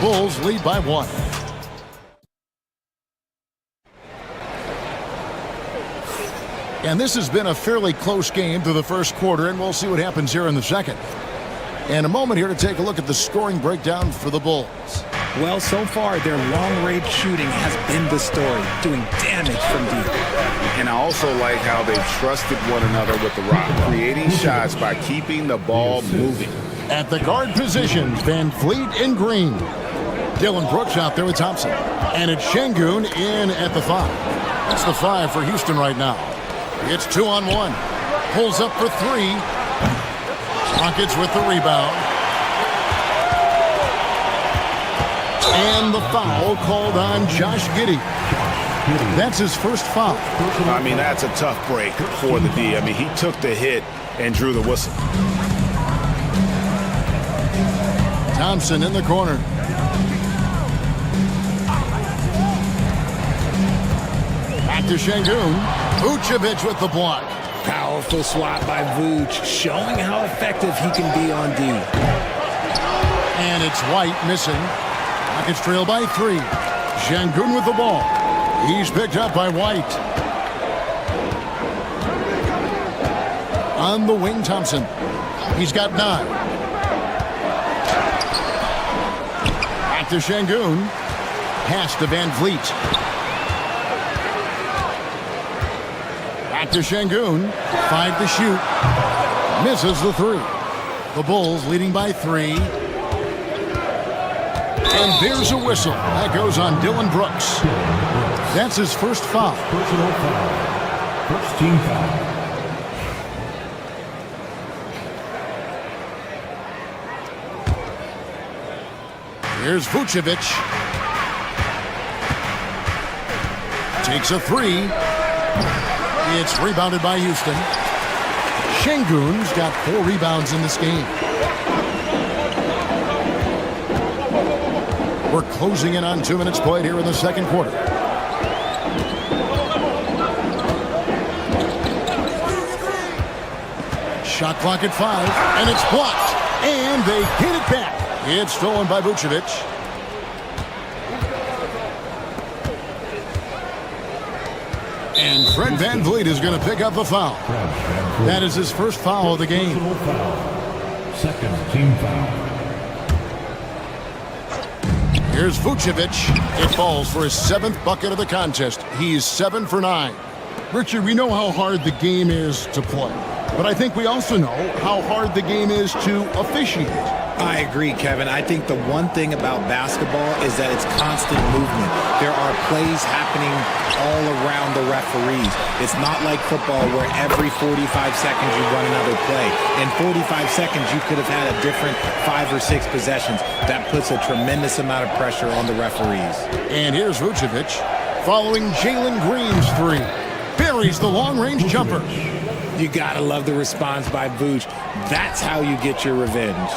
[SPEAKER 9] Bulls lead by 1. And this has been a fairly close game through the first quarter, and we'll see what happens here in the second. And a moment here to take a look at the scoring breakdown for the Bulls.
[SPEAKER 15] Well, so far, their long-range shooting has been the story, doing damage from deep.
[SPEAKER 10] And I also like how they've trusted one another with the rock, creating shots by keeping the ball moving.
[SPEAKER 9] At the guard positions, Van Vliet in green. Dylan Brooks out there with Thompson. And it's Şengün in at the 5. That's the 5 for Houston right now. It's 2-on-1. Pulls up for 3. Rockets with the rebound. And the foul called on Josh Giddey. That's his first foul.
[SPEAKER 1] I mean, that's a tough break for the D. I mean, he took the hit and drew the whistle.
[SPEAKER 9] Thompson in the corner. Back to Şengün. Vucevic with the block.
[SPEAKER 15] Powerful swat by Vooch, showing how effective he can be on D.
[SPEAKER 9] And it's White missing. Rockets trail by 3. Şengün with the ball. He's picked up by White. On the wing, Thompson. He's got 9. Back to Şengün. Pass to Van Vliet. Back to Şengün. 5 to shoot. Misses the 3. The Bulls leading by 3. And there's a whistle. That goes on Dylan Brooks. That's his first foul.
[SPEAKER 7] Personal foul. First team foul.
[SPEAKER 9] Here's Vucevic. Takes a 3. It's rebounded by Houston. Şengün's got 4 rebounds in this game. We're closing in on 2 minutes played here in the second quarter. Shot clock at 5, and it's blocked. And they get it back. It's stolen by Vucevic. And Fred Van Vliet is going to pick up the foul. That is his first foul of the game.
[SPEAKER 7] Second team foul.
[SPEAKER 9] Here's Vucevic. It falls for his 7th bucket of the contest. He's 7 for 9. Richard, we know how hard the game is to play, but I think we also know how hard the game is to officiate.
[SPEAKER 15] I agree, Kevin. I think the one thing about basketball is that it's constant movement. There are plays happening all around the referees. It's not like football where every 45 seconds you run another play. In 45 seconds, you could have had a different 5 or 6 possessions. That puts a tremendous amount of pressure on the referees.
[SPEAKER 9] And here's Vucevic following Jalen Green's 3. Buries the long-range jumper.
[SPEAKER 15] You gotta love the response by Vooch. That's how you get your revenge.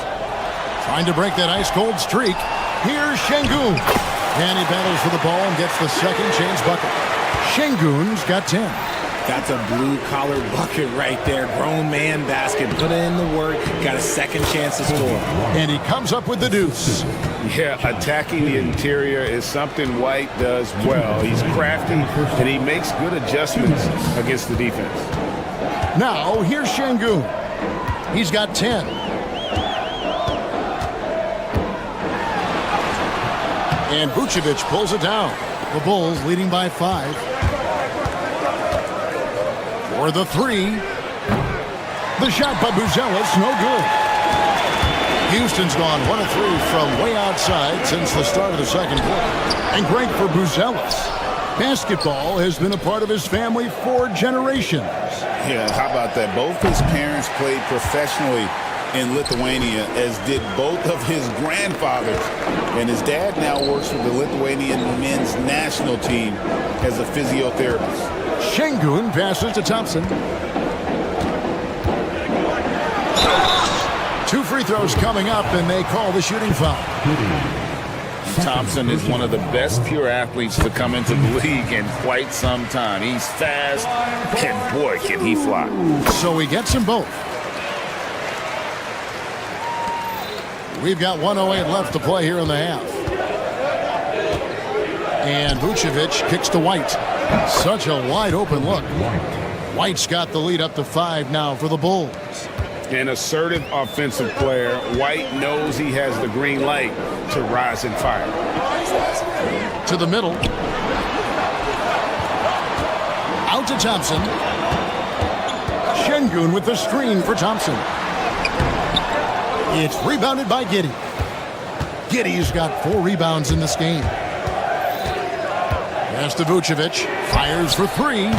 [SPEAKER 9] Trying to break that ice-cold streak. Here's Şengün. And he battles for the ball and gets the second chance bucket. Şengün's got 10.
[SPEAKER 15] That's a blue-collar bucket right there. Grown man basket. Put in the work. Got a second chance to score.
[SPEAKER 9] And he comes up with the deuce.
[SPEAKER 10] Yeah, attacking the interior is something White does well. He's crafty, and he makes good adjustments against the defense.
[SPEAKER 9] Now, here's Şengün. He's got 10. And Vucevic pulls it down. The Bulls leading by 5. For the 3. The shot by Buzelis, no good. Houston's gone 1 of 3 from way outside since the start of the second quarter. And great for Buzelis. Basketball has been a part of his family for generations.
[SPEAKER 10] Yeah, how about that? Both his parents played professionally in Lithuania, as did both of his grandfathers. And his dad now works with the Lithuanian men's national team as a physiotherapist.
[SPEAKER 9] Şengün passes to Thompson. 2 free throws coming up, and they call the shooting foul.
[SPEAKER 10] Thompson is one of the best pure athletes to come into the league in quite some time. He's fast, and boy, can he fly.
[SPEAKER 9] So he gets them both. We've got 1:08 left to play here in the half. And Vucevic kicks to White. Such a wide open look. White's got the lead up to 5 now for the Bulls.
[SPEAKER 10] An assertive offensive player. White knows he has the green light to rise and fire.
[SPEAKER 9] To the middle. Out to Thompson. Şengün with the screen for Thompson. It's rebounded by Giddey. Giddey's got 4 rebounds in this game. Pass to Vucevic. Fires for 3.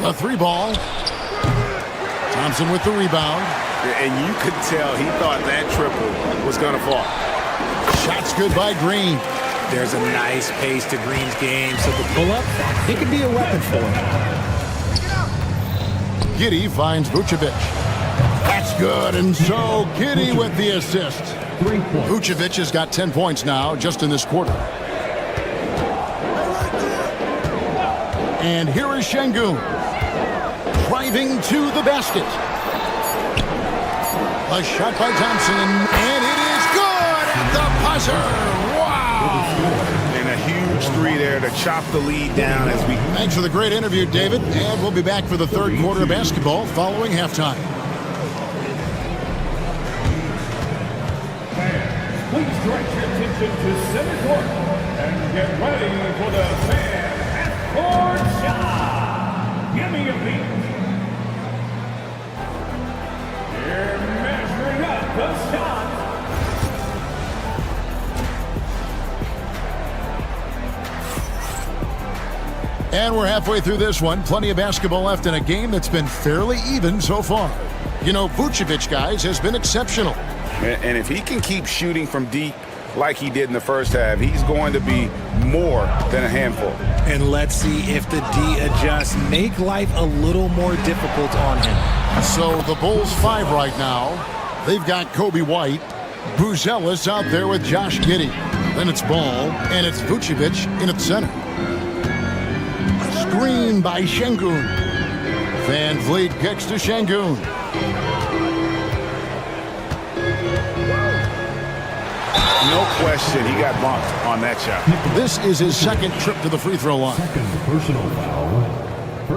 [SPEAKER 9] The 3 ball. Thompson with the rebound.
[SPEAKER 10] And you could tell he thought that triple was going to fall.
[SPEAKER 9] Shot's good by Green.
[SPEAKER 15] There's a nice pace to Green's game, so the pull-up, it could be a weapon for him.
[SPEAKER 9] Giddey finds Vucevic. That's good, and so Giddey with the assist. Vucevic has got 10 points now just in this quarter. And here is Şengün. Driving to the basket. A shot by Thompson, and it is good at the buzzer. Wow!
[SPEAKER 10] And a huge 3 there to chop the lead down as we...
[SPEAKER 9] Thanks for the great interview, David. And we'll be back for the 3rd quarter of basketball following halftime.
[SPEAKER 7] Please direct your attention to center court and get ready for the fan half-court shot. Give me a beat. Here measuring up the shot.
[SPEAKER 9] And we're halfway through this one. Plenty of basketball left in a game that's been fairly even so far. You know, Vucevic, guys, has been exceptional.
[SPEAKER 10] And if he can keep shooting from deep like he did in the first half, he's going to be more than a handful.
[SPEAKER 15] And let's see if the D adjusts, make life a little more difficult on him.
[SPEAKER 9] So the Bulls 5 right now. They've got Kobe White, Buzelis out there with Josh Giddey. Then it's Ball, and it's Vucevic in at center. Screen by Şengün. Van Vliet kicks to Şengün.
[SPEAKER 10] No question, he got bumped on that shot.
[SPEAKER 9] This is his 2nd trip to the free throw line.
[SPEAKER 7] Second personal foul.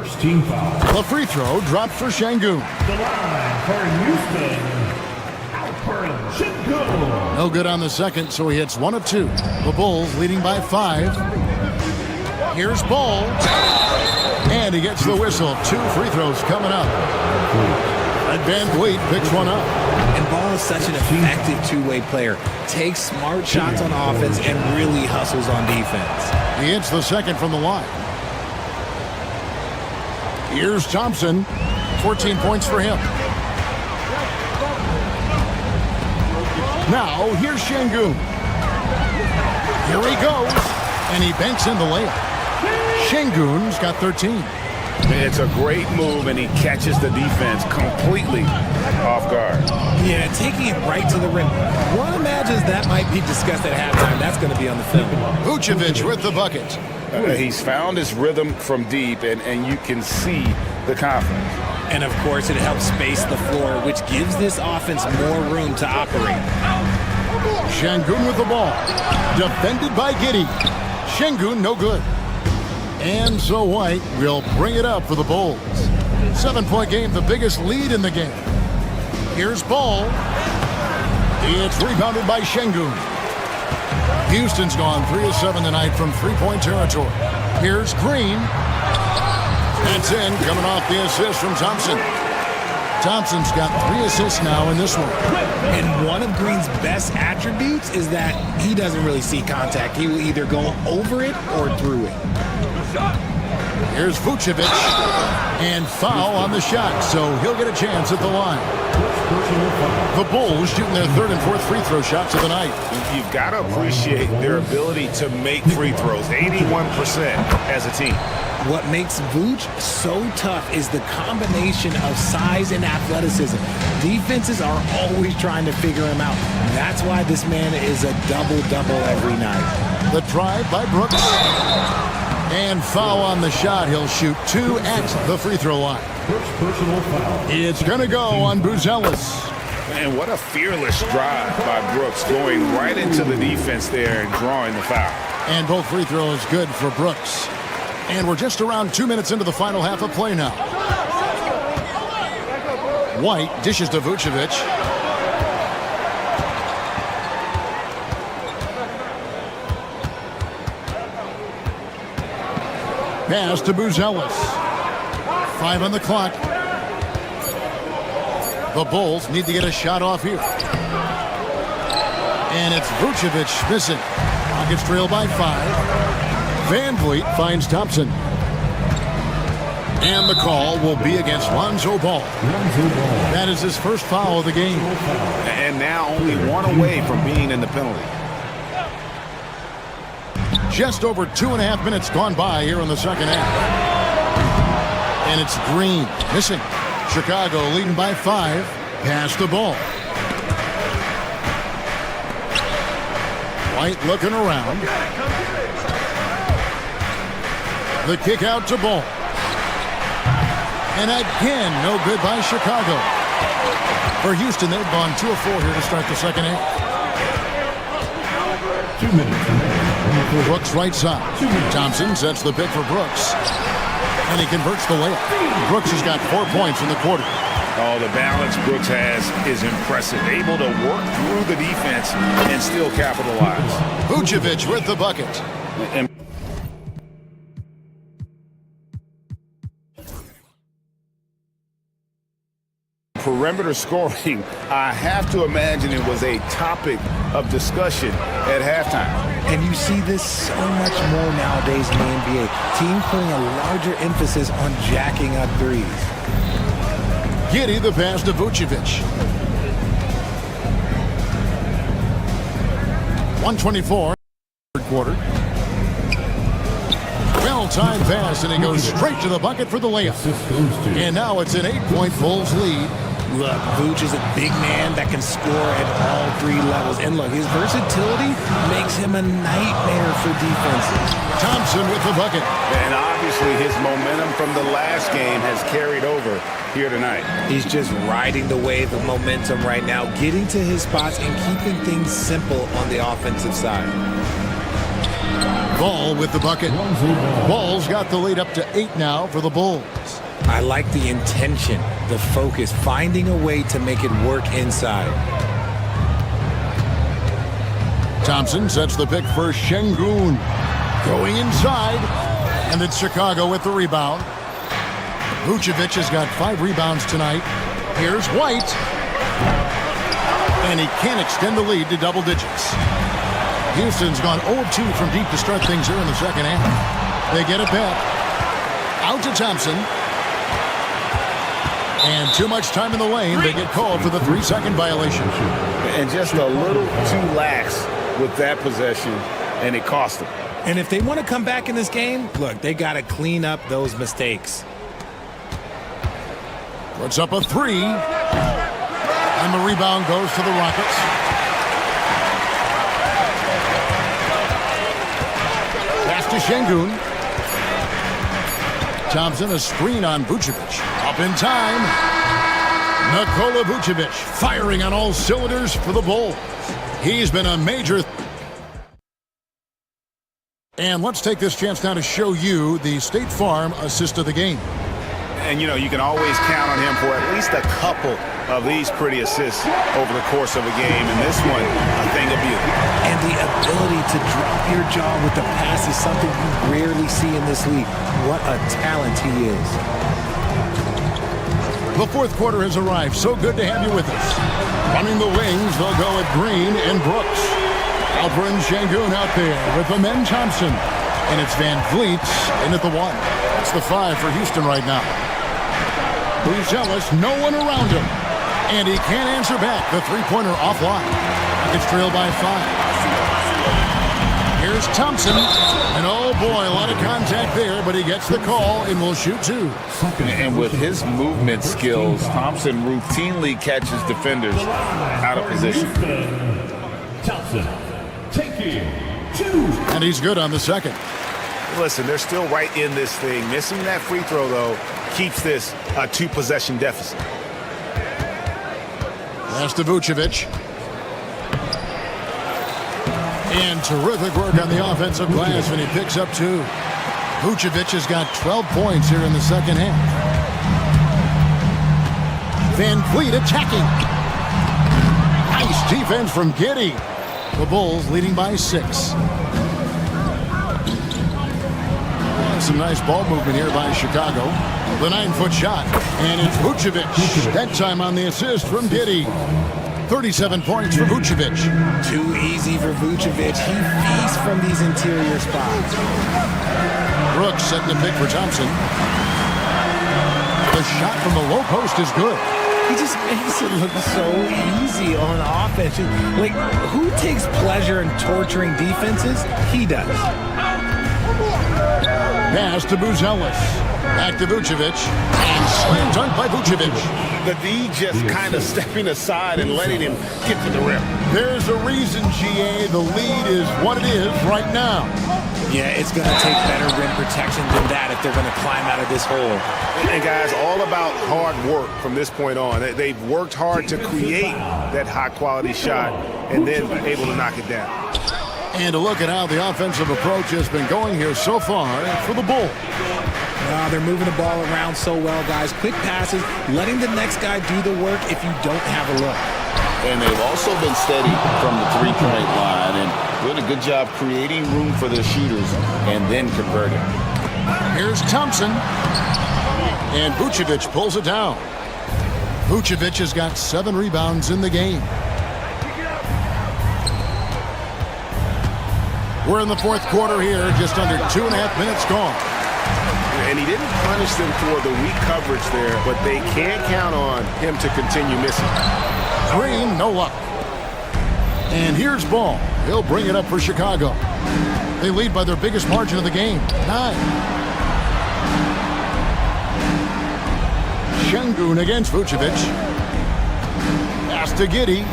[SPEAKER 7] First team foul.
[SPEAKER 9] The free throw dropped for Şengün.
[SPEAKER 7] The line for Houston, Alperen Şengün.
[SPEAKER 9] No good on the second, so he hits 1 of 2. The Bulls leading by 5. Here's Ball. And he gets the whistle. 2 free throws coming up. Van Vliet picks one up.
[SPEAKER 15] And Ball is such an effective two-way player. Takes smart shots on offense and really hustles on defense.
[SPEAKER 9] He hits the second from the line. Here's Thompson. 14 points for him. Now, here's Şengün. Here he goes. And he banks in the layup. Şengün's got 13.
[SPEAKER 10] It's a great move, and he catches the defense completely off guard.
[SPEAKER 15] Yeah, taking it right to the rim. One imagines that might be discussed at halftime. That's going to be on the film.
[SPEAKER 9] Vucevic with the bucket.
[SPEAKER 10] He's found his rhythm from deep, and you can see the confidence.
[SPEAKER 15] And, of course, it helps space the floor, which gives this offense more room to operate.
[SPEAKER 9] Şengün with the ball. Defended by Giddey. Şengün no good. And so White will bring it up for the Bulls. 7-point game, the biggest lead in the game. Here's Ball. It's rebounded by Şengün. Houston's gone 3 of 7 tonight from three-point territory. Here's Green. That's in, coming off the assist from Thompson. Thompson's got 3 assists now in this one.
[SPEAKER 15] And one of Green's best attributes is that he doesn't really see contact. He will either go over it or through it.
[SPEAKER 9] Here's Vucevic. And foul on the shot, so he'll get a chance at the line. The Bulls shooting their 3rd and 4th free throw shots of the night.
[SPEAKER 10] You've got to appreciate their ability to make free throws, 81% as a team.
[SPEAKER 15] What makes Vooch so tough is the combination of size and athleticism. Defenses are always trying to figure him out. That's why this man is a double-double every night.
[SPEAKER 9] The drive by Brooks. And foul on the shot. He'll shoot 2 at the free throw line.
[SPEAKER 7] First personal foul.
[SPEAKER 9] It's going to go on Buzelis.
[SPEAKER 10] Man, what a fearless drive by Brooks, going right into the defense there and drawing the foul.
[SPEAKER 9] And both free throws good for Brooks. And we're just around 2 minutes into the final half of play now. White dishes to Vucevic. Pass to Buzelis. 5 on the clock. The Bulls need to get a shot off here. And it's Vucevic missing. Rockets trail by 5. Van Vliet finds Thompson. And the call will be against Lonzo Ball. That is his first foul of the game.
[SPEAKER 10] And now only 1 away from being in the penalty.
[SPEAKER 9] Just over 2.5 minutes gone by here in the second half. And it's Green missing. Chicago leading by 5. Pass the ball. White looking around. The kick out to Ball. And again, no good by Chicago. For Houston, they've gone 2 of 4 here to start the second half.
[SPEAKER 7] 2 minutes.
[SPEAKER 9] Brooks right side. Thompson sets the pick for Brooks. And he converts the layup. Brooks has got 4 points in the quarter.
[SPEAKER 10] Oh, the balance Brooks has is impressive. Able to work through the defense and still capitalize.
[SPEAKER 9] Vucevic with the bucket.
[SPEAKER 10] And perimeter scoring, I have to imagine it was a topic of discussion at halftime.
[SPEAKER 15] And you see this so much more nowadays in the NBA. Teams putting a larger emphasis on jacking up threes.
[SPEAKER 9] Giddey the pass to Vucevic. 1:24 third quarter. Well-timed pass, and he goes straight to the bucket for the layup. And now it's an 8-point Bulls lead.
[SPEAKER 15] Look, Vooch is a big man that can score at all 3 levels. And look, his versatility makes him a nightmare for defenses.
[SPEAKER 9] Thompson with the bucket.
[SPEAKER 10] And obviously his momentum from the last game has carried over here tonight.
[SPEAKER 15] He's just riding the wave of momentum right now, getting to his spots and keeping things simple on the offensive side.
[SPEAKER 9] Ball with the bucket. Ball's got the lead up to 8 now for the Bulls.
[SPEAKER 15] I like the intention, the focus, finding a way to make it work inside.
[SPEAKER 9] Thompson sets the pick for Şengün. Going inside, and it's Chicago with the rebound. Vucevic has got 5 rebounds tonight. Here's White. And he can't extend the lead to double digits. Houston's gone 0-2 from deep to start things here in the second half. They get it back. Out to Thompson. And too much time in the lane. They get called for the 3-second violation.
[SPEAKER 10] And just a little too lax with that possession, and it cost them.
[SPEAKER 15] And if they want to come back in this game, look, they got to clean up those mistakes.
[SPEAKER 9] Puts up a 3. And the rebound goes to the Rockets. Pass to Şengün. Thompson, a screen on Vucevic. Up in time. Nikola Vucevic firing on all cylinders for the Bulls. He's been a major... And let's take this chance now to show you the State Farm assist of the game.
[SPEAKER 10] And, you know, you can always count on him for at least a couple of these pretty assists over the course of a game. And this one, a thing of beauty.
[SPEAKER 15] And the ability to drop your jaw with the pass is something you rarely see in this league. What a talent he is.
[SPEAKER 9] The fourth quarter has arrived. So good to have you with us. Running the wings, they'll go at Green and Brooks. Alperen Şengün out there with Amen Thompson. And it's Van Vliet in at the 1. That's the 5 for Houston right now. Ellis, no one around him. And he can't answer back. The three-pointer offline. It's trailed by 5. Here's Thompson. And oh boy, a lot of contact there, but he gets the call and will shoot 2.
[SPEAKER 10] And with his movement skills, Thompson routinely catches defenders out of position.
[SPEAKER 7] Thompson taking 2.
[SPEAKER 9] And he's good on the second.
[SPEAKER 10] Listen, they're still right in this thing. Missing that free throw, though, keeps this a 2-possession deficit.
[SPEAKER 9] Pass to Vucevic. And terrific work on the offensive glass when he picks up 2. Vucevic has got 12 points here in the second half. Van Vliet attacking. Nice defense from Giddey. The Bulls leading by 6. Some nice ball movement here by Chicago. The 9-foot shot. And it's Vucevic. That time on the assist from Giddey. 37 points for Vucevic.
[SPEAKER 15] Too easy for Vucevic. He feasts from these interior spots.
[SPEAKER 9] Brooks setting the pick for Thompson. The shot from the low post is good.
[SPEAKER 15] He just makes it look so easy on offense. Like, who takes pleasure in torturing defenses? He does.
[SPEAKER 9] Pass to Ellis. Back to Vucevic. And slam dunk by Vucevic.
[SPEAKER 10] The D just kind of stepping aside and letting him get to the rim.
[SPEAKER 9] There's a reason, GA. The lead is what it is right now.
[SPEAKER 15] Yeah, it's going to take better rim protection than that if they're going to climb out of this hole.
[SPEAKER 10] And guys, all about hard work from this point on. They've worked hard to create that high-quality shot and then able to knock it down.
[SPEAKER 9] And to look at how the offensive approach has been going here so far for the Bulls.
[SPEAKER 15] They're moving the ball around so well, guys. Quick passes, letting the next guy do the work if you don't have a look.
[SPEAKER 10] And they've also been steady from the three-point line and doing a good job creating room for their shooters and then converting.
[SPEAKER 9] Here's Thompson. And Vucevic pulls it down. Vucevic has got 7 rebounds in the game. We're in the fourth quarter here, just under 2.5 minutes gone.
[SPEAKER 10] And he didn't punish them for the weak coverage there, but they can't count on him to continue missing.
[SPEAKER 9] Green, no luck. And here's Ball. He'll bring it up for Chicago. They lead by their biggest margin of the game, 9. Şengün against Vucevic. Pass to Giddey.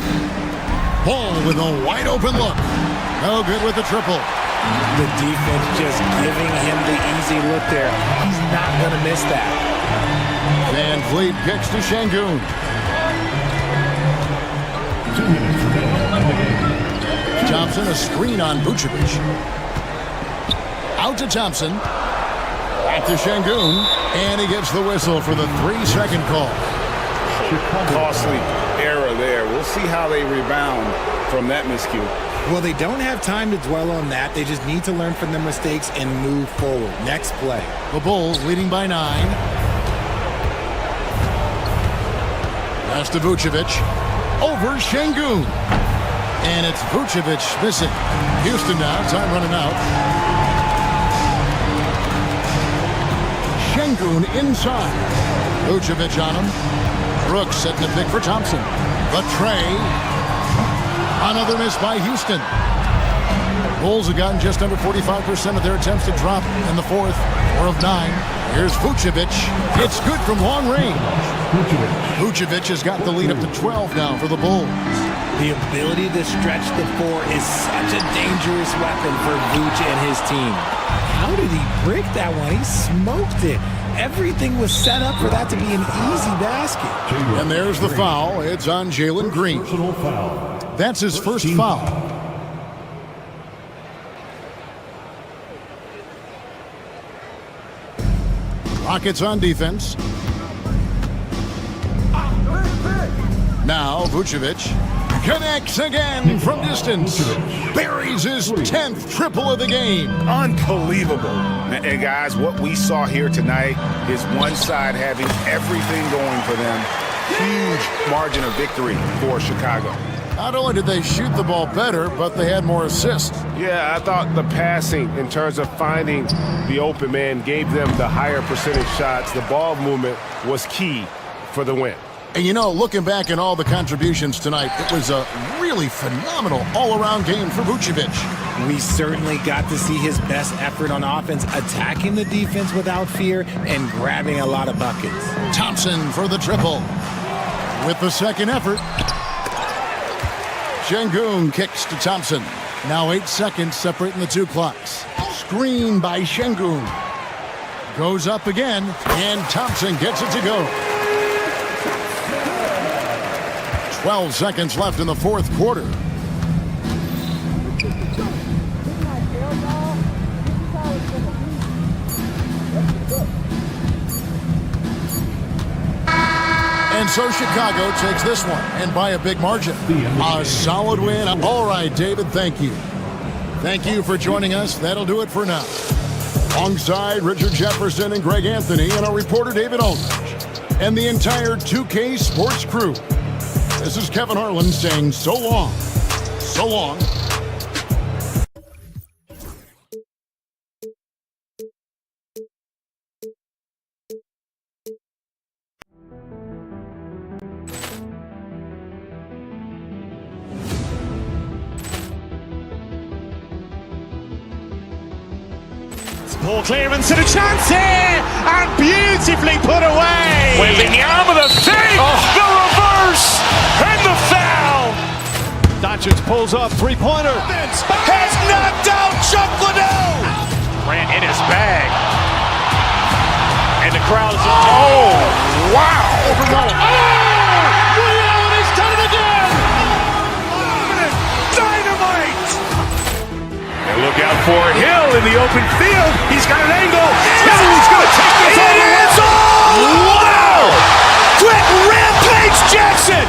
[SPEAKER 9] Ball with a wide open look. No good with the triple.
[SPEAKER 15] The defense just giving him the easy look there. He's not going to miss that.
[SPEAKER 9] Van Vliet kicks to Şengün. Thompson, a screen on Vucevic. Out to Thompson. Back to Şengün, and he gets the whistle for the 3-second call.
[SPEAKER 10] Costly error there. We'll see how they rebound from that miscue.
[SPEAKER 15] Well, they don't have time to dwell on that. They just need to learn from their mistakes and move forward. Next play.
[SPEAKER 9] The Bulls leading by 9. Pass to Vucevic. Over Şengün. And it's Vucevic missing. Houston now, time running out. Şengün inside. Vucevic on him. Brooks setting the pick for Thompson. The tray. Another miss by Houston. Bulls have gotten just under 45% of their attempts to drop in the fourth. 4 of 9. Here's Vucevic. It's good from long range. Vucevic has got the lead up to 12 now for the Bulls.
[SPEAKER 15] The ability to stretch the floor is such a dangerous weapon for Vuce and his team. How did he break that one? He smoked it. Everything was set up for that to be an easy basket.
[SPEAKER 9] And there's the foul. It's on Jalen Green. That's his first foul. Rockets on defense. Now Vucevic connects again from distance. Buries his 10th triple of the game.
[SPEAKER 10] Unbelievable. And guys, what we saw here tonight is one side having everything going for them. Huge margin of victory for Chicago.
[SPEAKER 9] Not only did they shoot the ball better, but they had more assists.
[SPEAKER 1] Yeah, I thought the passing in terms of finding the open man gave them the higher percentage shots. The ball movement was key for the win.
[SPEAKER 9] And you know, looking back at all the contributions tonight, it was a really phenomenal all-around game for Vucevic.
[SPEAKER 15] We certainly got to see his best effort on offense, attacking the defense without fear and grabbing a lot of buckets.
[SPEAKER 9] Thompson for the triple. With the second effort, Şengün kicks to Thompson. Now 8 seconds separating the two clocks. Screen by Şengün. Goes up again, and Thompson gets it to go. 12 seconds left in the fourth quarter. And so Chicago takes this one, and by a big margin. A solid win. All right, David, thank you. Thank you for joining us. That'll do it for now. Alongside Richard Jefferson and Greg Anthony and our reporter David Aldridge and the entire 2K Sports crew. This is Kevin Harlan saying so long. So long.
[SPEAKER 2] Ball clearance and a chance here, and beautifully put away.
[SPEAKER 3] Wembanyama the fake, the reverse, and the foul.
[SPEAKER 2] Doncic pulls up, three-pointer.
[SPEAKER 3] Has knocked out Chuck Liddell. Ran in his bag. And the crowd is, oh, wow.
[SPEAKER 2] He's done it again.
[SPEAKER 3] Dynamite. And look out for Hill in the open field. He's got an angle. Hill's going to take this all the way. Wow! Quick Rampage Jackson.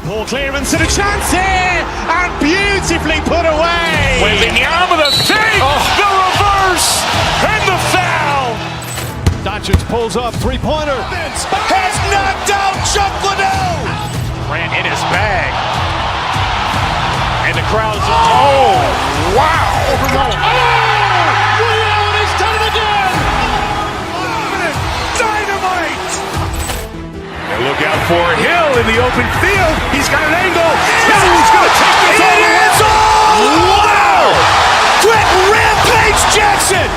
[SPEAKER 2] Ball clearance and a chance here, and beautifully put away.
[SPEAKER 3] Wembanyama the fake, the reverse, and the foul.
[SPEAKER 2] Doncic pulls up, three-pointer.
[SPEAKER 3] Has knocked out Chuck Liddell. Ran in his bag. And the crowd is, oh, wow.
[SPEAKER 2] He's done it again.
[SPEAKER 3] Dynamite. And look out for Hill in the open field. He's got an angle. Hill's going to take this all the way. Wow! Quick Rampage Jackson.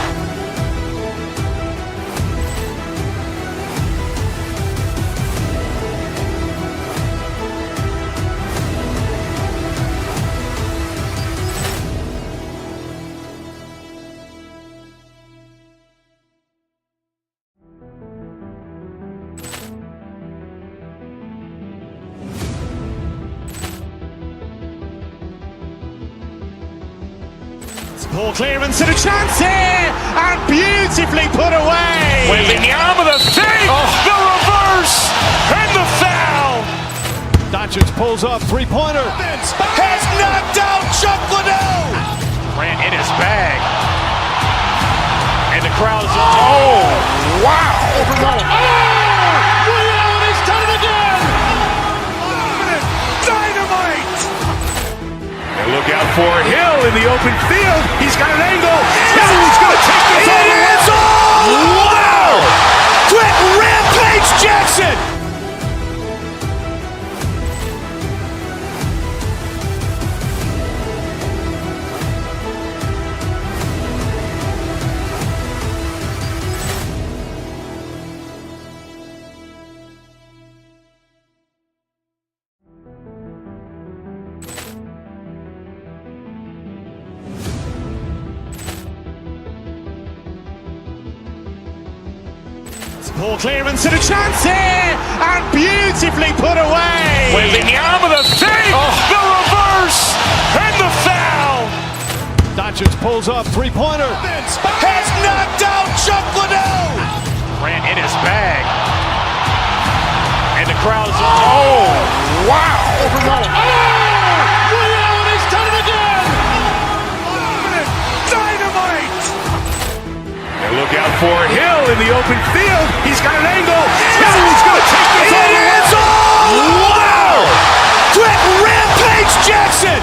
[SPEAKER 2] Ball clearance and a chance here, and beautifully put away.
[SPEAKER 1] Wembanyama the save, the reverse, and the foul.
[SPEAKER 2] Doncic pulls up, three-pointer.
[SPEAKER 1] Has knocked out Chuck Liddell. Ran in his bag. And the crowd is, oh, wow.
[SPEAKER 2] He's done it again.
[SPEAKER 1] Dynamite. And look out for Hill in the open field. He's got an angle. Hill's going to take this all the way. Wow. Quick Rampage Jackson.
[SPEAKER 2] Ball clearance and a chance here, and beautifully put away.
[SPEAKER 1] Wembanyama the save, the reverse, and the foul.
[SPEAKER 2] Doncic pulls up, three-pointer.
[SPEAKER 1] Has knocked out Chuck Liddell. Ran in his bag. And the crowd is, oh, wow.
[SPEAKER 2] He's done it again.
[SPEAKER 1] Dynamite. And look out for Hill in the open field. He's got an angle. Hill's going to take this all the way. Wow. Quick Rampage Jackson.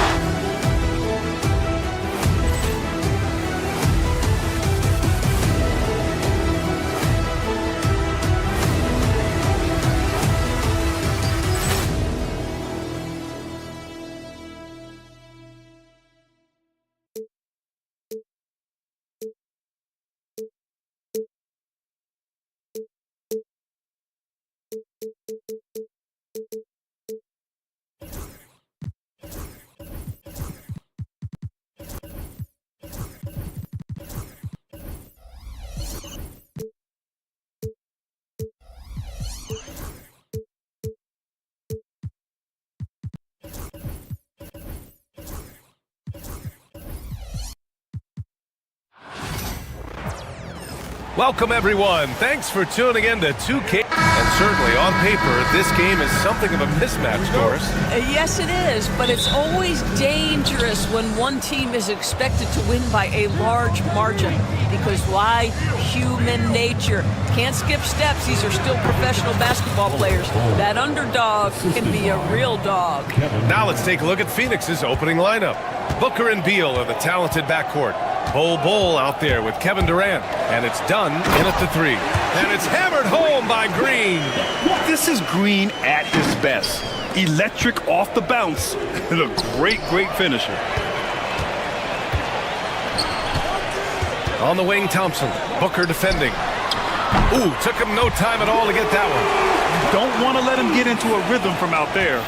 [SPEAKER 4] Welcome, everyone. Thanks for tuning in to 2K. And certainly, on paper, this game is something of a mismatch, Doris.
[SPEAKER 5] Yes, it is, but it's always dangerous when one team is expected to win by a large margin. Because why? Human nature. Can't skip steps. These are still professional basketball players. That underdog can be a real dog.
[SPEAKER 4] Now let's take a look at Phoenix's opening lineup. Booker and Beal are the talented backcourt. Bol out there with Kevin Durant, and it's done in at the three. And it's hammered home by Green.
[SPEAKER 6] This is Green at his best. Electric off the bounce and a great finisher.
[SPEAKER 4] On the wing, Thompson. Booker defending. Ooh, took him no time at all to get that one.
[SPEAKER 6] You don't want to let him get into a rhythm from out there.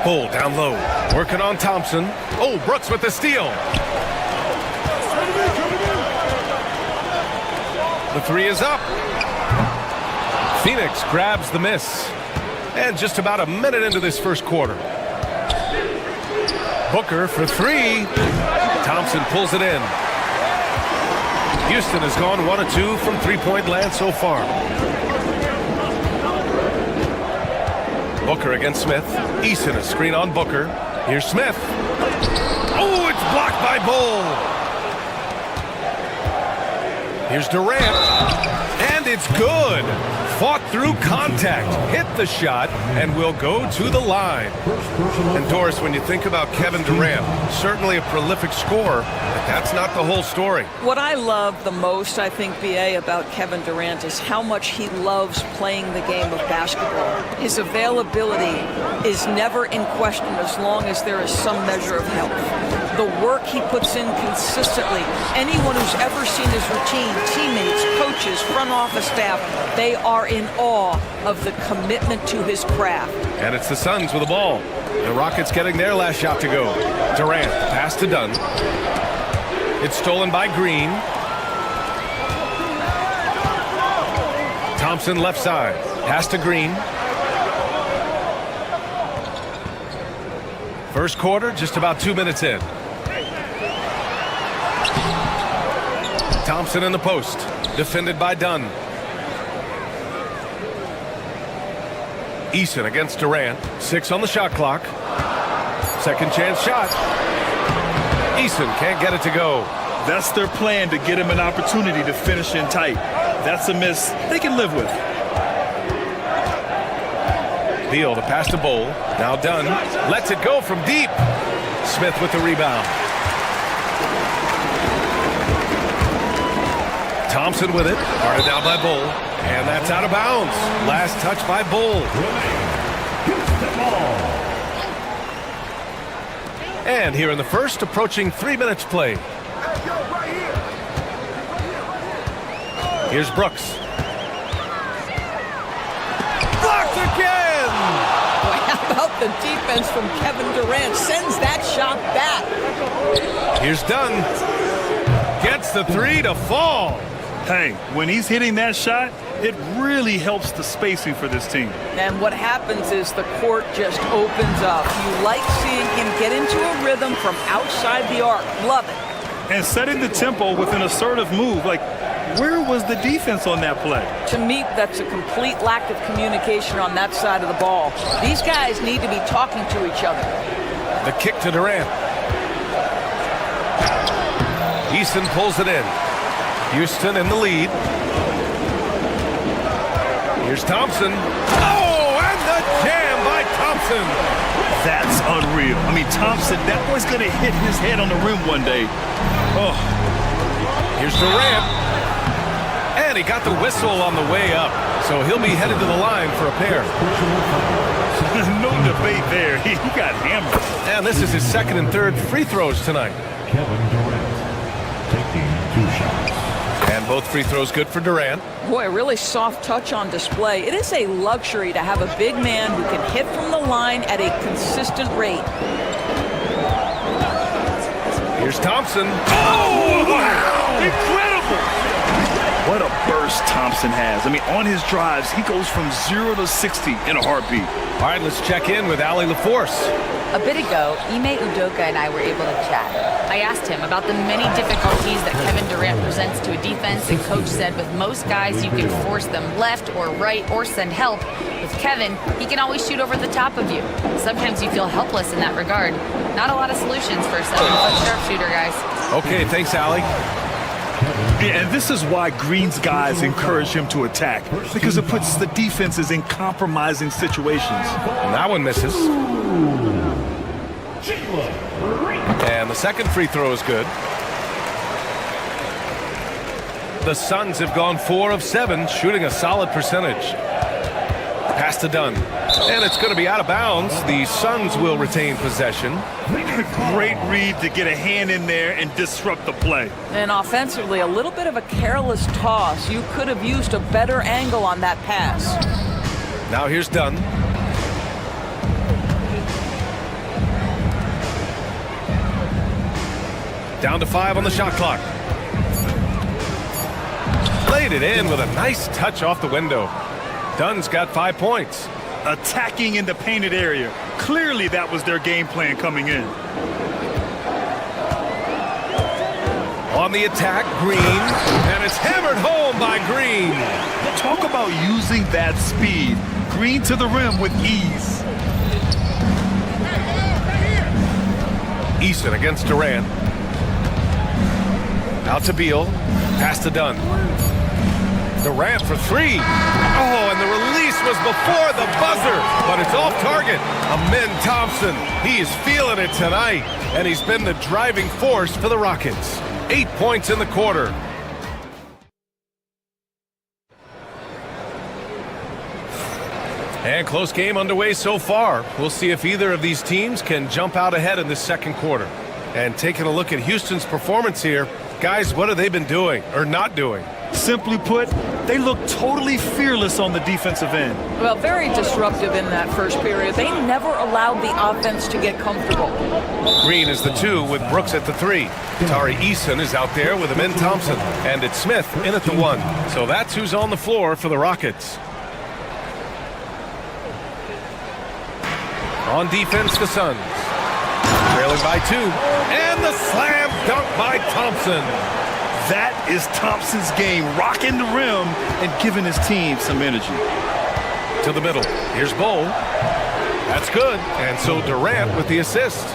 [SPEAKER 4] Bull down low, working on Thompson. Oh, Brooks with the steal. The three is up. Phoenix grabs the miss. And just about a minute into this first quarter. Booker for three. Thompson pulls it in. Houston has gone 1 of 2 from three-point land so far. Booker against Smith. Eason a screen on Booker. Here's Smith. Oh, it's blocked by Bull. Here's Durant. And it's good. Fought through contact, hit the shot, and will go to the line. And Doris, when you think about Kevin Durant, certainly a prolific scorer, but that's not the whole story.
[SPEAKER 5] What I love the most, I think, BA, about Kevin Durant is how much he loves playing the game of basketball. His availability is never in question as long as there is some measure of health. The work he puts in consistently, anyone who's ever seen his routine, teammates, coaches, front office staff, they are in awe of the commitment to his craft.
[SPEAKER 4] And it's the Suns with the ball. The Rockets getting their last shot to go. Durant, pass to Dunn. It's stolen by Green. Thompson left side. Pass to Green. First quarter, just about 2 minutes in. Thompson in the post, defended by Dunn. Eason against Durant, 6 on the shot clock. Second chance shot. Eason can't get it to go.
[SPEAKER 6] That's their plan, to get him an opportunity to finish in tight. That's a miss they can live with.
[SPEAKER 4] Beal to pass to Bowl. Now Dunn lets it go from deep. Smith with the rebound. Thompson with it. Guarded down by Bowl. And that's out of bounds. Last touch by Bowl. And here in the first, approaching 3 minutes play. Here's Brooks. Blocked again!
[SPEAKER 5] Boy, how about the defense from Kevin Durant? Sends that shot back.
[SPEAKER 4] Here's Dunn. Gets the three to fall.
[SPEAKER 6] Hey, when he's hitting that shot, it really helps the spacing for this team.
[SPEAKER 5] And what happens is the court just opens up. You like seeing him get into a rhythm from outside the arc. Love it.
[SPEAKER 6] And setting the tempo with an assertive move. Like, where was the defense on that play?
[SPEAKER 5] To me, that's a complete lack of communication on that side of the ball. These guys need to be talking to each other.
[SPEAKER 4] The kick to Durant. Eason pulls it in. Houston in the lead. Here's Thompson. Oh, and the jam by Thompson.
[SPEAKER 6] That's unreal. I mean, Thompson, that boy's going to hit his head on the rim one day. Oh.
[SPEAKER 4] Here's Durant. And he got the whistle on the way up. So he'll be headed to the line for a pair.
[SPEAKER 6] No debate there. He got hammered.
[SPEAKER 4] And this is his second and third free throws tonight.
[SPEAKER 7] Kevin Durant taking 2 shots.
[SPEAKER 4] And both free throws good for Durant.
[SPEAKER 5] Boy, a really soft touch on display. It is a luxury to have a big man who can hit from the line at a consistent rate.
[SPEAKER 4] Here's Thompson. Oh, wow!
[SPEAKER 6] Incredible! What a burst Thompson has. I mean, on his drives, he goes from 0 to 60 in a heartbeat.
[SPEAKER 4] All right, let's check in with Allie LaForce.
[SPEAKER 8] A bit ago, Ime Udoka and I were able to chat. I asked him about the many difficulties that Kevin Durant presents to a defense, and Coach said with most guys, you can force them left or right or send help. With Kevin, he can always shoot over the top of you. Sometimes you feel helpless in that regard. Not a lot of solutions for a 7-foot sharpshooter, guys.
[SPEAKER 4] Okay, thanks, Allie.
[SPEAKER 6] Yeah, and this is why Green's guys encourage him to attack, because it puts the defenses in compromising situations.
[SPEAKER 4] And that one misses. And the second free throw is good. The Suns have gone 4 of 7, shooting a solid percentage. Pass to Dunn. And it's going to be out of bounds. The Suns will retain possession.
[SPEAKER 6] Great read to get a hand in there and disrupt the play.
[SPEAKER 5] And offensively, a little bit of a careless toss. You could have used a better angle on that pass.
[SPEAKER 4] Now here's Dunn. Down to 5 on the shot clock. Laid it in with a nice touch off the window. Dunn's got 5 points.
[SPEAKER 6] Attacking in the painted area. Clearly that was their game plan coming in.
[SPEAKER 4] On the attack, Green. And it's hammered home by Green.
[SPEAKER 6] Talk about using that speed. Green to the rim with ease.
[SPEAKER 4] Eason against Durant. Out to Beal. Pass to Dunn. Durant for 3. Oh, and the release was before the buzzer, but it's off target. Amin Thompson, he's feeling it tonight, and he's been the driving force for the Rockets. 8 points in the quarter. And close game underway so far. We'll see if either of these teams can jump out ahead in this second quarter. And taking a look at Houston's performance here, guys, what have they been doing or not doing?
[SPEAKER 6] Simply put, they look totally fearless on the defensive end.
[SPEAKER 5] Well, very disruptive in that first period. They never allowed the offense to get comfortable.
[SPEAKER 4] Green is the 2 with Brooks at the 3. Tari Eason is out there with Amin Thompson. And it's Smith in at the 1. So that's who's on the floor for the Rockets. On defense, the Suns. trailing by 2. And the slam dunk by Thompson.
[SPEAKER 6] That is Thompson's game, rocking the rim and giving his team some energy.
[SPEAKER 4] To the middle. Here's Bull. That's good. And so Durant with the assist.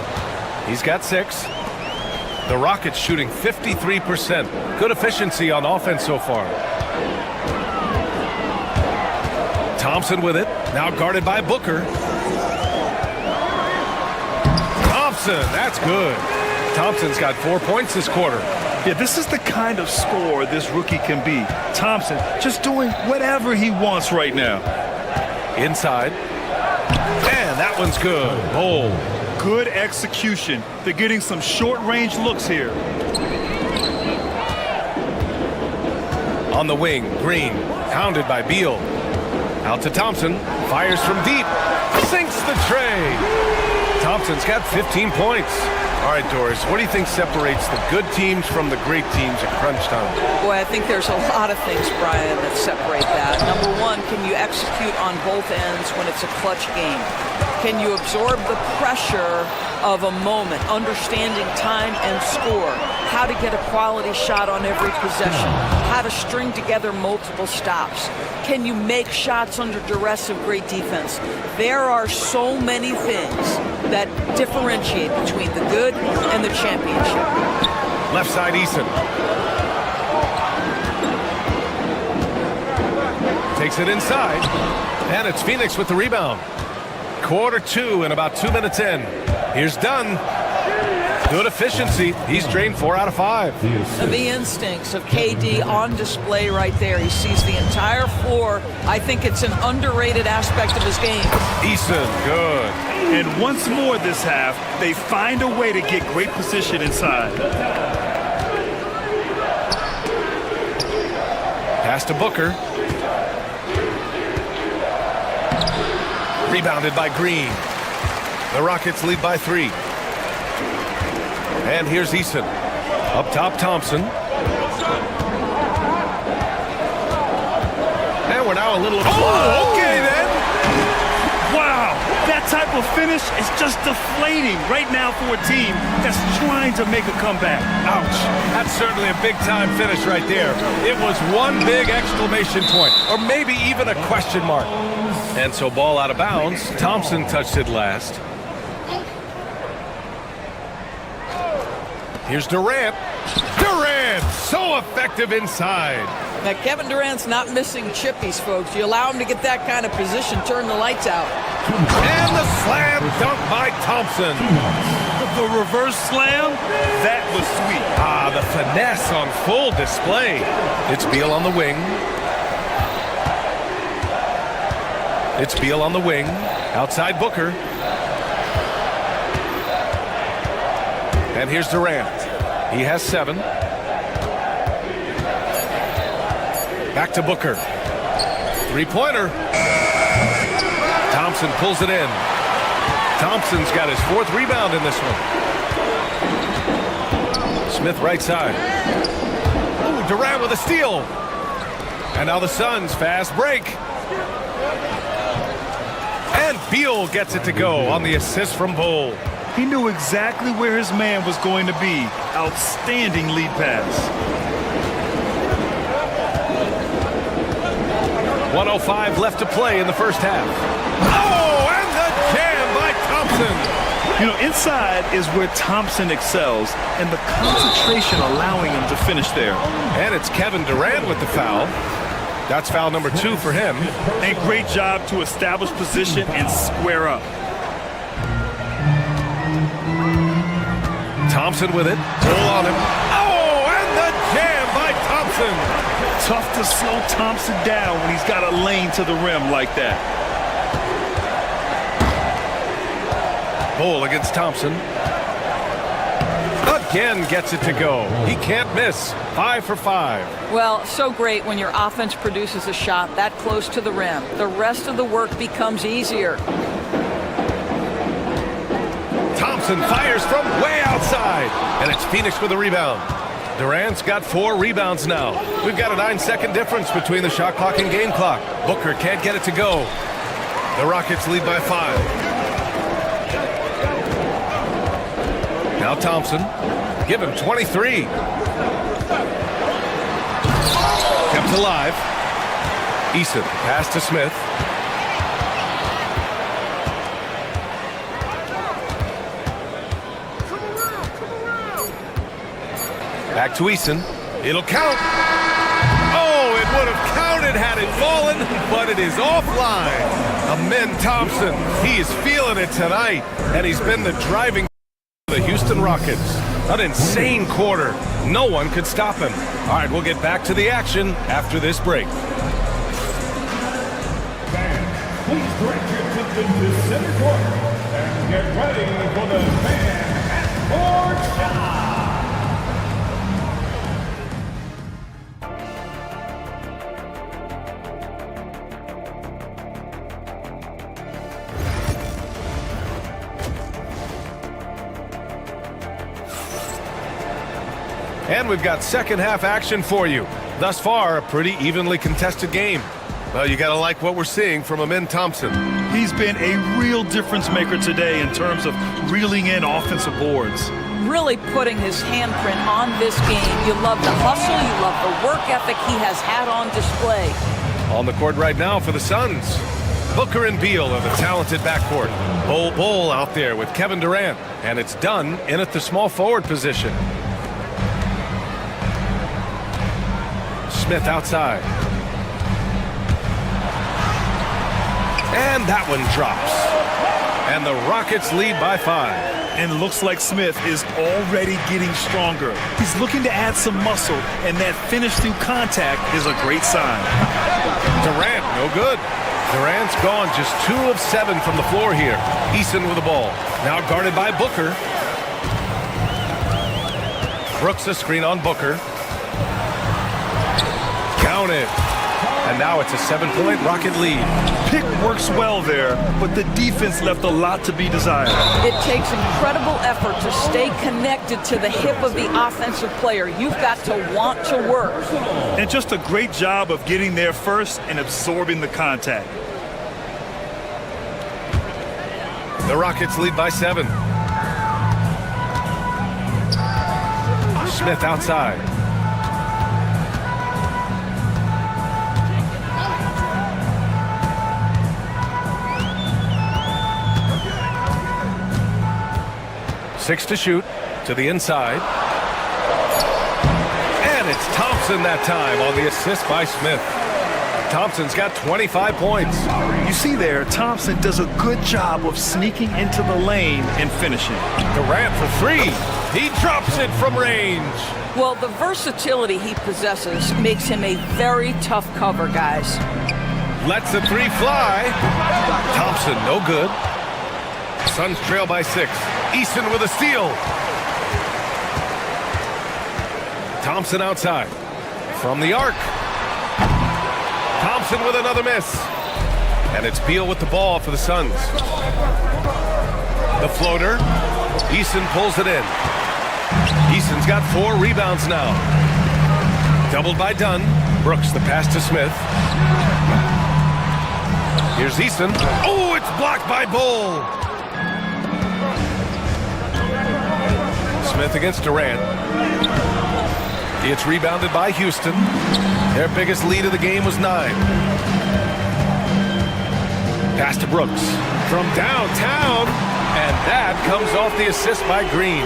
[SPEAKER 4] He's got 6. The Rockets shooting 53%. Good efficiency on offense so far. Thompson with it. Now guarded by Booker. Thompson, that's good. Thompson's got 4 points this quarter.
[SPEAKER 6] Yeah, this is the kind of scorer this rookie can be. Thompson just doing whatever he wants right now.
[SPEAKER 4] Inside. And that one's good. Bull.
[SPEAKER 6] Good execution. They're getting some short-range looks here.
[SPEAKER 4] On the wing, Green. Hounded by Beal. Out to Thompson. Fires from deep. Sinks the tray. Thompson's got 15 points. All right, Doris, what do you think separates the good teams from the great teams at crunch time?
[SPEAKER 5] Boy, I think there's a lot of things, Brian, that separate that. Number one, can you execute on both ends when it's a clutch game? Can you absorb the pressure of a moment, understanding time and score, how to get a quality shot on every possession, how to string together multiple stops? Can you make shots under duress of great defense? There are so many things that differentiate between the good and the championship.
[SPEAKER 4] Left side, Eason. Takes it inside, and it's Phoenix with the rebound. Quarter 2 and about 2 minutes in. Here's Dunn. Good efficiency. He's drained 4 out of 5.
[SPEAKER 5] The instincts of KD on display right there. He sees the entire floor. I think it's an underrated aspect of his game.
[SPEAKER 4] Eason, good.
[SPEAKER 6] And once more this half, they find a way to get great position inside.
[SPEAKER 4] Pass to Booker. Rebounded by Green. The Rockets lead by 3. And here's Eason. Up top, Thompson. And we're now a little... Oh, okay then.
[SPEAKER 6] Wow, that type of finish is just deflating right now for a team that's trying to make a comeback.
[SPEAKER 4] Ouch. That's certainly a big-time finish right there. It was one big exclamation point, or maybe even a question mark. And so ball out of bounds. Thompson touched it last. Here's Durant. Durant, so effective inside.
[SPEAKER 5] Now, Kevin Durant's not missing chippies, folks. You allow him to get that kind of position, turn the lights out.
[SPEAKER 4] And the slam dunk by Thompson.
[SPEAKER 6] The reverse slam, that was sweet.
[SPEAKER 4] Ah, the finesse on full display. It's Beal on the wing. It's Beal on the wing. Outside Booker. And here's Durant. He has 7. Back to Booker. 3-pointer. Thompson pulls it in. Thompson's got his 4th rebound in this one. Smith right side. Ooh, Durant with a steal. And now the Suns fast break. And Beal gets it to go on the assist from Bull.
[SPEAKER 6] He knew exactly where his man was going to be. Outstanding lead pass.
[SPEAKER 4] 1:05 left to play in the first half. Oh, and the jam by Thompson.
[SPEAKER 6] You know, inside is where Thompson excels, and the concentration allowing him to finish there.
[SPEAKER 4] And it's Kevin Durant with the foul. That's foul number 2 for him.
[SPEAKER 6] A great job to establish position and square up.
[SPEAKER 4] Thompson with it. Pull on him. Oh, and the jam by Thompson.
[SPEAKER 6] Tough to slow Thompson down when he's got a lane to the rim like that.
[SPEAKER 4] Bull against Thompson. Again gets it to go. He can't miss. 5 for 5.
[SPEAKER 5] Well, so great when your offense produces a shot that close to the rim. The rest of the work becomes easier.
[SPEAKER 4] Thompson fires from way outside. And it's Phoenix with a rebound. Durant's got 4 rebounds now. We've got a 9-second difference between the shot clock and game clock. Booker can't get it to go. The Rockets lead by 5. Now Thompson. Give him 23. Kept alive. Eason. Pass to Smith. Back to Eason. It'll count. Oh, it would have counted had it fallen, but it is offline. Amin Thompson, he is feeling it tonight, and he's been the driving the Houston Rockets. An insane quarter. No one could stop him. All right, we'll get back to the action after this break.
[SPEAKER 7] Fans, please direct your attention to center court and get ready for the fan half-court shot.
[SPEAKER 4] And we've got second half action for you. Thus far, a pretty evenly contested game. Well, you gotta like what we're seeing from Amin Thompson.
[SPEAKER 6] He's been a real difference maker today in terms of reeling in offensive boards.
[SPEAKER 5] Really putting his handprint on this game. You love the hustle, you love the work ethic he has had on display.
[SPEAKER 4] On the court right now for the Suns. Booker and Beal are the talented backcourt. Bol out there with Kevin Durant. And it's done in at the small forward position. Smith outside. And that one drops. And the Rockets lead by 5.
[SPEAKER 6] And looks like Smith is already getting stronger. He's looking to add some muscle, and that finish through contact is a great sign.
[SPEAKER 4] Durant, no good. Durant's gone just 2 of 7 from the floor here. Eason with the ball. Now guarded by Booker. Brooks a screen on Booker. Counted. And now it's a 7-point Rocket lead.
[SPEAKER 6] Pick works well there, but the defense left a lot to be desired.
[SPEAKER 5] It takes incredible effort to stay connected to the hip of the offensive player. You've got to want to work.
[SPEAKER 6] And just a great job of getting there first and absorbing the contact.
[SPEAKER 4] The Rockets lead by 7. Smith outside. Six to shoot, to the inside. And it's Thompson that time on the assist by Smith. Thompson's got 25 points.
[SPEAKER 6] You see there, Thompson does a good job of sneaking into the lane and finishing.
[SPEAKER 4] Durant for 3. He drops it from range.
[SPEAKER 5] Well, the versatility he possesses makes him a very tough cover, guys.
[SPEAKER 4] Lets the 3 fly. Thompson, no good. Suns trail by 6. Eason with a steal. Thompson outside. From the arc. Thompson with another miss. And it's Beal with the ball for the Suns. The floater. Eason pulls it in. Eason's got 4 rebounds now. Doubled by Dunn. Brooks the pass to Smith. Here's Eason. Oh, it's blocked by Bull. Smith against Durant. It's rebounded by Houston. Their biggest lead of the game was 9. Pass to Brooks from downtown, and that comes off the assist by Green.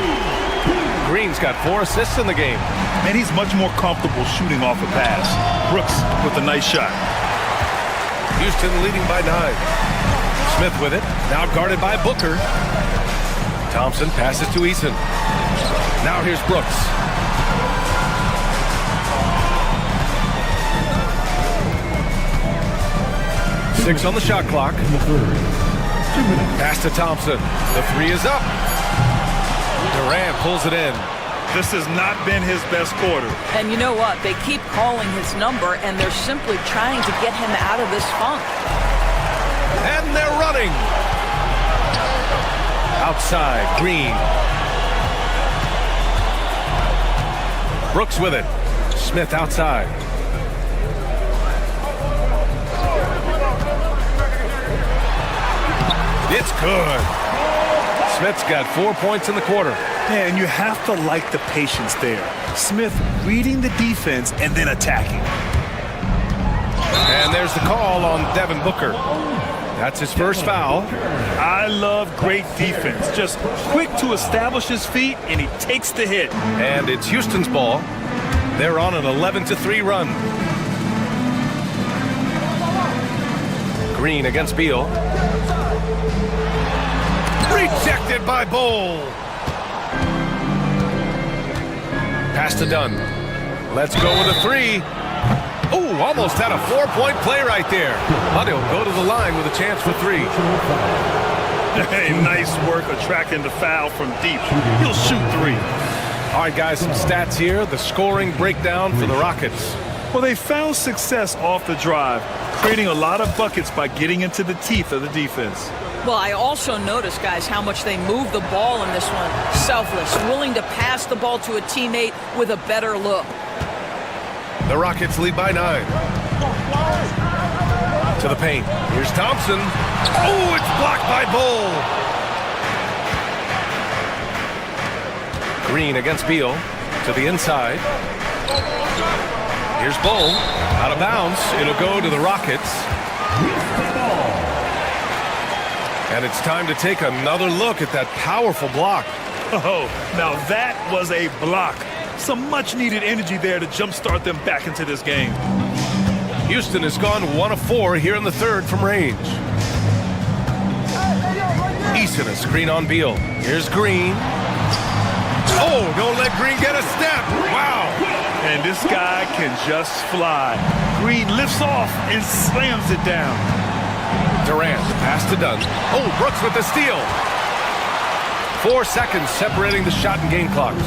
[SPEAKER 4] Green's got 4 assists in the game.
[SPEAKER 6] And he's much more comfortable shooting off a pass. Brooks with a nice shot.
[SPEAKER 4] Houston leading by 9. Smith with it, now guarded by Booker. Thompson passes to Eason. Now here's Brooks. Six on the shot clock. Pass to Thompson. The 3 is up. Durant pulls it in.
[SPEAKER 6] This has not been his best quarter.
[SPEAKER 5] And you know what? They keep calling his number, and they're simply trying to get him out of this funk.
[SPEAKER 4] And they're running. Outside, Green. Brooks with it. Smith outside. It's good. Smith's got 4 points in the quarter.
[SPEAKER 6] Yeah, and you have to like the patience there. Smith reading the defense and then attacking.
[SPEAKER 4] And there's the call on Devin Booker. That's his first foul.
[SPEAKER 6] I love great defense. Just quick to establish his feet, and he takes the hit.
[SPEAKER 4] And it's Houston's ball. They're on an 11-3 run. Green against Beal. Rejected by Bowl. Pass to Dunn. Let's go with a three. Oh, almost had a 4-point play right there. But he'll go to the line with a chance for three.
[SPEAKER 6] Hey, nice work attracting the foul from deep. He'll shoot three.
[SPEAKER 4] All right, guys, some stats here. The scoring breakdown for the Rockets.
[SPEAKER 6] Well, they found success off the drive, creating a lot of buckets by getting into the teeth of the defense.
[SPEAKER 5] Well, I also noticed, guys, how much they move the ball in this one. Selfless, willing to pass the ball to a teammate with a better look.
[SPEAKER 4] The Rockets lead by 9. To the paint. Here's Thompson. Oh, it's blocked by Bull. Green against Beal. To the inside. Here's Bull. Out of bounds. It'll go to the Rockets. And it's time to take another look at that powerful block.
[SPEAKER 6] Oh, now that was a block. Some much-needed energy there to jumpstart them back into this game.
[SPEAKER 4] Houston has gone 1 of 4 here in the third from range. Eason a screen on Beal. Here's Green. Oh, don't let Green get a step. Wow.
[SPEAKER 6] And this guy can just fly. Green lifts off and slams it down.
[SPEAKER 4] Durant, pass to Dunn. Oh, Brooks with the steal. 4 seconds separating the shot and game clocks.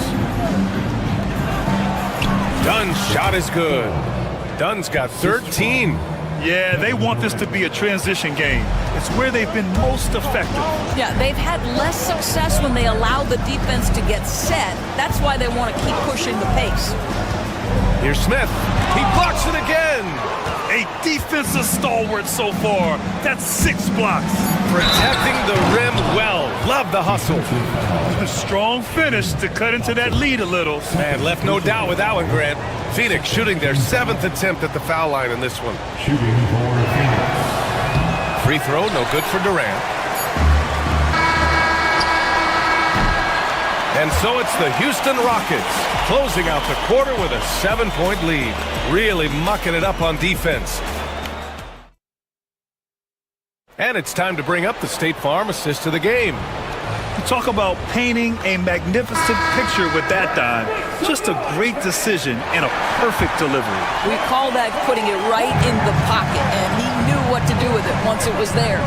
[SPEAKER 4] Dunn's shot is good. Dunn's got 13.
[SPEAKER 6] Yeah, they want this to be a transition game. It's where they've been most effective.
[SPEAKER 5] Yeah, they've had less success when they allow the defense to get set. That's why they want to keep pushing the pace.
[SPEAKER 4] Here's Smith. He blocks it again.
[SPEAKER 6] A defensive stalwart so far. That's 6 blocks.
[SPEAKER 4] Protecting the rim well. Love the hustle.
[SPEAKER 6] A strong finish to cut into that lead a little.
[SPEAKER 4] Man, left no doubt with that one, Grant. Phoenix shooting their 7th attempt at the foul line in this one.
[SPEAKER 7] Shooting for Phoenix.
[SPEAKER 4] Free throw, no good for Durant. And so it's the Houston Rockets closing out the quarter with a 7-point lead. Really mucking it up on defense. And it's time to bring up the State Farm assist of the game.
[SPEAKER 6] You talk about painting a magnificent picture with that dime. Just a great decision and a perfect delivery.
[SPEAKER 5] We call that putting it right in the pocket, and he knew what to do with it once it was there.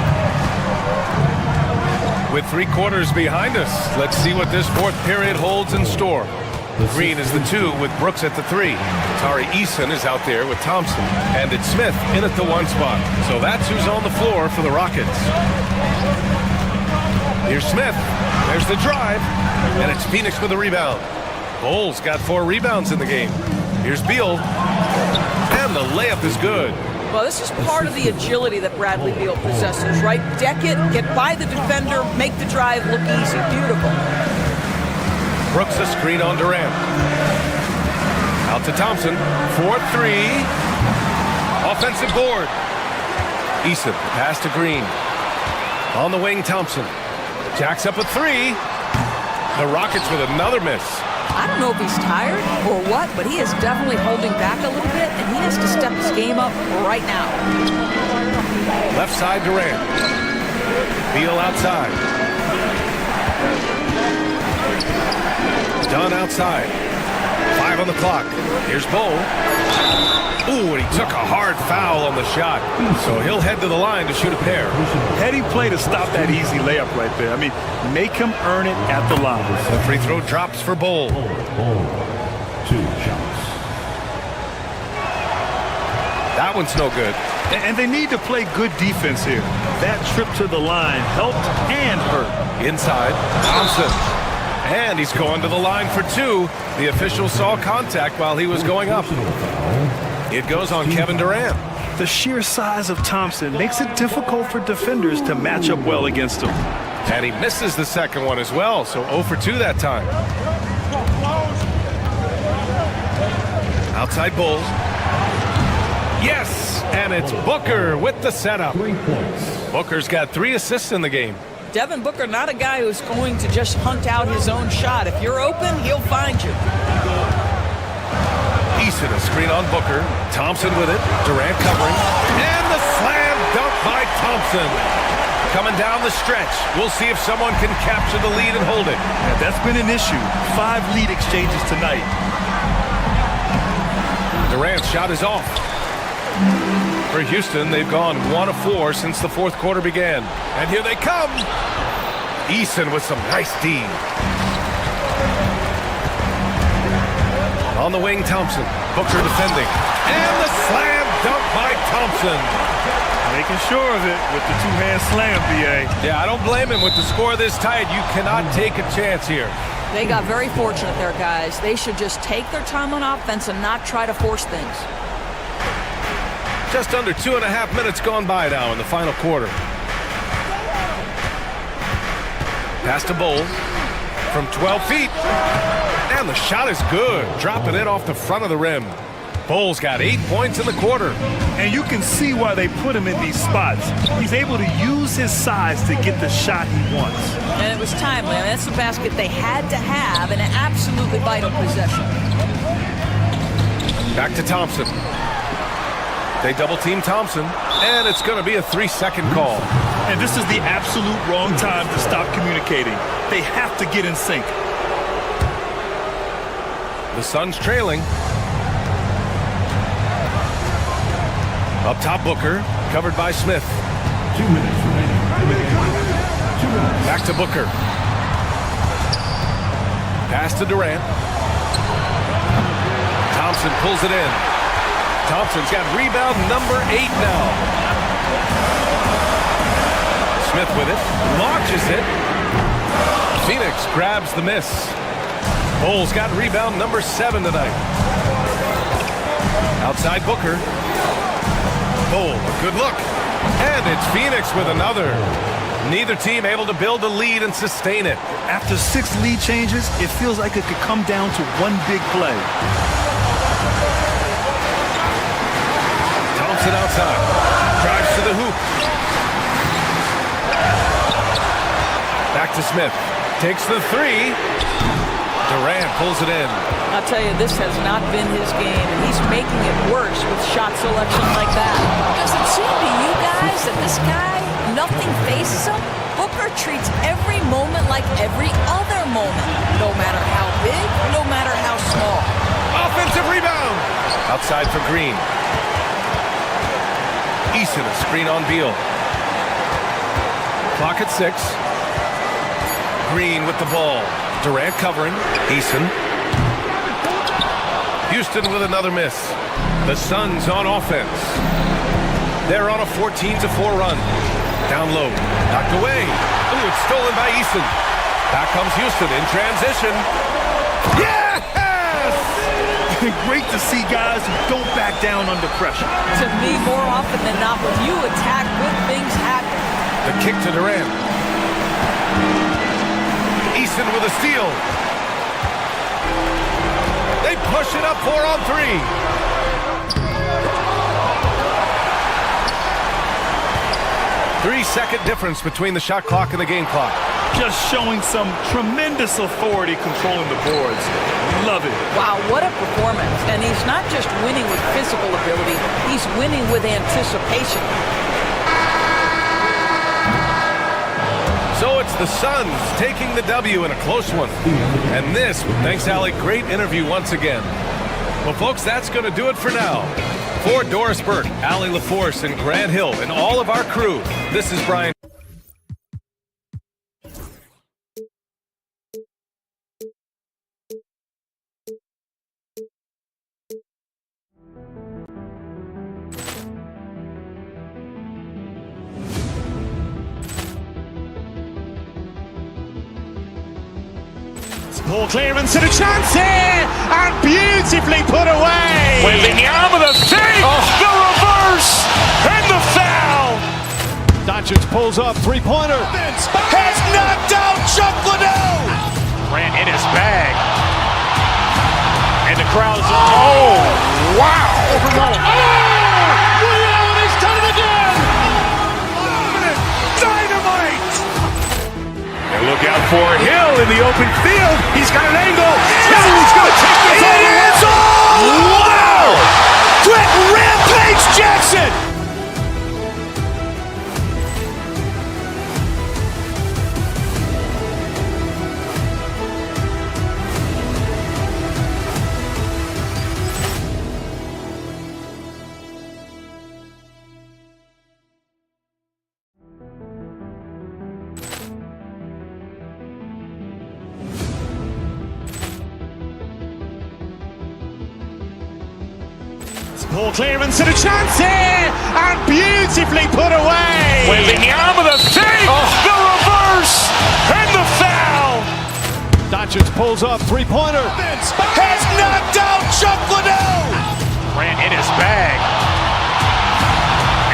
[SPEAKER 4] With 3 quarters behind us, let's see what this 4th period holds in store. Green is the 2 with Brooks at the 3. Tari Eason is out there with Thompson. And it's Smith in at the 1 spot. So that's who's on the floor for the Rockets. Here's Smith. There's the drive. And it's Phoenix with a rebound. Bull's got 4 rebounds in the game. Here's Beal. And the layup is good.
[SPEAKER 5] Well, this is part of the agility that Bradley Beal possesses, right? Deck it, get by the defender, make the drive look easy. Beautiful.
[SPEAKER 4] Brooks a screen on Durant. Out to Thompson. 4-3. Offensive board. Eason, pass to Green. On the wing, Thompson. Jacks up a 3. The Rockets with another miss.
[SPEAKER 5] I don't know if he's tired or what, but he is definitely holding back a little bit, and he has to step his game up right now.
[SPEAKER 4] Left side, Durant. Beal outside. Dunn outside. 5 on the clock. Here's Bull. Ooh, and he took a hard foul on the shot. So he'll head to the line to shoot a pair.
[SPEAKER 6] Heady play to stop that easy layup right there. I mean, make him earn it at the line.
[SPEAKER 4] The free throw drops for Bull.
[SPEAKER 7] 2 shots.
[SPEAKER 4] That one's no good.
[SPEAKER 6] And they need to play good defense here. That trip to the line helped and hurt.
[SPEAKER 4] Inside, Thompson. And he's going to the line for 2. The official saw contact while he was going up. It goes on Kevin Durant.
[SPEAKER 6] The sheer size of Thompson makes it difficult for defenders to match up well against him.
[SPEAKER 4] And he misses the second one as well, so 0 for 2 that time. Outside Bulls. Yes! And it's Booker with the setup. Booker's got 3 assists in the game.
[SPEAKER 5] Devin Booker, not a guy who's going to just hunt out his own shot. If you're open, he'll find you.
[SPEAKER 4] Eason, a screen on Booker. Thompson with it. Durant covering. And the slam dunk by Thompson. Coming down the stretch. We'll see if someone can capture the lead and hold it.
[SPEAKER 6] Yeah, that's been an issue. 5 lead exchanges tonight.
[SPEAKER 4] Durant's shot is off. For Houston, they've gone 1 of 4 since the fourth quarter began. And here they come. Eason with some nice D. On the wing, Thompson. Booker defending. And the slam dunk by Thompson.
[SPEAKER 6] Making sure of it with the two-hand slam, B.A.
[SPEAKER 4] Yeah, I don't blame him with the score this tight. You cannot take a chance here.
[SPEAKER 5] They got very fortunate there, guys. They should just take their time on offense and not try to force things.
[SPEAKER 4] Just under 2.5 minutes gone by now in the final quarter. Pass to Bowles from 12 feet. And the shot is good. Dropping it off the front of the rim. Bowles got 8 points in the quarter.
[SPEAKER 6] And you can see why they put him in these spots. He's able to use his size to get the shot he wants.
[SPEAKER 5] And it was timely. I mean, that's the basket they had to have in an absolutely vital possession.
[SPEAKER 4] Back to Thompson. They double-team Thompson, and it's going to be a 3-second call.
[SPEAKER 6] And this is the absolute wrong time to stop communicating. They have to get in sync.
[SPEAKER 4] The Suns trailing. Up top, Booker, covered by Smith.
[SPEAKER 7] 2 minutes remaining.
[SPEAKER 4] Back to Booker. Pass to Durant. Thompson pulls it in. Thompson's got rebound number 8 now. Smith with it. Launches it. Phoenix grabs the miss. Bowles got rebound number 7 tonight. Outside Booker. Bowles, a good look. And it's Phoenix with another. Neither team able to build a lead and sustain it.
[SPEAKER 6] After 6 lead changes, it feels like it could come down to one big play.
[SPEAKER 4] Thompson outside. Drives to the hoop. Back to Smith. Takes the 3. Durant pulls it in.
[SPEAKER 5] I'll tell you, this has not been his game, and he's making it worse with shot selection like that. Does it seem to you guys that this guy, nothing faces him? Booker treats every moment like every other moment, no matter how big, no matter how small.
[SPEAKER 4] Offensive rebound. Outside for Green. Eason, a screen on Beal. Clock at 6. Green with the ball. Durant covering. Eason. Houston with another miss. The Suns on offense. They're on a 14-4 run. Down low. Knocked away. Ooh, it's stolen by Eason. Back comes Houston in transition. Yes!
[SPEAKER 6] Great to see guys who don't back down under pressure.
[SPEAKER 5] To me, more often than not, when you attack, good things happen.
[SPEAKER 4] The kick to Durant. Eason with a steal. They push it up 4-on-3. 3-second difference between the shot clock and the game clock.
[SPEAKER 6] Just showing some tremendous authority controlling the boards. Love it.
[SPEAKER 5] Wow, what a performance. And he's not just winning with physical ability, he's winning with anticipation.
[SPEAKER 4] So it's the Suns taking the W in a close one. And this, thanks, Allie, great interview once again. Well, folks, that's going to do it for now. For Doris Burke, Allie LaForce, and Grant Hill, and all of our crew, this is Brian.
[SPEAKER 2] Ball clearance and a chance here, and beautifully put away.
[SPEAKER 1] With the arm of the fake, the reverse, and the foul.
[SPEAKER 2] Doncic pulls up, three-pointer, has
[SPEAKER 15] crowd is, oh, wow.
[SPEAKER 3] Overrun. He's done it again. Dynamite.
[SPEAKER 1] And look out for Hill in the open field. He's got an angle. He's going to take this all the way.
[SPEAKER 3] Wow! Quick Rampage Jackson.
[SPEAKER 2] Poor clearance and a chance here, and beautifully put away.
[SPEAKER 1] Waving the arm of the thing. The reverse and the foul.
[SPEAKER 2] Doncic pulls up, three-pointer.
[SPEAKER 3] Vince has knocked out Chuck Liddell.
[SPEAKER 1] Ran in his bag.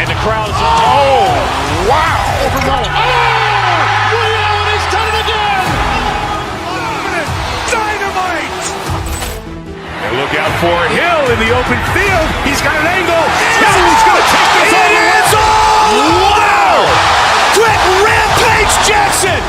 [SPEAKER 1] And the crowd is, oh, wow. Overrun.
[SPEAKER 3] He's done it again. Dynamite.
[SPEAKER 1] And look out for Hill in the open field. He's got an angle. He's going to take this all the way.
[SPEAKER 3] Wow! Quick Rampage Jackson.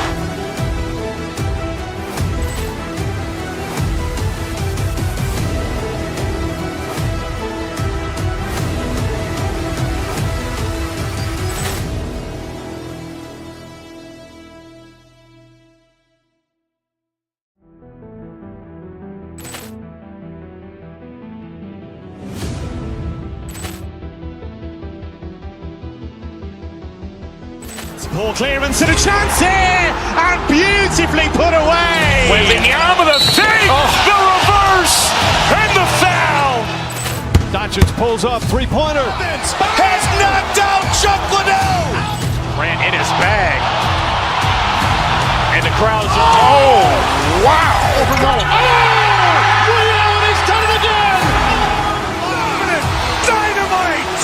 [SPEAKER 2] Poor clearance and a chance here, and beautifully put away.
[SPEAKER 1] Waving the arm of the thing. The reverse and the foul.
[SPEAKER 2] Doncic pulls up, three-pointer.
[SPEAKER 3] Vince has knocked out Chuck Liddell.
[SPEAKER 1] Ran in his bag. And the crowd is, oh, wow. Overrun.
[SPEAKER 3] He's done it again. Dynamite.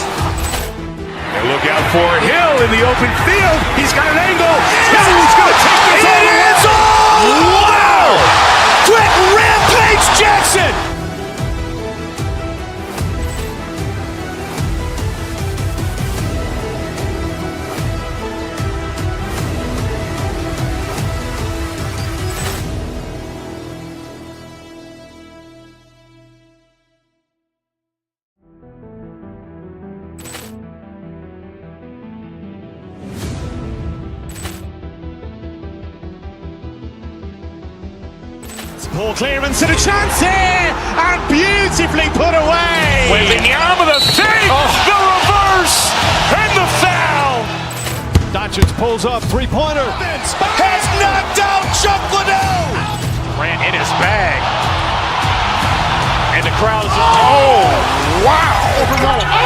[SPEAKER 1] And look out for Hill in the open field. He's got an angle. He's going to take this all the way.
[SPEAKER 3] Wow! Quick Rampage Jackson.
[SPEAKER 2] Poor clearance and a chance here, and beautifully put away.
[SPEAKER 1] Waving the arm of the thing. The reverse and the foul.
[SPEAKER 2] Doncic pulls up, three-pointer.
[SPEAKER 3] Vince has knocked out Chuck Liddell.
[SPEAKER 1] Ran in his bag. And the crowd is, oh, wow. Overrun.